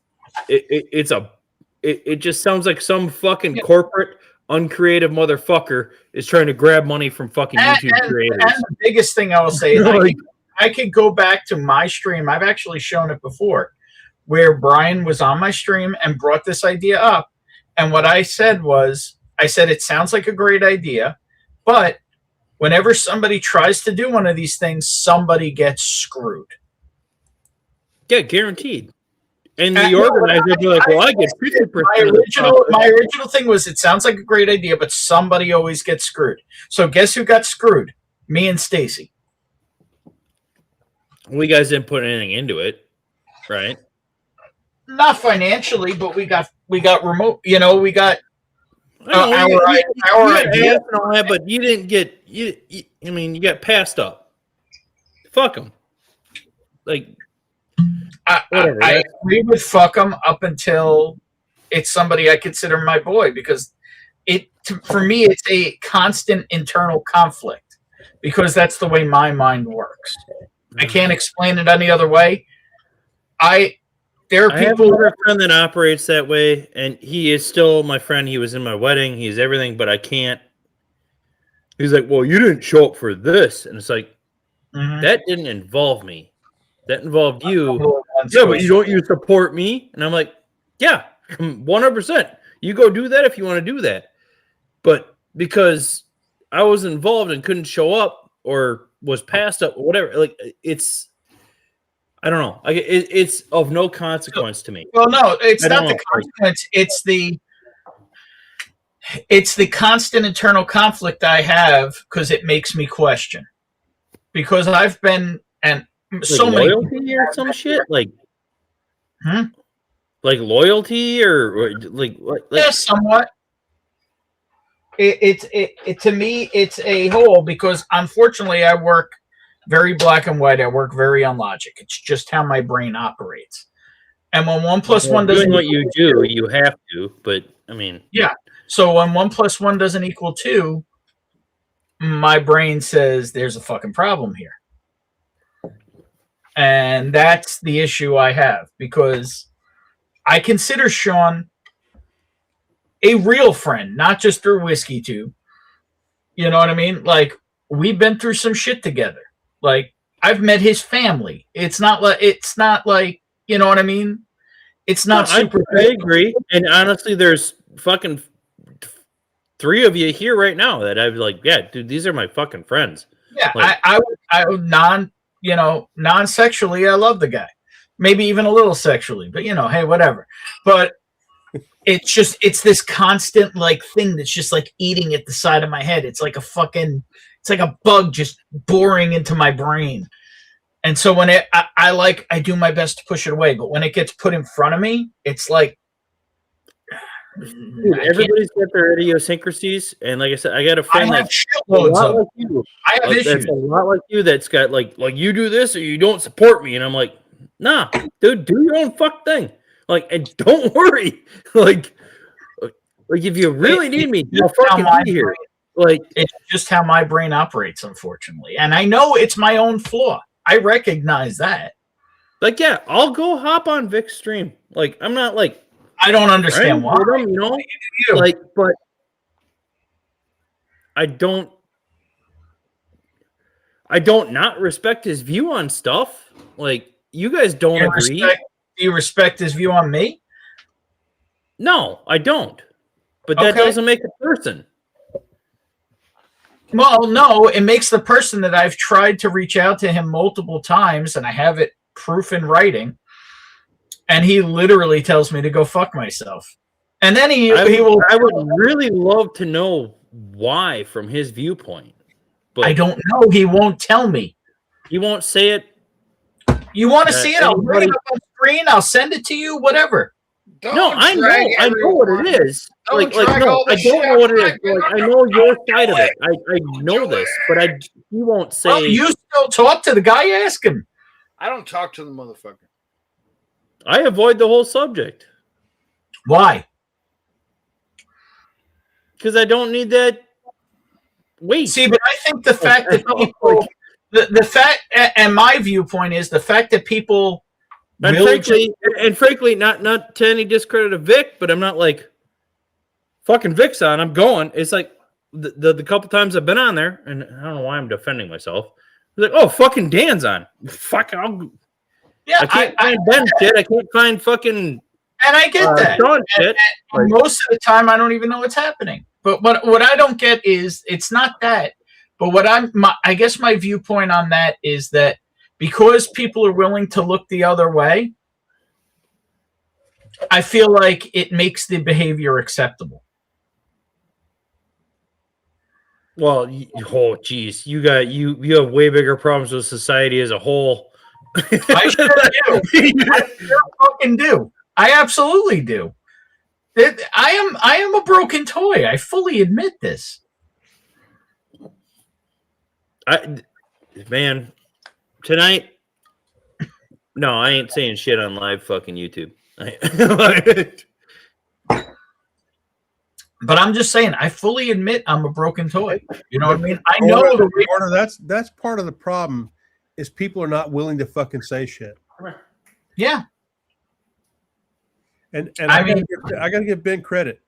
Speaker 11: sounds like some fucking corporate, uncreative motherfucker is trying to grab money from fucking YouTube creators.
Speaker 2: And the biggest thing I will say is I could go back to my stream. I've actually shown it before, where Brian was on my stream and brought this idea up. And what I said was, it sounds like a great idea, but whenever somebody tries to do one of these things, somebody gets screwed.
Speaker 11: Yeah, guaranteed. And the organizer would be like, well, I get
Speaker 2: 50%. My original thing was, it sounds like a great idea, but somebody always gets screwed. So guess who got screwed? Me and Stacy.
Speaker 11: We guys didn't put anything into it, right?
Speaker 2: Not financially, but we got remote. We got our idea.
Speaker 11: And all that, but you didn't get you got passed up. Fuck them. Like.
Speaker 2: I agree with fuck them up until it's somebody I consider my boy, because for me it's a constant internal conflict, because that's the way my mind works. I can't explain it any other way. There are people.
Speaker 11: I have a friend that operates that way, and he is still my friend. He was in my wedding. He's everything, but I can't. He's like, well, you didn't show up for this, and it's like that didn't involve me. That involved you. Yeah, but you support me? And I'm like, yeah, 100%. You go do that if you want to do that. But because I was involved and couldn't show up or was passed up or whatever, like I don't know. It's of no consequence to me.
Speaker 2: Well, no, it's
Speaker 11: I
Speaker 2: not
Speaker 11: don't
Speaker 2: the
Speaker 11: know.
Speaker 2: consequence. It's the constant internal conflict I have because it makes me question. Because I've been and so many
Speaker 11: loyalty or some shit like,
Speaker 2: Hmm?
Speaker 11: like loyalty or like
Speaker 2: yeah, somewhat. It to me it's a whole because unfortunately I work very black and white. I work very on logic. It's just how my brain operates. And when 1 + 1 doesn't
Speaker 11: doing what you
Speaker 2: equal
Speaker 11: do, you have to. But I mean,
Speaker 2: yeah. So when 1 + 1 doesn't equal 2, my brain says there's a fucking problem here. And that's the issue I have because I consider Sean a real friend, not just through Whiskey Tube. You know what I mean? Like, we've been through some shit together. Like, I've met his family. It's not like, you know what I mean? It's not super.
Speaker 11: I agree. And honestly, there's fucking 3 of you here right now that I'd be like, yeah, dude, these are my fucking friends.
Speaker 2: Yeah,
Speaker 11: like,
Speaker 2: I would non-sexually, I love the guy. Maybe even a little sexually, but hey, whatever. But it's this constant like thing that's just like eating at the side of my head. It's like a bug just boring into my brain. And so when I do my best to push it away, but when it gets put in front of me, it's like
Speaker 11: dude, everybody's got their idiosyncrasies, and like I said, I got a friend that's a
Speaker 2: shitloads
Speaker 11: lot
Speaker 2: of
Speaker 11: like you.
Speaker 2: I have
Speaker 11: That's
Speaker 2: issues.
Speaker 11: a lot like you. That's got like you do this or you don't support me, and I'm like, nah, dude, do your own fuck thing. Like, and don't worry. like if you really need me, I'll fucking be here. Like,
Speaker 2: it's just how my brain operates, unfortunately, and I know it's my own flaw. I recognize that.
Speaker 11: Like, yeah, I'll go hop on Vic's stream. Like, I'm not like
Speaker 2: I don't understand why.
Speaker 11: Him, like, but I don't not respect his view on stuff. Like, you guys don't agree.
Speaker 2: Do you respect his view on me?
Speaker 11: No, I don't. But that doesn't make a person.
Speaker 2: Well, no, it makes the person that I've tried to reach out to him multiple times, and I have it proof in writing, and he literally tells me to go fuck myself. And then I
Speaker 11: would really love to know why from his viewpoint. But
Speaker 2: I don't know. He won't tell me.
Speaker 11: He won't say it.
Speaker 2: You want to see it? I'll bring it up on screen. I'll send it to you. Whatever.
Speaker 11: I know what it is. I don't know what it is. Like, I know your side of it. I know this, but he won't say.
Speaker 2: Well, you still talk to the guy? Ask him.
Speaker 18: I don't talk to the motherfucker.
Speaker 11: I avoid the whole subject.
Speaker 2: Why?
Speaker 11: Because I don't need that. Wait.
Speaker 2: See, but I think the fact that people, the fact, and my viewpoint is the fact that people.
Speaker 11: And frankly, not to any discredit of Vic, but I'm not like fucking Vic's on. I'm going. It's like the couple times I've been on there, and I don't know why I'm defending myself. It's like, oh, fucking Dan's on. Fuck, I can't find Ben shit. I can't find fucking.
Speaker 2: And I get that.
Speaker 11: Sean shit.
Speaker 2: And most of the time, I don't even know what's happening. But what I don't get is it's not that. But I guess my viewpoint on that is that. Because people are willing to look the other way, I feel like it makes the behavior acceptable.
Speaker 11: Well, geez, you have way bigger problems with society as a whole.
Speaker 2: I sure do. I sure fucking do. I absolutely do. I am a broken toy. I fully admit this.
Speaker 11: Man. Tonight, no, I ain't saying shit on live fucking YouTube.
Speaker 2: But I'm just saying, I fully admit I'm a broken toy. You know what I mean? I know
Speaker 16: that's part of the problem is people are not willing to fucking say shit.
Speaker 2: Yeah.
Speaker 16: And I gotta give Ben credit.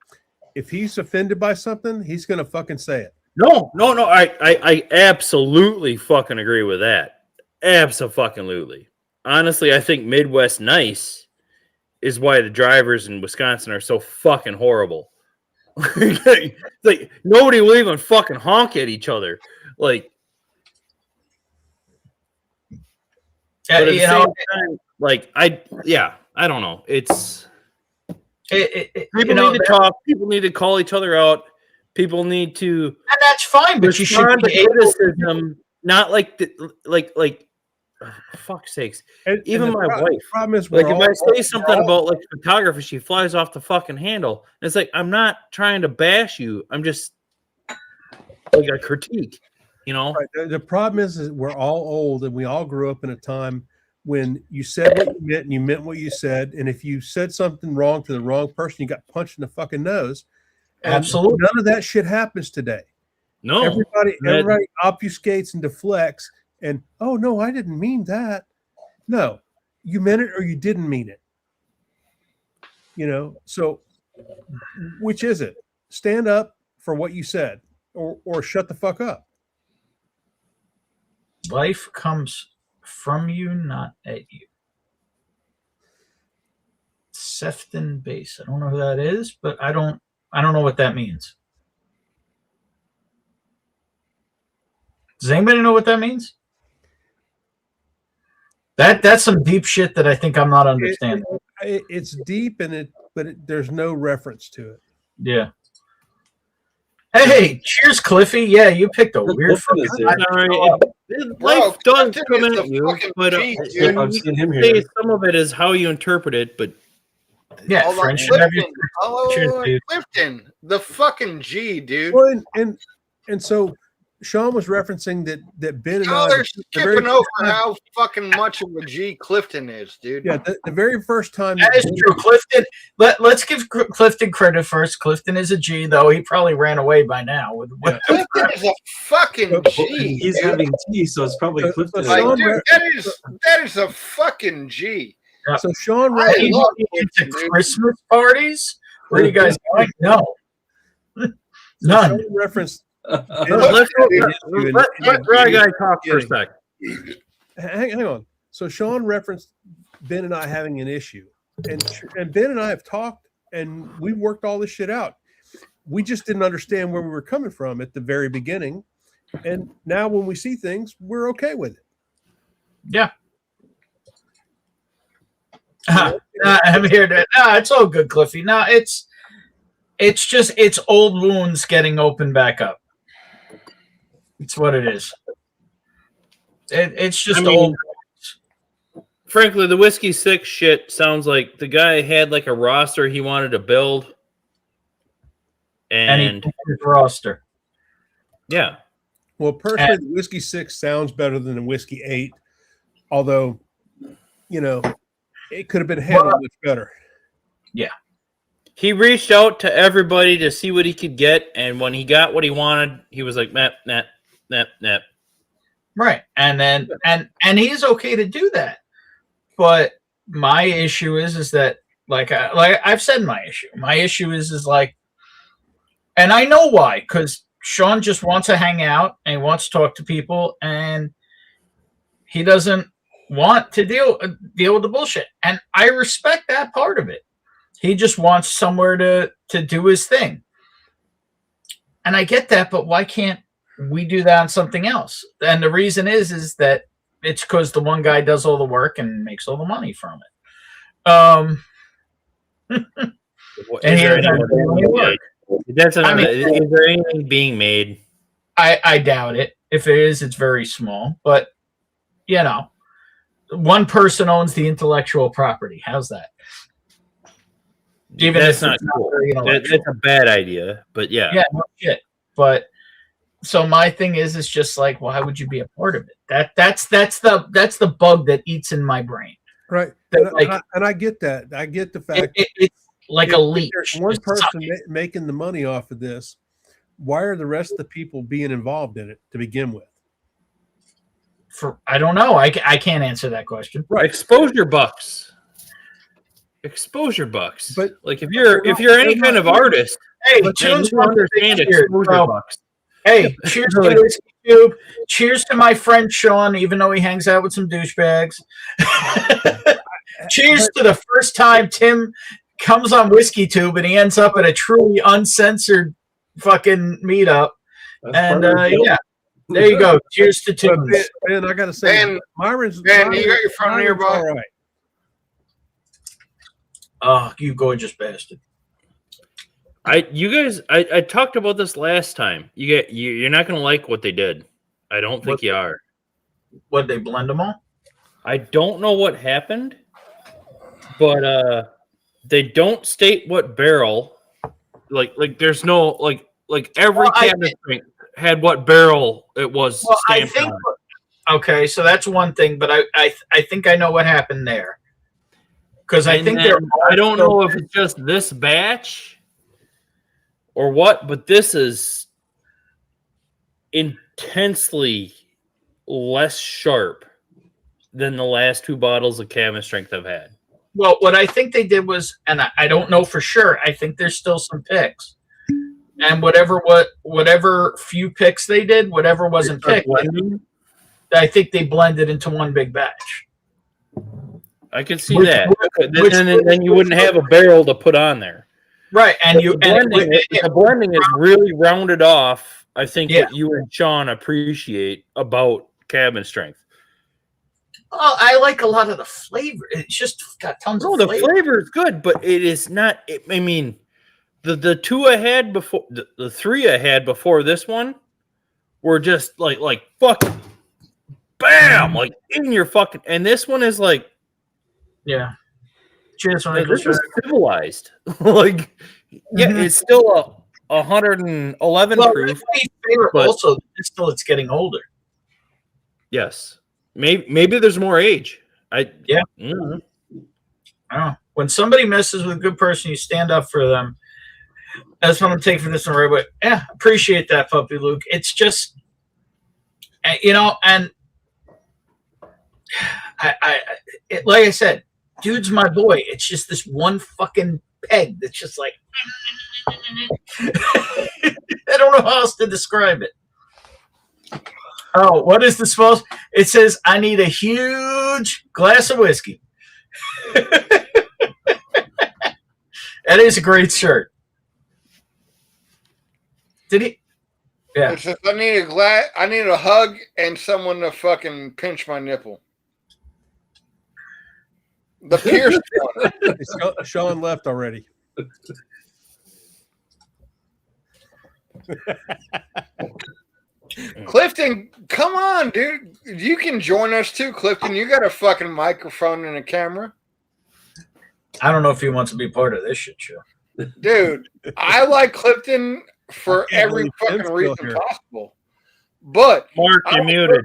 Speaker 16: If he's offended by something, he's gonna fucking say it.
Speaker 11: No. I absolutely fucking agree with that. Absolutely. Honestly, I think Midwest nice is why the drivers in Wisconsin are so fucking horrible. like nobody will even fucking honk at each other. Like, But at
Speaker 2: you
Speaker 11: the
Speaker 2: know,
Speaker 11: same time, like I don't know. It's people
Speaker 2: you know,
Speaker 11: need to talk. People need to call each other out. People need to,
Speaker 2: and that's fine. But you should
Speaker 11: respond
Speaker 2: be
Speaker 11: to
Speaker 2: able.
Speaker 11: criticism, not like oh, fuck's sakes. Even my wife.
Speaker 16: Problem is,
Speaker 11: Like
Speaker 16: we're
Speaker 11: if
Speaker 16: all-
Speaker 11: I say
Speaker 16: we're
Speaker 11: something
Speaker 16: all-
Speaker 11: about like photography, she flies off the fucking handle. And it's like I'm not trying to bash you. I'm just like a critique. You know.
Speaker 16: Right. The problem is we're all old, and we all grew up in a time when you said what you meant and you meant what you said. And if you said something wrong to the wrong person, you got punched in the fucking nose. And
Speaker 2: Absolutely.
Speaker 16: none of that shit happens today.
Speaker 11: No.
Speaker 16: Everybody obfuscates and deflects. And oh no, I didn't mean that. No, you meant it or you didn't mean it. You know, so which is it? Stand up for what you said, or shut the fuck up.
Speaker 2: Life comes from you, not at you. Sefton base. I don't know who that is, but I don't know what that means. Does anybody know what that means? That's some deep shit that I think I'm not understanding.
Speaker 16: It's deep but there's no reference to it.
Speaker 2: Yeah. Hey, cheers, Cliffy. Yeah, you life
Speaker 11: does
Speaker 7: Clifton
Speaker 11: come
Speaker 7: is
Speaker 11: at
Speaker 7: the
Speaker 11: you,
Speaker 7: fucking
Speaker 11: but
Speaker 7: G, dude.
Speaker 11: I've seen him here. Some of it is how you interpret it, but
Speaker 2: yeah,
Speaker 7: Hold on,
Speaker 2: friendship.
Speaker 7: Clifton.
Speaker 2: Cheers,
Speaker 7: Oh,
Speaker 2: dude.
Speaker 7: Clifton, the fucking G, dude.
Speaker 16: Well, and so Sean was referencing that Ben and
Speaker 7: Oh,
Speaker 16: I,
Speaker 7: they're
Speaker 16: the very
Speaker 7: skipping over
Speaker 16: first time-
Speaker 7: how fucking much of a G Clifton is, dude.
Speaker 16: yeah, the very first time
Speaker 2: That is true. Clifton. Let's give Clifton credit first. Clifton is a G, though he probably ran away by now.
Speaker 7: Clifton is a fucking G.
Speaker 4: He's
Speaker 7: dude.
Speaker 4: having tea, so it's probably Clifton.
Speaker 7: Like, dude, that is a fucking G.
Speaker 16: So Sean
Speaker 7: I
Speaker 16: ran
Speaker 7: love
Speaker 2: into
Speaker 7: Clifton, dude.
Speaker 2: Christmas parties. Where do you guys going? No, none.
Speaker 16: Sean referenced.
Speaker 11: let Dry Guy talk for a sec.
Speaker 16: Hang on. So Sean referenced Ben and I having an issue, and Ben and I have talked, and we worked all this shit out. We just didn't understand where we were coming from at the very beginning, and now when we see things, we're okay with it.
Speaker 2: Yeah. I'm here to. It's all good, Cliffy. No, it's just old wounds getting opened back up. It's what it is. It's just old.
Speaker 11: Frankly, the Whiskey 6 shit sounds like the guy had like a roster he wanted to build, and
Speaker 2: he his roster.
Speaker 11: Yeah.
Speaker 16: Well, personally, the Whiskey 6 sounds better than the Whiskey 8, although, you know, it could have been handled much better.
Speaker 2: Yeah.
Speaker 11: He reached out to everybody to see what he could get, and when he got what he wanted, he was like, nap.
Speaker 2: Right. And then and he's okay to do that. But my issue is that like I've said my issue is like, and I know why, because Sean just wants to hang out and he wants to talk to people, and he doesn't want to deal with the bullshit. And I respect that part of it. He just wants somewhere to do his thing. And I get that, but why can't we do that on something else? And the reason is that it's because the one guy does all the work and makes all the money from it.
Speaker 11: Is there anything being made?
Speaker 2: I doubt it. If it is, it's very small. But, you know, one person owns the intellectual property. How's that? Even
Speaker 11: That's
Speaker 2: if
Speaker 11: not
Speaker 2: it's
Speaker 11: cool.
Speaker 2: very intellectual.
Speaker 11: That's a bad idea, but yeah.
Speaker 2: Yeah, no shit. But so my thing is just like, why would you be a part of it? That's the bug that eats in my brain.
Speaker 16: Right.
Speaker 2: That,
Speaker 16: And I get that. I get the fact
Speaker 2: it's like a leech.
Speaker 16: There's one person making the money off of this. Why are the rest of the people being involved in it to begin with?
Speaker 2: I don't know. I can't answer that question.
Speaker 11: Right. Exposure bucks. But like if you're any kind of artist,
Speaker 2: hey,
Speaker 11: Tunes understand exposure bucks.
Speaker 2: Hey, cheers to Whiskey Tube. Cheers to my friend Sean, even though he hangs out with some douchebags. Cheers to the first time Tim comes on Whiskey Tube and he ends up at a truly uncensored fucking meetup. And yeah. There you go. Cheers to
Speaker 16: But
Speaker 2: tunes.
Speaker 16: Ben, I got to say,
Speaker 18: Ben,
Speaker 16: Myron's.
Speaker 18: Ben, you got your phone
Speaker 16: Myron's
Speaker 18: nearby?
Speaker 16: all right.
Speaker 2: Oh, you gorgeous bastard.
Speaker 11: I talked about this last time. You're not gonna like what they did. I don't think you are.
Speaker 2: What, they blend them all?
Speaker 11: I don't know what happened, but they don't state what barrel. Like there's no like every cabinet drink had what barrel it was
Speaker 2: Well, I
Speaker 11: stamped
Speaker 2: think.
Speaker 11: on.
Speaker 2: Okay, so that's one thing, but I think I know what happened there. Because I
Speaker 11: And
Speaker 2: think
Speaker 11: then I don't know if it's just this batch or what, but this is intensely less sharp than the last two bottles of cabin strength I've had.
Speaker 2: Well, what I think they did was, and I don't know for sure, I think there's still some picks. And whatever few picks they did, whatever wasn't picked, I think they blended into one big batch.
Speaker 11: I can see that. Then you wouldn't have a barrel to put on there.
Speaker 2: Right, and
Speaker 11: the blending is really rounded off. I think what you and Sean appreciate about cabin strength.
Speaker 2: Oh, I like a lot of the flavor. It's just got tons of flavor.
Speaker 11: The flavor is good, but it is not. I mean, the two I had before, the three I had before this one, were just like fucking bam, like in your fucking. And this one is like,
Speaker 2: yeah. Cheers,
Speaker 11: this is civilized. Like, yeah, it's still a 111 proof.
Speaker 2: But also, it's getting older.
Speaker 11: Yes. Maybe there's more age.
Speaker 2: Yeah. I don't know. When somebody messes with a good person, you stand up for them. That's what I'm taking from this one right away. Yeah, appreciate that, Puppy Luke. It's just, and like I said, dude's my boy. It's just this one fucking peg that's just like, I don't know how else to describe it. Oh, what is this supposed? It says, I need a huge glass of whiskey. That is a great shirt. Did he? Yeah.
Speaker 18: It says, I need a hug and someone to fucking pinch my nipple. The Pierce one.
Speaker 16: Sean left already.
Speaker 18: Clifton, come on, dude. You can join us too, Clifton. You got a fucking microphone and a camera.
Speaker 2: I don't know if he wants to be part of this shit show.
Speaker 18: Dude, I like Clifton for every fucking reason possible. But
Speaker 11: Mark, you're muted.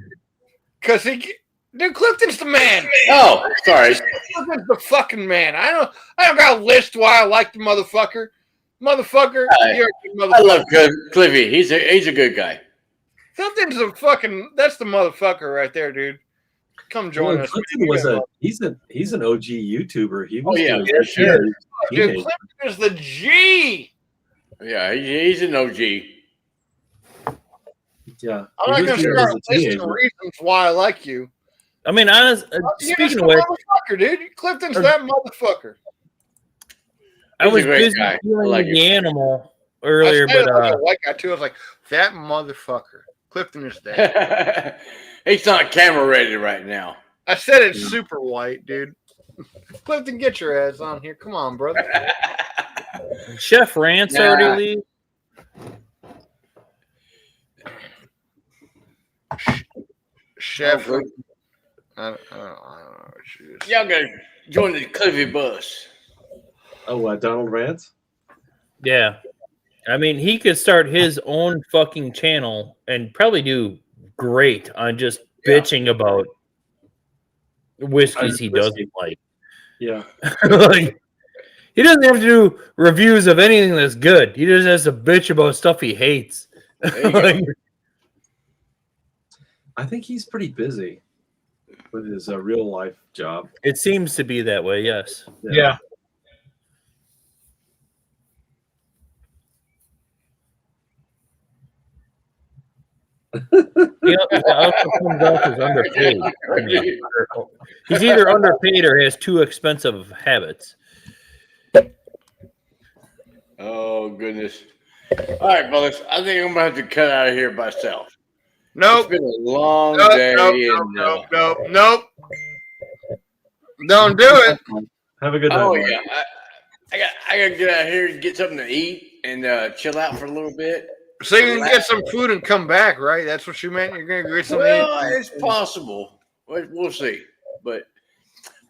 Speaker 18: Because dude, Clifton's the man.
Speaker 8: Oh, sorry.
Speaker 18: Clifton's the fucking man. I don't got a list why I like the motherfucker. Motherfucker, you're a good motherfucker.
Speaker 8: I love Cliffy. He's a good guy.
Speaker 18: Clifton's a fucking. That's the motherfucker right there, dude. Come join us.
Speaker 4: Clifton was he's an OG YouTuber. He was
Speaker 8: for sure.
Speaker 18: Dude, Clifton is the G.
Speaker 8: Yeah, he's an OG.
Speaker 4: Yeah,
Speaker 18: I'm not gonna start listing reasons why I like you.
Speaker 11: I mean, speaking of which,
Speaker 18: motherfucker, dude, Clifton's that motherfucker.
Speaker 11: I was busy dealing with the animal earlier, but
Speaker 18: I like that too. I was like, that motherfucker. Clifton is that.
Speaker 8: He's not camera ready right now.
Speaker 18: I said it's super white, dude. Clifton, get your ass on here. Come on, brother.
Speaker 11: Chef Rance already leave.
Speaker 18: Chef. I don't know.
Speaker 8: Y'all gotta join the Cliffy bus.
Speaker 4: Oh, Donald Rance?
Speaker 11: Yeah. I mean, he could start his own fucking channel and probably do great on just bitching about whiskeys he doesn't like.
Speaker 4: Yeah.
Speaker 11: Like, he doesn't have to do reviews of anything that's good. He just has to bitch about stuff he hates. Like,
Speaker 4: I think he's pretty busy with his real life job.
Speaker 11: it seems to be that way, yes.
Speaker 2: Yeah.
Speaker 11: He also comes off as underpaid. I mean, he's either underpaid or has too expensive habits.
Speaker 8: Oh goodness! All right, brothers. I think I'm gonna have to cut out of here myself.
Speaker 18: Nope.
Speaker 8: It's been a long
Speaker 18: Nope,
Speaker 8: day.
Speaker 18: Nope. Don't do it.
Speaker 4: Have a good night.
Speaker 8: Oh
Speaker 4: Mark.
Speaker 8: yeah, I gotta get out here and get something to eat and chill out for a little bit.
Speaker 18: So you can get some food and come back, right? That's what you meant. You're gonna get something.
Speaker 8: Well, it's possible. We'll see. But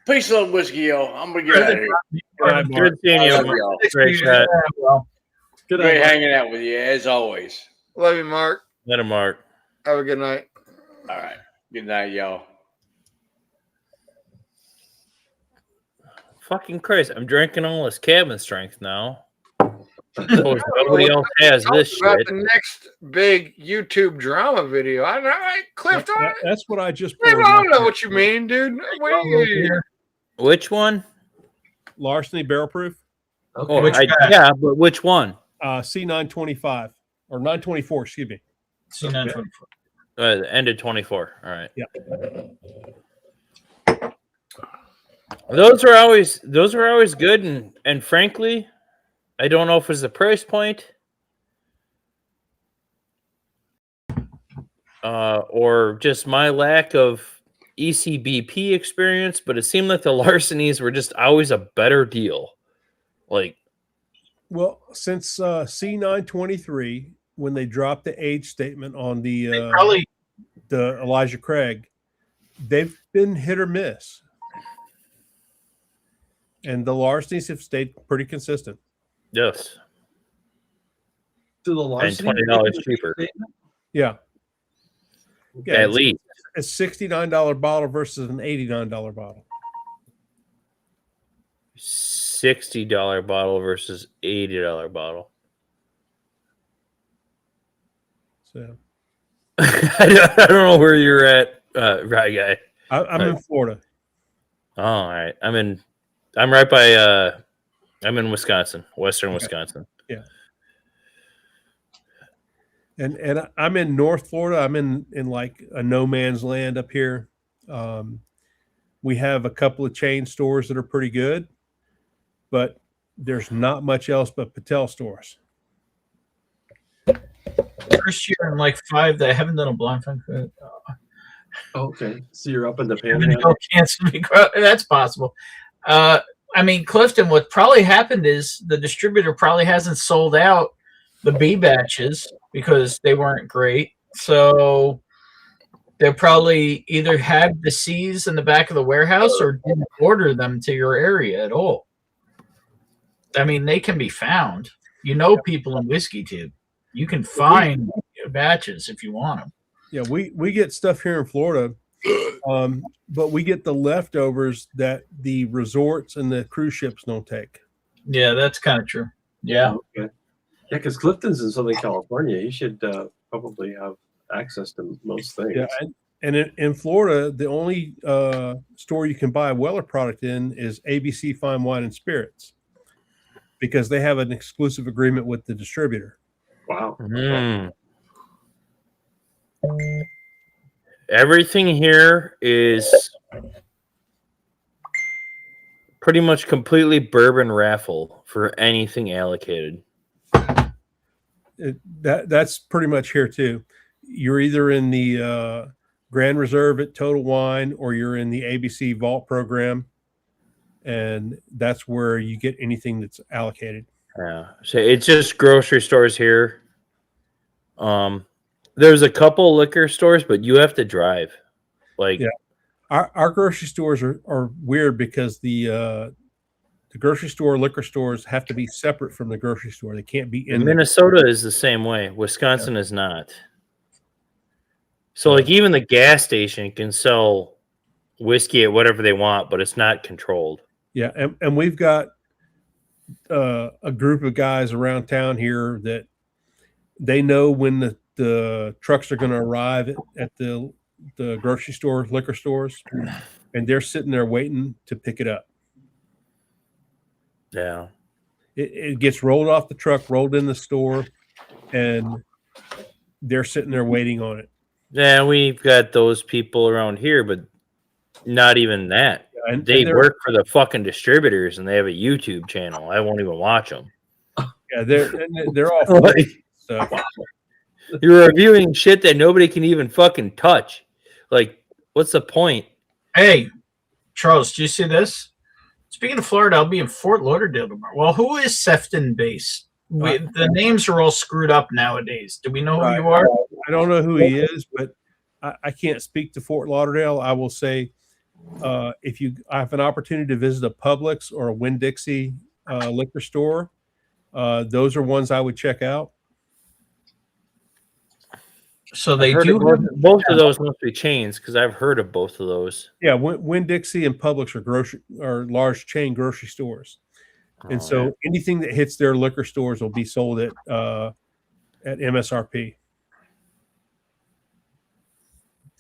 Speaker 8: peace, love, whiskey, yo. I'm gonna get out of here.
Speaker 11: Good seeing you.
Speaker 8: I love y'all.
Speaker 11: Great chat.
Speaker 8: Great hanging out with you as always.
Speaker 18: Love you, Mark.
Speaker 11: Let him, Mark.
Speaker 18: Have a good night.
Speaker 8: All right. Good night, y'all.
Speaker 11: Fucking Christ! I'm drinking all this cabin strength now. Nobody else has this
Speaker 18: About
Speaker 11: shit.
Speaker 18: the next big YouTube drama video. I know, Cliff.
Speaker 16: That's what I just.
Speaker 18: I don't know what you mean, dude. Wait.
Speaker 11: Which one?
Speaker 16: Larceny barrel proof.
Speaker 11: Oh, yeah, but which one?
Speaker 16: C925 or 924. Excuse me.
Speaker 2: C924.
Speaker 11: Ended 24. All right.
Speaker 16: Yeah.
Speaker 11: Those are always good, and frankly, I don't know if it's the price point or just my lack of ECBP experience, but it seemed like the larcenies were just always a better deal. Like,
Speaker 16: well, since C923, when they dropped the age statement on the Elijah Craig, they've been hit or miss. And the larcenies have stayed pretty consistent.
Speaker 11: Yes.
Speaker 4: To the
Speaker 11: and $20 cheaper.
Speaker 16: Yeah. Yeah.
Speaker 11: At least.
Speaker 16: A $69 bottle versus an $89 bottle.
Speaker 11: $60 bottle versus $80 bottle.
Speaker 16: So
Speaker 11: I don't know where you're at, right guy.
Speaker 16: I'm in Florida.
Speaker 11: Oh, all right. I'm right by I'm in Wisconsin, western Wisconsin.
Speaker 16: Yeah. And I'm in North Florida. I'm in like a no man's land up here. We have a couple of chain stores that are pretty good, but there's not much else but Patel stores.
Speaker 2: First year in like 5 that I haven't done a blind find.
Speaker 4: Okay, so you're up in the
Speaker 2: I'm gonna
Speaker 4: panhandle.
Speaker 2: go that's possible. I mean, Clifton, what probably happened is the distributor probably hasn't sold out the B batches because they weren't great. So they probably either had the C's in the back of the warehouse or didn't order them to your area at all. I mean, they can be found. You know, people in Whiskey Tube. You can find batches if you want them.
Speaker 16: Yeah, we get stuff here in Florida, but we get the leftovers that the resorts and the cruise ships don't take.
Speaker 2: Yeah, that's kind of true. Yeah.
Speaker 4: Okay. Yeah, because Clifton's in Southern California. You should probably have access to most things.
Speaker 16: Yeah, and in Florida, the only store you can buy a Weller product in is ABC Fine Wine and Spirits because they have an exclusive agreement with the distributor.
Speaker 4: Wow.
Speaker 11: Everything here is pretty much completely bourbon raffle for anything allocated.
Speaker 16: That's pretty much here too. You're either in the Grand Reserve at Total Wine or you're in the ABC Vault program, and that's where you get anything that's allocated.
Speaker 11: Yeah, so it's just grocery stores here. There's a couple liquor stores, but you have to drive. Like,
Speaker 16: yeah, our grocery stores are weird because the grocery store liquor stores have to be separate from the grocery store. They can't be in
Speaker 11: Minnesota is the same way. Wisconsin is not. So like even the gas station can sell whiskey at whatever they want, but it's not controlled.
Speaker 16: Yeah, and we've got a group of guys around town here that they know when the trucks are going to arrive at the grocery store, liquor stores, and they're sitting there waiting to pick it up.
Speaker 11: Yeah.
Speaker 16: It gets rolled off the truck, rolled in the store, and they're sitting there waiting on it.
Speaker 11: Yeah, we've got those people around here, but not even that.
Speaker 16: Yeah, and
Speaker 11: they
Speaker 16: they're-
Speaker 11: work for the fucking distributors, and they have a YouTube channel. I won't even watch them.
Speaker 16: Yeah, they're all stuff.
Speaker 11: You're reviewing shit that nobody can even fucking touch. Like, what's the point?
Speaker 2: Hey, Charles, do you see this? Speaking of Florida, I'll be in Fort Lauderdale tomorrow. Well, who is Sefton Base? The names are all screwed up nowadays. Do we know who you are?
Speaker 16: I don't know who he is, but I can't speak to Fort Lauderdale. I will say, if you have an opportunity to visit a Publix or a Winn-Dixie liquor store, those are ones I would check out.
Speaker 2: So they do.
Speaker 11: Both of those must be chains because I've heard of both of those.
Speaker 16: Yeah, Winn-Dixie and Publix are large chain grocery stores, and so anything that hits their liquor stores will be sold at MSRP.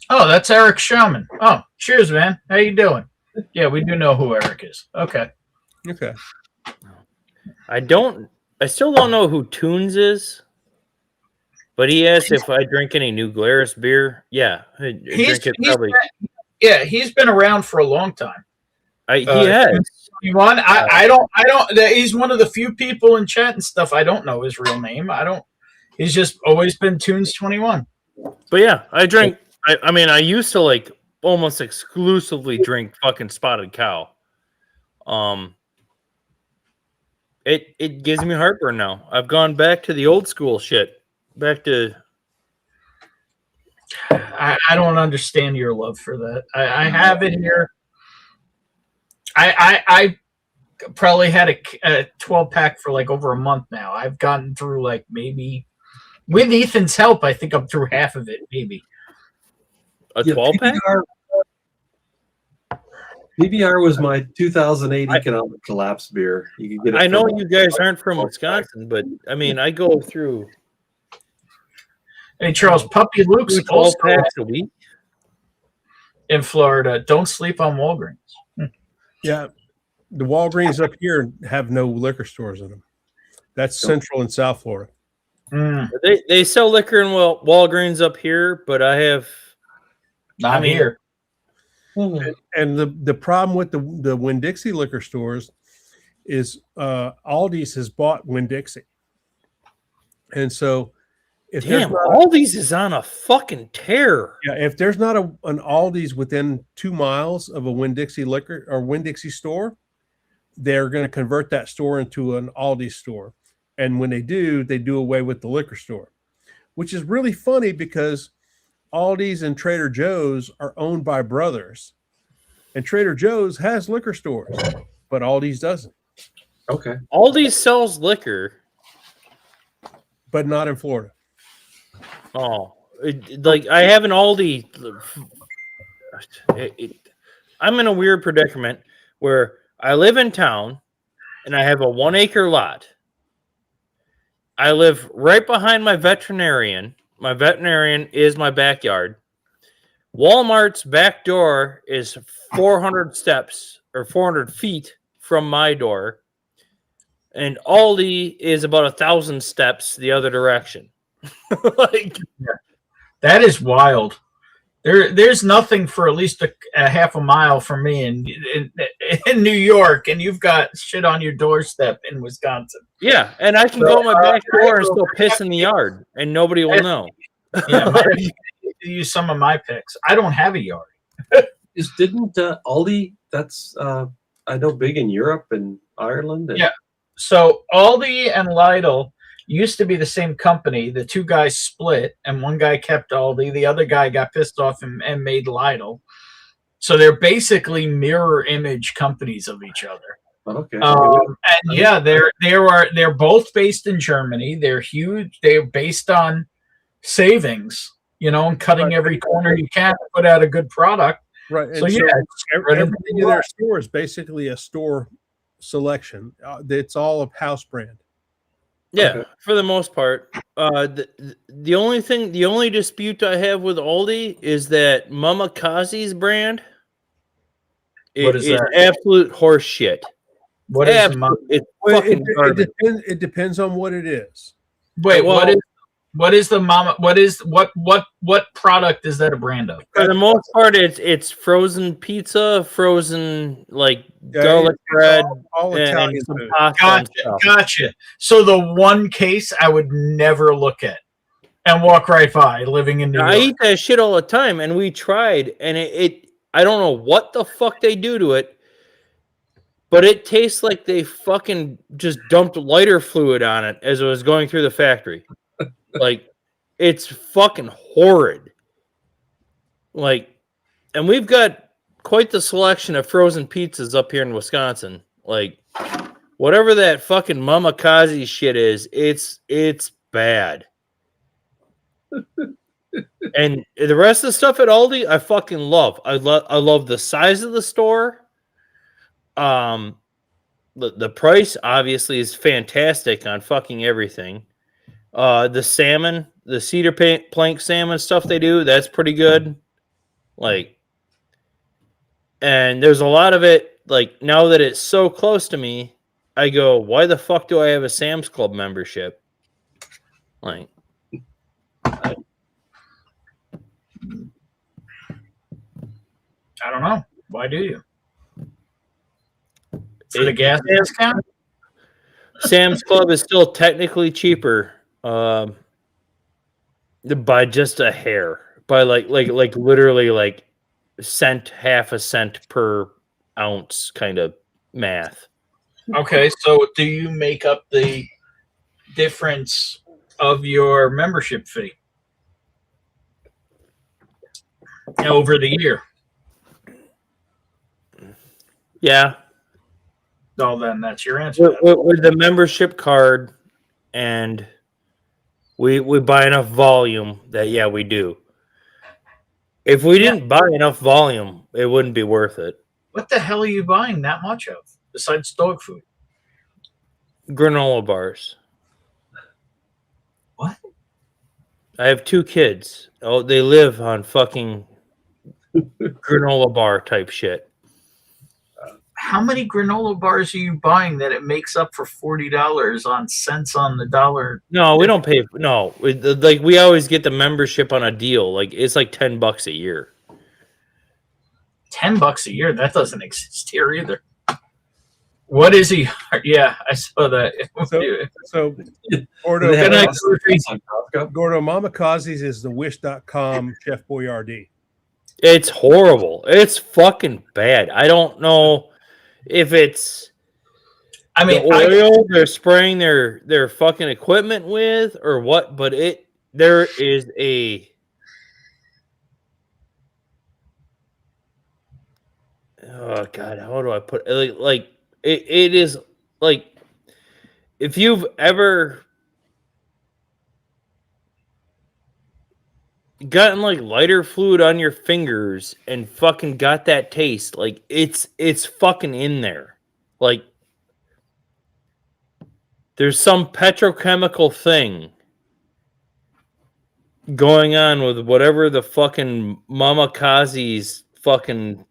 Speaker 2: Oh, that's Eric Showman. Oh, cheers, man. How you doing? Yeah, we do know who Eric is. Okay.
Speaker 16: Okay.
Speaker 11: I still don't know who Toons is. But he asked if I drink any New Glarus beer. Yeah, he's
Speaker 2: been around for a long time.
Speaker 11: He has.
Speaker 2: I don't. He's one of the few people in chat and stuff. I don't know his real name. He's just always been Toons 21.
Speaker 11: But yeah, I drink. I mean, I used to like almost exclusively drink fucking Spotted Cow. It gives me heartburn now. I've gone back to the old school shit. Back to.
Speaker 2: I don't understand your love for that. I have it here. I probably had a 12-pack for like over a month now. I've gotten through like maybe with Ethan's help. I think I'm through half of it, maybe.
Speaker 11: A 12-pack.
Speaker 4: PBR was my 2008 economic collapse beer. You can get it.
Speaker 11: I know you guys aren't from Wisconsin, but I mean, I go through.
Speaker 2: Hey, Charles, Puppy Luke's
Speaker 11: 12 packs a week
Speaker 2: in Florida. Don't sleep on Walgreens.
Speaker 16: Yeah, the Walgreens up here have no liquor stores in them. That's Central and South Florida.
Speaker 11: They sell liquor in Walgreens up here, but I have
Speaker 2: not here.
Speaker 16: And the problem with the Winn-Dixie liquor stores is Aldi's has bought Winn-Dixie, and so.
Speaker 11: Aldi's is on a fucking tear.
Speaker 16: Yeah, if there's not an Aldi's within 2 miles of a Winn-Dixie liquor or Winn-Dixie store, they're going to convert that store into an Aldi's store. And when they do away with the liquor store, which is really funny because Aldi's and Trader Joe's are owned by brothers, and Trader Joe's has liquor stores, but Aldi's doesn't.
Speaker 4: Okay.
Speaker 11: Aldi's sells liquor,
Speaker 16: but not in Florida.
Speaker 11: Oh, like I have an Aldi. I'm in a weird predicament where I live in town and I have a 1 acre lot. I live right behind my veterinarian. My veterinarian is my backyard. Walmart's back door is 400 steps or 400 feet from my door. And Aldi is about 1,000 steps the other direction.
Speaker 2: That is wild. There's nothing for at least a half a mile from me in New York, and you've got shit on your doorstep in Wisconsin.
Speaker 11: Yeah, and I can go in my back door and still piss in the yard, and nobody will know.
Speaker 2: Yeah, use some of my picks. I don't have a yard.
Speaker 4: Didn't Aldi? That's I know big in Europe and Ireland.
Speaker 2: Yeah. So Aldi and Lidl used to be the same company. The two guys split, and one guy kept Aldi. The other guy got pissed off and made Lidl. So they're basically mirror image companies of each other.
Speaker 4: Okay.
Speaker 2: And yeah, they're both based in Germany. They're huge. They're based on savings, and cutting every corner you can to put out a good product.
Speaker 16: Right.
Speaker 2: So
Speaker 16: and
Speaker 2: yeah,
Speaker 16: everything in their store is basically a store selection. It's all a house brand.
Speaker 11: Yeah, for the most part. The only dispute I have with Aldi is that Mama Kazi's brand is absolute horse shit.
Speaker 2: What is
Speaker 16: it depends on what it is.
Speaker 2: Wait, what is the Mama? What product is that a brand of?
Speaker 11: For the most part, it's frozen pizza, frozen garlic bread,
Speaker 16: all Italian
Speaker 11: and some
Speaker 16: food.
Speaker 11: pasta.
Speaker 2: Gotcha. So the one case I would never look at. and walk right by, living in New York.
Speaker 11: I eat that shit all the time, and we tried, and it I don't know what the fuck they do to it, but it tastes like they fucking just dumped lighter fluid on it as it was going through the factory. Like, it's fucking horrid. Like, and we've got quite the selection of frozen pizzas up here in Wisconsin. Like, whatever that fucking Mamakaze shit is, it's bad. And the rest of the stuff at Aldi, I fucking love. I love the size of the store. The price obviously is fantastic on fucking everything. The salmon, the cedar plank salmon stuff they do, that's pretty good. Like, and there's a lot of it. Like, now that it's so close to me, I go, why the fuck do I have a Sam's Club membership? Like,
Speaker 2: I don't know. Why do you? For the gas discount?
Speaker 11: Sam's Club is still technically cheaper by just a hair. By like literally like half a cent per ounce kind of math.
Speaker 2: Okay, so do you make up the difference of your membership fee over the year?
Speaker 11: Yeah.
Speaker 2: Well, then that's your answer.
Speaker 11: With the membership card, and we buy enough volume that, yeah, we do. If we didn't buy enough volume, it wouldn't be worth it.
Speaker 2: What the hell are you buying that much of besides dog food?
Speaker 11: Granola bars.
Speaker 2: What?
Speaker 11: I have 2 kids. Oh, they live on fucking granola bar type shit.
Speaker 2: How many granola bars are you buying that it makes up for $40 on cents on the dollar?
Speaker 11: No, we don't pay. No, like we always get the membership on a deal. Like, it's like $10 a year.
Speaker 2: $10 a year? That doesn't exist here either. What is he? Yeah, I saw that.
Speaker 16: So Gordo Mamakaze's is the wish.com Chef Boyardee.
Speaker 11: It's horrible. It's fucking bad. I don't know if it's the oil they're spraying their fucking equipment with or what, but there is a oh god, how do I put it? Like it is like if you've ever gotten like lighter fluid on your fingers and fucking got that taste, like it's fucking in there. Like there's some petrochemical thing going on with whatever the fucking Mamakaze's fucking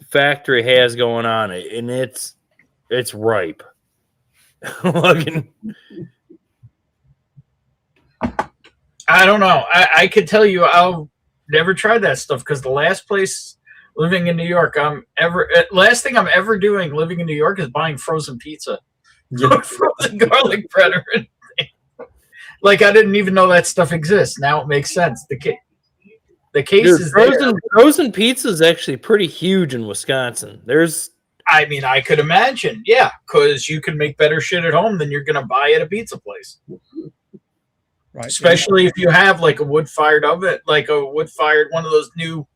Speaker 11: factory has going on, and it's ripe. Fucking
Speaker 2: I don't know. I could tell you I'll never try that stuff because the last place living in New York last thing I'm ever doing living in New York is buying frozen pizza. Frozen garlic bread or anything. Like I didn't even know that stuff exists. Now it makes sense. The case is
Speaker 11: frozen pizza is actually pretty huge in Wisconsin.
Speaker 2: I mean, I could imagine, yeah, because you can make better shit at home than you're gonna buy at a pizza place.
Speaker 16: Right.
Speaker 2: Especially if you have like a wood-fired oven, like a wood-fired one of those new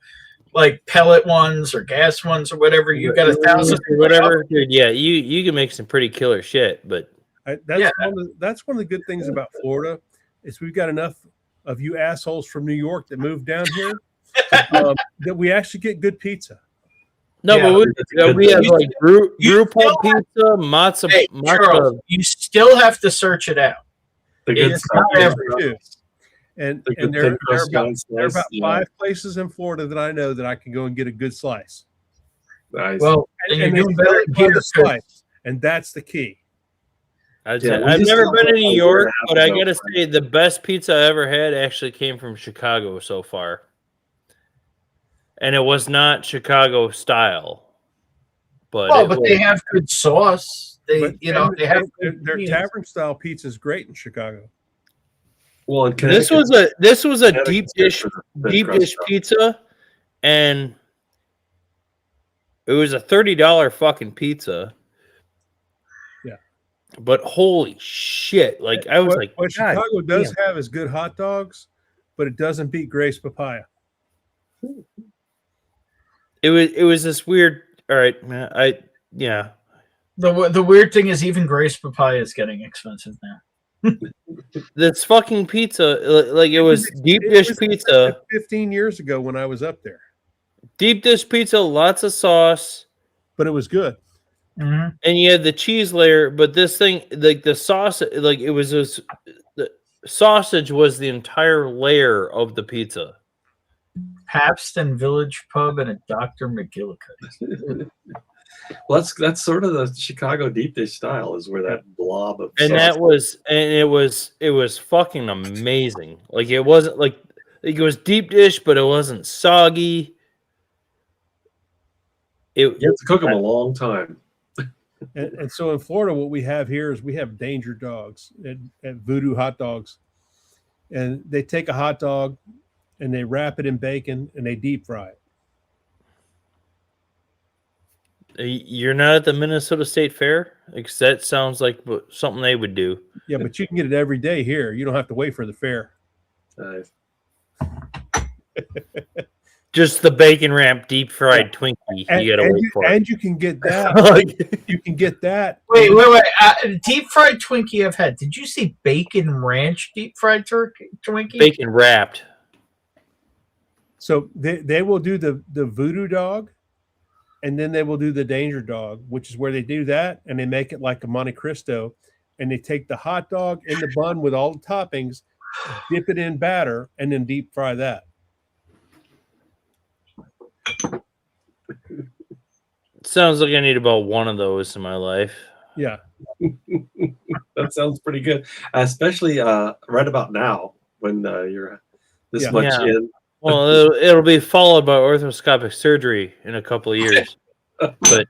Speaker 2: like pellet ones or gas ones or whatever. You got 1,000
Speaker 11: whatever. Dude, yeah, you can make some pretty killer shit, but
Speaker 16: that's one of the good things about Florida is we've got enough of you assholes from New York that moved down here that we actually get good pizza.
Speaker 11: No, but we have like Groupon pizza, matzo.
Speaker 2: Charles, you still have to search it out.
Speaker 16: It's not every and there are about 5 places in Florida that I know that I can go and get a good slice.
Speaker 4: Nice.
Speaker 2: Well, and you're doing better here,
Speaker 16: slice, and that's the key.
Speaker 11: I've never been to New York, but I gotta say the best pizza I ever had actually came from Chicago so far, and it was not Chicago style. But
Speaker 2: they have good sauce. They have
Speaker 16: their tavern style pizza is great in Chicago.
Speaker 4: Well, in
Speaker 11: this was a deep dish
Speaker 4: crust stuff.
Speaker 11: pizza, and it was a $30 fucking pizza.
Speaker 16: Yeah.
Speaker 11: But holy shit! Like I was like,
Speaker 16: what
Speaker 11: God
Speaker 16: Chicago does
Speaker 11: damn.
Speaker 16: have is good hot dogs, but it doesn't beat Grace Papaya.
Speaker 11: It was this weird. All right, man.
Speaker 2: The weird thing is even Grace Papaya is getting expensive now.
Speaker 11: This fucking pizza, like it was deep dish pizza.
Speaker 16: 15 years ago when I was up there.
Speaker 11: Deep dish pizza, lots of sauce,
Speaker 16: but it was good.
Speaker 2: Mm-hmm.
Speaker 11: And you had the cheese layer, but this thing, like the sauce, like it was this. The sausage was the entire layer of the pizza.
Speaker 2: Pabst and Village Pub and a Dr. McGillicuddy.
Speaker 4: Well, that's sort of the Chicago deep dish style, is where that blob of
Speaker 11: And
Speaker 4: sauce
Speaker 11: it was fucking amazing. Like it wasn't like it was deep dish, but it wasn't soggy.
Speaker 4: You have to cook them a long time.
Speaker 16: And so in Florida, what we have here is we have danger dogs at Voodoo Hot Dogs. And they take a hot dog and they wrap it in bacon and they deep fry it.
Speaker 11: You're not at the Minnesota State Fair? Because that sounds like something they would do.
Speaker 16: Yeah, but you can get it every day here. You don't have to wait for the fair.
Speaker 4: Nice.
Speaker 11: Just the bacon wrap deep fried Twinkie. You gotta wait for it.
Speaker 16: And you can get that. You can get that.
Speaker 2: Wait. Deep fried Twinkie I've had. Did you see bacon ranch deep fried Twinkie?
Speaker 11: Bacon wrapped.
Speaker 16: So they will do the Voodoo dog, and then they will do the danger dog, which is where they do that and they make it like a Monte Cristo, and they take the hot dog in the bun with all the toppings, dip it in batter, and then deep fry that.
Speaker 11: Sounds like I need about one of those in my life.
Speaker 16: Yeah.
Speaker 4: That sounds pretty good, especially right about now when you're this much in.
Speaker 11: Well, it'll be followed by arthroscopic surgery in a couple of years. But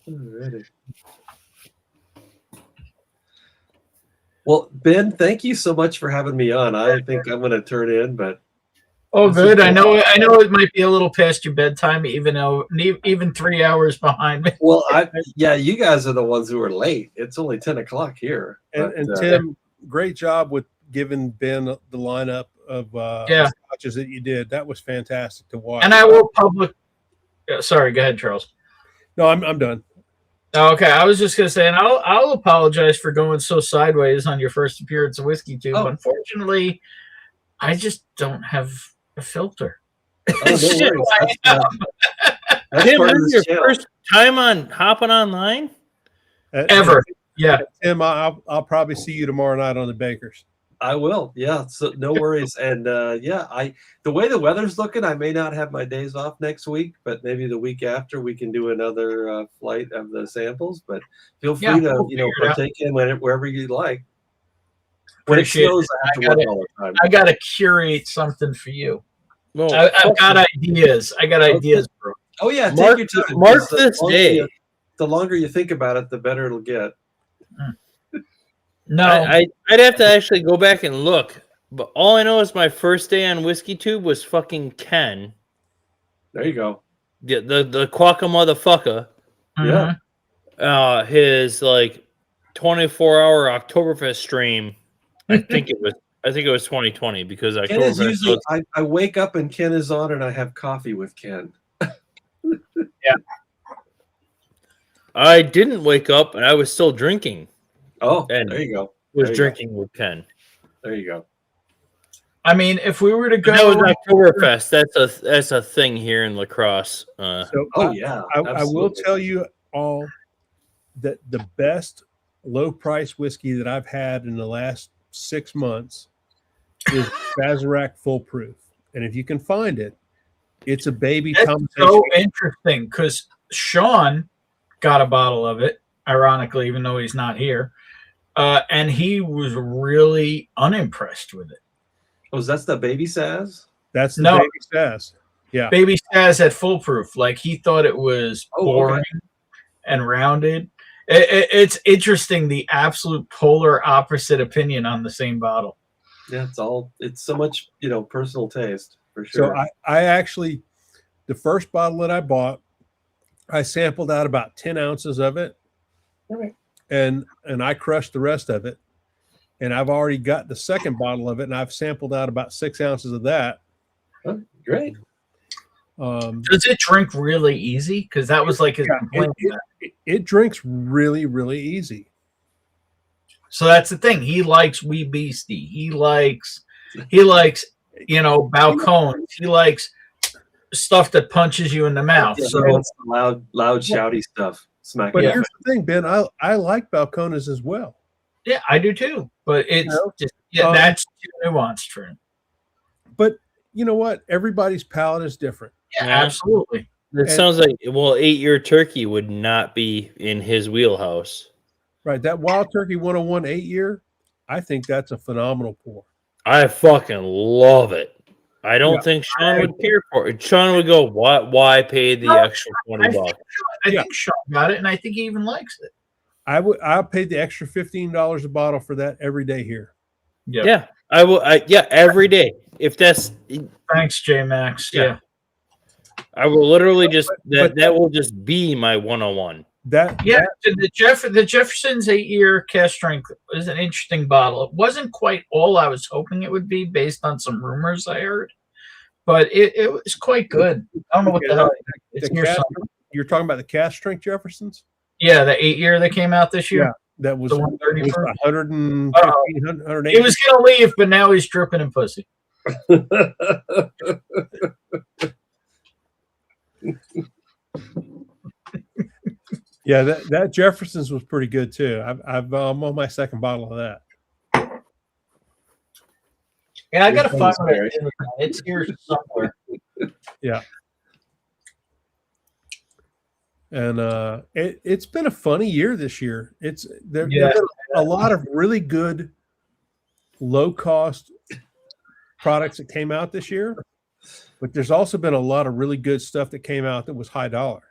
Speaker 4: alrighty. Well, Ben, thank you so much for having me on. I think I'm going to turn in, but
Speaker 2: good. I know it might be a little past your bedtime, even 3 hours behind me.
Speaker 4: Well, you guys are the ones who are late. It's only 10 o'clock here.
Speaker 16: And Tim, great job with giving Ben the lineup of scotches that you did. That was fantastic to watch.
Speaker 2: And I will sorry, go ahead, Charles.
Speaker 16: No, I'm done.
Speaker 2: Okay, I was just gonna say, and I'll apologize for going so sideways on your first appearance of Whiskey Tube.
Speaker 11: Oh.
Speaker 2: Unfortunately, I just don't have a filter.
Speaker 4: Oh, no worries. That's
Speaker 11: Tim,
Speaker 4: part of
Speaker 11: this
Speaker 4: this
Speaker 11: is your
Speaker 4: channel.
Speaker 11: first time on hopping online?
Speaker 2: Ever. Yeah.
Speaker 16: Tim, I'll probably see you tomorrow night on the Bakers.
Speaker 4: I will. Yeah. So no worries. And the way the weather's looking, I may not have my days off next week, but maybe the week after we can do another flight of the samples. But feel free to partake in wherever you'd like. When it snows, I have to work all the time.
Speaker 2: I gotta curate something for you.
Speaker 11: Well,
Speaker 2: I've got ideas. Bro.
Speaker 4: Oh yeah,
Speaker 11: Mark-
Speaker 4: take your time.
Speaker 11: mark
Speaker 4: because
Speaker 11: this day.
Speaker 4: The longer you think about it, the better it'll get.
Speaker 2: No,
Speaker 11: I'd have to actually go back and look. But all I know is my first day on Whiskey Tube was fucking Ken.
Speaker 4: There you go.
Speaker 11: The quacka motherfucker.
Speaker 4: Yeah.
Speaker 11: His 24-hour Oktoberfest stream. I think it was 2020 because
Speaker 4: Ken is
Speaker 11: Oktoberfest
Speaker 4: usually
Speaker 11: was,
Speaker 4: I wake up and Ken is on and I have coffee with Ken.
Speaker 2: Yeah.
Speaker 11: I didn't wake up and I was still drinking.
Speaker 4: Oh,
Speaker 11: and
Speaker 4: there you go.
Speaker 11: Was
Speaker 4: There you
Speaker 11: drinking with Ken.
Speaker 4: There you go.
Speaker 2: I mean, if we were to go,
Speaker 11: That was Oktoberfest. That's a thing here in La Crosse.
Speaker 16: So
Speaker 4: yeah,
Speaker 16: I will tell you all that the best low price whiskey that I've had in the last 6 months is Sazerac Full Proof. And if you can find it, it's a baby.
Speaker 2: That's so interesting because Sean got a bottle of it, ironically, even though he's not here. And he was really unimpressed with it.
Speaker 4: Oh, that's the baby Saz?
Speaker 16: That's the baby Saz. Yeah.
Speaker 2: Baby Saz at Full Proof. Like he thought it was boring and rounded. It's interesting, the absolute polar opposite opinion on the same bottle.
Speaker 4: Yeah, it's so much, personal taste for
Speaker 16: So
Speaker 4: sure.
Speaker 16: I actually, the first bottle that I bought, I sampled out about 10 ounces of it, and I crushed the rest of it. And I've already got the second bottle of it, and I've sampled out about 6 ounces of that.
Speaker 4: Oh, great.
Speaker 2: Does it drink really easy? Because that was like his complaint.
Speaker 16: It drinks really, really easy.
Speaker 2: So that's the thing. He likes Wee Beastie. He likes balcones. He likes stuff that punches you in the mouth.
Speaker 4: Yeah,
Speaker 2: So
Speaker 4: it's loud, shouty stuff. Smack.
Speaker 16: But here's the thing, Ben. I like balcones as well.
Speaker 2: yeah, I do too. But it's that's too nuanced for him.
Speaker 16: But you know what? Everybody's palate is different.
Speaker 2: Yeah, absolutely.
Speaker 11: It sounds like 8-year turkey would not be in his wheelhouse.
Speaker 16: Right. That Wild Turkey 101 8-year, I think that's a phenomenal pour.
Speaker 11: I fucking love it. I don't think Sean would care for it. Sean would go, why pay the extra $20?
Speaker 2: I think Sean got it, and I think he even likes it.
Speaker 16: I'll pay the extra $15 a bottle for that every day here.
Speaker 11: Yeah. I will. Every day. If that's
Speaker 2: thanks, J Max. Yeah.
Speaker 11: I will literally that will just be my 101.
Speaker 2: The Jefferson's 8-year cask strength is an interesting bottle. It wasn't quite all I was hoping it would be based on some rumors I heard, but it was quite good. I don't know what the hell.
Speaker 16: You're talking about the cask strength Jeffersons?
Speaker 2: Yeah, the 8-year that came out this year.
Speaker 16: Yeah, that was
Speaker 2: the 131.
Speaker 16: 115,
Speaker 2: He was gonna leave, but now he's dripping in pussy.
Speaker 16: Yeah, that Jefferson's was pretty good too. I'm on my second bottle of that.
Speaker 2: Yeah, I gotta find it. It's here somewhere.
Speaker 16: Yeah. And it's been a funny year this year. There's been a lot of really good low cost products that came out this year, but there's also been a lot of really good stuff that came out that was high dollar.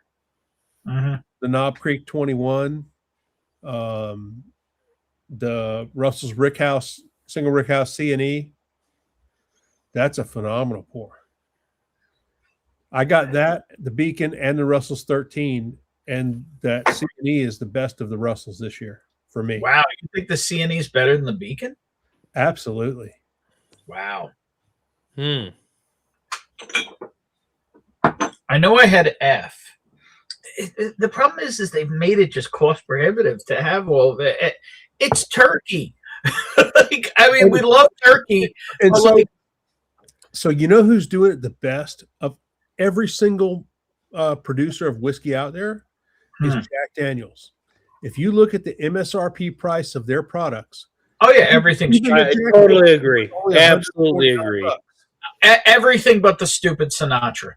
Speaker 2: Mm-hmm.
Speaker 16: The Knob Creek 21, the Russell's Rickhouse single Rickhouse C&E. That's a phenomenal pour. I got that, the Beacon, and the Russell's 13, and that C&E is the best of the Russells this year for me.
Speaker 2: Wow, you think the C&E is better than the Beacon?
Speaker 16: Absolutely.
Speaker 2: Wow. I know I had F. The problem is they've made it just cost prohibitive to have all of it. It's turkey. We love turkey.
Speaker 16: And so you know who's doing it the best of every single producer of whiskey out there is Jack Daniels. If you look at the MSRP price of their products,
Speaker 2: everything's cheap.
Speaker 11: I totally agree. Absolutely agree.
Speaker 2: Everything but the stupid Sinatra.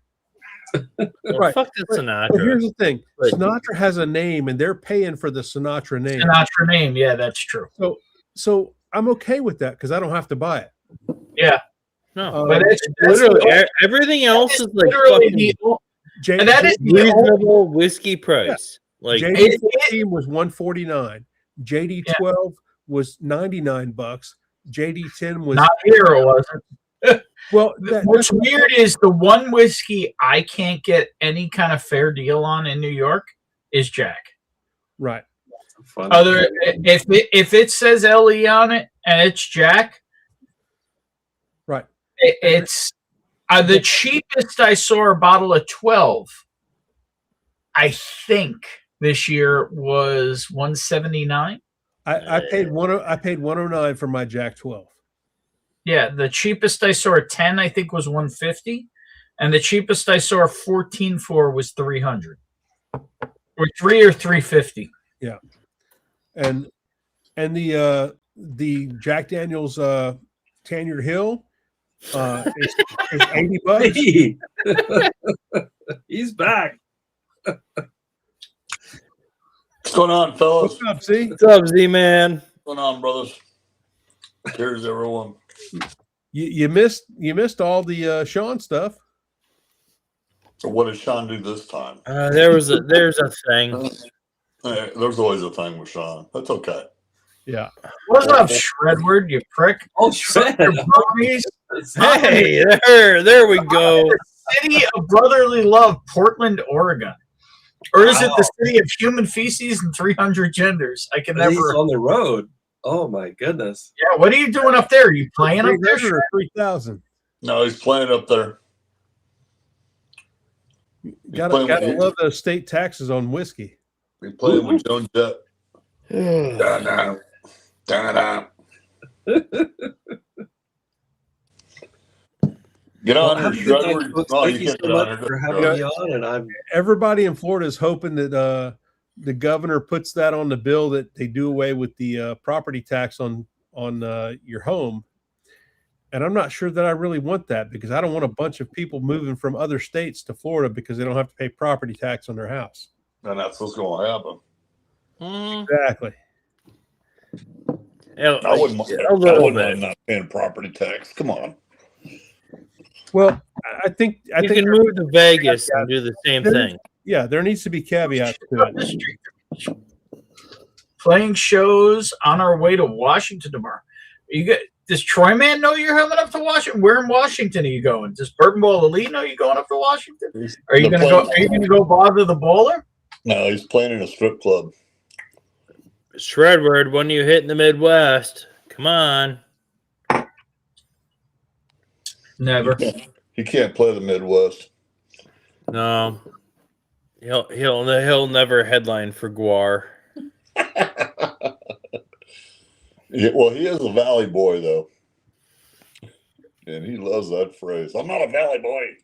Speaker 16: Right.
Speaker 11: Fuck the Sinatra.
Speaker 16: But here's the thing: Sinatra has a name, and they're paying for the Sinatra name.
Speaker 2: Sinatra name, yeah, that's true.
Speaker 16: So I'm okay with that because I don't have to buy it.
Speaker 2: Yeah.
Speaker 11: No, but it's literally everything else is like
Speaker 2: literally
Speaker 11: and that is reasonable whiskey price.
Speaker 16: Yeah.
Speaker 11: Like
Speaker 16: JD14 was $149. JD12 was $99. JD10 was
Speaker 2: not here. It wasn't.
Speaker 16: Well,
Speaker 2: what's weird is the one whiskey I can't get any kind of fair deal on in New York is Jack.
Speaker 16: Right.
Speaker 2: If it says LE on it and it's Jack,
Speaker 16: right.
Speaker 2: It's the cheapest I saw a bottle of 12. I think this year was $179.
Speaker 16: I paid $109 for my Jack 12.
Speaker 2: Yeah, the cheapest I saw a 10, I think, was $150, and the cheapest I saw a 14 for was $300, or $350.
Speaker 16: Yeah, and the Jack Daniel's Tanyard Hill is $80.
Speaker 4: He's back.
Speaker 10: What's going on, fellas?
Speaker 16: What's up, Z?
Speaker 11: What's up, Z man?
Speaker 10: What's going on, brothers? Cheers, everyone.
Speaker 16: You missed all the Sean stuff.
Speaker 10: So what did Sean do this time?
Speaker 11: There's a thing.
Speaker 10: There's always a thing with Sean. That's okay.
Speaker 16: Yeah.
Speaker 2: What's up, Shredward, you prick?
Speaker 4: Oh, Shred.
Speaker 11: Hey, there we go.
Speaker 2: The city of brotherly love, Portland, Oregon. Or is it the city of human feces and 300 genders? I can
Speaker 4: He's
Speaker 2: never.
Speaker 4: on the road. Oh my goodness.
Speaker 2: Yeah, what are you doing up there? Are you playing up there?
Speaker 16: 3,000.
Speaker 10: No, he's playing up there.
Speaker 16: Gotta love those state taxes on whiskey.
Speaker 10: He's playing with Joan Jett. Da-da. Da-da. Get on here, Shredward. Oh, you can't get on here.
Speaker 4: For having me on, and I'm
Speaker 16: Everybody in Florida is hoping that the governor puts that on the bill that they do away with the property tax on your home. And I'm not sure that I really want that, because I don't want a bunch of people moving from other states to Florida because they don't have to pay property tax on their house.
Speaker 10: And that's what's going to happen.
Speaker 16: Exactly.
Speaker 10: I wouldn't mind not paying property tax. Come on.
Speaker 16: Well, I think
Speaker 11: you can move to Vegas and do the same thing.
Speaker 16: Yeah, there needs to be caveats to it.
Speaker 2: Playing shows on our way to Washington tomorrow. Does Troy Man know you're coming up to Washington? Where in Washington are you going? Does Bourbon Baller Lee know you're going up to Washington? Are you gonna go? Are you gonna go bother the bowler?
Speaker 10: No, he's playing in a strip club.
Speaker 11: Shredward, when you hit in the Midwest, come on.
Speaker 2: Never.
Speaker 10: He can't play the Midwest.
Speaker 11: No, he'll never headline for Guar.
Speaker 10: Yeah, well, he is a Valley boy, though. And he loves that phrase. I'm not a Valley boy.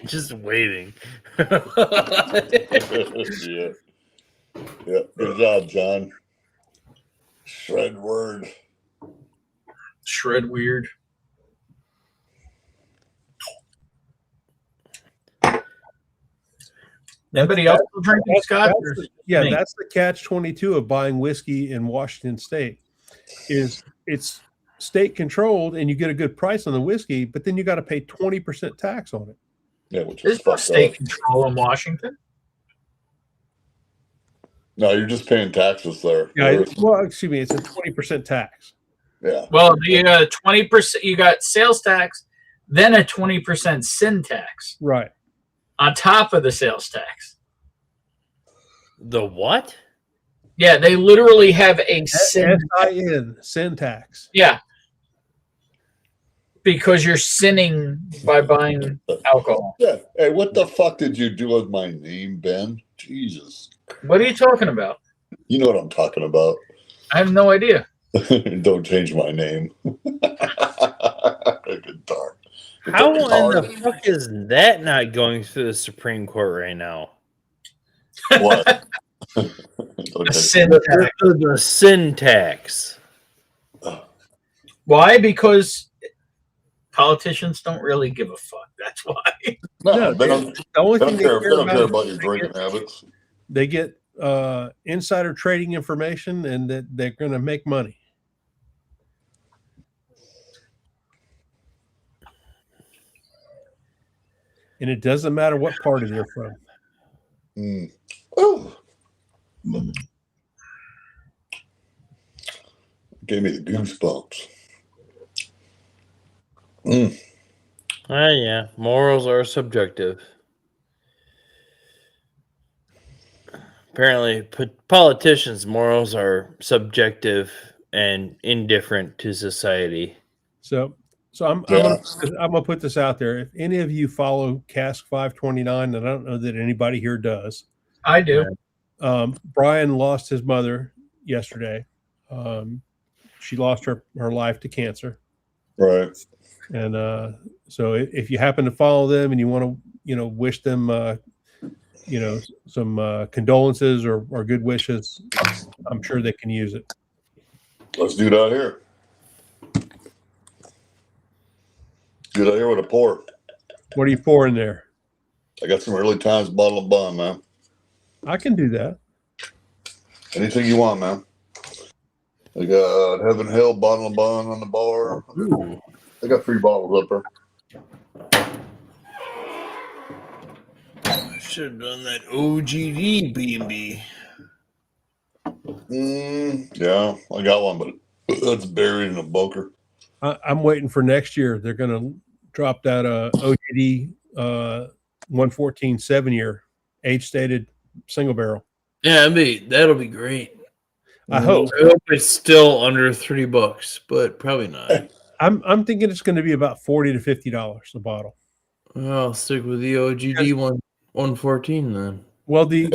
Speaker 11: Just waiting.
Speaker 10: Yeah. Yeah. Good job, John. Shredward.
Speaker 2: Shred weird. Anybody else drinking Scotch?
Speaker 16: That's the catch-22 of buying whiskey in Washington State. Is it's state controlled and you get a good price on the whiskey, but then you got to pay 20% tax on it.
Speaker 10: Yeah, which
Speaker 2: is no state control in Washington.
Speaker 10: No, you're just paying taxes there.
Speaker 16: Yeah, well, excuse me, it's a 20% tax.
Speaker 10: Yeah.
Speaker 2: Well, you got 20%. You got sales tax, then a 20% sin tax.
Speaker 16: Right.
Speaker 2: On top of the sales tax.
Speaker 11: The what?
Speaker 2: Yeah, they literally have a sin
Speaker 16: tax.
Speaker 2: Yeah. Because you're sinning by buying alcohol.
Speaker 10: Yeah. Hey, what the fuck did you do with my name, Ben? Jesus.
Speaker 2: What are you talking about?
Speaker 10: You know what I'm talking about.
Speaker 2: I have no idea.
Speaker 10: Don't change my name. Guitar.
Speaker 11: How in the fuck is that not going through the Supreme Court right now?
Speaker 10: What?
Speaker 11: The sin tax.
Speaker 2: Why? Because politicians don't really give a fuck. That's why.
Speaker 10: No, they
Speaker 16: the only thing
Speaker 10: don't care about your drinking habits.
Speaker 16: They get insider trading information, and that they're going to make money. And it doesn't matter what party they're from.
Speaker 10: Oh. Gave me the goosebumps.
Speaker 11: Yeah, morals are subjective. Apparently, politicians' morals are subjective and indifferent to society.
Speaker 16: So I'm gonna put this out there. If any of you follow Cask 529, and I don't know that anybody here does.
Speaker 2: I do.
Speaker 16: Brian lost his mother yesterday. She lost her life to cancer.
Speaker 10: Right.
Speaker 16: And so if you happen to follow them and you want to, wish them, some condolences or good wishes, I'm sure they can use it.
Speaker 10: Let's do that here. Get out here with a pour.
Speaker 16: What are you pouring there?
Speaker 10: I got some Early Times bottle of bun, man.
Speaker 16: I can do that.
Speaker 10: Anything you want, man. I got Heaven Hill bottle of bun on the bar.
Speaker 11: Ooh.
Speaker 10: I got 3 bottles up there.
Speaker 11: Should have done that OGD B&B.
Speaker 10: Yeah, I got one, but that's buried in a bunker.
Speaker 16: I'm waiting for next year. They're going to drop that OGD 114 7-year age stated single barrel.
Speaker 11: Yeah, that'll be great.
Speaker 16: I hope
Speaker 11: it's still under $30, but probably not.
Speaker 16: I'm thinking it's going to be about $40 to $50 a bottle.
Speaker 11: Well, I'll stick with the OGD 114 then.
Speaker 16: Well, the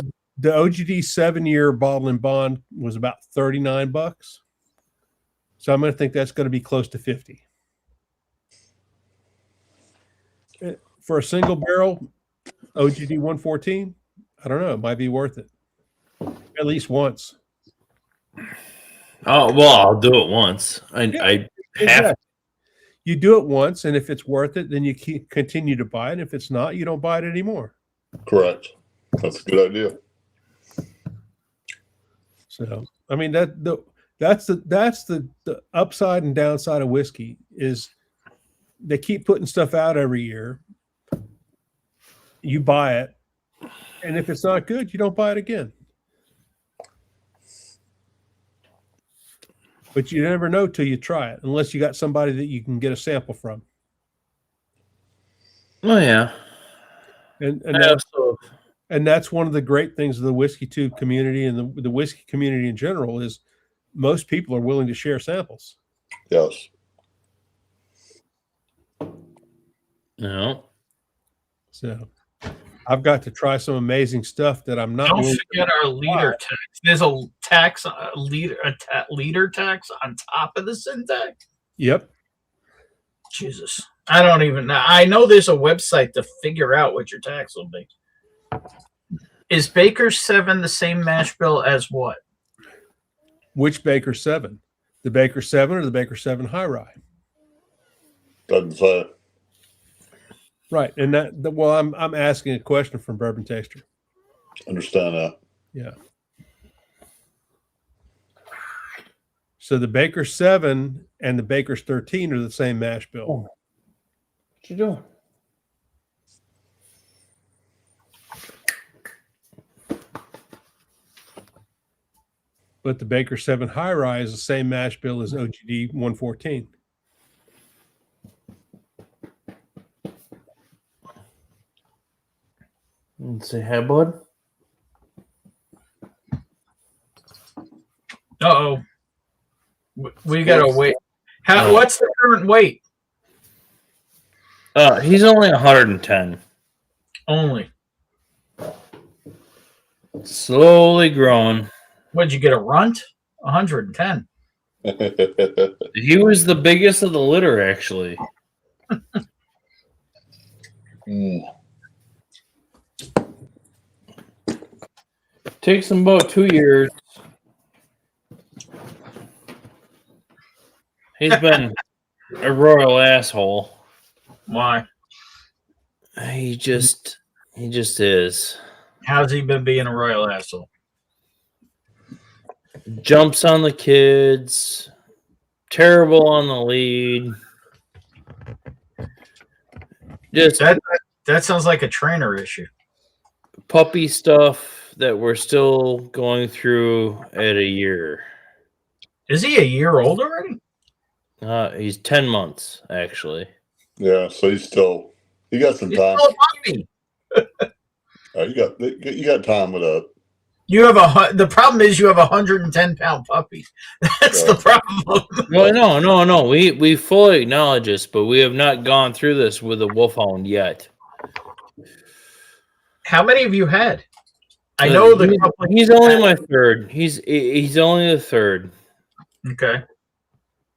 Speaker 16: OGD 7-year bottle and bond was about $39. So I'm going to think that's going to be close to 50. For a single barrel OGD 114, I don't know. It might be worth it. At least once.
Speaker 11: Oh, well, I'll do it once. I have to.
Speaker 16: You do it once, and if it's worth it, then you continue to buy it. If it's not, you don't buy it anymore.
Speaker 10: Correct. That's a good idea.
Speaker 16: So, I mean, that's the upside and downside of whiskey is they keep putting stuff out every year. You buy it, and if it's not good, you don't buy it again. But you never know till you try it, unless you got somebody that you can get a sample from.
Speaker 11: Oh yeah,
Speaker 16: and that's one of the great things of the whiskey tube community and the whiskey community in general is most people are willing to share samples.
Speaker 10: Yes.
Speaker 11: No.
Speaker 16: So I've got to try some amazing stuff that I'm not.
Speaker 2: Don't forget our liter tax. There's a tax, liter tax on top of the syntax.
Speaker 16: Yep.
Speaker 2: Jesus, I don't even know. I know there's a website to figure out what your tax will be. Is Baker 7 the same mash bill as what?
Speaker 16: Which Baker 7? The Baker 7 or the Baker 7 High Rye?
Speaker 10: Doesn't say.
Speaker 16: Right, and I'm asking a question from Bourbon Taster.
Speaker 10: Understand that.
Speaker 16: Yeah. So the Baker 7 and the Baker's 13 are the same mash bill.
Speaker 11: What you doing?
Speaker 16: But the Baker 7 High Rye is the same mash bill as OGD 114.
Speaker 11: Say hi, bud.
Speaker 2: Uh-oh. We gotta wait. What's the current weight?
Speaker 11: He's only 110.
Speaker 2: Only.
Speaker 11: Slowly growing.
Speaker 2: What'd you get, a runt? 110.
Speaker 11: He was the biggest of the litter, actually. Takes him about 2 years. He's been a royal asshole.
Speaker 2: Why?
Speaker 11: He just is.
Speaker 2: How's he been being a royal asshole?
Speaker 11: Jumps on the kids. Terrible on the lead. Just
Speaker 2: that sounds like a trainer issue.
Speaker 11: Puppy stuff that we're still going through at a year.
Speaker 2: Is he a year old already?
Speaker 11: He's 10 months, actually.
Speaker 10: Yeah, so he got some time.
Speaker 2: Still a puppy.
Speaker 10: You got time with a.
Speaker 2: The problem is you have 110-pound puppy. That's the problem.
Speaker 11: Well, no. We fully acknowledge this, but we have not gone through this with a wolfhound yet.
Speaker 2: How many have you had? I know
Speaker 11: he's only my third. He's only the third.
Speaker 2: Okay.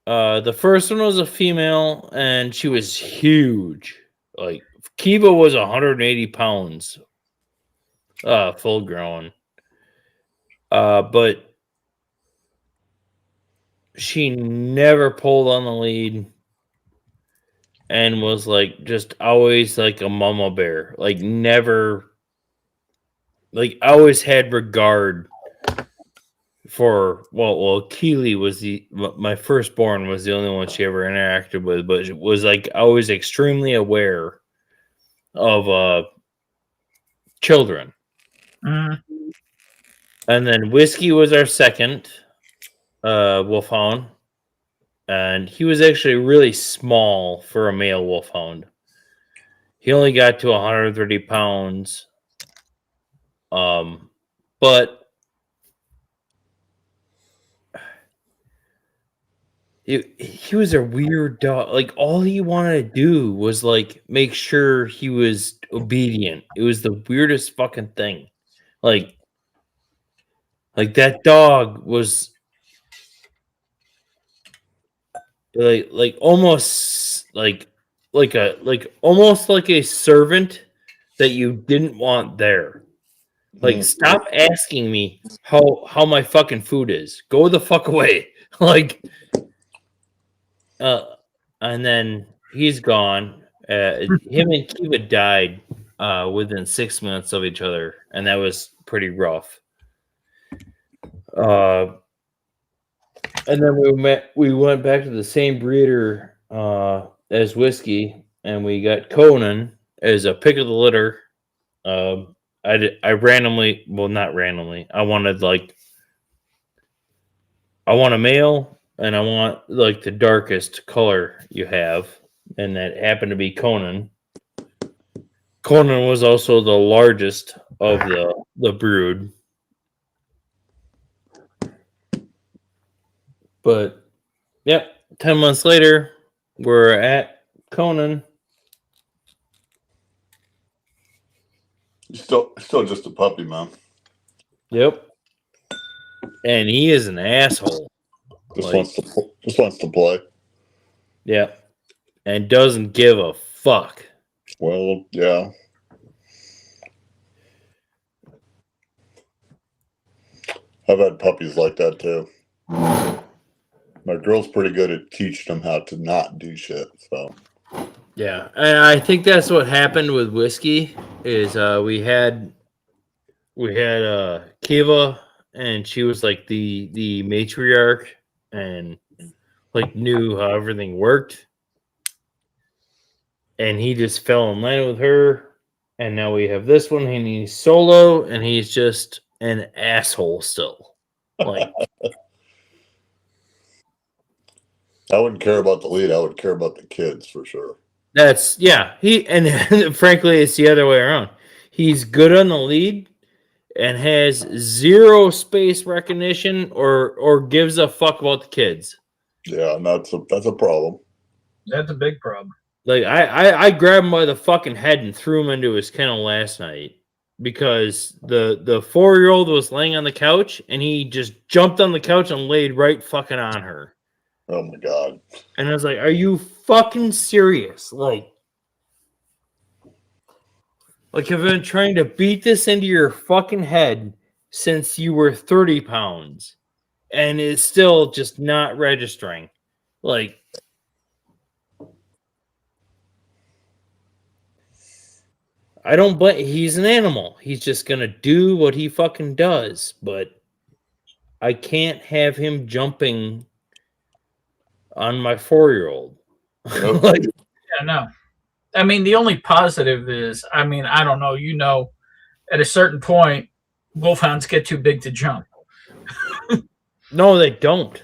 Speaker 11: The first one was a female, and she was huge. Like Kiva was 180 pounds, full grown. But she never pulled on the lead, and was like just always like a mama bear. Like never, like always had regard for Keely was my firstborn was the only one she ever interacted with, but it was like always extremely aware of children.
Speaker 2: Mhm.
Speaker 11: And then Whiskey was our second wolfhound. And he was actually really small for a male wolfhound. He only got to 130 pounds. But he was a weird dog. Like, all he wanted to do was like make sure he was obedient. It was the weirdest fucking thing. Like that dog was like almost like almost like a servant that you didn't want there. Like, stop asking me how my fucking food is. Go the fuck away. Like, and then he's gone. Him and Kiva died within 6 months of each other, and that was pretty rough. And then we went back to the same breeder as Whiskey, and we got Conan as a pick of the litter. I randomly, well, not randomly. I want a male, and I want like the darkest color you have, and that happened to be Conan. Conan was also the largest of the brood. But yep, 10 months later, we're at Conan.
Speaker 10: Still just a puppy, man.
Speaker 11: Yep. And he is an asshole.
Speaker 10: Just wants to play.
Speaker 11: Yeah. And doesn't give a fuck.
Speaker 10: Well, yeah. I've had puppies like that too. My girl's pretty good at teaching them how to not do shit. So
Speaker 11: yeah, and I think that's what happened with Whiskey. Is we had Kiva, and she was like the matriarch, and like knew how everything worked, and he just fell in line with her. And now we have this one, and he's solo, and he's just an asshole still. Like.
Speaker 10: I wouldn't care about the lead. I would care about the kids for sure.
Speaker 11: That's and frankly, it's the other way around. He's good on the lead and has zero space recognition or gives a fuck about the kids.
Speaker 10: Yeah, and that's a problem.
Speaker 2: That's a big problem.
Speaker 11: Like I grabbed him by the fucking head and threw him into his kennel last night because the 4-year-old was laying on the couch and he just jumped on the couch and laid right fucking on her.
Speaker 10: Oh my god.
Speaker 11: And I was like, are you fucking serious? Like I've been trying to beat this into your fucking head since you were 30 pounds. And it's still just not registering. Like, I don't blame. He's an animal. He's just going to do what he fucking does. But I can't have him jumping on my 4-year-old.
Speaker 2: Like, yeah, no. I mean, the only positive is, I mean, I don't know, at a certain point, wolfhounds get too big to jump.
Speaker 11: No, they don't.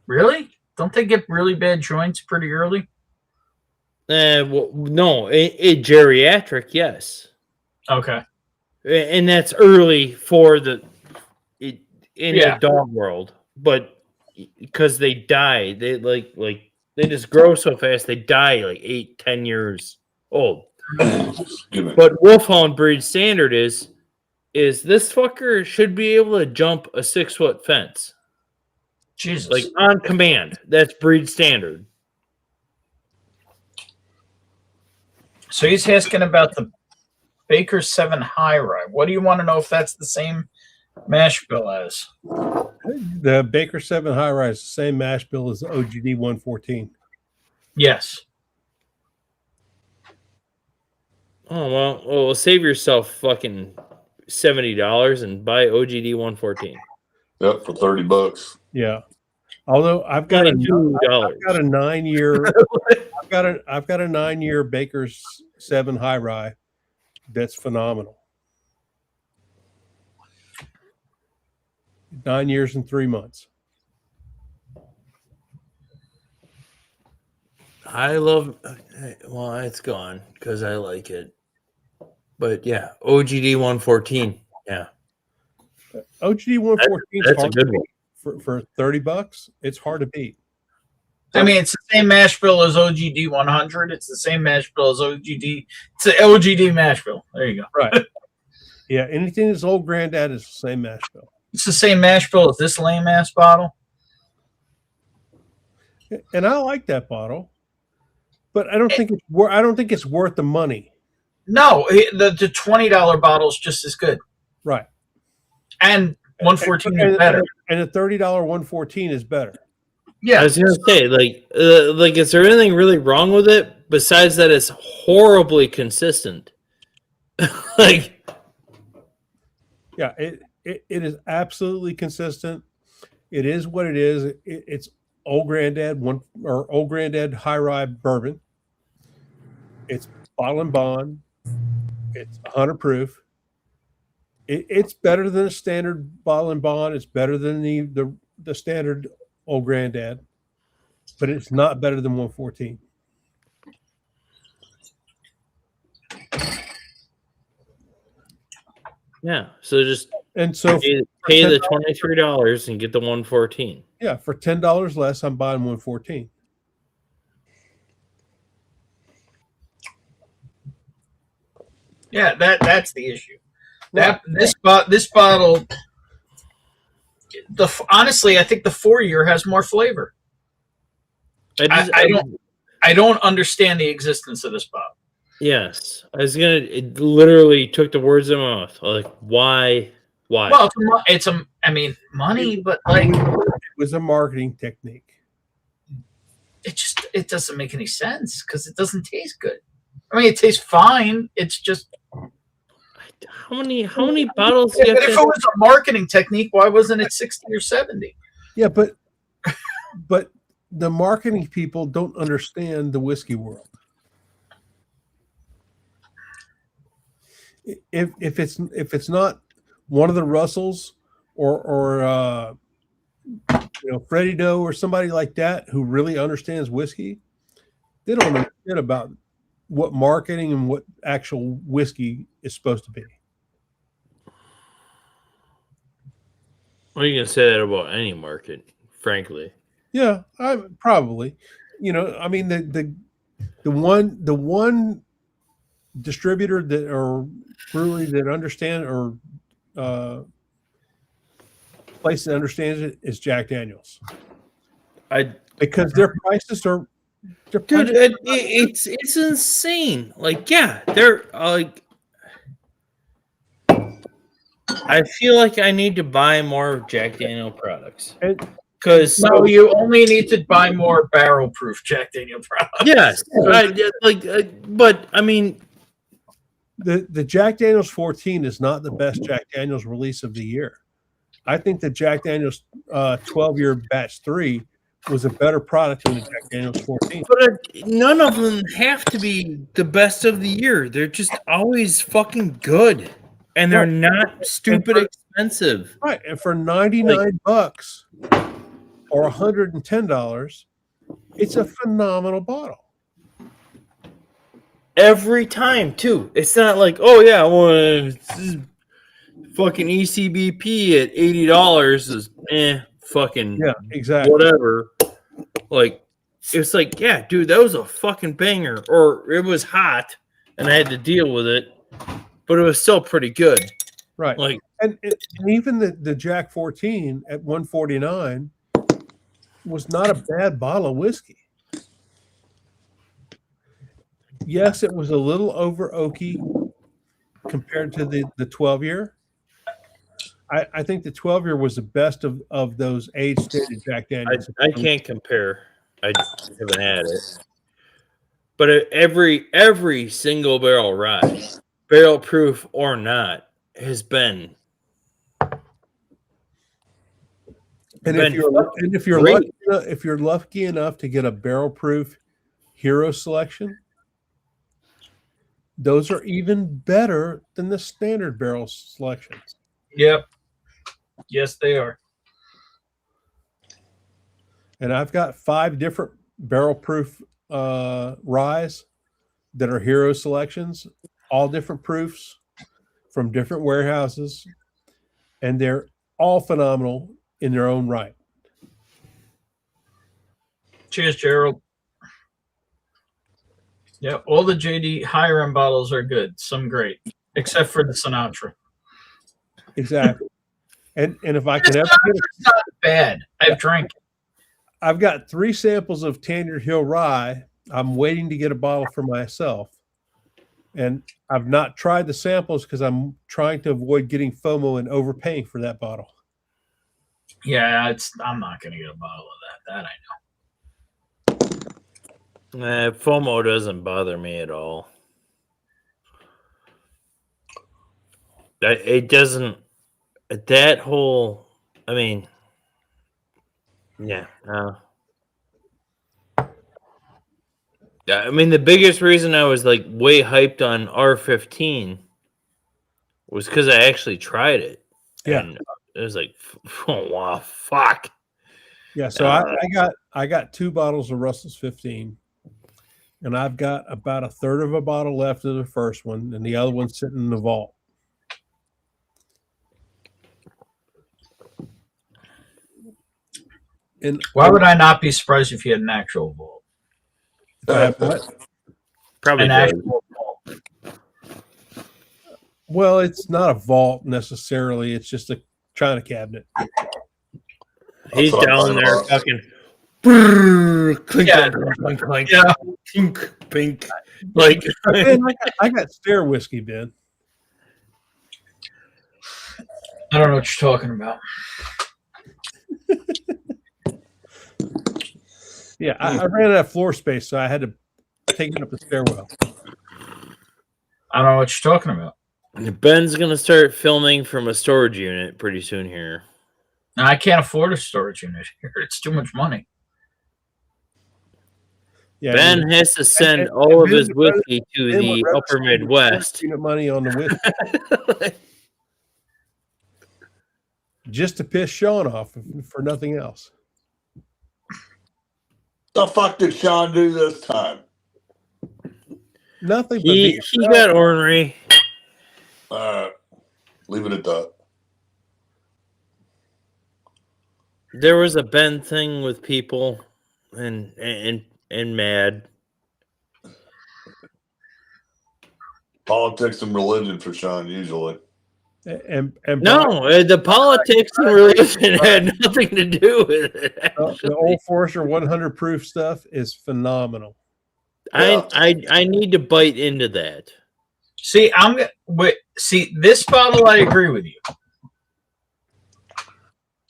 Speaker 2: Really? Don't they get really bad joints pretty early?
Speaker 11: Well, no, geriatric, yes.
Speaker 2: Okay.
Speaker 11: And that's early for the dog world, but because they die, they like they just grow so fast they die like 8-10 years old. But wolfhound breed standard is this fucker should be able to jump a 6-foot fence.
Speaker 2: Jesus.
Speaker 11: Like on command. That's breed standard.
Speaker 2: So he's asking about the Baker 7 high rye. What do you want to know if that's the same mash bill as?
Speaker 16: The Baker 7 high rise, the same mash bill as the OGD 114.
Speaker 2: Yes.
Speaker 11: Oh, well, save yourself fucking $70 and buy OGD 114.
Speaker 10: Yep, for $30.
Speaker 16: Yeah. Although I've got a 9-year I've got a 9-year Baker's 7 high rye that's phenomenal. 9 years and 3 months.
Speaker 11: I love. Well, it's gone because I like it. But yeah, OGD 114. Yeah,
Speaker 16: OGD 114 is
Speaker 11: that's a
Speaker 16: hard
Speaker 11: good
Speaker 16: to
Speaker 11: one.
Speaker 16: beat. For $30. It's hard to beat.
Speaker 2: I mean, it's the same mash bill as OGD 100. It's the same mash bill as OGD. It's an OGD mash bill. There you go.
Speaker 16: Right. Yeah, anything that's old granddad is the same mash bill.
Speaker 2: It's the same mash bill as this lame ass bottle.
Speaker 16: And I like that bottle, but I don't think it's worth the money.
Speaker 2: No, the $20 bottle is just as good.
Speaker 16: Right.
Speaker 2: And 114 is better.
Speaker 16: And the $30 114 is better.
Speaker 2: Yeah.
Speaker 11: I was gonna say, like, is there anything really wrong with it besides that it's horribly consistent? Like,
Speaker 16: yeah, it is absolutely consistent. It is what it is. It's old granddad old granddad high rye bourbon. It's bottle and bond. It's 100 proof. It's better than a standard bottle and bond. It's better than the standard old granddad, but it's not better than 114.
Speaker 11: yeah. So just
Speaker 16: pay
Speaker 11: the $23 and get the 114.
Speaker 16: Yeah, for $10 less, I'm buying 114.
Speaker 2: Yeah, that's the issue. This bottle. Honestly, I think the 4-year has more flavor. I don't understand the existence of this bottle.
Speaker 11: Yes, it literally took the words out of my mouth. Like, why?
Speaker 2: Well, money, but like
Speaker 16: it was a marketing technique.
Speaker 2: It doesn't make any sense because it doesn't taste good. I mean, it tastes fine. It's just
Speaker 11: how many bottles?
Speaker 2: But if it was a marketing technique, why wasn't it 60 or 70?
Speaker 16: Yeah, but the marketing people don't understand the whiskey world. If it's not one of the Russells or Freddie Doe or somebody like that who really understands whiskey, they don't understand about what marketing and what actual whiskey is supposed to be.
Speaker 11: Well, you can say that about any market, frankly.
Speaker 16: Yeah, I probably. I mean the one distributor that or brewery that understand or place that understands it is Jack Daniels. Because their prices are
Speaker 11: dude, it's insane. Like, yeah, they're like. I feel like I need to buy more Jack Daniel products because
Speaker 2: you only need to buy more barrel-proof Jack Daniel products.
Speaker 11: Yes, but I mean,
Speaker 16: the Jack Daniels 14 is not the best Jack Daniels release of the year. I think the Jack Daniels 12-year batch 3 was a better product than the Jack Daniels 14.
Speaker 11: But none of them have to be the best of the year. They're just always fucking good. And they're not stupid expensive.
Speaker 16: Right. And for $99 or $110, it's a phenomenal bottle.
Speaker 11: Every time, too. It's not like, oh, yeah, well, fucking ECBP at $80 is fucking
Speaker 16: exactly
Speaker 11: whatever. Like, it's like, yeah, dude, that was a fucking banger. Or it was hot and I had to deal with it. But it was still pretty good.
Speaker 16: Right.
Speaker 11: Like,
Speaker 16: and even the Jack 14 at $149 was not a bad bottle of whiskey. Yes, it was a little over oaky compared to the 12-year. I think the 12-year was the best of those age-stated Jack Daniels.
Speaker 11: I can't compare. I haven't had it. But every single barrel rye, barrel proof or not, has been.
Speaker 16: And if you're lucky enough to get a barrel proof hero selection, those are even better than the standard barrel selections.
Speaker 2: Yep. Yes, they are.
Speaker 16: And I've got 5 different barrel proof ryes that are hero selections, all different proofs from different warehouses, and they're all phenomenal in their own right.
Speaker 2: Cheers, Gerald. Yeah, all the JD higher end bottles are good. Some great, except for the Sinatra.
Speaker 16: Exactly. And if I could ever get
Speaker 2: It's not bad. I've drank it.
Speaker 16: I've got 3 samples of Tanner Hill Rye. I'm waiting to get a bottle for myself. And I've not tried the samples because I'm trying to avoid getting FOMO and overpaying for that bottle.
Speaker 2: Yeah, I'm not going to get a bottle of that. That I know.
Speaker 11: FOMO doesn't bother me at all. It doesn't. That whole. I mean. Yeah. I mean, the biggest reason I was like way hyped on R15 was because I actually tried it.
Speaker 16: Yeah.
Speaker 11: And it was like, oh, wow, fuck.
Speaker 16: Yeah. So I got 2 bottles of Russell's 15, and I've got about a third of a bottle left of the first one, and the other one's sitting in the vault. And
Speaker 2: why would I not be surprised if you had an actual vault?
Speaker 11: Probably
Speaker 2: an actual vault.
Speaker 16: Well, it's not a vault necessarily. It's just a china cabinet.
Speaker 11: He's down there fucking clink,
Speaker 2: Yeah.
Speaker 11: clink, clink,
Speaker 2: Yeah.
Speaker 11: pink, pink. Like,
Speaker 16: Man, I got stare whiskey, Ben.
Speaker 2: I don't know what you're talking about.
Speaker 16: Yeah, I ran out of floor space, so I had to take it up the stairwell.
Speaker 2: I don't know what you're talking about.
Speaker 11: Ben's gonna start filming from a storage unit pretty soon here.
Speaker 2: Now, I can't afford a storage unit here. It's too much money.
Speaker 16: Yeah,
Speaker 11: Ben has to send all of his whiskey to the upper Midwest.
Speaker 16: Unit money on the whiskey. Just to piss Sean off for nothing else.
Speaker 10: The fuck did Sean do this time?
Speaker 16: Nothing.
Speaker 11: He got ornery.
Speaker 10: Leave it at that.
Speaker 11: There was a Ben thing with people and mad.
Speaker 10: Politics and religion for Sean usually.
Speaker 16: And
Speaker 11: No, the politics and religion had nothing to do with it.
Speaker 16: The Old Forester 100 proof stuff is phenomenal.
Speaker 11: I need to bite into that.
Speaker 2: See, this bottle, I agree with you.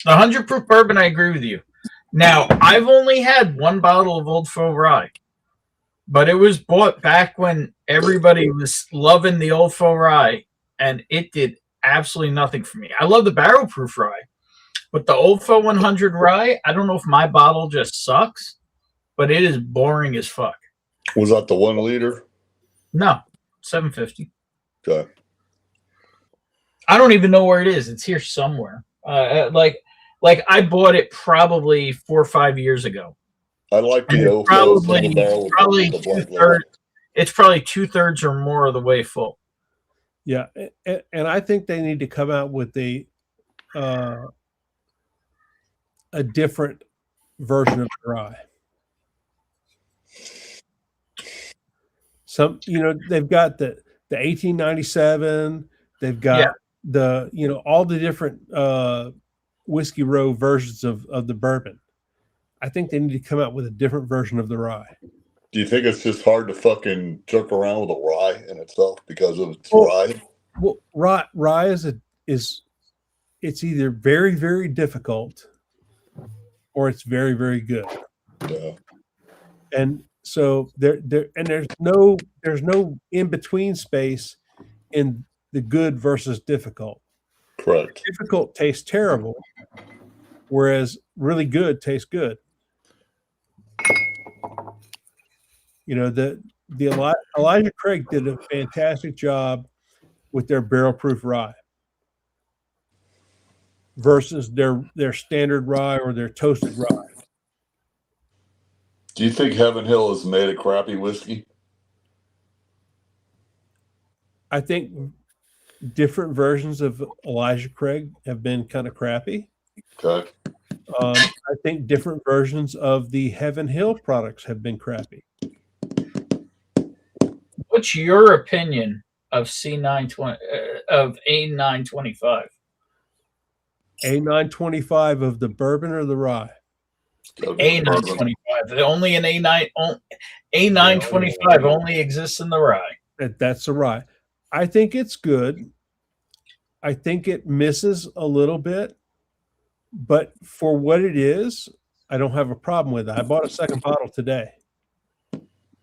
Speaker 2: The 100 proof bourbon, I agree with you. Now, I've only had 1 bottle of Old Faux Rye, but it was bought back when everybody was loving the Old Faux Rye, and it did absolutely nothing for me. I love the barrel proof rye, but the Old Faux 100 rye, I don't know if my bottle just sucks, but it is boring as fuck.
Speaker 10: Was that the 1 liter?
Speaker 2: No, 750.
Speaker 10: Okay.
Speaker 2: I don't even know where it is. It's here somewhere. Like I bought it probably 4 or 5 years ago.
Speaker 10: I like the old
Speaker 2: probably 2/3. It's probably 2/3 or more of the way full.
Speaker 16: Yeah, and I think they need to come out with a different version of the rye. They've got the 1897. They've got all the different Whiskey Row versions of the bourbon. I think they need to come out with a different version of the rye.
Speaker 10: Do you think it's just hard to fucking jerk around with a rye in itself because of its rye?
Speaker 16: Well, rye is it's either very, very difficult or it's very, very good.
Speaker 10: Yeah.
Speaker 16: And so there's no in between space in the good versus difficult.
Speaker 10: Correct.
Speaker 16: Difficult tastes terrible, whereas really good tastes good. The Elijah Craig did a fantastic job with their barrel proof rye versus their standard rye or their toasted rye.
Speaker 10: Do you think Heaven Hill has made a crappy whiskey?
Speaker 16: I think different versions of Elijah Craig have been kind of crappy.
Speaker 10: Okay.
Speaker 16: I think different versions of the Heaven Hill products have been crappy.
Speaker 2: What's your opinion of C920 of A925?
Speaker 16: A925 of the bourbon or the rye?
Speaker 2: A925. Only an A925 only exists in the rye.
Speaker 16: That's the rye. I think it's good. I think it misses a little bit, but for what it is, I don't have a problem with it. I bought a second bottle today.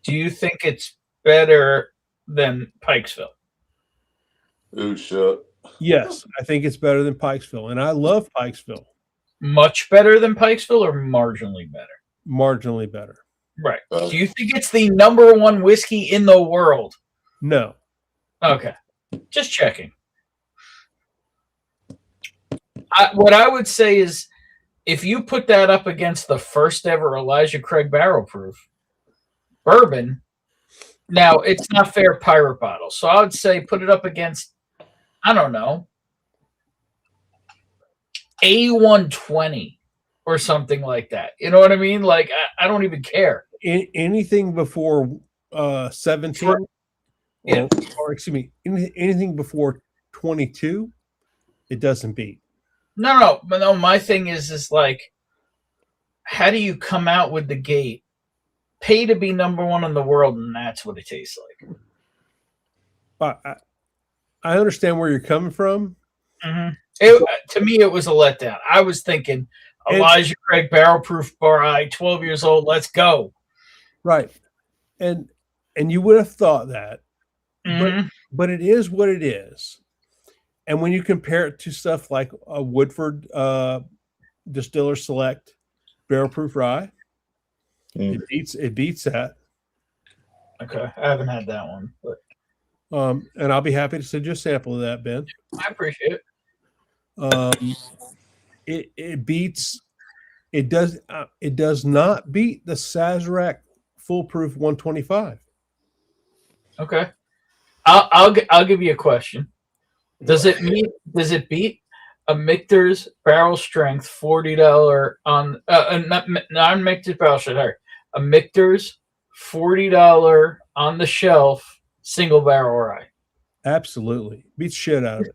Speaker 2: Do you think it's better than Pikesville?
Speaker 10: Ooh, shit.
Speaker 16: Yes, I think it's better than Pikesville, and I love Pikesville.
Speaker 2: Much better than Pikesville or marginally better?
Speaker 16: Marginally better.
Speaker 2: Right. Do you think it's the #1 whiskey in the world?
Speaker 16: No.
Speaker 2: Okay. Just checking. What I would say is if you put that up against the first ever Elijah Craig barrel proof bourbon, now it's not fair pirate bottle. So I would say put it up against, I don't know, A120 or something like that. You know what I mean? Like, I don't even care.
Speaker 16: Anything before 17,
Speaker 2: Yeah.
Speaker 16: or excuse me, anything before 22, it doesn't beat.
Speaker 2: No. My thing is like, how do you come out with the gate, pay to be #1 in the world, and that's what it tastes like?
Speaker 16: I understand where you're coming from.
Speaker 2: Mm-hmm. To me, it was a letdown. I was thinking Elijah Craig barrel proof rye, 12 years old. Let's go.
Speaker 16: Right, and you would have thought that,
Speaker 2: Mm-hmm.
Speaker 16: but it is what it is. And when you compare it to stuff like a Woodford Distiller Select barrel proof rye, it beats that.
Speaker 2: Okay, I haven't had that one, but
Speaker 16: and I'll be happy to send you a sample of that, Ben.
Speaker 2: I appreciate it.
Speaker 16: It beats. It does not beat the Sazerac Foolproof 125.
Speaker 2: Okay, I'll give you a question. Does it beat a Michter's barrel strength $40 on non-Michter's barrel strength? A Michter's $40 on the shelf single barrel rye?
Speaker 16: Absolutely, beats shit out of it.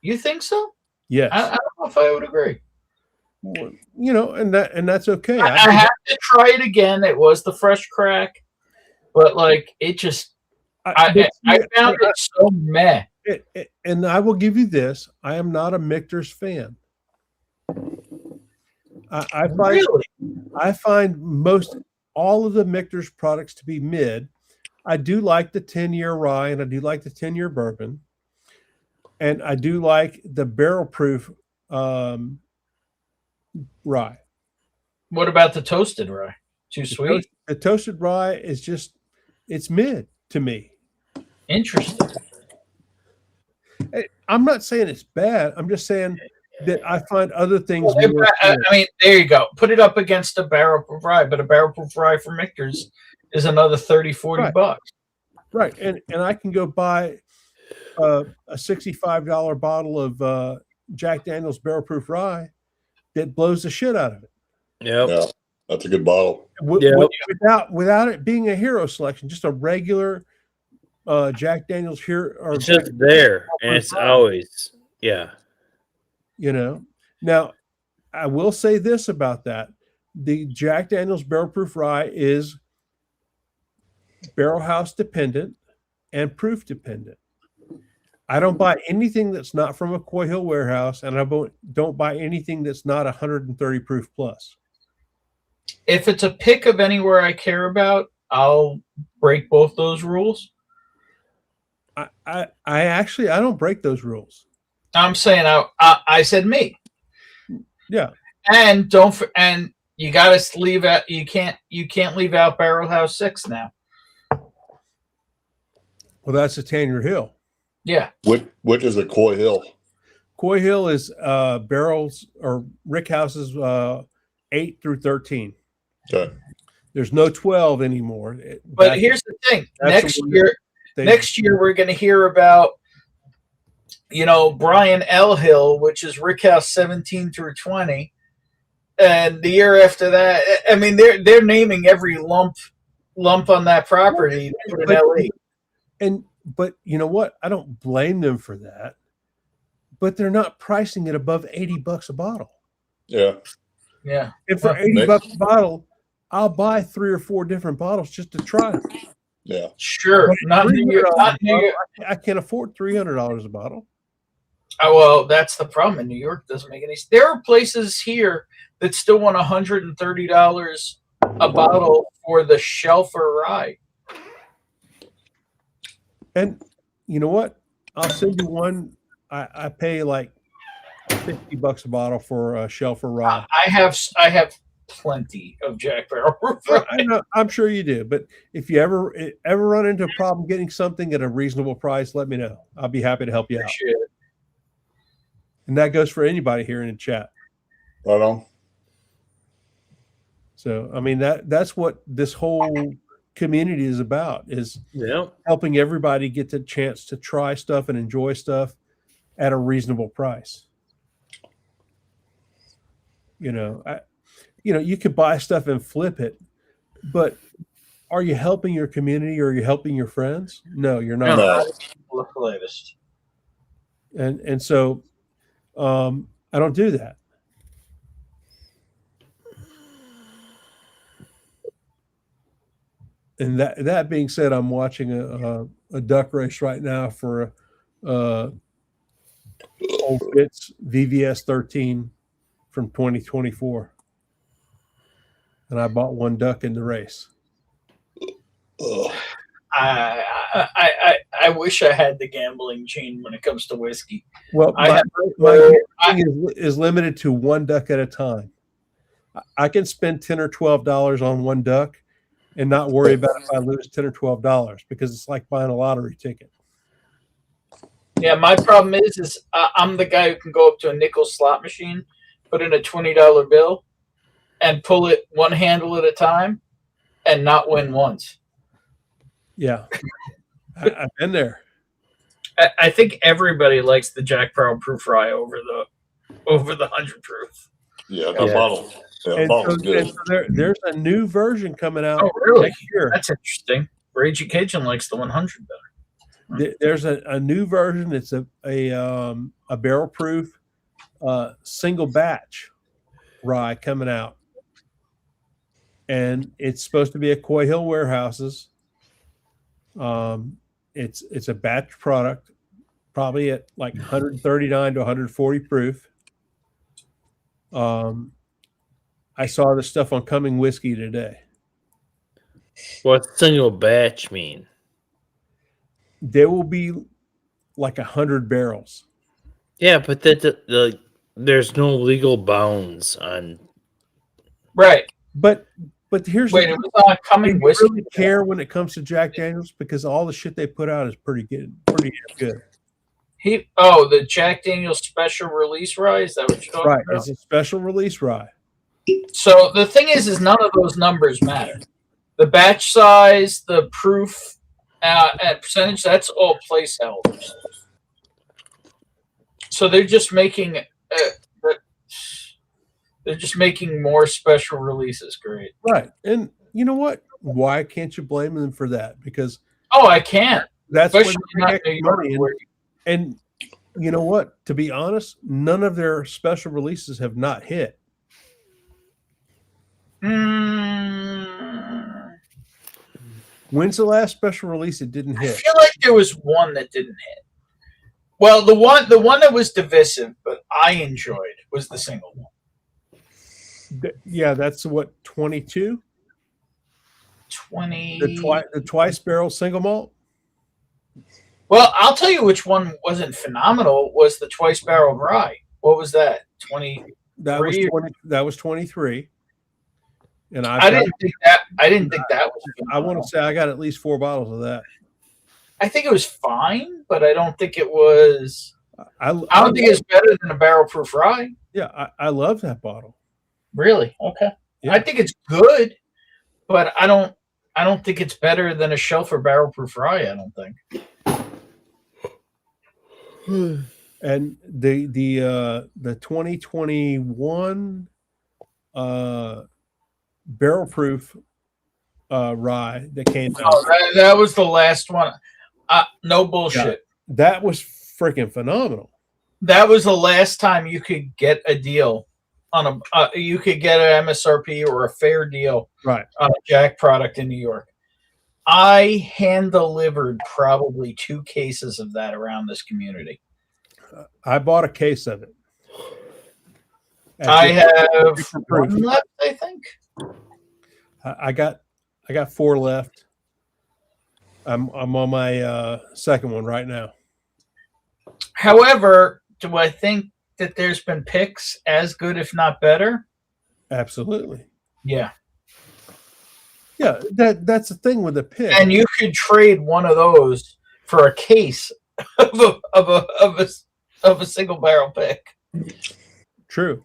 Speaker 2: You think so?
Speaker 16: Yes.
Speaker 2: I don't know if I would agree.
Speaker 16: Well, you know, and that's okay.
Speaker 2: I have to try it again. It was the fresh crack, but like it just, I found it so meh.
Speaker 16: And I will give you this: I am not a Michter's fan. I find most all of the Michter's products to be mid. I do like the 10-year rye, and I do like the 10-year bourbon, and I do like the barrel proof rye.
Speaker 2: What about the toasted rye? Too sweet?
Speaker 16: The toasted rye is just, it's mid to me.
Speaker 2: Interesting.
Speaker 16: I'm not saying it's bad. I'm just saying that I find other things.
Speaker 2: I mean, there you go. Put it up against a barrel proof rye, but a barrel proof rye from Michter's is another $30-40 bucks.
Speaker 16: Right. And I can go buy a $65 bottle of Jack Daniel's barrel proof rye that blows the shit out of it.
Speaker 10: Yeah, that's a good bottle.
Speaker 16: Without it being a hero selection, just a regular Jack Daniel's here, or
Speaker 11: it's just there, and it's always, yeah.
Speaker 16: You know, now I will say this about that: the Jack Daniel's barrel proof rye is barrel house dependent and proof dependent. I don't buy anything that's not from a Coy Hill warehouse, and I don't buy anything that's not 130 proof plus.
Speaker 2: If it's a pick of anywhere I care about, I'll break both those rules.
Speaker 16: I don't break those rules.
Speaker 2: I'm saying I said me.
Speaker 16: Yeah.
Speaker 2: And and you got to leave out. You can't leave out Barrel House 6 now.
Speaker 16: Well, that's a Tanner Hill.
Speaker 2: Yeah.
Speaker 10: Which is a Coy Hill?
Speaker 16: Coy Hill is barrels or rick houses 8 through 13.
Speaker 10: Okay.
Speaker 16: There's no 12 anymore.
Speaker 2: But here's the thing: next year we're going to hear about, Brian L. Hill, which is rick house 17 through 20, and the year after that, I mean, they're naming every lump on that property to put an LE.
Speaker 16: But you know what? I don't blame them for that. But they're not pricing it above $80 a bottle.
Speaker 10: Yeah.
Speaker 2: Yeah.
Speaker 16: And for $80 a bottle, I'll buy 3 or 4 different bottles just to try them.
Speaker 10: Yeah.
Speaker 2: Sure. Not New York.
Speaker 16: I can't afford $300 a bottle.
Speaker 2: Oh, well, that's the problem. In New York, it doesn't make any sense. There are places here that still want $130 a bottle for the Shelfer Rye.
Speaker 16: And you know what? I'll send you one. I pay like $50 a bottle for a Shelfer Rye.
Speaker 2: I have plenty of Jack Barrel Proof Rye.
Speaker 16: I know, I'm sure you do. But if you ever run into a problem getting something at a reasonable price, let me know. I'll be happy to help you out.
Speaker 2: Appreciate it.
Speaker 16: And that goes for anybody here in the chat.
Speaker 10: Right on.
Speaker 16: So I mean that's what this whole community is about, is helping everybody get the chance to try stuff and enjoy stuff at a reasonable price. You could buy stuff and flip it, but are you helping your community or are you helping your friends? No, you're not.
Speaker 2: No. The latest.
Speaker 16: And so I don't do that. And that being said, I'm watching a duck race right now for Old Fitz VVS 13 from 2024, and I bought 1 duck in the race.
Speaker 2: I wish I had the gambling gene when it comes to whiskey.
Speaker 16: Well, my gambling is limited to 1 duck at a time. I can spend $10 or $12 on 1 duck and not worry about if I lose $10 or $12, because it's like buying a lottery ticket.
Speaker 2: Yeah, my problem is I'm the guy who can go up to a nickel slot machine, put in a $20 bill, and pull it 1 handle at a time, and not win once.
Speaker 16: Yeah, I've been there.
Speaker 2: I think everybody likes the Jack Barrel Proof Rye over the 100 proof.
Speaker 10: Yeah, the bottle. Yeah,
Speaker 16: And
Speaker 10: bottle's
Speaker 16: so,
Speaker 10: good.
Speaker 16: and so there's a new version coming out.
Speaker 2: Oh, really?
Speaker 16: Next year.
Speaker 2: That's interesting. Raging Cajun likes the 100 better.
Speaker 16: There's a new version. It's a barrel proof single batch rye coming out, and it's supposed to be at Coy Hill warehouses. It's a batch product, probably at like 139 to 140 proof. I saw this stuff on Coming Whiskey today.
Speaker 11: What's single batch mean?
Speaker 16: There will be like 100 barrels.
Speaker 11: Yeah, but there's no legal bounds on.
Speaker 2: Right.
Speaker 16: But here's
Speaker 2: Wait, it was on Coming
Speaker 16: do you
Speaker 2: Whiskey.
Speaker 16: really care when it comes to Jack Daniels, because all the shit they put out is pretty good, pretty good.
Speaker 2: The Jack Daniel's special release rye. Is that what you're talking
Speaker 16: Right,
Speaker 2: about?
Speaker 16: it's a special release rye.
Speaker 2: So the thing is none of those numbers matter. The batch size, the proof, and percentage, that's all placeholders. So they're just making more special releases. Great.
Speaker 16: Right, and you know what? Why can't you blame them for that? Because
Speaker 2: I can't.
Speaker 16: that's when
Speaker 2: Especially
Speaker 16: they
Speaker 2: not
Speaker 16: make
Speaker 2: New York,
Speaker 16: money.
Speaker 2: where-
Speaker 16: And you know what? To be honest, none of their special releases have not hit. When's the last special release that didn't
Speaker 2: I
Speaker 16: hit?
Speaker 2: feel like there was one that didn't hit. Well, the one that was divisive, but I enjoyed, was the single one.
Speaker 16: Yeah, that's what, 22?
Speaker 2: 20.
Speaker 16: The twice barrel single malt.
Speaker 2: Well, I'll tell you which one wasn't phenomenal. Was the twice barrel rye? What was that? 20.
Speaker 16: That was 20. That was 23. And
Speaker 2: I didn't think that was.
Speaker 16: I want to say I got at least 4 bottles of that.
Speaker 2: I think it was fine, but I don't think it was.
Speaker 16: I
Speaker 2: don't think it's better than a barrel proof rye.
Speaker 16: Yeah, I love that bottle.
Speaker 2: Really? Okay.
Speaker 16: Yeah.
Speaker 2: I think it's good, but I don't think it's better than a shelf or barrel proof rye. I don't think.
Speaker 16: And the 2021 barrel proof rye that came out.
Speaker 2: Oh, that was the last one. No bullshit.
Speaker 16: Yeah, that was freaking phenomenal.
Speaker 2: That was the last time you could get a deal on you could get an MSRP or a fair deal
Speaker 16: right
Speaker 2: on a Jack product in New York. I hand delivered probably 2 cases of that around this community.
Speaker 16: I bought a case of it.
Speaker 2: I have 1 left, I think.
Speaker 16: I got 4 left. I'm on my second one right now.
Speaker 2: However, do I think that there's been picks as good, if not better?
Speaker 16: Absolutely.
Speaker 2: Yeah.
Speaker 16: Yeah, that's the thing with the pick.
Speaker 2: And you could trade one of those for a case of a single barrel pick.
Speaker 16: True.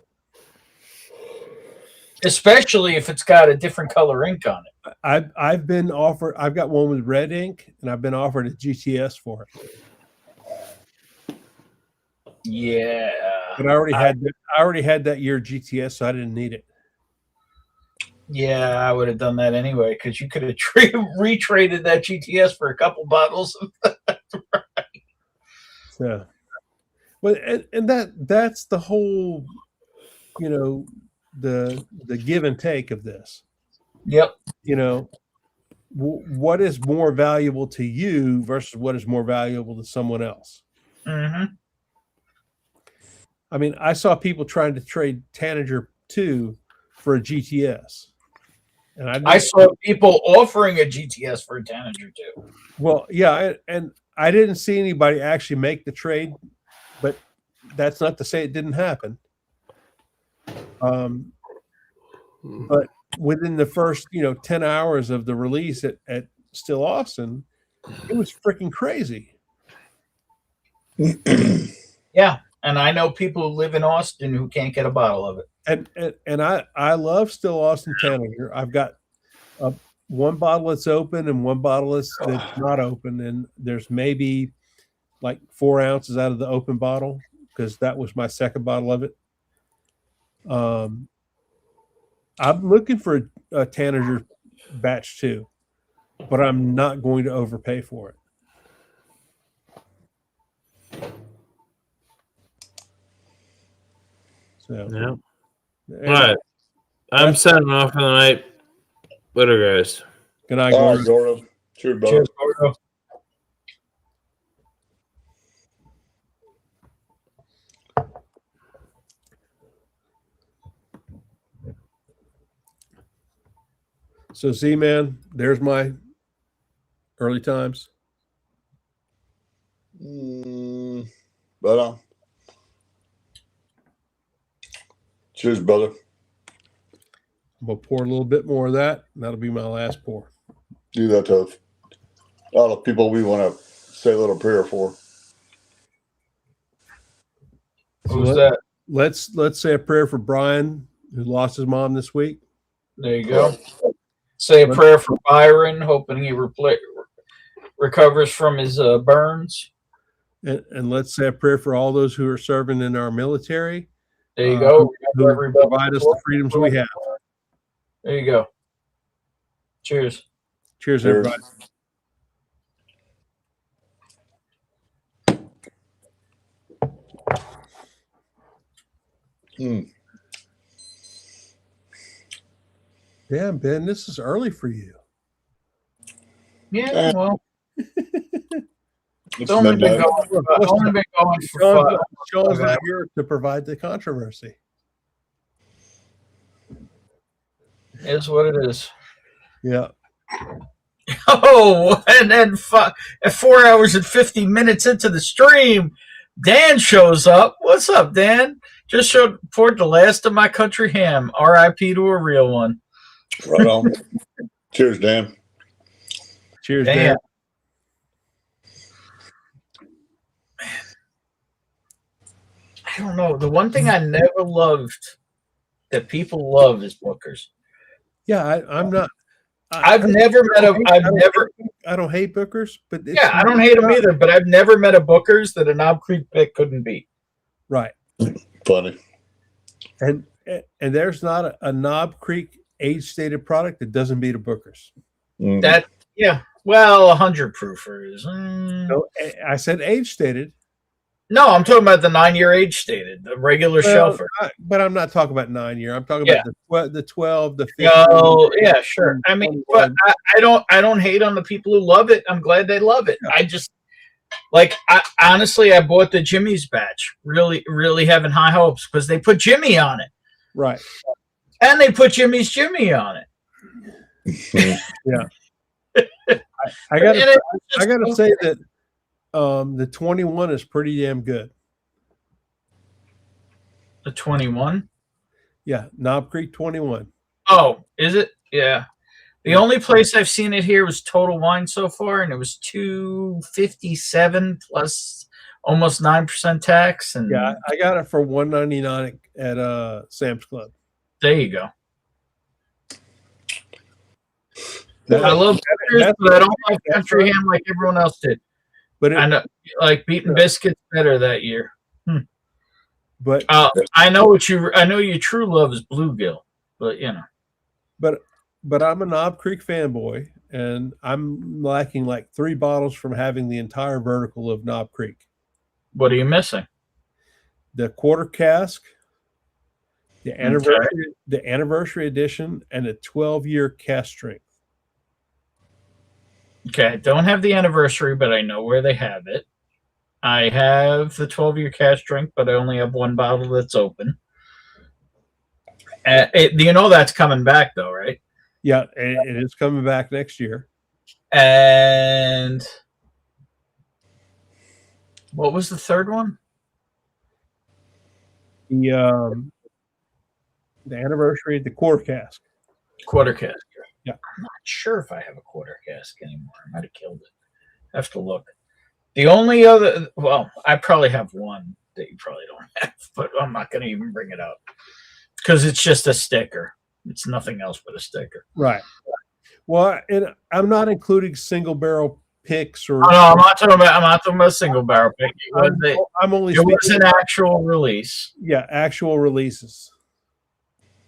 Speaker 2: Especially if it's got a different color ink on it.
Speaker 16: I've been offered. I've got one with red ink, and I've been offered a GTS for it.
Speaker 2: Yeah,
Speaker 16: but I already had that year GTS, so I didn't need it.
Speaker 2: Yeah, I would have done that anyway because you could have retraded that GTS for a couple bottles of that.
Speaker 16: Yeah, well, and that's the whole, the give and take of this.
Speaker 2: Yep.
Speaker 16: What is more valuable to you versus what is more valuable to someone else.
Speaker 2: Mm-hmm.
Speaker 16: I mean, I saw people trying to trade Tanager 2 for a GTS. And
Speaker 2: I saw people offering a GTS for a Tanager 2.
Speaker 16: Well, yeah, and I didn't see anybody actually make the trade, but that's not to say it didn't happen. But within the first, 10 hours of the release at Still Austin, it was freaking crazy.
Speaker 2: Yeah. And I know people who live in Austin who can't get a bottle of it.
Speaker 16: And I love Still Austin Tanager. I've got one bottle that's open and one bottle that's not open, and there's maybe like 4 ounces out of the open bottle because that was my second bottle of it. I'm looking for a Tanager batch 2, but I'm not going to overpay for it. So,
Speaker 11: yeah. All right. I'm signing off for the night. Later, guys.
Speaker 16: Good night,
Speaker 10: All right, Gordo. Cheers, brother.
Speaker 2: Cheers, Gordo.
Speaker 16: So, Z-Man, there's my early times.
Speaker 10: But cheers, brother.
Speaker 16: I'm going to pour a little bit more of that, and that'll be my last pour.
Speaker 10: Do that to all the people we want to say a little prayer for.
Speaker 2: Who's that?
Speaker 16: Let's say a prayer for Brian, who lost his mom this week.
Speaker 2: There you go. Say a prayer for Byron, hoping he recovers from his burns.
Speaker 16: And let's say a prayer for all those who are serving in our military.
Speaker 2: There you go.
Speaker 16: Who provide us the freedoms we have.
Speaker 2: There you go. Cheers.
Speaker 16: Cheers, everybody. Damn, Ben, this is early for you.
Speaker 2: Yeah, well.
Speaker 10: It's
Speaker 2: only been
Speaker 10: midnight.
Speaker 2: going for
Speaker 16: Sean's not here to provide the controversy.
Speaker 2: Is what it is.
Speaker 16: Yeah.
Speaker 2: Oh, and then at 4 hours and 50 minutes into the stream, Dan shows up. What's up, Dan? Just poured the last of my country ham. R.I.P. to a real one.
Speaker 10: Right on. Cheers, Dan.
Speaker 16: Cheers, Dan.
Speaker 2: I don't know. The one thing I never loved that people love is Bookers.
Speaker 16: Yeah, I'm not.
Speaker 2: I've never met a.
Speaker 16: I don't hate Bookers, but
Speaker 2: Yeah, I don't hate them either. But I've never met a Bookers that a Knob Creek pick couldn't beat.
Speaker 16: Right.
Speaker 10: Funny.
Speaker 16: And there's not a Knob Creek age stated product that doesn't beat a Booker's.
Speaker 2: That well, 100 proofers.
Speaker 16: No, I said age stated.
Speaker 2: No, I'm talking about the 9-year age stated, the regular shelfer.
Speaker 16: But I'm not talking about 9-year. I'm talking about the 12, the 15.
Speaker 2: Oh, yeah, sure. I mean, but I don't hate on the people who love it. I'm glad they love it. I just honestly, I bought the Jimmy's batch, really having high hopes because they put Jimmy on it.
Speaker 16: Right.
Speaker 2: And they put Jimmy's Jimmy on it.
Speaker 16: Yeah. I gotta say that the 21 is pretty damn good.
Speaker 2: The 21?
Speaker 16: Yeah, Knob Creek 21.
Speaker 2: Oh, is it? Yeah. The only place I've seen it here was Total Wine so far, and it was $257 plus almost 9% tax. And
Speaker 16: yeah, I got it for $199 at Sam's Club.
Speaker 2: There you go. I love Bookers, but I don't like Country Ham like everyone else did.
Speaker 16: But
Speaker 2: I know, like Beaten Biscuits better that year.
Speaker 16: But
Speaker 2: I know your true love is bluegill, but you know.
Speaker 16: But I'm a Knob Creek fanboy, and I'm lacking like 3 bottles from having the entire vertical of Knob Creek.
Speaker 2: What are you missing?
Speaker 16: The quarter cask, the anniversary edition, and a 12-year cask strength.
Speaker 2: Okay, I don't have the anniversary, but I know where they have it. I have the 12-year cask strength, but I only have 1 bottle that's open. You know that's coming back, though, right?
Speaker 16: Yeah, it is coming back next year.
Speaker 2: And what was the third one?
Speaker 16: The anniversary, the quarter cask.
Speaker 2: Quarter cask.
Speaker 16: Yeah.
Speaker 2: I'm not sure if I have a quarter cask anymore. I might have killed it. I have to look. The only other, well, I probably have one that you probably don't have, but I'm not going to even bring it up because it's just a sticker. It's nothing else but a sticker.
Speaker 16: Right. Well, and I'm not including single barrel picks or.
Speaker 2: No, I'm not talking about single barrel pick. It was an actual release.
Speaker 16: Yeah, actual releases.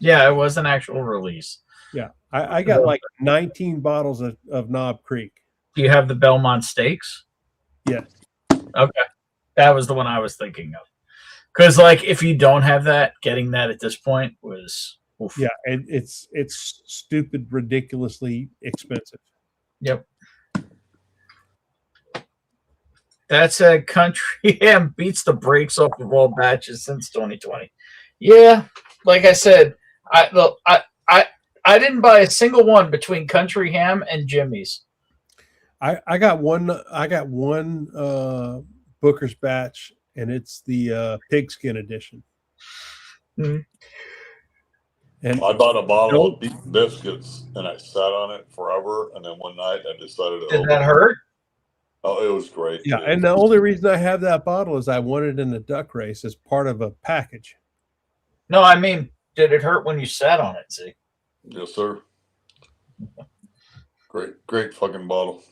Speaker 2: Yeah, it was an actual release.
Speaker 16: Yeah, I got like 19 bottles of Knob Creek.
Speaker 2: Do you have the Belmont Steaks?
Speaker 16: Yes.
Speaker 2: Okay, that was the one I was thinking of. Because, like, if you don't have that, getting that at this point was oof.
Speaker 16: Yeah, and it's stupid, ridiculously expensive.
Speaker 2: Yep. That's a Country Ham beats the brakes off of all batches since 2020. Yeah, like I said, I didn't buy a single one between Country Ham and Jimmy's.
Speaker 16: I got one Booker's batch, and it's the pigskin edition.
Speaker 2: Mm-hmm.
Speaker 10: And I bought a bottle of Beaten Biscuits, and I sat on it forever. And then one night, I decided to.
Speaker 2: Did that hurt?
Speaker 10: Oh, it was great.
Speaker 16: Yeah, and the only reason I have that bottle is I won it in the duck race as part of a package.
Speaker 2: No, I mean, did it hurt when you sat on it? See?
Speaker 10: Yes, sir. Great fucking bottle.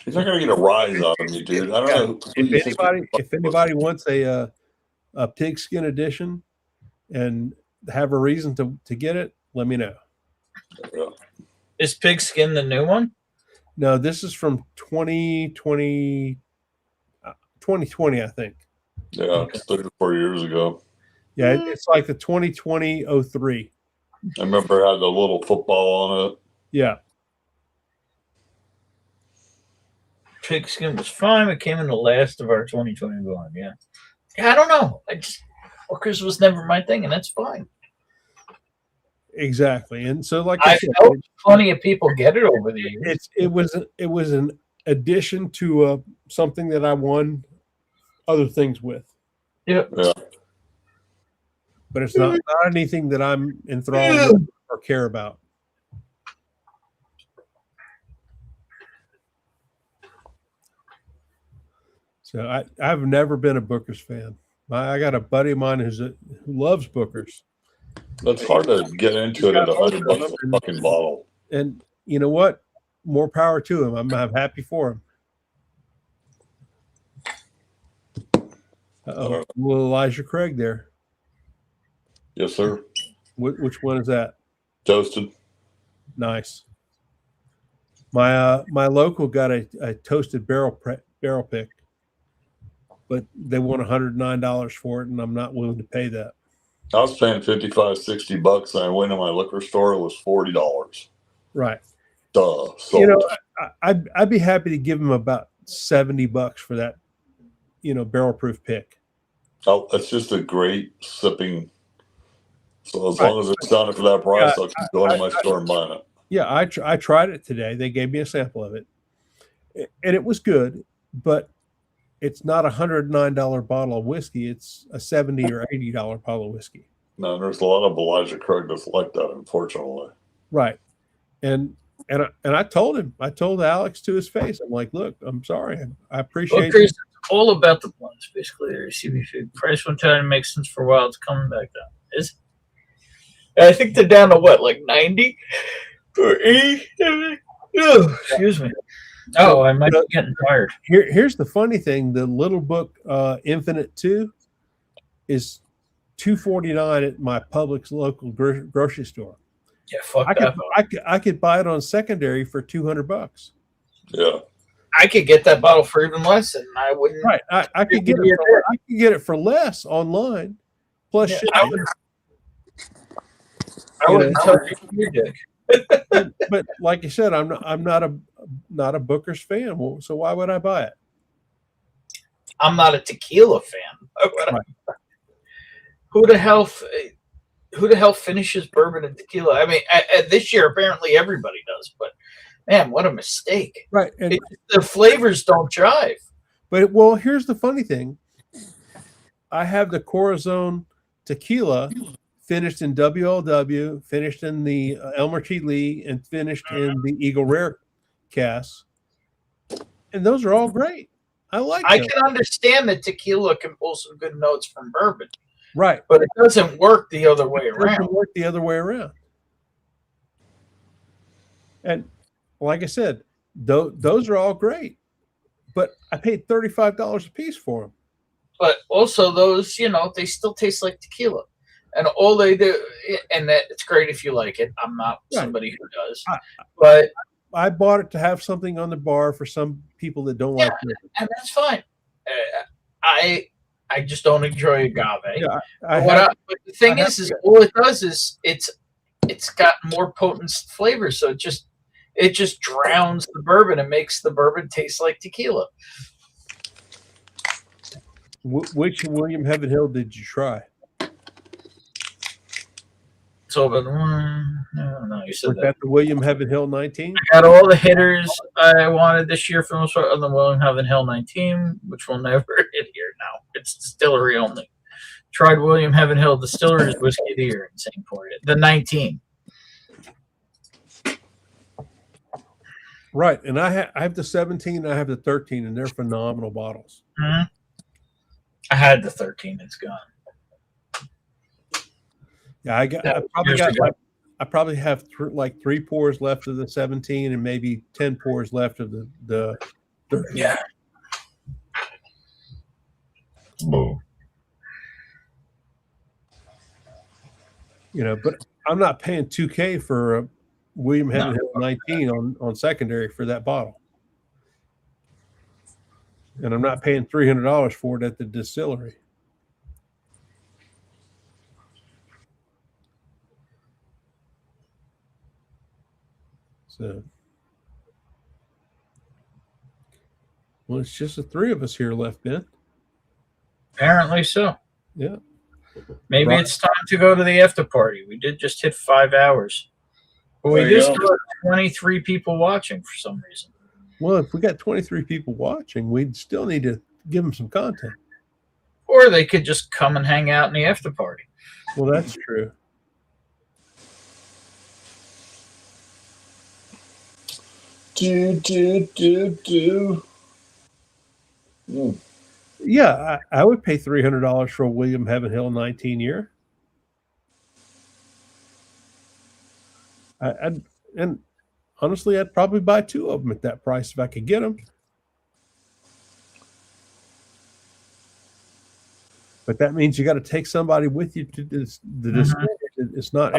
Speaker 10: He's not gonna get a rise out of me, dude. I don't know.
Speaker 16: If anybody wants a pigskin edition and have a reason to get it, let me know.
Speaker 10: Yeah.
Speaker 2: Is pigskin the new one?
Speaker 16: No, this is from 2020, I think.
Speaker 10: Yeah, it's 3 or 4 years ago.
Speaker 16: Yeah, it's like the 2020-03.
Speaker 10: I remember it had the little football on it.
Speaker 16: Yeah.
Speaker 2: Pigskin was fine. It came in the last of our 2021. Yeah. I don't know. Bookers was never my thing, and that's fine.
Speaker 16: Exactly. And so, like
Speaker 2: I
Speaker 16: said,
Speaker 2: know plenty of people get it over the years.
Speaker 16: It was an addition to something that I won other things with.
Speaker 2: Yeah.
Speaker 16: But it's not anything that I'm enthralled with or care about. So I've never been a Booker's fan. I got a buddy of mine who loves Booker's.
Speaker 10: It's hard to get into it at $100 a fucking bottle.
Speaker 16: And you know what? More power to him. I'm happy for him. Uh-oh. Little Elijah Craig there.
Speaker 10: Yes, sir.
Speaker 16: Which one is that?
Speaker 10: Toasted.
Speaker 16: Nice. My local got a toasted barrel pick, but they want $109 for it, and I'm not willing to pay that.
Speaker 10: I was paying $55, $60, and I went to my liquor store. It was $40.
Speaker 16: Right.
Speaker 10: Duh.
Speaker 16: You know, I'd be happy to give him about $70 for that, barrel proof pick.
Speaker 10: Oh, it's just a great sipping. So as long as it's done for that price, I'll keep going to my store and buying it.
Speaker 16: Yeah, I tried it today. They gave me a sample of it, and it was good, but it's not $109 bottle of whiskey. It's a $70 or $80 bottle of whiskey.
Speaker 10: No, there's a lot of Elijah Craig that's like that, unfortunately.
Speaker 16: Right. And I told him, Alex to his face, I'm like, look, I'm sorry. I appreciate it.
Speaker 2: It's all about the blends, basically. Their CB price one time makes sense for a while. It's coming back down. Is I think they're down to what, like 90 or 80? Oh, excuse me. Oh, I might be getting tired.
Speaker 16: Here's the funny thing: the Little Book Infinite 2 is $249 at my Publix local grocery store.
Speaker 2: Yeah, fuck that.
Speaker 16: I could buy it on secondary for $200.
Speaker 10: Yeah,
Speaker 2: I could get that bottle for even less, and I wouldn't.
Speaker 16: Right, I could get it for less online. Plus,
Speaker 2: yeah,
Speaker 16: shipping.
Speaker 2: I wouldn't tell you your dick.
Speaker 16: but like you said, I'm not a Booker's fan. Well, so why would I buy it?
Speaker 2: I'm not a tequila fan. Right. Who the hell finishes bourbon and tequila? I mean, this year apparently everybody does, but man, what a mistake!
Speaker 16: Right, and
Speaker 2: the flavors don't jive.
Speaker 16: But here's the funny thing: I have the Corazon tequila finished in WLW, finished in the Elmer T. Lee, and finished in the Eagle Rare cask, and those are all great. I
Speaker 2: can understand that tequila can pull some good notes from bourbon.
Speaker 16: Right.
Speaker 2: But it doesn't work the other way around.
Speaker 16: It doesn't work the other way around. And like I said, those are all great. But I paid $35 a piece for them.
Speaker 2: But also those, they still taste like tequila. And all they do, and that it's great if you like it. I'm not somebody who does. But
Speaker 16: I bought it to have something on the bar for some people that don't like it.
Speaker 2: And that's fine. I just don't enjoy agave.
Speaker 16: Yeah,
Speaker 2: but the thing is all it does is it's got more potent flavor, so it just drowns the bourbon and makes the bourbon taste like tequila.
Speaker 16: Which William Heaven Hill did you try?
Speaker 2: So, but no, you said
Speaker 16: Was that the William Heaven Hill 19?
Speaker 2: I got all the hitters I wanted this year for the most part on the William Heaven Hill 19, which will never hit here now. It's distillery only. Tried William Heaven Hill Distillery's Whiskey of the Year in St. Paul. The 19.
Speaker 16: Right, and I have the 17, and I have the 13, and they're phenomenal bottles.
Speaker 2: Mm-hmm. I had the 13. It's gone.
Speaker 16: Yeah, I probably have like 3 pours left of the 17 and maybe 10 pours left of the 13.
Speaker 2: Yeah.
Speaker 16: But I'm not paying $2,000 for a William Heaven Hill 19 on secondary for that bottle. And I'm not paying $300 for it at the distillery. So, it's just the 3 of us here left, Ben.
Speaker 2: Apparently so.
Speaker 16: Yeah.
Speaker 2: Maybe it's time to go to the after party. We did just hit 5 hours. But we just got 23 people watching for some reason.
Speaker 16: Well, if we got 23 people watching, we'd still need to give them some content.
Speaker 2: Or they could just come and hang out in the after party.
Speaker 16: Well, that's true. Yeah, I would pay $300 for a William Heaven Hill 19 year. And honestly, I'd probably buy 2 of them at that price if I could get them. But that means you got to take somebody with you to this. It's not.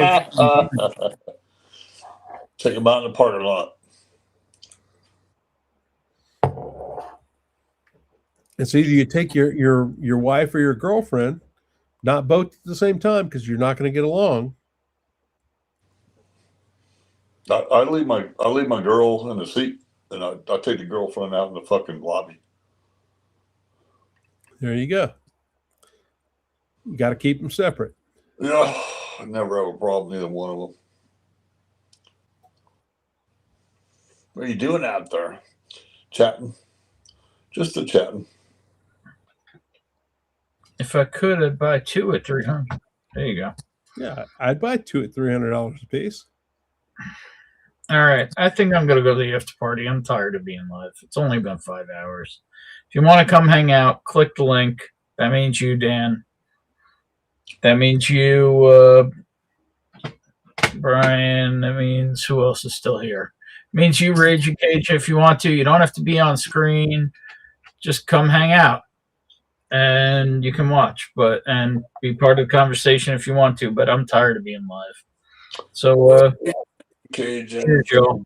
Speaker 10: Take them out in the parking lot.
Speaker 16: It's either you take your wife or your girlfriend, not both at the same time because you're not going to get along.
Speaker 10: I leave my girl in the seat, and I take the girlfriend out in the fucking lobby.
Speaker 16: There you go. You got to keep them separate.
Speaker 10: Yeah, I never have a problem either one of them. What are you doing out there? Chatting. Just a chatting.
Speaker 2: If I could, I'd buy 2 at $300. There you go.
Speaker 16: Yeah, I'd buy 2 at $300 a piece.
Speaker 2: All right. I think I'm going to go to the after party. I'm tired of being live. It's only been 5 hours. If you want to come hang out, click the link. That means you, Dan. That means you, Brian. That means who else is still here? It means you, Rage Cage, if you want to. You don't have to be on screen. Just come hang out. And you can watch, and be part of the conversation if you want to. But I'm tired of being live. So,
Speaker 10: Cage,
Speaker 2: cheers, Joe.